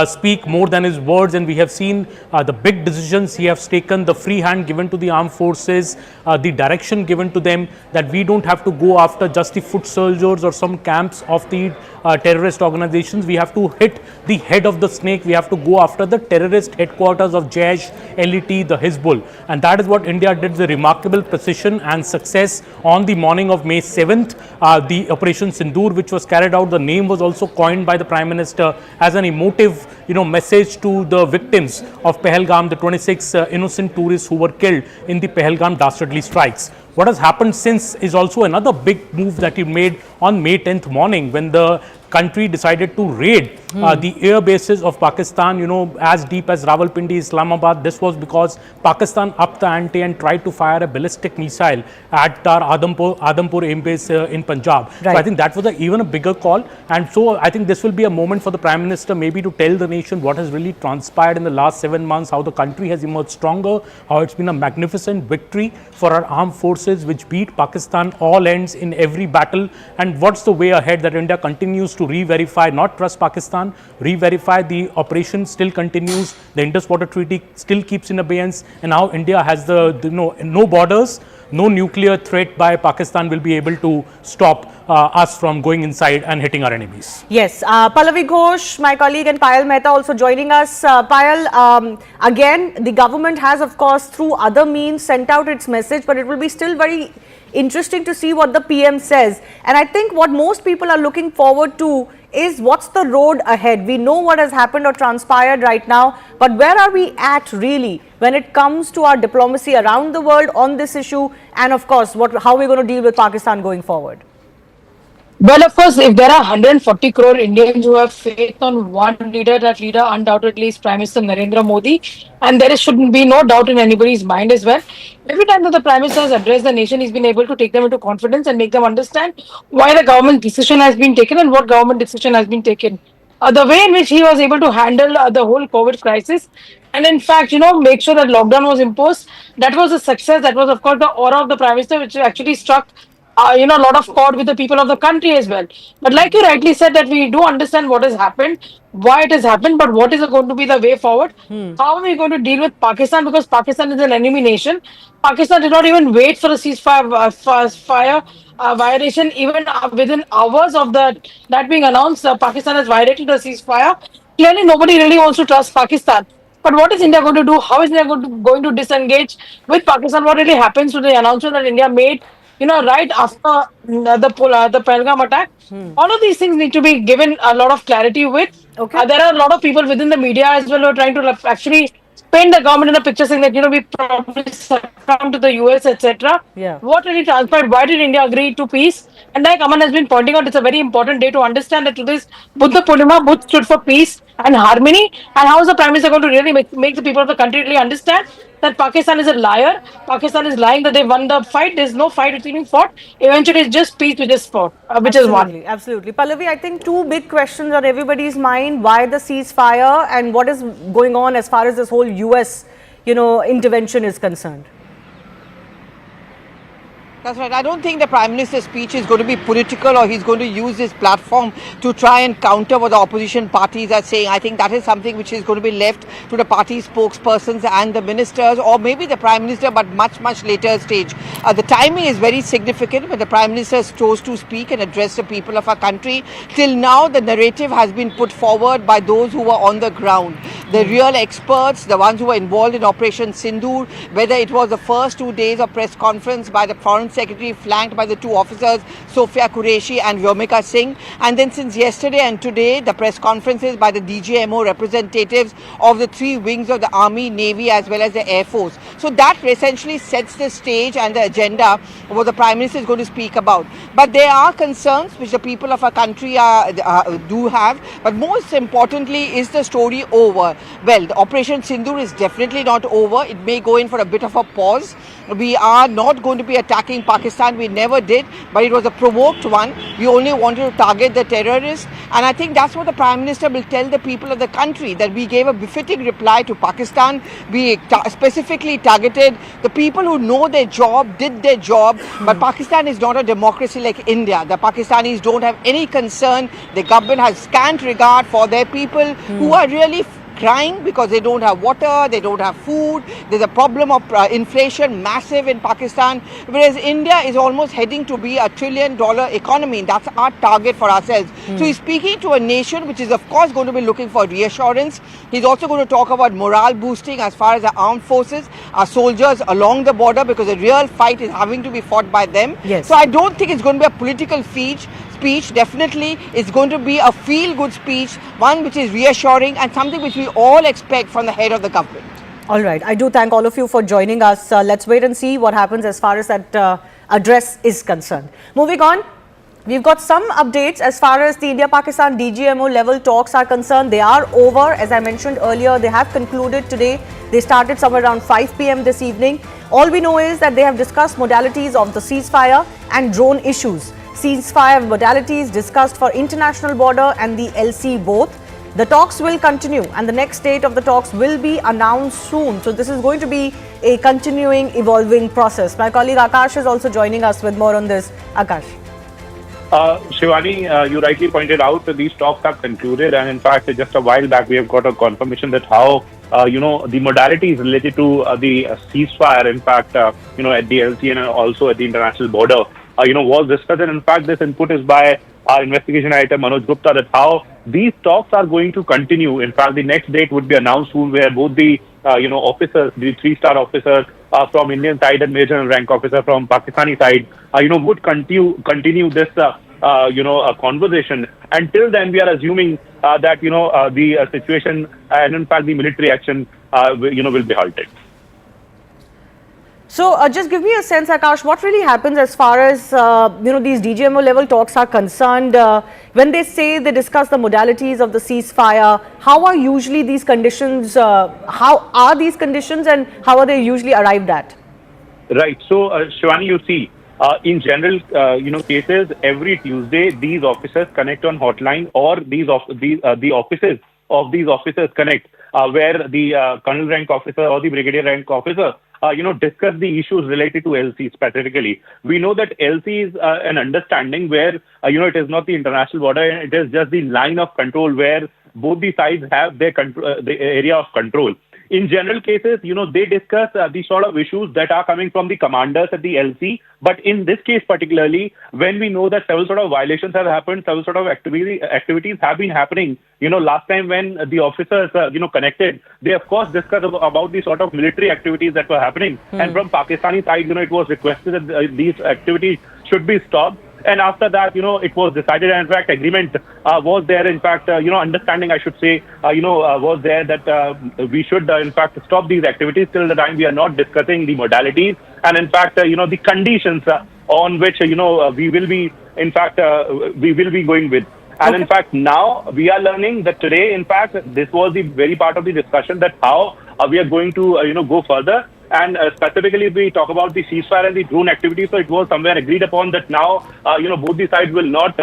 [SPEAKER 11] speak more than his words, and we have seen the big decisions he has taken, the free hand given to the armed forces, the direction given to them that we don't have to go after just the foot soldiers or some camps of the terrorist organizations. We have to hit the head of the snake. We have to go after the terrorist headquarters of Jaish, LET, the Hizbul. And that is what India did, the remarkable precision and success on the morning of May 7th. The Operation Sindur, which was carried out, the name was also coined by the Prime Minister as an emotive, message to the victims of Pahalgam, the 26 innocent tourists who were killed in the Pahalgam dastardly strikes. What has happened since is also another big move that he made on May 10th morning, when the country decided to raid the air bases of Pakistan, as deep as Rawalpindi, Islamabad. This was because Pakistan upped the ante and tried to fire a ballistic missile at our Adampur air base in Punjab. Right. So I think that was even a bigger call. And so I think this will be a moment for the Prime Minister maybe to tell the nation what has really transpired in the last 7 months, how the country has emerged stronger, how it's been a magnificent victory for our armed forces, which beat Pakistan all ends in every battle, and what's the way ahead that India continues to re-verify, not trust Pakistan, re-verify the operation still continues, the Indus Water Treaty still keeps in abeyance, and now India has the no borders, no nuclear threat by Pakistan will be able to stop us from going inside and hitting our enemies.
[SPEAKER 7] Yes, Pallavi Ghosh, my colleague, and Payal Mehta also joining us. Payal, again, the government has, of course, through other means sent out its message, but it will be still very interesting to see what the PM says. And I think what most people are looking forward to is what's the road ahead. We know what has happened or transpired right now, but where are we at really when it comes to our diplomacy around the world on this issue, and of course, how we're going to deal with Pakistan going forward?
[SPEAKER 15] Well, of course, if there are 140 crore Indians who have faith on one leader, that leader undoubtedly is Prime Minister Narendra Modi, and there shouldn't be no doubt in anybody's mind as well. Every time that the Prime Minister has addressed the nation, he's been able to take them into confidence and make them understand why the government decision has been taken and what government decision has been taken. The way in which he was able to handle the whole COVID crisis, and in fact, make sure that lockdown was imposed, that was a success. That was, of course, the aura of the Prime Minister, which actually struck a lot of chord with the people of the country as well. But like you rightly said, that we do understand what has happened, why it has happened, but what is going to be the way forward? How are we going to deal with Pakistan? Because Pakistan is an enemy nation. Pakistan did not even wait for a ceasefire violation. Even within hours of that being announced, Pakistan has violated the ceasefire. Clearly, nobody really wants to trust Pakistan. But what is India going to do? How is India going to disengage with Pakistan? What really happens to the announcement that India made, right after the Pahalgam attack? All of these things need to be given a lot of clarity with. There are a lot of people within the media as well who are trying to actually paint the government in a picture saying that, we probably succumbed to the US, etc.
[SPEAKER 7] Yeah.
[SPEAKER 15] What really transpired? Why did India agree to peace? And like Aman has been pointing out, it's a very important day to understand that today's Buddha Purnima, Buddha stood for peace and harmony. And how is the Prime Minister going to really make the people of the country really understand that Pakistan is a liar? Pakistan is lying that they won the fight. There's no fight which is being fought. Eventually, it's just peace which is fought, which is won.
[SPEAKER 7] Absolutely. Pallavi, I think two big questions on everybody's mind. Why the ceasefire and what is going on as far as this whole US, intervention is concerned?
[SPEAKER 12] That's right. I don't think the Prime Minister's speech is going to be political or he's going to use his platform to try and counter what the opposition parties are saying. I think that is something which is going to be left to the party spokespersons and the ministers, or maybe the Prime Minister, but much later stage. The timing is very significant when the Prime Minister chose to speak and address the people of our country. Till now, the narrative has been put forward by those who were on the ground. The real experts, the ones who were involved in Operation Sindur, whether it was the first 2 days of press conference by the Foreign Secretary flanked by the two officers, Sophia Qureshi and Vyomika Singh, and then since yesterday and today, the press conferences by the DGMO representatives of the three wings of the Army, Navy as well as the Air Force. So that essentially sets the stage and the agenda of what the Prime Minister is going to speak about. But there are concerns which the people of our country do have, but most importantly, is the story over? Well, the Operation Sindur is definitely not over. It may go in for a bit of a pause. We are not going to be attacking Pakistan. We never did, but it was a provoked one. We only wanted to target the terrorists. And I think that's what the Prime Minister will tell the people of the country, that we gave a befitting reply to Pakistan. We specifically targeted the people who know their job, did their job. But Pakistan is not a democracy like India. The Pakistanis don't have any concern. The government has scant regard for their people who are really crying because they don't have water, they don't have food. There's a problem of inflation massive in Pakistan, whereas India is almost heading to be $1 trillion economy. That's our target for ourselves. So he's speaking to a nation which is of course going to be looking for reassurance. He's also going to talk about morale boosting as far as the armed forces, our soldiers along the border, because the real fight is having to be fought by them.
[SPEAKER 7] Yes.
[SPEAKER 12] So I don't think it's going to be a political speech. Definitely it's going to be a feel-good speech, one which is reassuring and something which we all expect from the head of the government.
[SPEAKER 7] All right. I do thank all of you for joining us. Let's wait and see what happens as far as that address is concerned. Moving on, we've got some updates as far as the India-Pakistan DGMO level talks are concerned. They are over. As I mentioned earlier, they have concluded today. They started somewhere around 5 p.m. this evening. All we know is that they have discussed modalities of the ceasefire and drone issues. Ceasefire modalities discussed for international border and the LC both. The talks will continue and the next date of the talks will be announced soon. So this is going to be a continuing, evolving process. My colleague Akash is also joining us with more on this. Akash.
[SPEAKER 16] Shivani, you rightly pointed out that these talks have concluded, and in fact just a while back we have got a confirmation that how
[SPEAKER 4] the modalities related to the ceasefire, in fact, at the LC and also at the international border, was discussed. And in fact, this input is by our investigation editor Manoj Gupta, that how these talks are going to continue. In fact, the next date would be announced soon, where both the officers, the 3-star officers from Indian side and major rank officer from Pakistani side, would continue this a conversation. Until then, we are assuming that the situation and in fact the military action will be halted.
[SPEAKER 7] So just give me a sense, Akash, what really happens as far as these DGMO level talks are concerned? When they say they discuss the modalities of the ceasefire, how are usually these conditions? How are these conditions, and how are they usually arrived at?
[SPEAKER 4] Right. So, Shivani, you see, in general, cases, every Tuesday, these officers connect on hotline, or the offices of these officers connect, where the colonel rank officer or the brigadier rank officer, discuss the issues related to LC specifically. We know that LC is an understanding where, it is not the international border, it is just the line of control where both the sides have their the area of control. In general cases, they discuss the sort of issues that are coming from the commanders at the LC. But in this case particularly, when we know that several sort of violations have happened, several sort of activities have been happening, last time when the officers, connected, they of course discussed about the sort of military activities that were happening. And from Pakistani side, it was requested that these activities should be stopped. And after that, it was decided, and in fact, agreement was there. In fact, understanding, I should say, was there that we should, in fact, stop these activities till the time we are not discussing the modalities. And in fact, the conditions on which, we will be, in fact, we will be going with. And in fact, now we are learning that today, in fact, this was the very part of the discussion, that how we are going to, go further. And specifically, if we talk about the ceasefire and the drone activity, so it was somewhere agreed upon that now, both the sides will not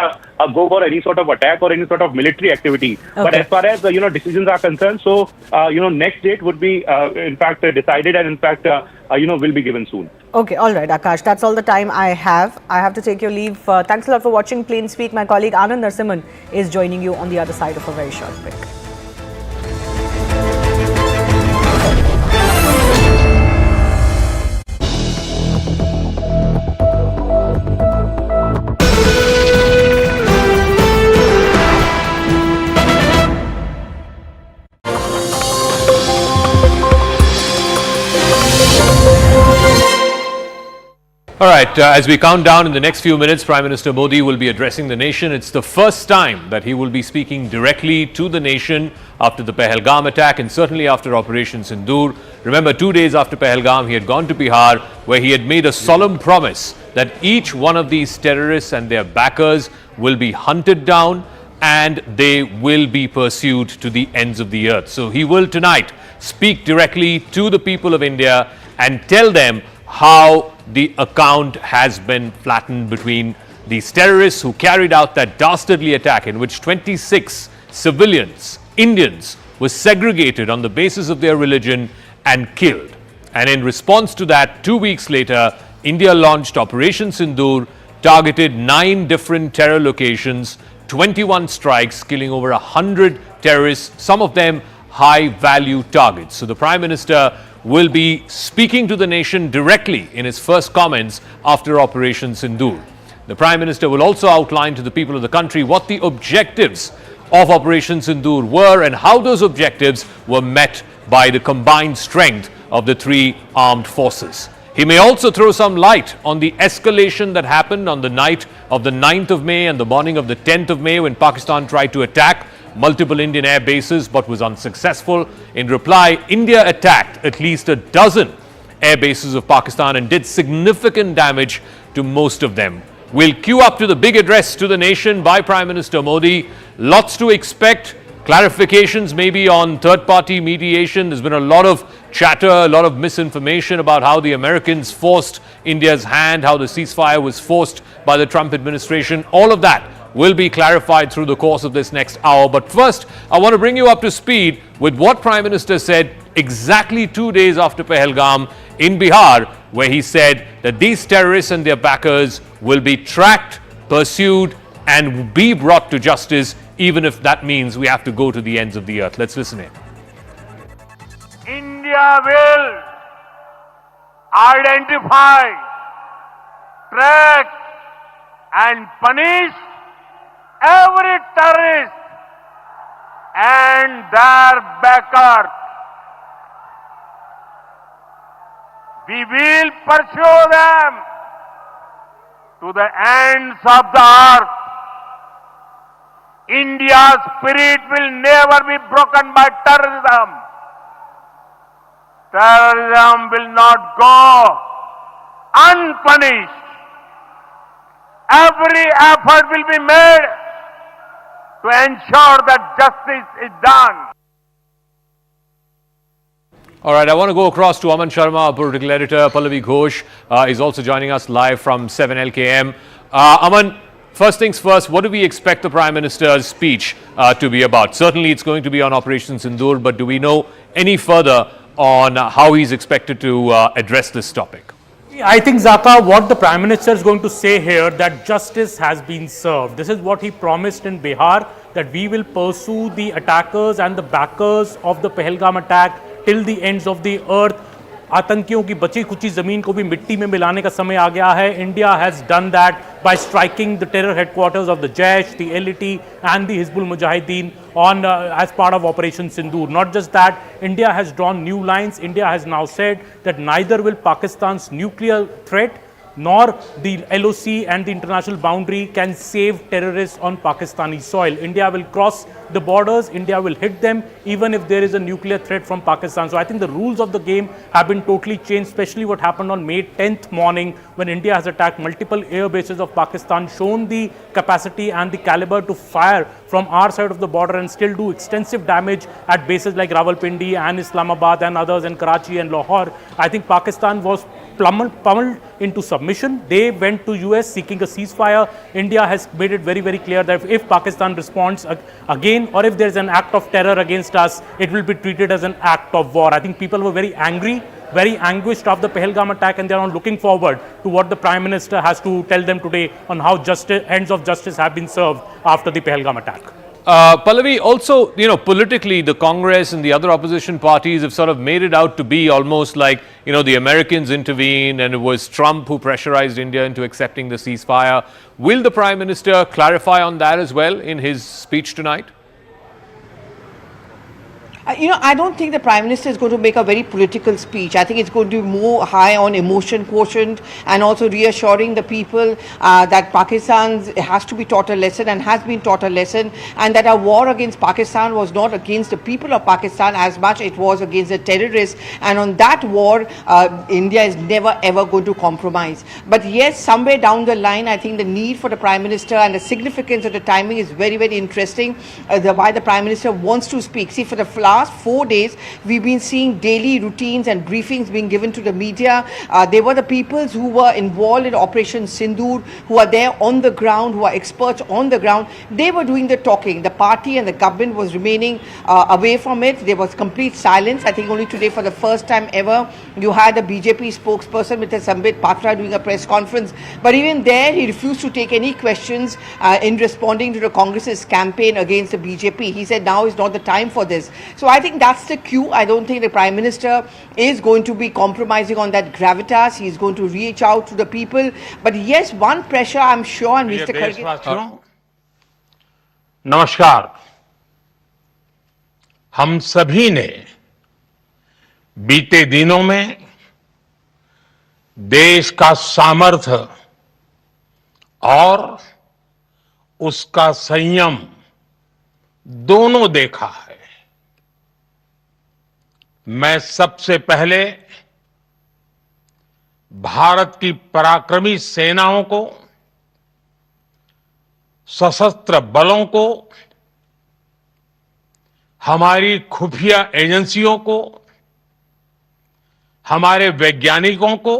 [SPEAKER 4] go for any sort of attack or any sort of military activity. Okay. But as far as, decisions are concerned, so, next date would be, in fact, decided, and in fact, will be given soon.
[SPEAKER 7] Okay, all right, Akash, that's all the time I have. I have to take your leave. Thanks a lot for watching Plain Speak. My colleague Anand Narsimhan is joining you on the other side of a very short break.
[SPEAKER 9] All right, as we count down in the next few minutes, Prime Minister Modi will be addressing the nation. It's the first time that he will be speaking directly to the nation after the Pahalgam attack, and certainly after Operation Sindur. Remember, 2 days after Pahalgam, he had gone to Bihar, where he had made a solemn promise that each one of these terrorists and their backers will be hunted down and they will be pursued to the ends of the earth. So he will tonight speak directly to the people of India and tell them how the account has been flattened between these terrorists who carried out that dastardly attack in which 26 civilians, Indians, were segregated on the basis of their religion and killed. And in response to that, 2 weeks later, India launched Operation Sindur, targeted 9 different terror locations, 21 strikes, killing over 100 terrorists, some of them high-value targets. So the Prime Minister will be speaking to the nation directly in his first comments after Operation Sindur. The Prime Minister will also outline to the people of the country what the objectives of Operation Sindur were and how those objectives were met by the combined strength of the 3 armed forces. He may also throw some light on the escalation that happened on the night of the 9th of May and the morning of the 10th of May when Pakistan tried to attack multiple Indian air bases but was unsuccessful. In reply, India attacked at least a dozen air bases of Pakistan and did significant damage to most of them. We'll queue up to the big address to the nation by Prime Minister Modi. Lots to expect. Clarifications maybe on third-party mediation. There's been a lot of chatter, a lot of misinformation about how the Americans forced India's hand, how the ceasefire was forced by the Trump administration. All of that will be clarified through the course of this next hour. But first, I want to bring you up to speed with what Prime Minister said exactly 2 days after Pahalgam in Bihar, where he said that these terrorists and their backers will be tracked, pursued, and be brought to justice, even if that means we have to go to the ends of the earth. Let's listen in.
[SPEAKER 19] India will identify, track and punish every terrorist and their backers. We will pursue them to the ends of the earth. India's spirit will never be broken by terrorism. Terrorism will not go unpunished. Every effort will be made to ensure that justice is done.
[SPEAKER 9] All right, I want to go across to Aman Sharma, our political editor. Pallavi Ghosh is also joining us live from 7 LKM. Aman, first things first, what do we expect the Prime Minister's speech to be about? Certainly it's going to be on Operation Sindur, but do we know any further on how he's expected to address this topic?
[SPEAKER 11] I think, Zaka, what the Prime Minister is going to say here, that justice has been served. This is what he promised in Bihar, that we will pursue the attackers and the backers of the Pahalgam attack till the ends of the earth. आतंकियों की बची खुची जमीन को भी मिट्टी में मिलाने का समय आ गया है. India has done that by striking the terror headquarters of the Jaish, the LET and the Hizbul Mujahideen on as part of Operation Sindur. Not just that, India has drawn new lines. India has now said that neither will Pakistan's nuclear threat nor the LOC and the international boundary can save terrorists on Pakistani soil. India will cross the borders, India will hit them even if there is a nuclear threat from Pakistan. So I think the rules of the game have been totally changed, especially what happened on May 10th morning when India has attacked multiple air bases of Pakistan, shown the capacity and the caliber to fire from our side of the border and still do extensive damage at bases like Rawalpindi and Islamabad and others in Karachi and Lahore. I think Pakistan was pummeled into submission. They went to US seeking a ceasefire. India has made it very, very clear that if Pakistan responds again or if there is an act of terror against us, it will be treated as an act of war. I think people were very angry, very anguished of the Pahalgam attack, and they are now looking forward to what the Prime Minister has to tell them today on how ends of justice have been served after the Pahalgam attack.
[SPEAKER 9] Pallavi, also, politically, the Congress and the other opposition parties have sort of made it out to be almost like, the Americans intervened and it was Trump who pressurized India into accepting the ceasefire. Will the Prime Minister clarify on that as well in his speech tonight?
[SPEAKER 12] I don't think the Prime Minister is going to make a very political speech. I think it's going to be more high on emotion quotient and also reassuring the people that Pakistan has to be taught a lesson and has been taught a lesson, and that our war against Pakistan was not against the people of Pakistan as much it was against the terrorists, and on that war India is never ever going to compromise. But yes, somewhere down the line I think the need for the Prime Minister and the significance of the timing is very, very interesting. Why the Prime Minister wants to speak. See, for the last 4 days, we've been seeing daily routines and briefings being given to the media. They were the people who were involved in Operation Sindur, who are there on the ground, who are experts on the ground. They were doing the talking. The party and the government was remaining away from it. There was complete silence. I think only today, for the first time ever, you had a BJP spokesperson, Mr. Sambit Patra, doing a press conference. But even there, he refused to take any questions in responding to the Congress's campaign against the BJP. He said now is not the time for this. So I think that's the cue. I don't think the Prime Minister is going to be compromising on that gravitas. He's going to reach out to the people. But yes, one pressure I'm sure, and Mr. Kharge.
[SPEAKER 10] नमस्कार. हम सभी ने बीते दिनों में देश का सामर्थ्य और उसका संयम दोनों देखा है. मैं सबसे पहले भारत की पराक्रमी सेनाओं को, सशस्त्र बलों को, हमारी खुफिया एजेंसियों को, हमारे वैज्ञानिकों को,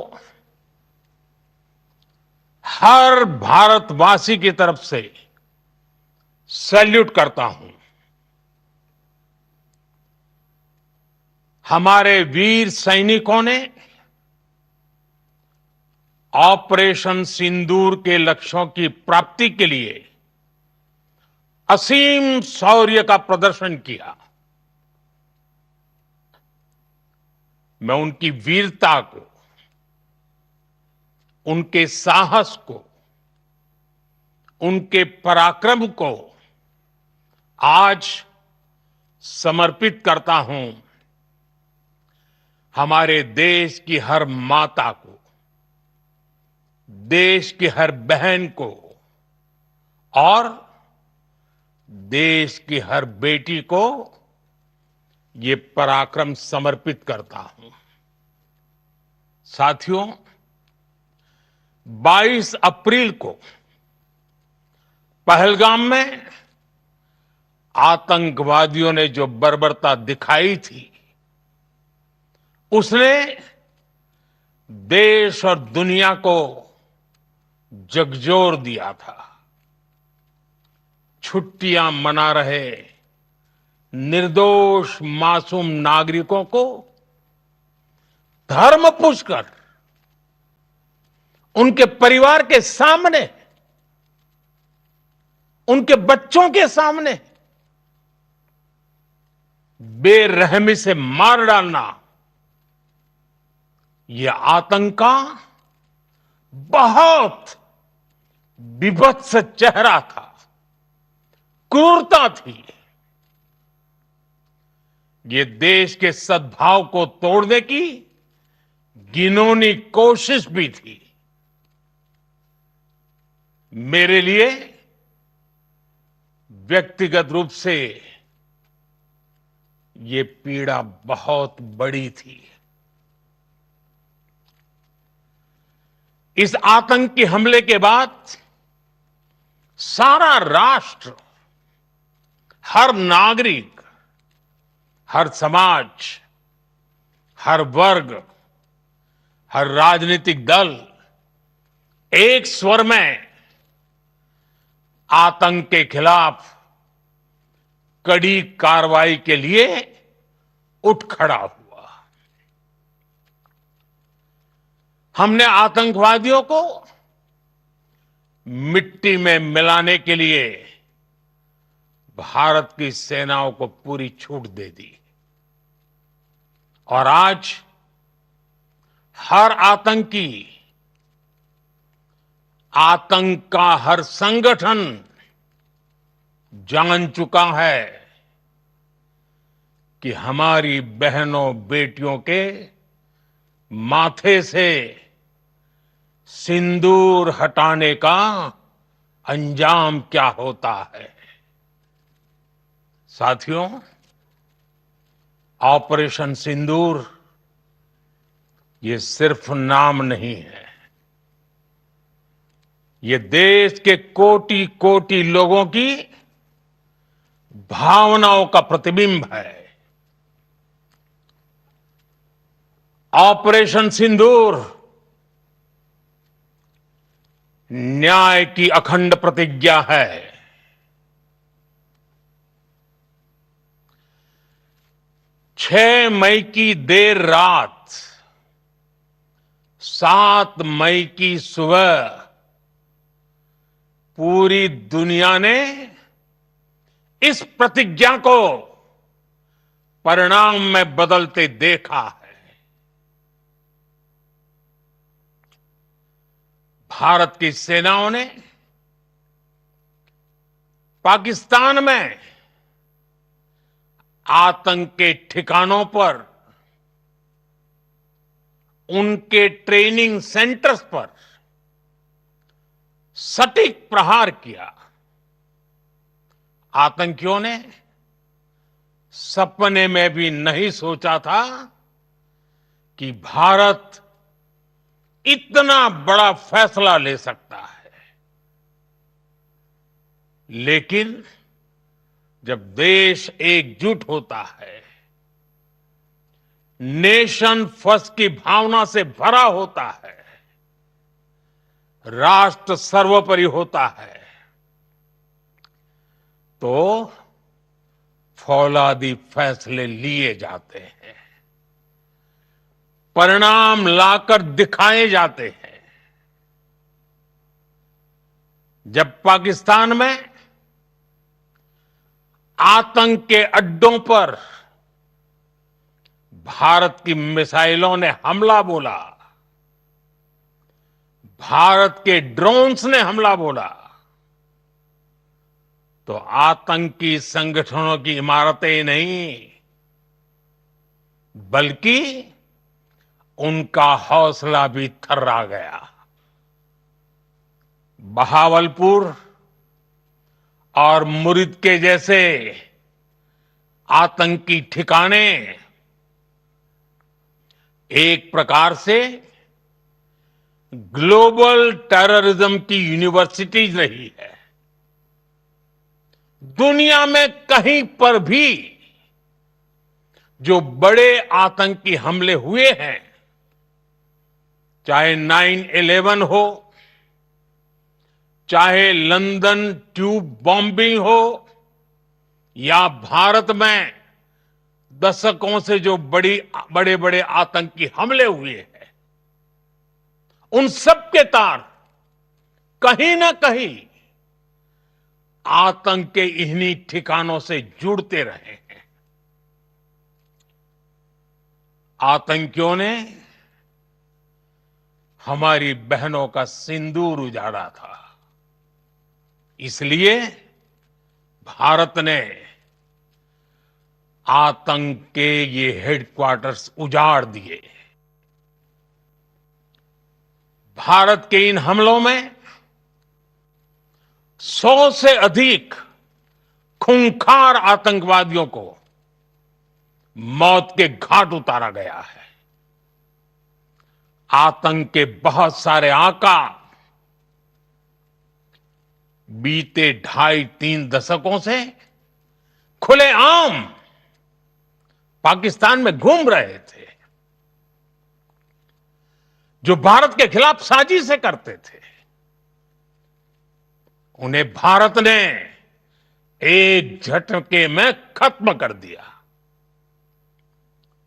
[SPEAKER 10] हर भारतवासी की तरफ से सैल्यूट करता हूं. हमारे वीर सैनिकों ने ऑपरेशन सिंदूर के लक्ष्यों की प्राप्ति के लिए असीम शौर्य का प्रदर्शन किया. मैं उनकी वीरता को, उनके साहस को, उनके पराक्रम को आज समर्पित करता हूं हमारे देश की हर माता को, देश की हर बहन को और देश की हर बेटी को ये पराक्रम समर्पित करता हूं। साथियों, 22 अप्रैल को पहलगाम में आतंकवादियों ने जो बर्बरता दिखाई थी, उसने देश और दुनिया को झकझोर दिया था। छुट्टियां मना रहे निर्दोष मासूम नागरिकों को धर्म पूछकर उनके परिवार के सामने, उनके बच्चों के सामने बेरहमी से मार डालना, यह आतंक का बहुत विभत्स चेहरा था, क्रूरता थी। ये देश के सद्भाव को तोड़ने की घिनौनी कोशिश भी थी। मेरे लिए व्यक्तिगत रूप से ये पीड़ा बहुत बड़ी थी। इस आतंकी हमले के बाद सारा राष्ट्र, हर नागरिक, हर समाज, हर वर्ग, हर राजनीतिक दल एक स्वर में आतंक के खिलाफ कड़ी कार्रवाई के लिए उठ खड़ा हुआ। हमने आतंकवादियों को मिट्टी में मिलाने के लिए भारत की सेनाओं को पूरी छूट दे दी और आज हर आतंकी, आतंक का हर संगठन जान चुका है कि हमारी बहनों बेटियों के माथे से सिंदूर हटाने का अंजाम क्या होता है। साथियों, ऑपरेशन सिंदूर ये सिर्फ नाम नहीं है, ये देश के कोटि कोटि लोगों की भावनाओं का प्रतिबिंब है। ऑपरेशन सिंदूर न्याय की अखंड प्रतिज्ञा है। 6 मई की देर रात, 7 मई की सुबह पूरी दुनिया ने इस प्रतिज्ञा को परिणाम में बदलते देखा है। भारत की सेनाओं ने पाकिस्तान में आतंक के ठिकानों पर, उनके ट्रेनिंग सेंटर्स पर सटीक प्रहार किया। आतंकियों ने सपने में भी नहीं सोचा था कि भारत इतना बड़ा फैसला ले सकता है। लेकिन जब देश एकजुट होता है, नेशन फर्स्ट की भावना से भरा होता है, राष्ट्र सर्वोपरि होता है, तो फौलादी फैसले लिए जाते हैं, परिणाम लाकर दिखाए जाते हैं। जब पाकिस्तान में आतंक के अड्डों पर भारत की मिसाइलों ने हमला बोला, भारत के ड्रोन्स ने हमला बोला, तो आतंकी संगठनों की इमारतें नहीं, बल्कि उनका हौसला भी थर्रा गया। बहावलपुर और मुरिद के जैसे आतंकी ठिकाने एक प्रकार से ग्लोबल टेररिज्म की यूनिवर्सिटीज रही है। दुनिया में कहीं पर भी जो बड़े आतंकी हमले हुए हैं, चाहे 9/11 हो, चाहे लंदन ट्यूब बॉम्बिंग हो, या भारत में दशकों से जो बड़े बड़े आतंकी हमले हुए हैं, उन सब के तार कहीं ना कहीं आतंक के इन्हीं ठिकानों से जुड़ते रहे हैं। आतंकियों ने हमारी बहनों का सिंदूर उजाड़ा था, इसलिए भारत ने आतंक के ये हेडक्वार्टर्स उजाड़ दिए। भारत के इन हमलों में 100 से अधिक खूंखार आतंकवादियों को मौत के घाट उतारा गया है। आतंक के बहुत सारे आका बीते 2.5-3 दशकों से खुलेआम पाकिस्तान में घूम रहे थे, जो भारत के खिलाफ साजिशें करते थे। उन्हें भारत ने एक झटके में खत्म कर दिया।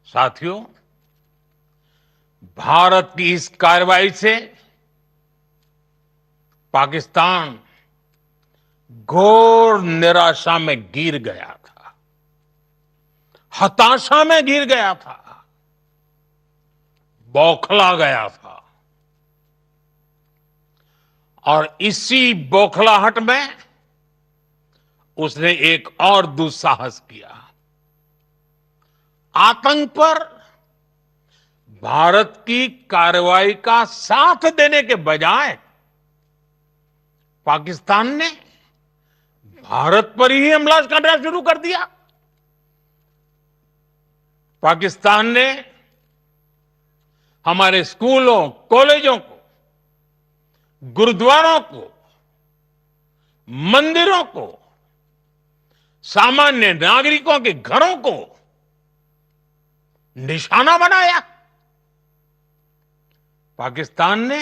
[SPEAKER 10] साथियों, भारत की इस कार्रवाई से पाकिस्तान घोर निराशा में गिर गया था, हताशा में गिर गया था, बौखला गया था। और इसी बौखलाहट में उसने एक और दुस्साहस किया। आतंक पर भारत की कार्रवाई का साथ देने के बजाय पाकिस्तान ने भारत पर ही हमला करना शुरू कर दिया। पाकिस्तान ने हमारे स्कूलों, कॉलेजों को, गुरुद्वारों को, मंदिरों को, सामान्य नागरिकों के घरों को निशाना बनाया। पाकिस्तान ने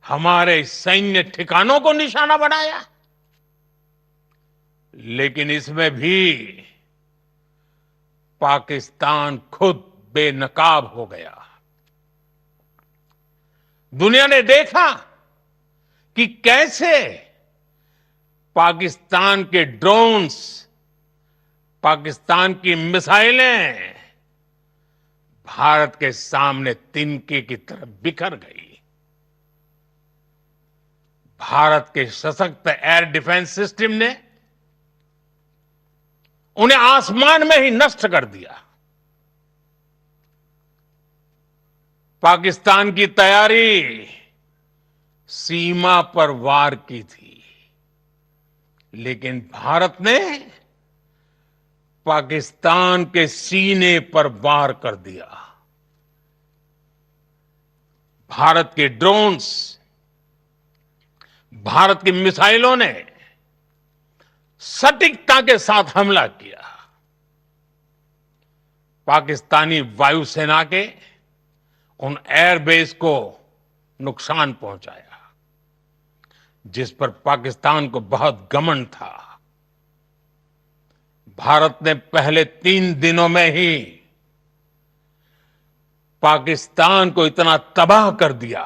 [SPEAKER 10] हमारे सैन्य ठिकानों को निशाना बनाया। लेकिन इसमें भी पाकिस्तान खुद बेनकाब हो गया। दुनिया ने देखा कि कैसे पाकिस्तान के ड्रोन्स, पाकिस्तान की मिसाइलें भारत के सामने तिनके की तरह बिखर गई। भारत के सशक्त एयर डिफेंस सिस्टम ने उन्हें आसमान में ही नष्ट कर दिया। पाकिस्तान की तैयारी सीमा पर वार की थी, लेकिन भारत ने पाकिस्तान के सीने पर वार कर दिया। भारत के ड्रोन्स, भारत की मिसाइलों ने सटीकता के साथ हमला किया। पाकिस्तानी वायुसेना के उन एयरबेस को नुकसान पहुंचाया, जिस पर पाकिस्तान को बहुत घमंड था। भारत ने पहले 3 दिनों में ही पाकिस्तान को इतना तबाह कर दिया,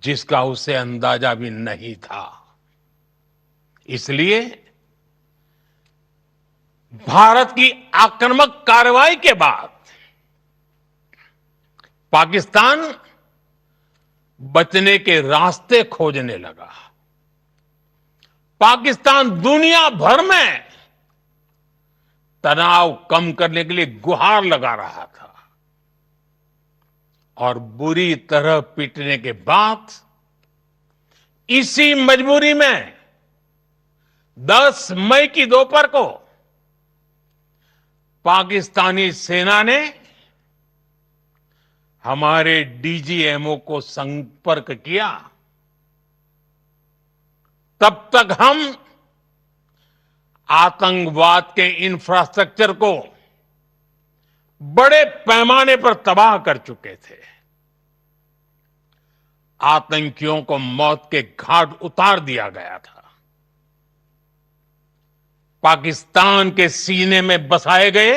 [SPEAKER 10] जिसका उसे अंदाजा भी नहीं था। इसलिए भारत की आक्रामक कार्रवाई के बाद पाकिस्तान बचने के रास्ते खोजने लगा। पाकिस्तान दुनिया भर में तनाव कम करने के लिए गुहार लगा रहा था और बुरी तरह पीटने के बाद इसी मजबूरी में 10 मई की दोपहर को पाकिस्तानी सेना ने हमारे डीजीएमओ को संपर्क किया। तब तक हम आतंकवाद के इंफ्रास्ट्रक्चर को बड़े पैमाने पर तबाह कर चुके थे। आतंकियों को मौत के घाट उतार दिया गया था। पाकिस्तान के सीने में बसाए गए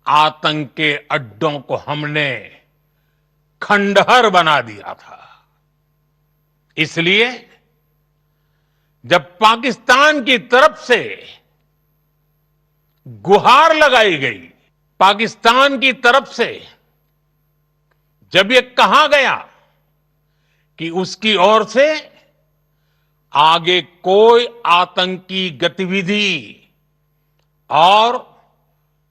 [SPEAKER 10] आतंक के अड्डों को हमने खंडहर बना दिया था। इसलिए जब पाकिस्तान की तरफ से गुहार लगाई गई, पाकिस्तान की तरफ से जब ये कहा गया कि उसकी ओर से आगे कोई आतंकी गतिविधि और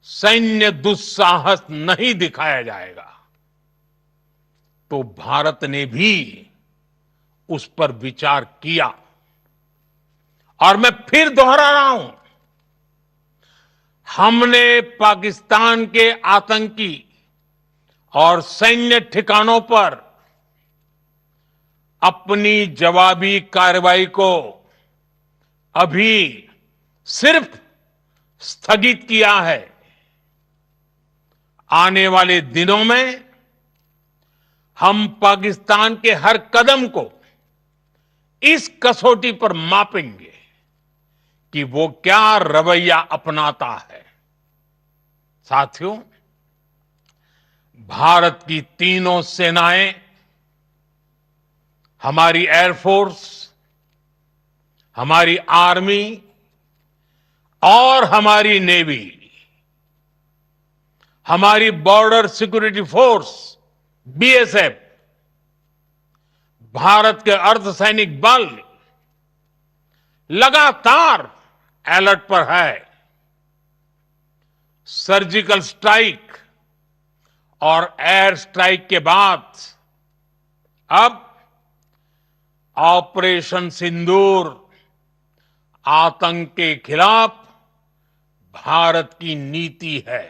[SPEAKER 10] सैन्य दुस्साहस नहीं दिखाया जाएगा, तो भारत ने भी उस पर विचार किया। और मैं फिर दोहरा रहा हूं, हमने पाकिस्तान के आतंकी और सैन्य ठिकानों पर अपनी जवाबी कार्रवाई को अभी सिर्फ स्थगित किया है। आने वाले दिनों में हम पाकिस्तान के हर कदम को इस कसौटी पर मापेंगे कि वो क्या रवैया अपनाता है। साथियों, भारत की तीनों सेनाएं, हमारी एयरफोर्स, हमारी आर्मी और हमारी नेवी, हमारी border security force BSF, Bharat के अर्धसैनिक बल लगातार अलर्ट पर है। सर्जिकल स्ट्राइक और एयर स्ट्राइक के बाद अब ऑपरेशन सिंदूर आतंक के खिलाफ भारत की नीति है।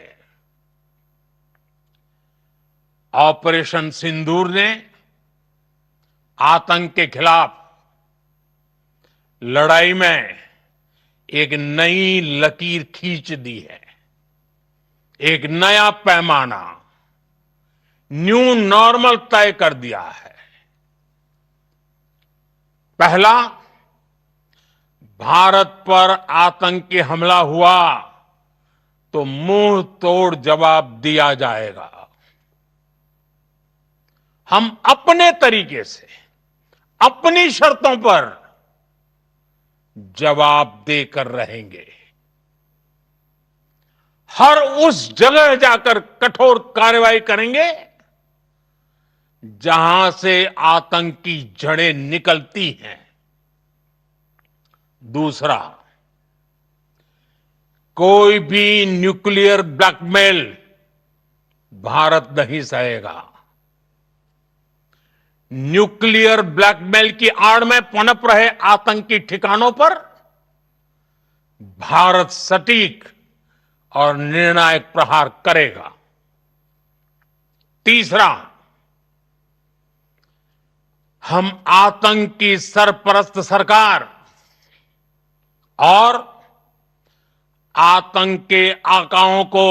[SPEAKER 10] ऑपरेशन सिंदूर ने आतंक के खिलाफ लड़ाई में एक नई लकीर खींच दी है, एक नया पैमाना, न्यू नॉर्मल तय कर दिया है। पहला, भारत पर आतंकी हमला हुआ तो मुंह तोड़ जवाब दिया जाएगा। हम अपने तरीके से, अपनी शर्तों पर जवाब देकर रहेंगे। हर उस जगह जाकर कठोर कार्रवाई करेंगे जहां से आतंक की जड़ें निकलती हैं। दूसरा, कोई भी न्यूक्लियर ब्लैकमेल भारत नहीं सहेगा। न्यूक्लियर ब्लैकमेल की आड़ में पनप रहे आतंकी ठिकानों पर भारत सटीक और निर्णायक प्रहार करेगा। तीसरा, हम आतंक की सरपरस्त सरकार और आतंक के आकाओं को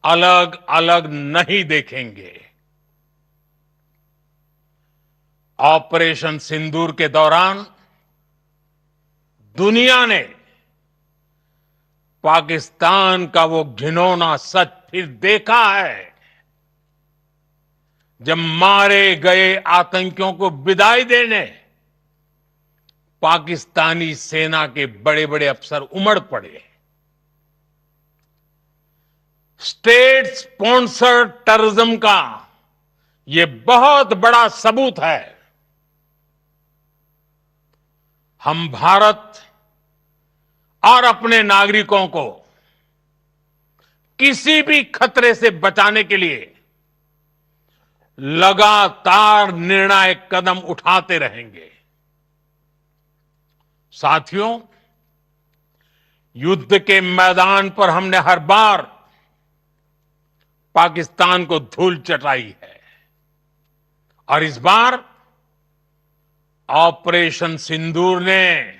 [SPEAKER 10] अलग अलग नहीं देखेंगे। ऑपरेशन सिंदूर के दौरान दुनिया ने पाकिस्तान का वो घिनौना सच फिर देखा है, जब मारे गए आतंकियों को विदाई देने पाकिस्तानी सेना के बड़े बड़े अफसर उमड़ पड़े। स्टेट स्पॉन्सर्ड टेररिज्म का ये बहुत बड़ा सबूत है। हम भारत और अपने नागरिकों को किसी भी खतरे से बचाने के लिए लगातार निर्णायक कदम उठाते रहेंगे। साथियों, युद्ध के मैदान पर हमने हर बार पाकिस्तान को धूल चटाई है और इस बार ऑपरेशन सिंदूर ने